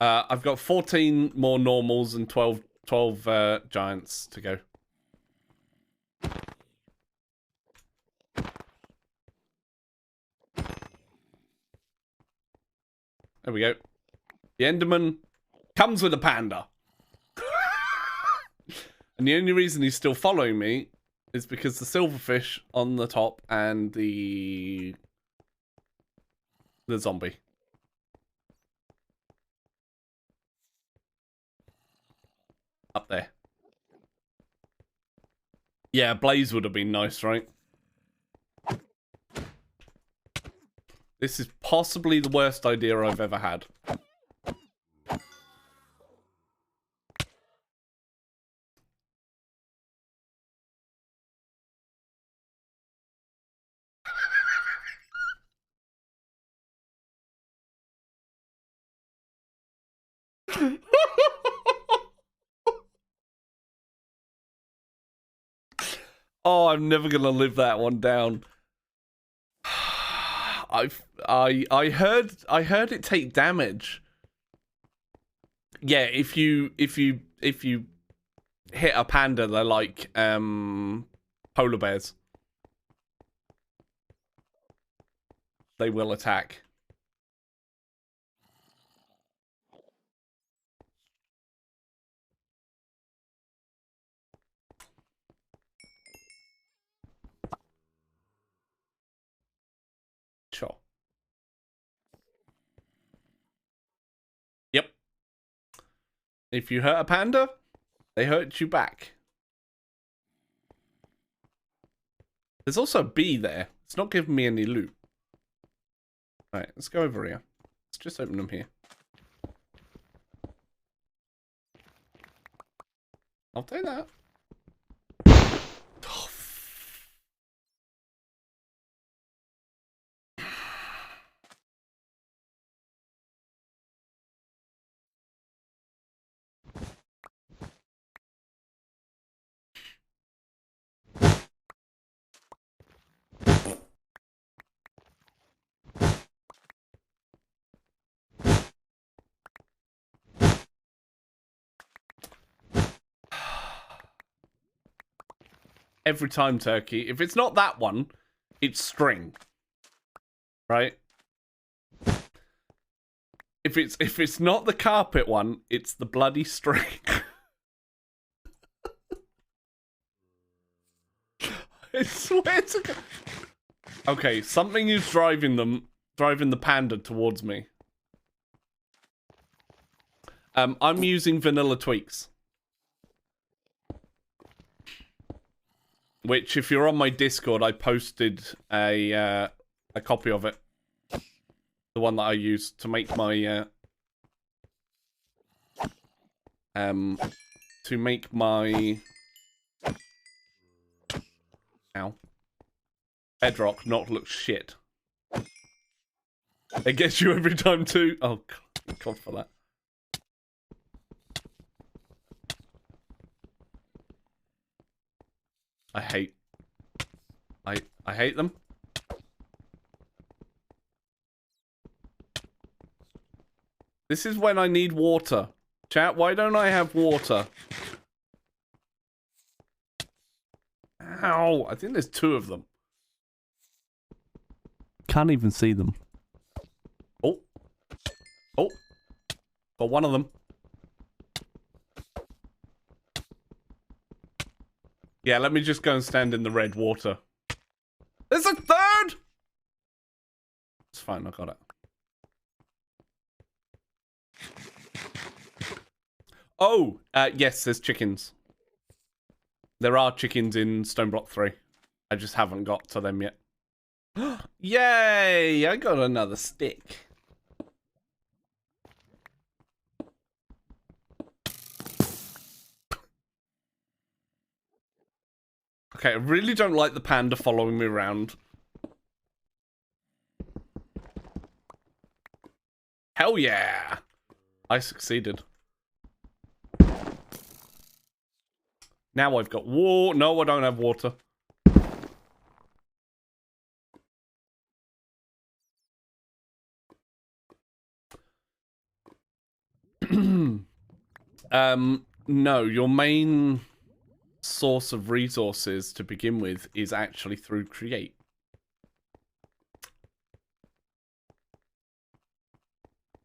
I've got 14 more normals and 12 giants to go. There we go. The Enderman comes with a panda. And the only reason he's still following me is because the silverfish on the top and the zombie. Up there. Yeah, Blaze would have been nice, right? This is possibly the worst idea I've ever had. Oh, I'm never gonna live that one down. I heard it take damage. Yeah, if you hit a panda, they're like polar bears. They will attack. Sure. Yep. If you hurt a panda, they hurt you back. There's also a bee there. It's not giving me any loot. Alright, let's go over here. Let's just open them here. I'll take that. Every time, Turkey. If it's not that one, it's string. Right? If it's not the carpet one, it's the bloody string. I swear to God. Okay, something is driving the panda towards me. I'm using vanilla tweaks. Which, if you're on my Discord, I posted a copy of it. The one that I used to make my bedrock not look shit. It gets you every time too. Oh God for that. I hate them. This is when I need water. Chat, why don't I have water? Ow, I think there's two of them. Can't even see them. Oh. Oh. Got one of them. Yeah, let me just go and stand in the red water. There's a third! It's fine, I got it. Oh, yes, there's chickens. There are chickens in Stone Block 3. I just haven't got to them yet. Yay! I got another stick. Okay, I really don't like the panda following me around. Hell yeah! I succeeded. Now I've got water. No, I don't have water. No, your main source of resources to begin with is actually through Create.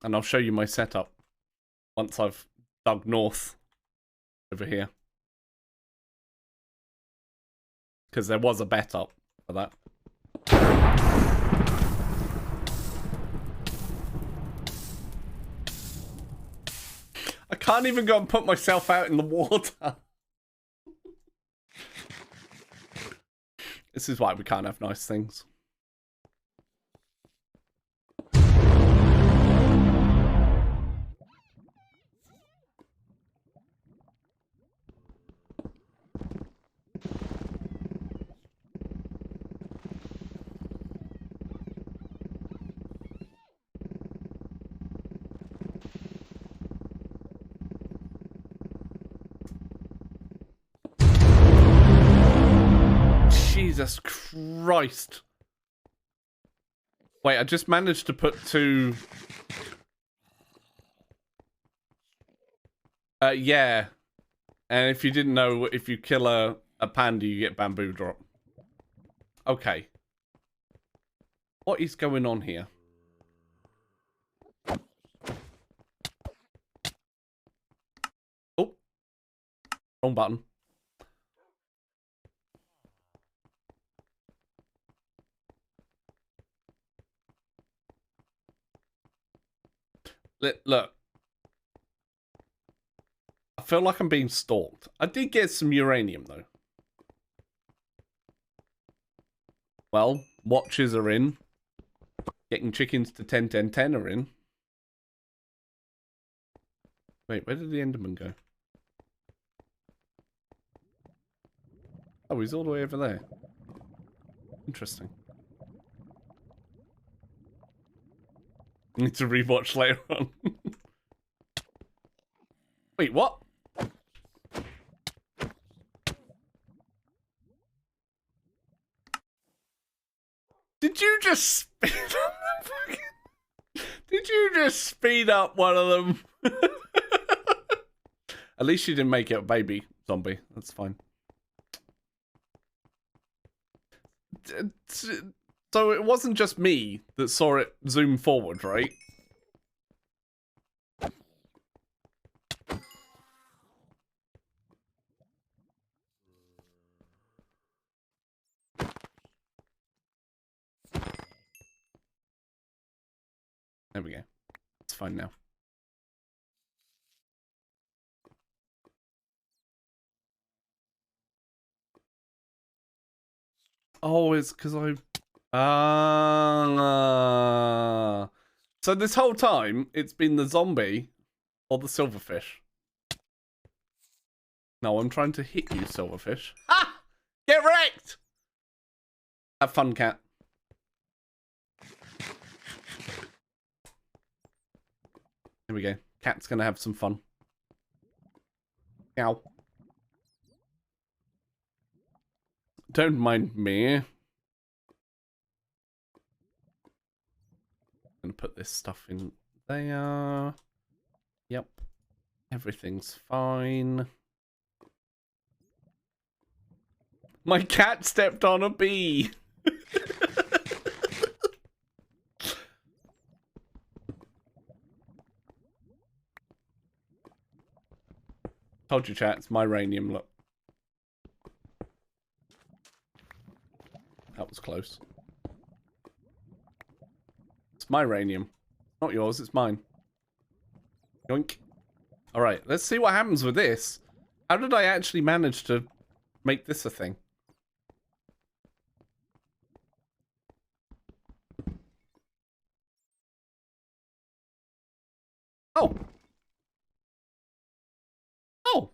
And I'll show you my setup once I've dug north over here. Because there was a bet up for that. I can't even go and put myself out in the water. This is why we can't have nice things. Jesus Christ. Wait, I just managed to put two... yeah. And if you didn't know, if you kill a panda, you get bamboo drop. Okay. What is going on here? Oh. Wrong button. Look. I feel like I'm being stalked. I did get some uranium, though. Well, watches are in. Getting chickens to 10, 10, 10 are in. Wait, where did the Enderman go? Oh, he's all the way over there. Interesting. Need to rewatch later on. Wait, what? Did you just speed up the fucking... Did you just speed up one of them? At least you didn't make it a baby zombie. That's fine. So it wasn't just me that saw it zoom forward, right? There we go. It's fine now. Oh, it's because I... So this whole time, it's been the zombie or the silverfish. No, I'm trying to hit you, silverfish. Ah! Get wrecked! Have fun, cat. Here we go. Cat's gonna have some fun. Ow. Don't mind me. Gonna put this stuff in there. Yep. Everything's fine. My cat stepped on a bee. Told you, chat, it's my uranium, look. That was close. It's my uranium. Not yours, it's mine. Yoink. Alright, let's see what happens with this. How did I actually manage to make this a thing? Oh! Oh!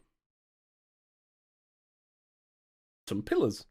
Some pillars.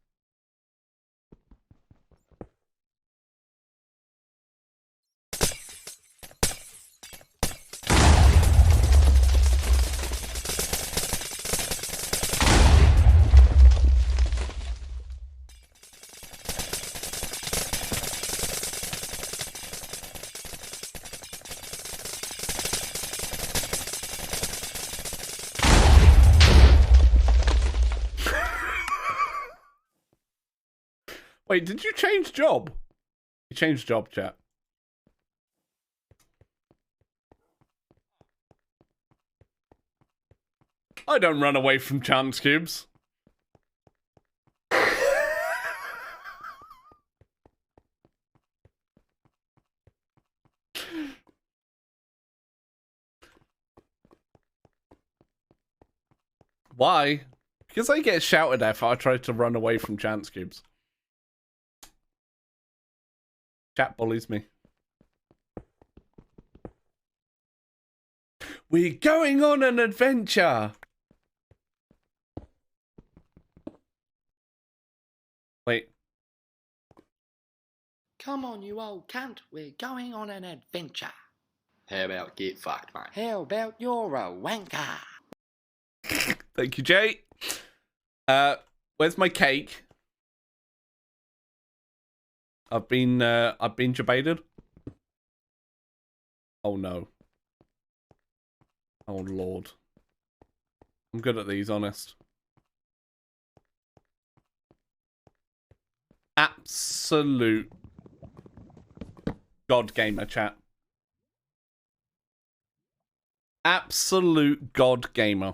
Wait, did you change job? You changed job, chat. I don't run away from chance cubes. Why? Because I get shouted at if I try to run away from chance cubes. Chat bullies me. We're going on an adventure. Wait. Come on, you old cunt. We're going on an adventure. How about get fucked, mate? How about you're a wanker? Thank you, Jay. Where's my cake? I've been debated. Oh no. Oh lord. I'm good at these, honest. Absolute God gamer, chat. Absolute God gamer.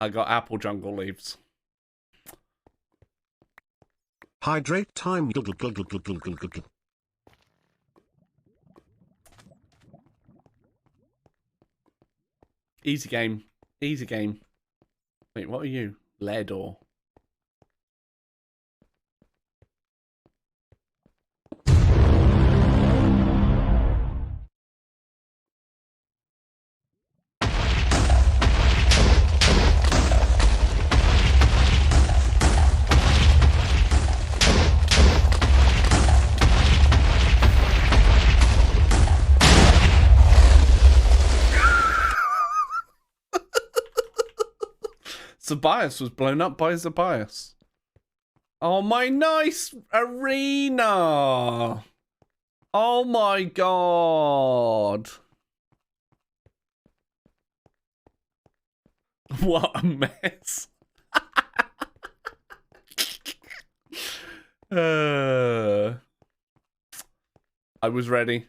I got apple jungle leaves. Hydrate time. Easy game. Easy game. Wait, what are you? Lead or? Zabias was blown up by Zabias. Oh, my nice arena. Oh my god. What a mess. I was ready.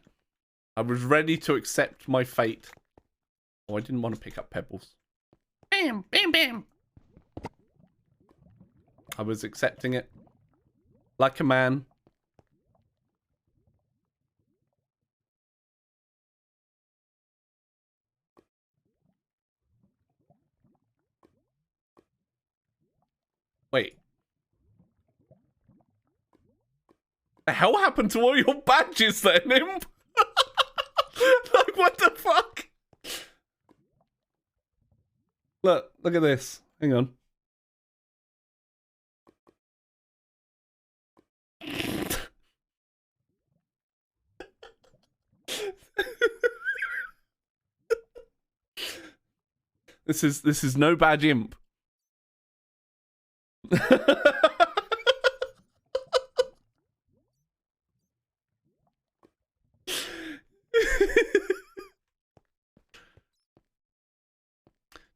I was ready to accept my fate. Oh, I didn't want to pick up pebbles. Bam, bam, bam. I was accepting it. Like a man. Wait. The hell happened to all your badges then, Imp? Like, what the fuck? Look at this. Hang on. This is no badge Imp. Do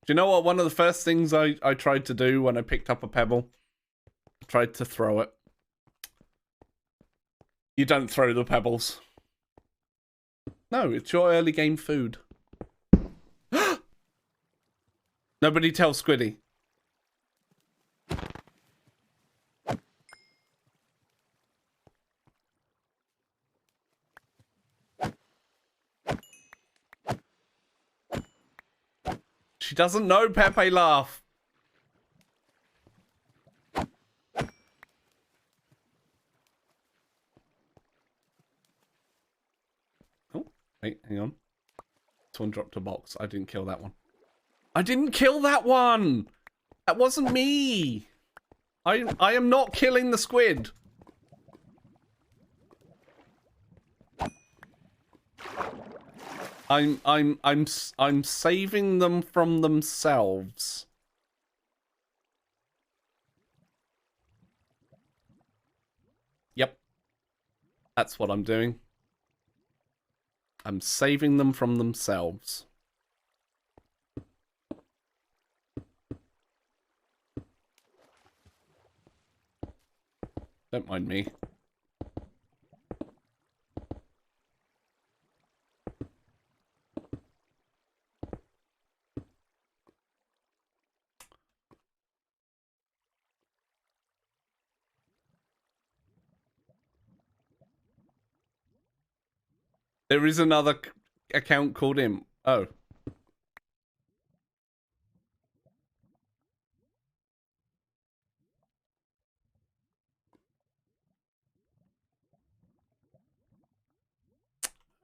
you know what? One of the first things I tried to do when I picked up a pebble, I tried to throw it. You don't throw the pebbles. No, it's your early game food. Nobody tell Squiddy. She doesn't know Pepe laugh. Oh, wait, hang on. This one dropped a box. I didn't kill that one. I didn't kill that one! That wasn't me! I am not killing the squid. I'm saving them from themselves. Yep. That's what I'm doing. I'm saving them from themselves. Don't mind me. There is another account called him. Oh.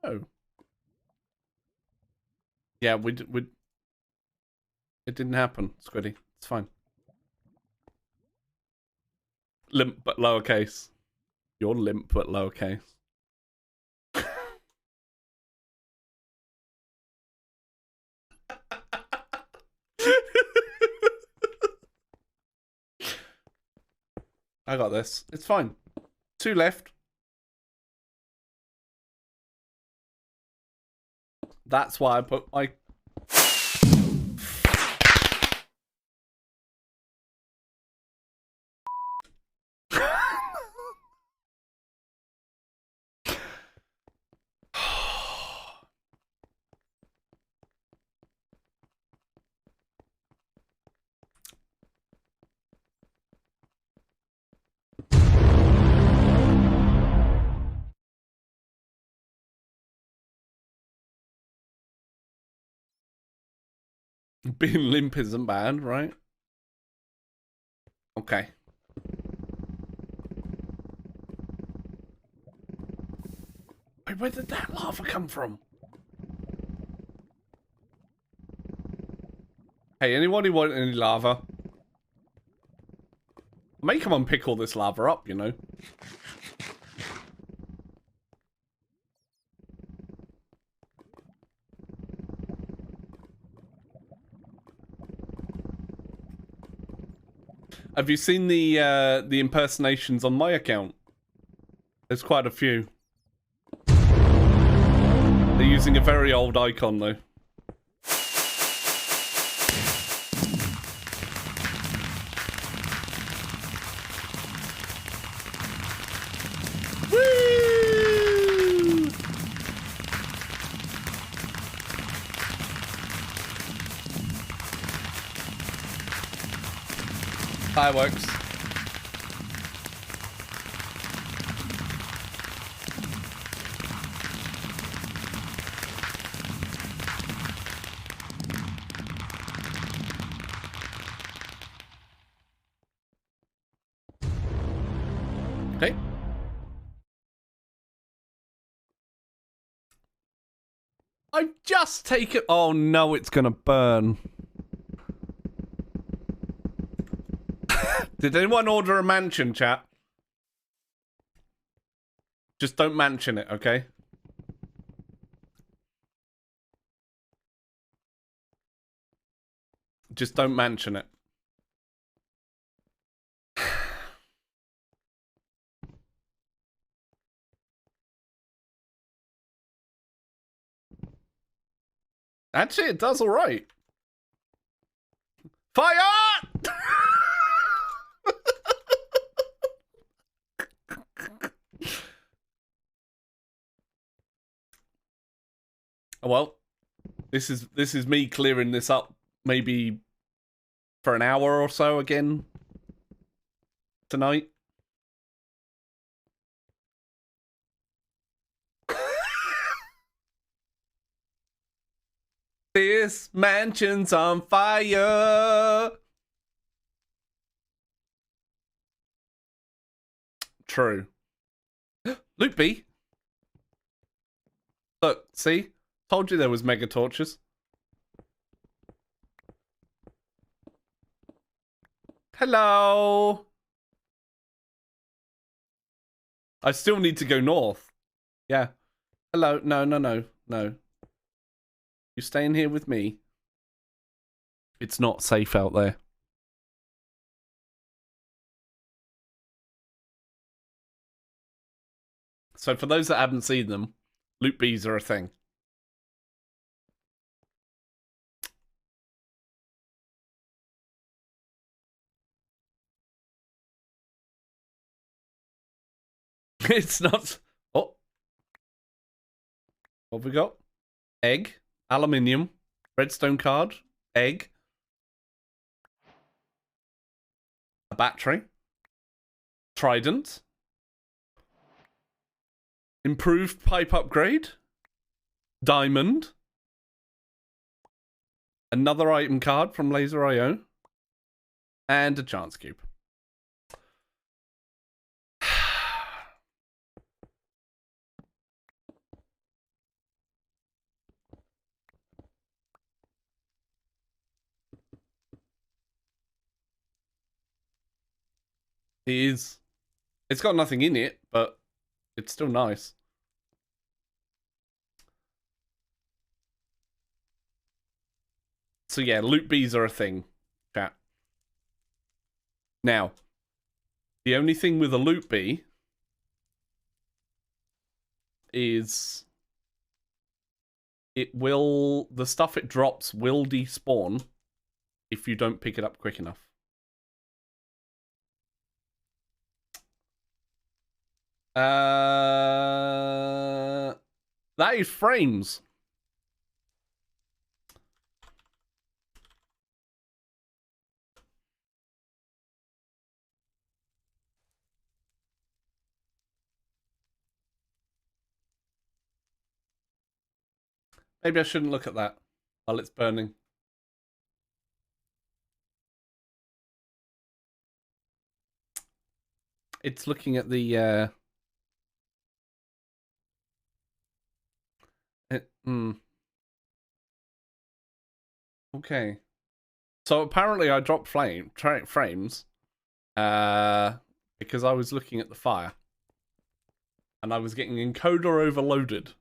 Oh. Yeah, we it didn't happen, Squiddy. It's fine. Limp but lowercase. You're limp but lowercase. I got this. It's fine. 2 left. That's why I put my... Being limp isn't bad, right? Okay. Wait, where did that lava come from? Hey, anybody want any lava? I may come and pick all this lava up, you know. Have you seen the impersonations on my account? There's quite a few. They're using a very old icon though. Woo! Fireworks. Okay. I've just taken... Oh no, it's gonna burn. Did anyone order a mansion, chat? Just don't mansion it, okay? Just don't mansion it. Actually, it does all right. Fire! Well, this is me clearing this up maybe for an hour or so again tonight. This mansion's on fire. True. Loopy. Look, see? Told you there was mega torches. Hello. I still need to go north. Yeah. Hello. No, no, no, no. You staying here with me? It's not safe out there. So for those that haven't seen them, loot bees are a thing. It's not. Oh. What have we got? Egg, aluminium, redstone card, egg, a battery, trident, improved pipe upgrade, diamond, another item card from Laser.io, and a chance cube. It is. It's got nothing in it, but it's still nice. So yeah, loot bees are a thing, chat. Now, the only thing with a loot bee is the stuff it drops will despawn if you don't pick it up quick enough. That is frames. Maybe I shouldn't look at that while it's burning. It's looking at the Okay. So apparently I dropped frames because I was looking at the fire and I was getting encoder overloaded.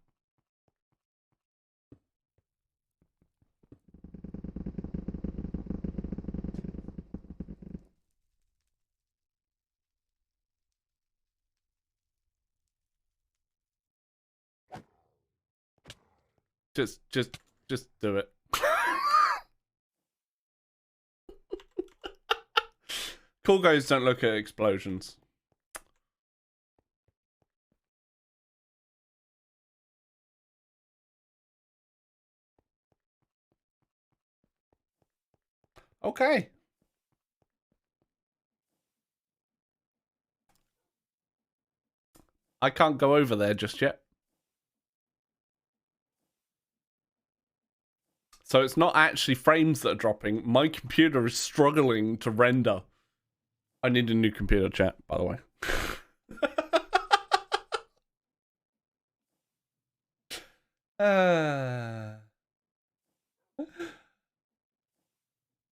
Just do it. Cool guys don't look at explosions. Okay. I can't go over there just yet. So it's not actually frames that are dropping. My computer is struggling to render. I need a new computer, chat, by the way.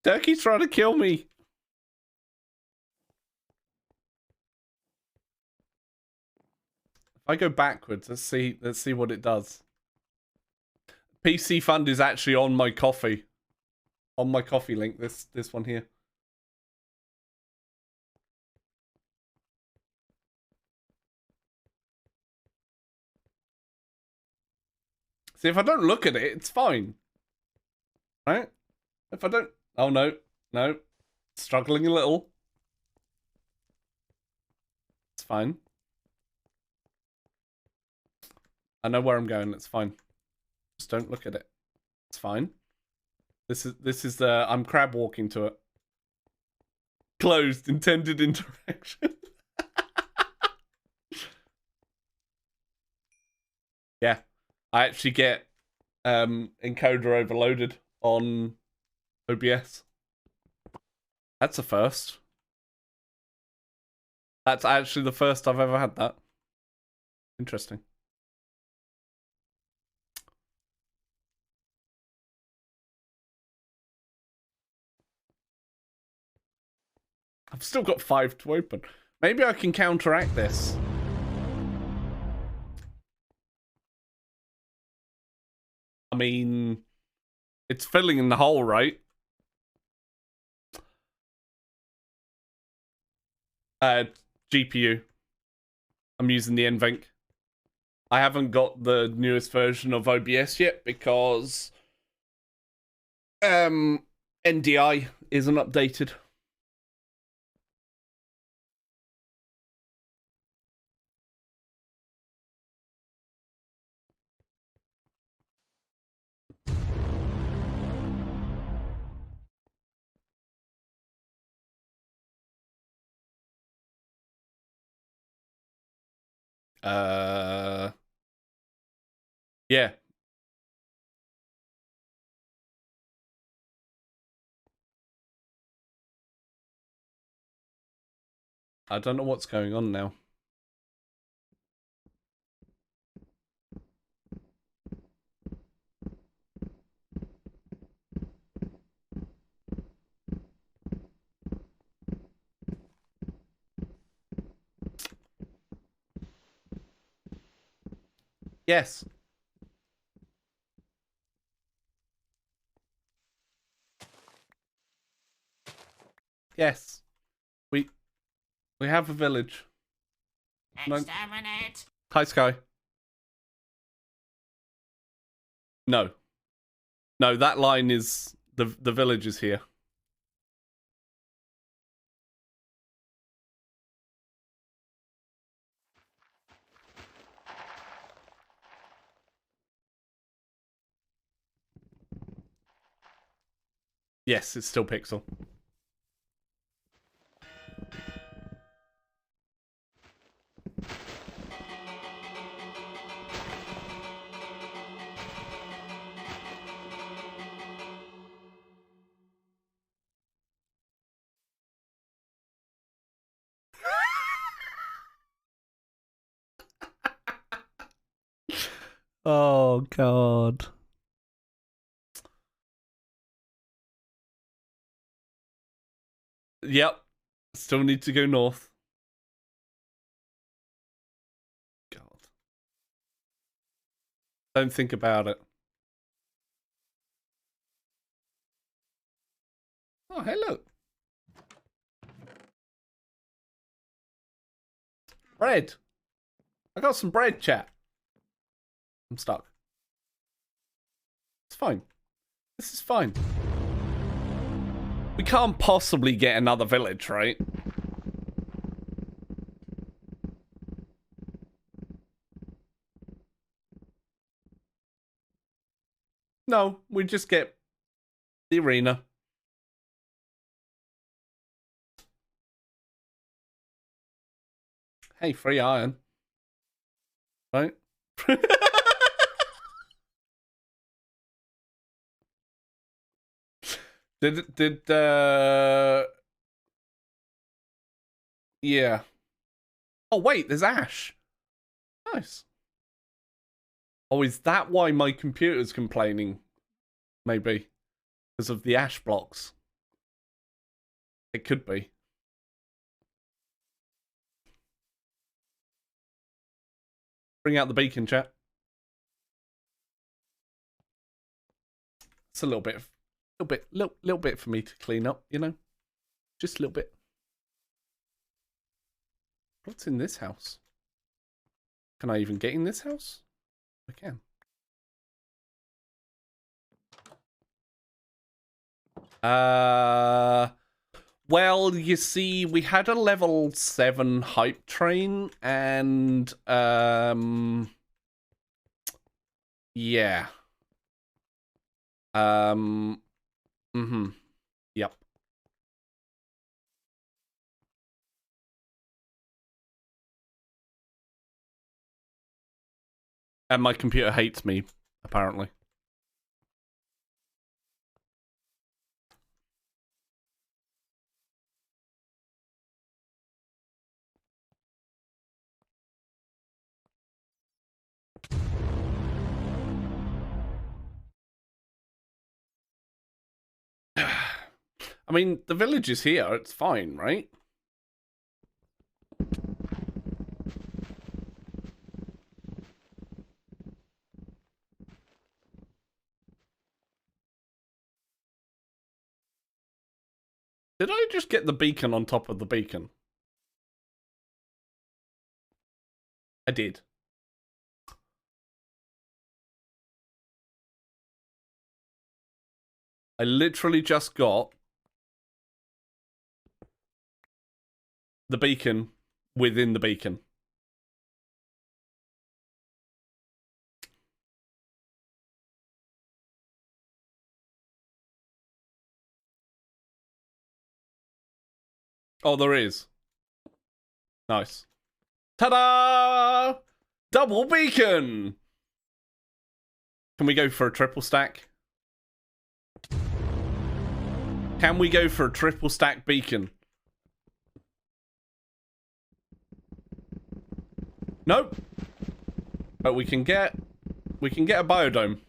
Turkey's trying to kill me. If I go backwards, let's see what it does. PC Fund is actually on my coffee. On my coffee link, this one here. See, if I don't look at it, it's fine. Right? If I don't... Oh, no. Struggling a little. It's fine. I know where I'm going, it's fine. Just don't look at it. It's fine. This is the... I'm crab walking to it. Closed. Intended interaction. Yeah. I actually get encoder overloaded on OBS. That's a first. That's actually the first I've ever had that. Interesting. I've still got 5 to open. Maybe I can counteract this. I mean, it's filling in the hole, right? GPU. I'm using the NVENC. I haven't got the newest version of OBS yet because NDI isn't updated. Yeah. I don't know what's going on now. Yes. Yes. We have a village. Exterminate. Hi, Sky. No. No, that line is the village is here. Yes, it's still Pixel. Oh, God. Yep. Still need to go north. God. Don't think about it. Oh, hey, look. Bread. I got some bread, chat. I'm stuck. It's fine. This is fine. We can't possibly get another village, right? No, we just get the arena. Hey, free iron. Right? Yeah. Oh, wait, there's ash. Nice. Oh, is that why my computer's complaining? Maybe. Because of the ash blocks. It could be. Bring out the beacon, chat. It's a little bit for me to clean up, you know? Just a little bit. What's in this house? Can I even get in this house? I can. Well, you see, we had a level 7 hype train, and yeah. Yep. And my computer hates me, apparently. I mean, the village is here. It's fine, right? Did I just get the beacon on top of the beacon? I did. I literally just got the beacon within the beacon. Oh, there is. Nice. Ta-da! Double beacon! Can we go for a triple stack? Can we go for a triple stack beacon? Nope. But we can get a biodome.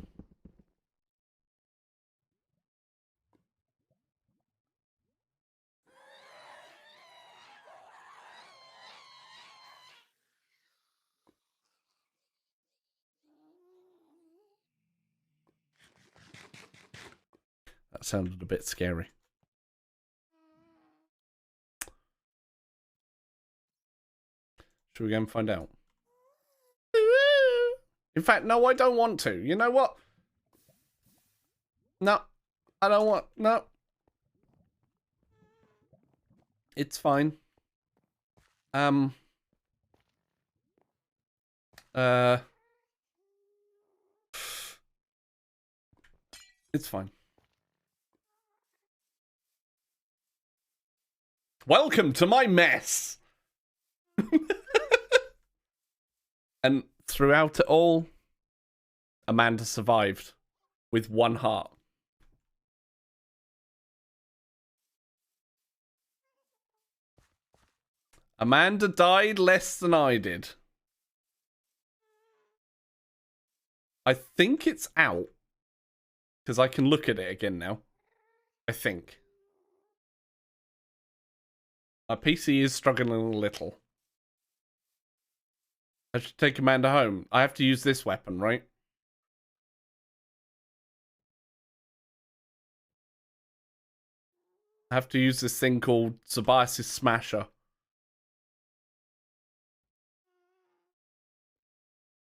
That sounded a bit scary. Should we go and find out? In fact, no, I don't want to. You know what? No, I don't want... No. It's fine. It's fine. Welcome to my mess! And throughout it all, Amanda survived with one heart. Amanda died less than I did. I think it's out. Because I can look at it again now. I think. My PC is struggling a little. I should take Amanda home. I have to use this weapon, right? I have to use this thing called Tobias' Smasher.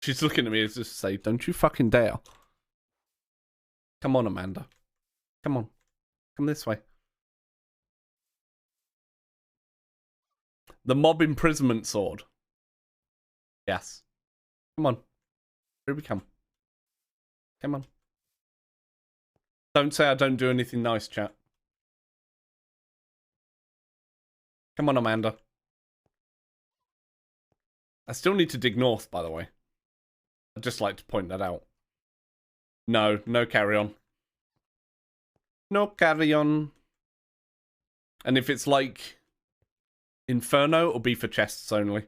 She's looking at me as if to say, don't you fucking dare. Come on, Amanda. Come on. Come this way. The mob imprisonment sword. Yes. Come on. Here we come. Come on. Don't say I don't do anything nice, chat. Come on, Amanda. I still need to dig north, by the way. I'd just like to point that out. No, no carry on. No carry on. And if it's like Inferno, it'll be for chests only.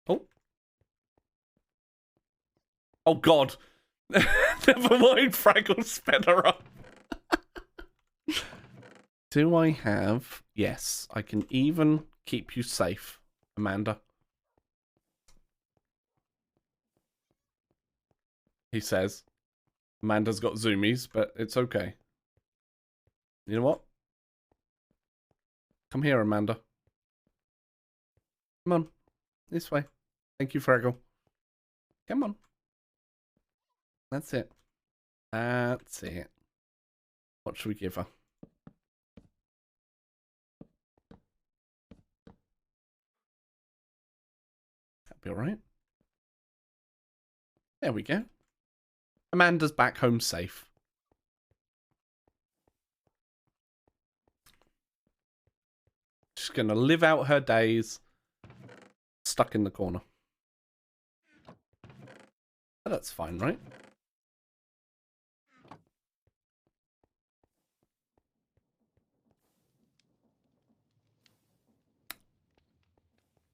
Oh. Oh god. Never mind, Fraggle sped her up. Do I have... Yes, I can even keep you safe, Amanda. He says. Amanda's got zoomies, but it's okay. You know what? Come here, Amanda. Come on. This way. Thank you, Fraggle. Come on. That's it. That's it. What should we give her? That'll be alright. There we go. Amanda's back home safe. She's gonna live out her days stuck in the corner. But that's fine, right?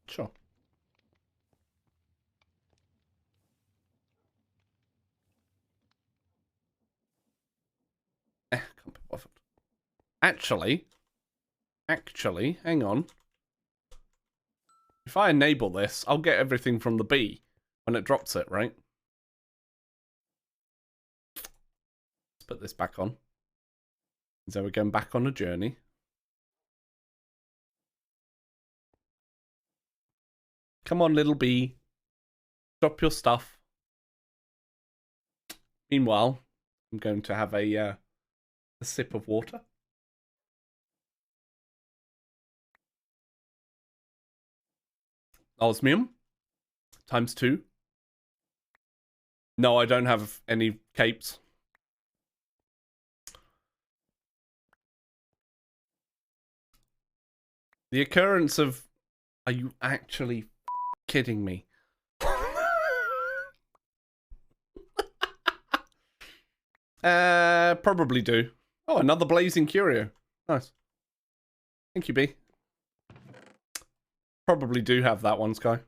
Sure. Can't be bothered. Actually, hang on. If I enable this, I'll get everything from the bee when it drops it, right? Let's put this back on. So we're going back on a journey. Come on, little bee. Drop your stuff. Meanwhile, I'm going to have a sip of water. Osmium. ×2. No, I don't have any capes. The occurrence of Are you actually kidding me? Probably do. Oh, another blazing curio. Nice. Thank you, B. Probably do have that one, Sky.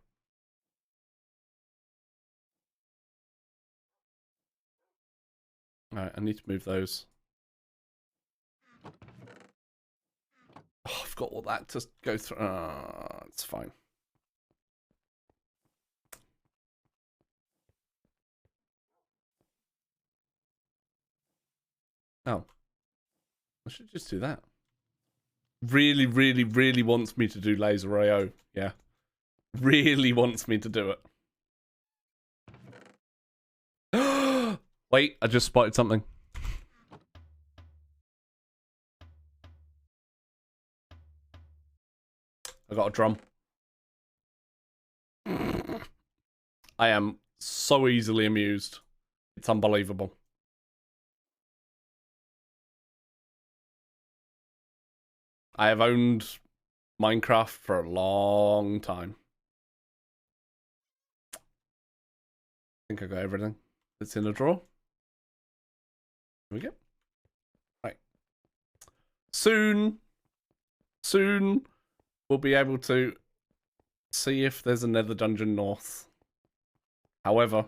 Alright, I need to move those. Oh, I've got all that to go through. It's fine. Oh. I should just do that. Really, really, really wants me to do laser AO. Yeah. Really wants me to do it. Wait, I just spotted something. I got a drum. I am so easily amused. It's unbelievable. I have owned Minecraft for a long time. I think I got everything that's in the drawer. Here we go. Right. Soon we'll be able to see if there's another dungeon north. However,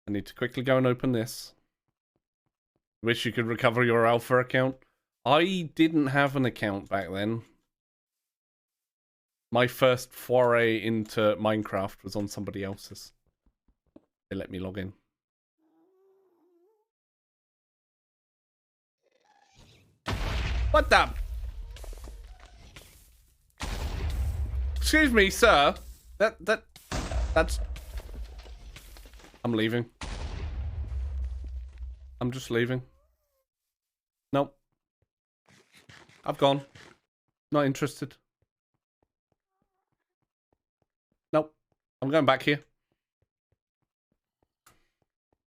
I need to quickly go and open this. Wish you could recover your alpha account. I didn't have an account back then. My first foray into Minecraft was on somebody else's. They let me log in. What the? Excuse me, sir. That's... I'm leaving. I'm just leaving. Nope. I've gone. Not interested. Nope. I'm going back here.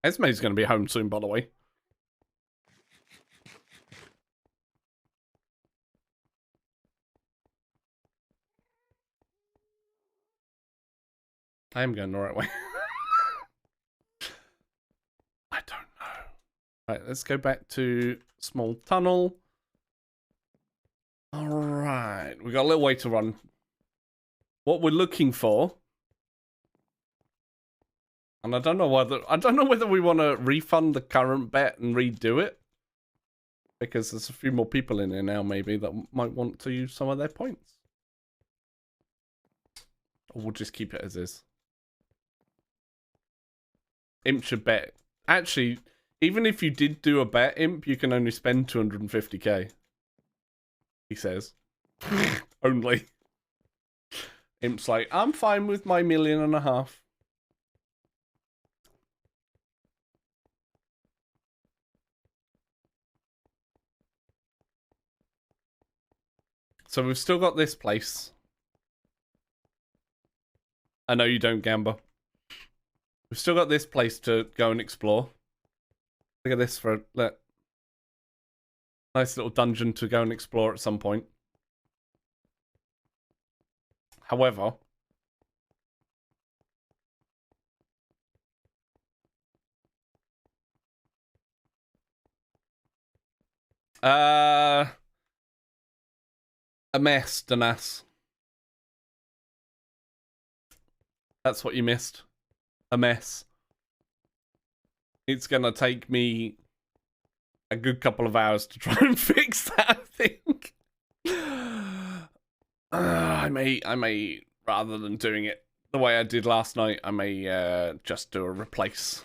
Esme's going to be home soon, by the way. I am going the right way. I don't know. Right, let's go back to small tunnel. Alright, we got a little way to run. What we're looking for, and I don't know whether we want to refund the current bet and redo it, because there's a few more people in here now maybe that might want to use some of their points. Or we'll just keep it as is. Imp should bet. Actually, even if you did do a bet, Imp, you can only spend 250k. He says. Only. Imp's like, I'm fine with my 1.5 million. So we've still got this place. I know you don't, Gamba. We've still got this place to go and explore. Look at this for a nice little dungeon to go and explore at some point. However, a mess, Danas. That's what you missed. A mess. It's gonna take me a good couple of hours to try and fix that, I think. I may, rather than doing it the way I did last night, I may just do a replace.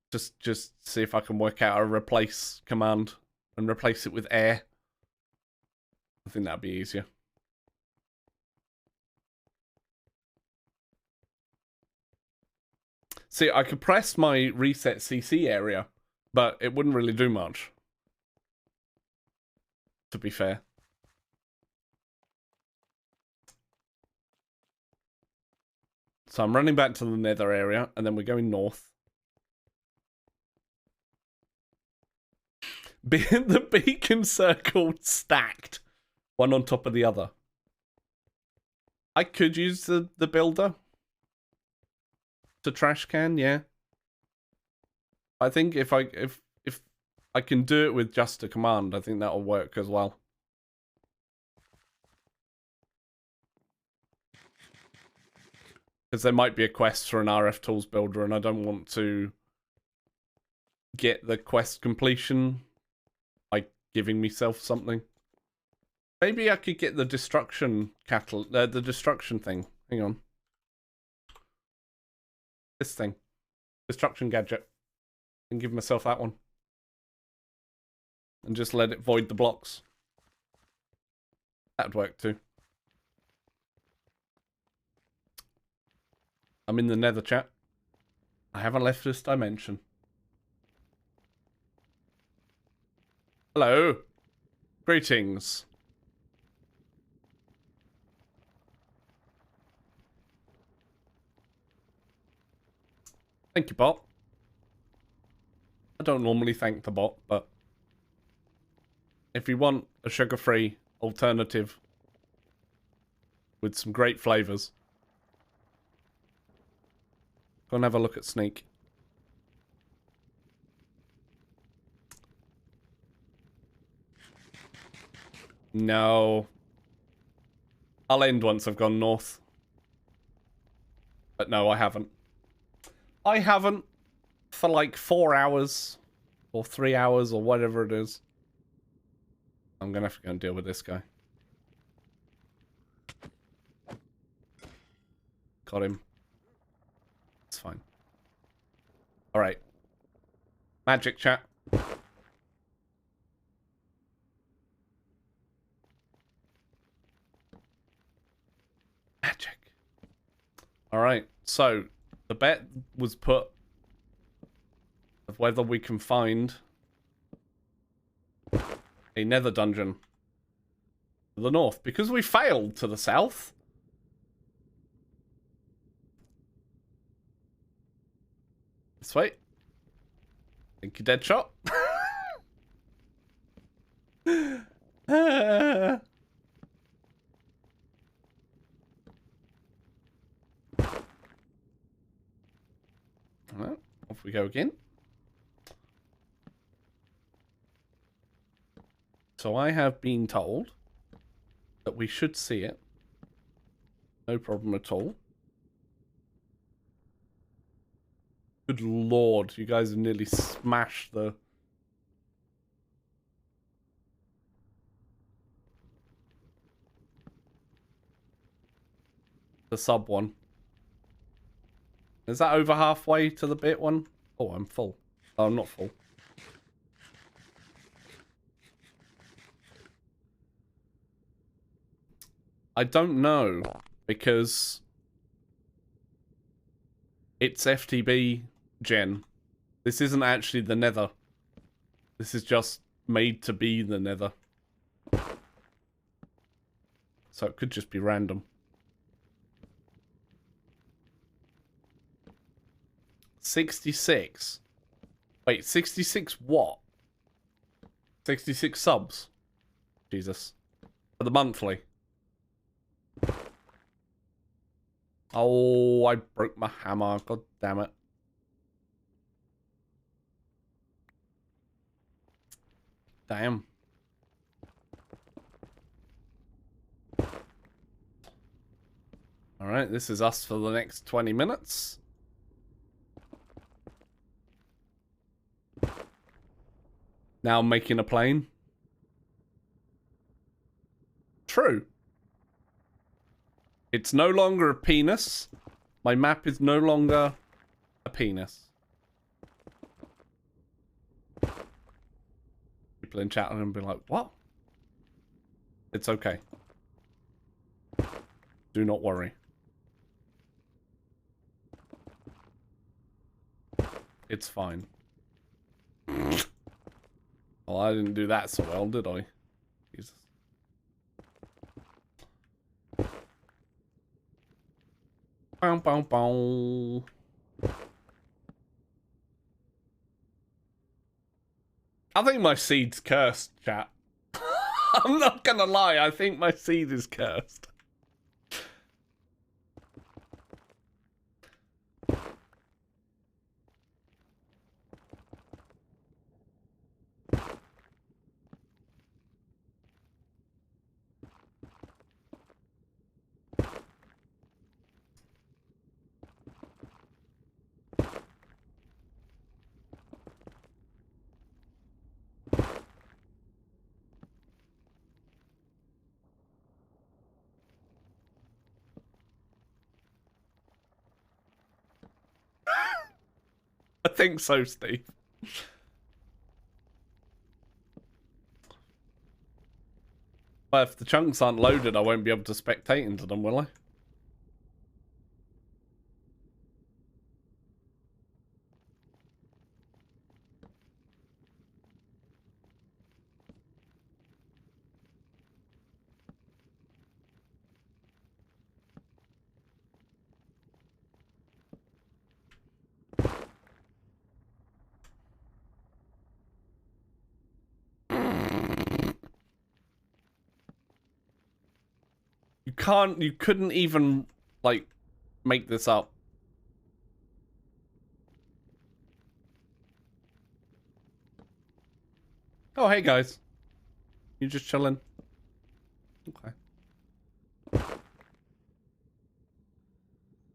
Just see if I can work out a replace command and replace it with air. I think that'd be easier. See, I could press my reset CC area, but it wouldn't really do much. To be fair. So I'm running back to the nether area, and then we're going north. The beacon circle stacked. one on top of the other. I could use the builder to trash can, yeah. I think if I can do it with just a command, I think that'll work as well. Because there might be a quest for an RF Tools builder, and I don't want to get the quest completion by giving myself something. Maybe I could get the destruction the destruction thing. Hang on. This thing. Destruction gadget. And give myself that one. And just let it void the blocks. That'd work too. I'm in the nether, chat. I haven't left this dimension. Hello. Greetings. Thank you, bot. I don't normally thank the bot, but if you want a sugar-free alternative with some great flavors, go and have a look at Sneak. No. I'll end once I've gone north. But no, I haven't. I haven't for like 4 hours or 3 hours or whatever it is. I'm gonna have to go and deal with this guy. Got him. It's fine. Alright. Magic, chat. Magic. Alright, so the bet was put of whether we can find a nether dungeon to the north, because we failed to the south. This way. Think you're dead shot. Well, off we go again. So I have been told that we should see it. No problem at all. Good lord, you guys have nearly smashed the... sub one. Is that over halfway to the bit one? Oh, I'm full. Oh, I'm not full. I don't know, because it's FTB gen. This isn't actually the nether. This is just made to be the nether. So it could just be random. 66. Wait, 66 what? 66 subs? Jesus. For the monthly. Oh, I broke my hammer. God damn it. Damn. Alright, this is us for the next 20 minutes. Now making a plane. True. It's no longer a penis. My map is no longer a penis. People in chat are going to be like, what? It's okay. Do not worry. It's fine. Well, I didn't do that so well, did I? Jesus. Bow, bow, bow. I think my seed's cursed, chat. I'm not gonna lie, I think my seed is cursed. I think so, Steve. Well, if the chunks aren't loaded, I won't be able to spectate into them, will I? You couldn't even, like, make this up. Oh, hey, guys. You just chilling? Okay.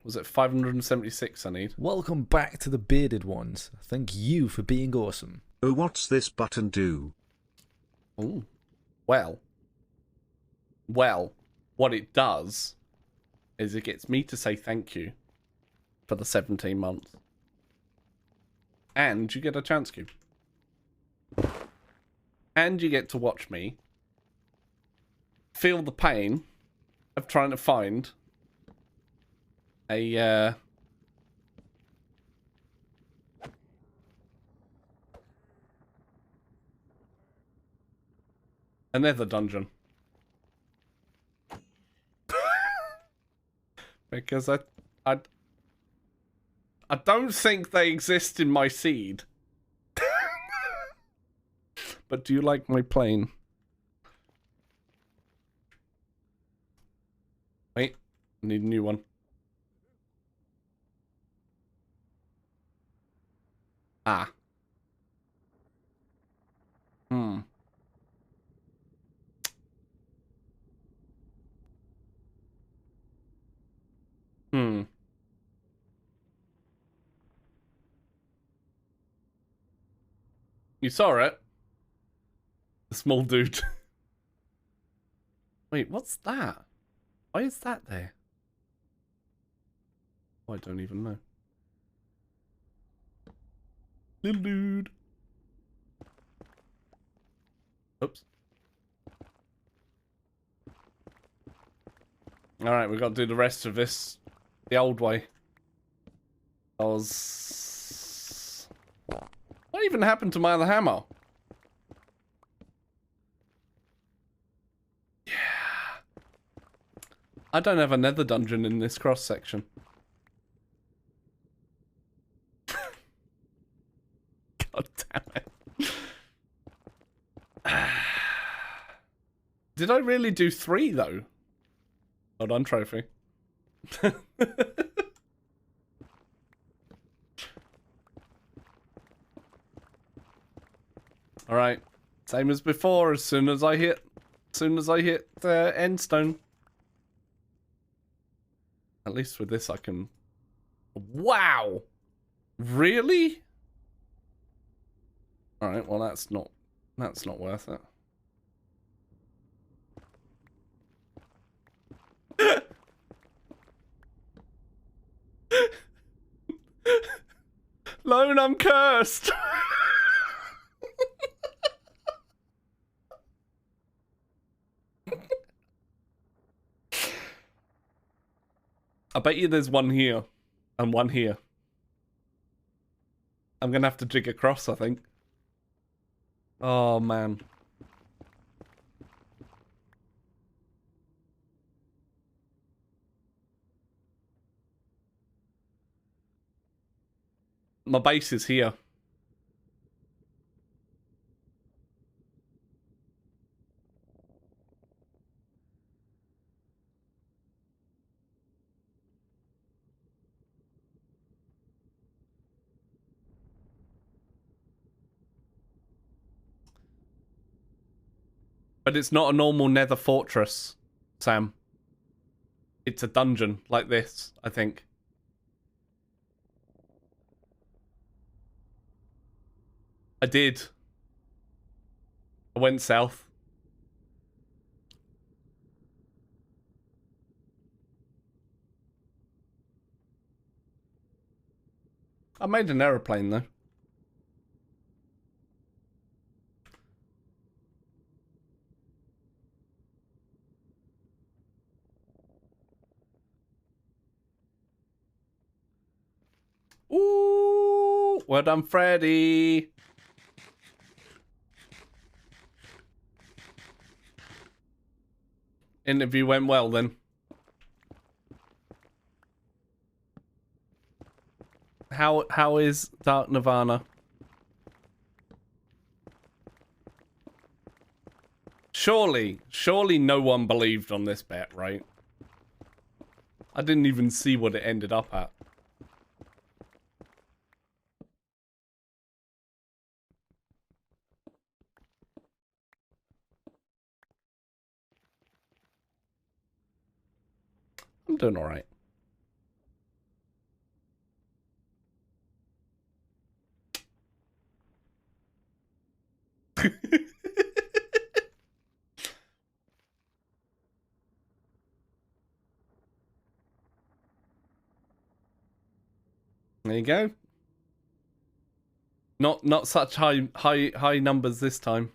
Was it 576 I need? Welcome back to the Bearded Ones. Thank you for being awesome. Oh, what's this button do? Oh. Well, what it does is it gets me to say thank you for the 17 months. And you get a chance cube. And you get to watch me feel the pain of trying to find a another dungeon. Because I don't think they exist in my seed. But do you like my plane? Wait, I need a new one. Ah. Hmm. Hmm. You saw it? The small dude. Wait, what's that? Why is that there? Oh, I don't even know. Little dude. Oops. Alright, we've got to do the rest of this the old way. What even happened to my other hammer? Yeah. I don't have a nether dungeon in this cross section. God damn it. Did I really do 3 though? Hold on, trophy. All right, same as before. As soon as I hit end stone. At least with this, I can. Wow, really? All right, well that's not worth it. Lone, I'm cursed. I bet you there's one here and one here. I'm gonna have to jig across, I think. Oh man. My base is here. But it's not a normal nether fortress, Sam. It's a dungeon like this, I think. I did. I went south. I made an aeroplane though. Ooh, well done, Freddy. Interview went well then. How is Dark Nirvana? Surely no one believed on this bet, right? I didn't even see what it ended up at. I'm doing all right. There you go. Not such high numbers this time.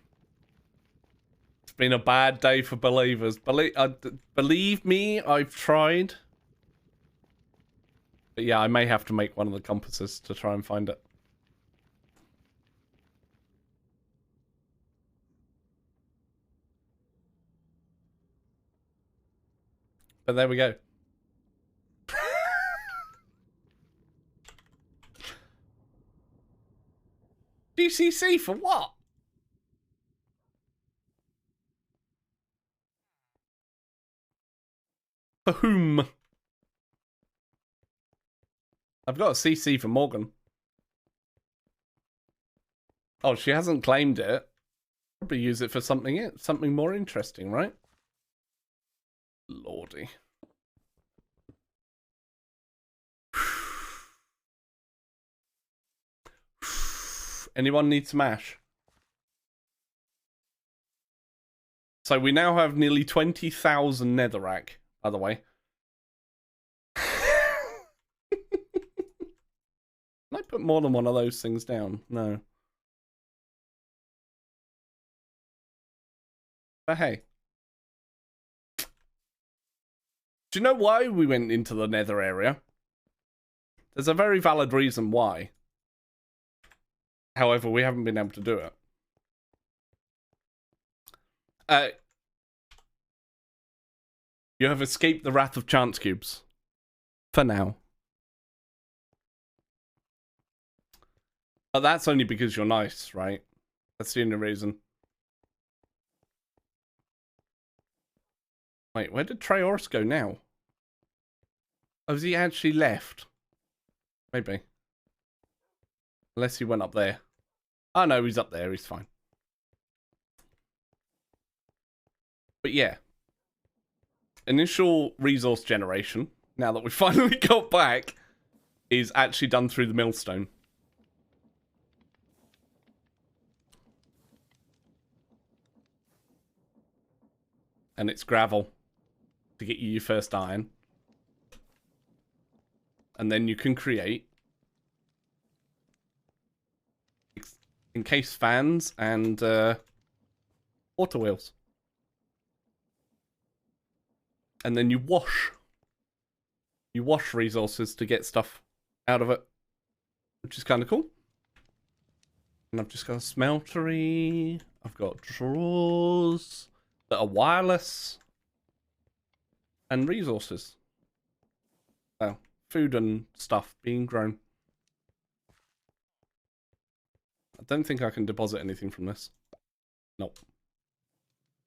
It's been a bad day for believers. Believe me, I've tried. But yeah, I may have to make one of the compasses to try and find it. But there we go. GCC for what? For whom? I've got a CC for Morgan. Oh, she hasn't claimed it. Probably use it for something more interesting, right? Lordy. Anyone need smash? So we now have nearly 20,000 netherrack, by the way. Can I put more than one of those things down? No. But hey. Do you know why we went into the nether area? There's a very valid reason why. However, we haven't been able to do it. You have escaped the wrath of chance cubes. For now. But that's only because you're nice, right? That's the only reason. Wait, where did Traorus go now? Oh, has he actually left? Maybe. Unless he went up there. Oh no, he's up there, he's fine. But yeah. Initial resource generation, now that we finally got back, is actually done through the millstone. And it's gravel to get you your first iron. And then you can create encased fans and water wheels. And then you wash. You wash resources to get stuff out of it, which is kind of cool. And I've just got a smeltery. I've got drawers that are wireless. And resources. Well, food and stuff being grown. I don't think I can deposit anything from this. Nope.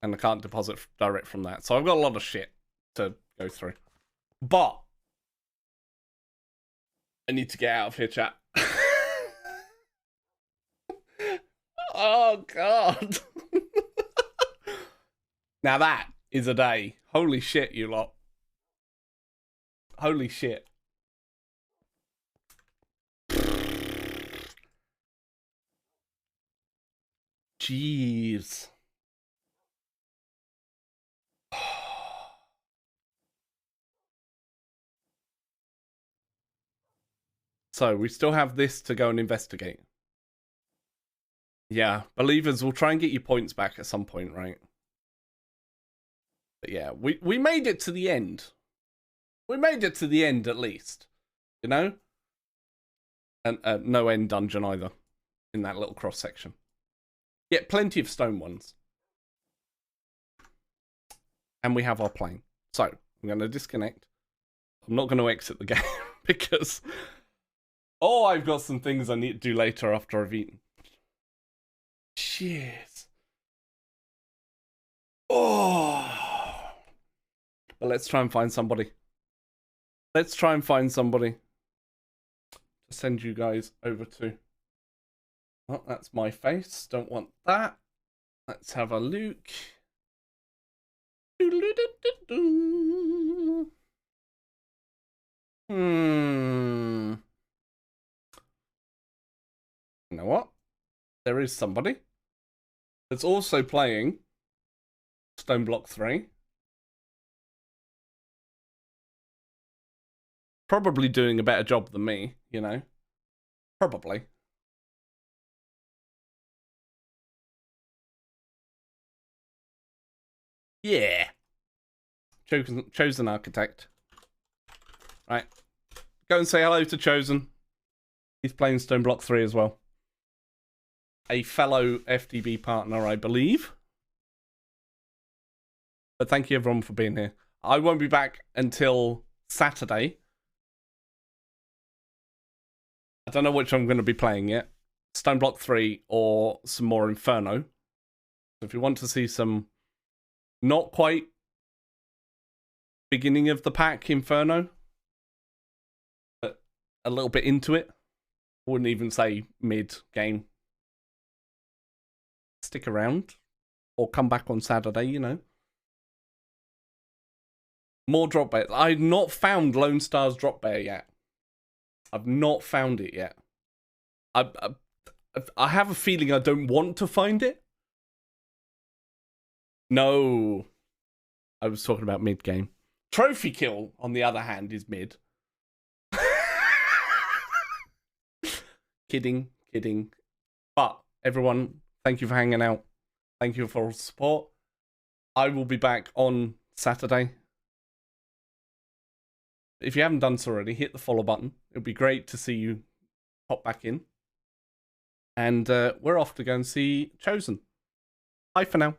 And I can't deposit direct from that. So I've got a lot of shit to go through. But I need to get out of here, chat. Oh, God. Now that is a day. Holy shit, you lot. Holy shit. Jeez. So, we still have this to go and investigate. Yeah, believers, will try and get your points back at some point, right? But yeah, we made it to the end. We made it to the end, at least. You know? And no end dungeon either. In that little cross-section. Yeah, plenty of stone ones. And we have our plane. So, I'm going to disconnect. I'm not going to exit the game because... Oh, I've got some things I need to do later after I've eaten. Cheers. Oh. But let's try and find somebody. Let's try and find somebody to send you guys over to. Oh, that's my face. Don't want that. Let's have a look. You know what? There is somebody that's also playing Stone Block 3. Probably doing a better job than me, you know. Probably. Yeah. Chosen Architect. Right. Go and say hello to Chosen. He's playing Stone Block 3 as well. A fellow FTB partner, I believe. But thank you everyone for being here. I won't be back until Saturday. I don't know which I'm going to be playing yet. Stone Block 3 or some more Inferno. So if you want to see some not quite beginning of the pack Inferno, but a little bit into it, I wouldn't even say mid-game. Stick around. Or come back on Saturday, you know. More drop bears. I've not found Lone Star's drop bear yet. I've not found it yet. I have a feeling I don't want to find it. No. I was talking about mid-game. Trophy kill, on the other hand, is mid. Kidding. But, everyone, thank you for hanging out. Thank you for all the support. I will be back on Saturday. If you haven't done so already, hit the follow button. It would be great to see you pop back in. And we're off to go and see Chosen. Bye for now.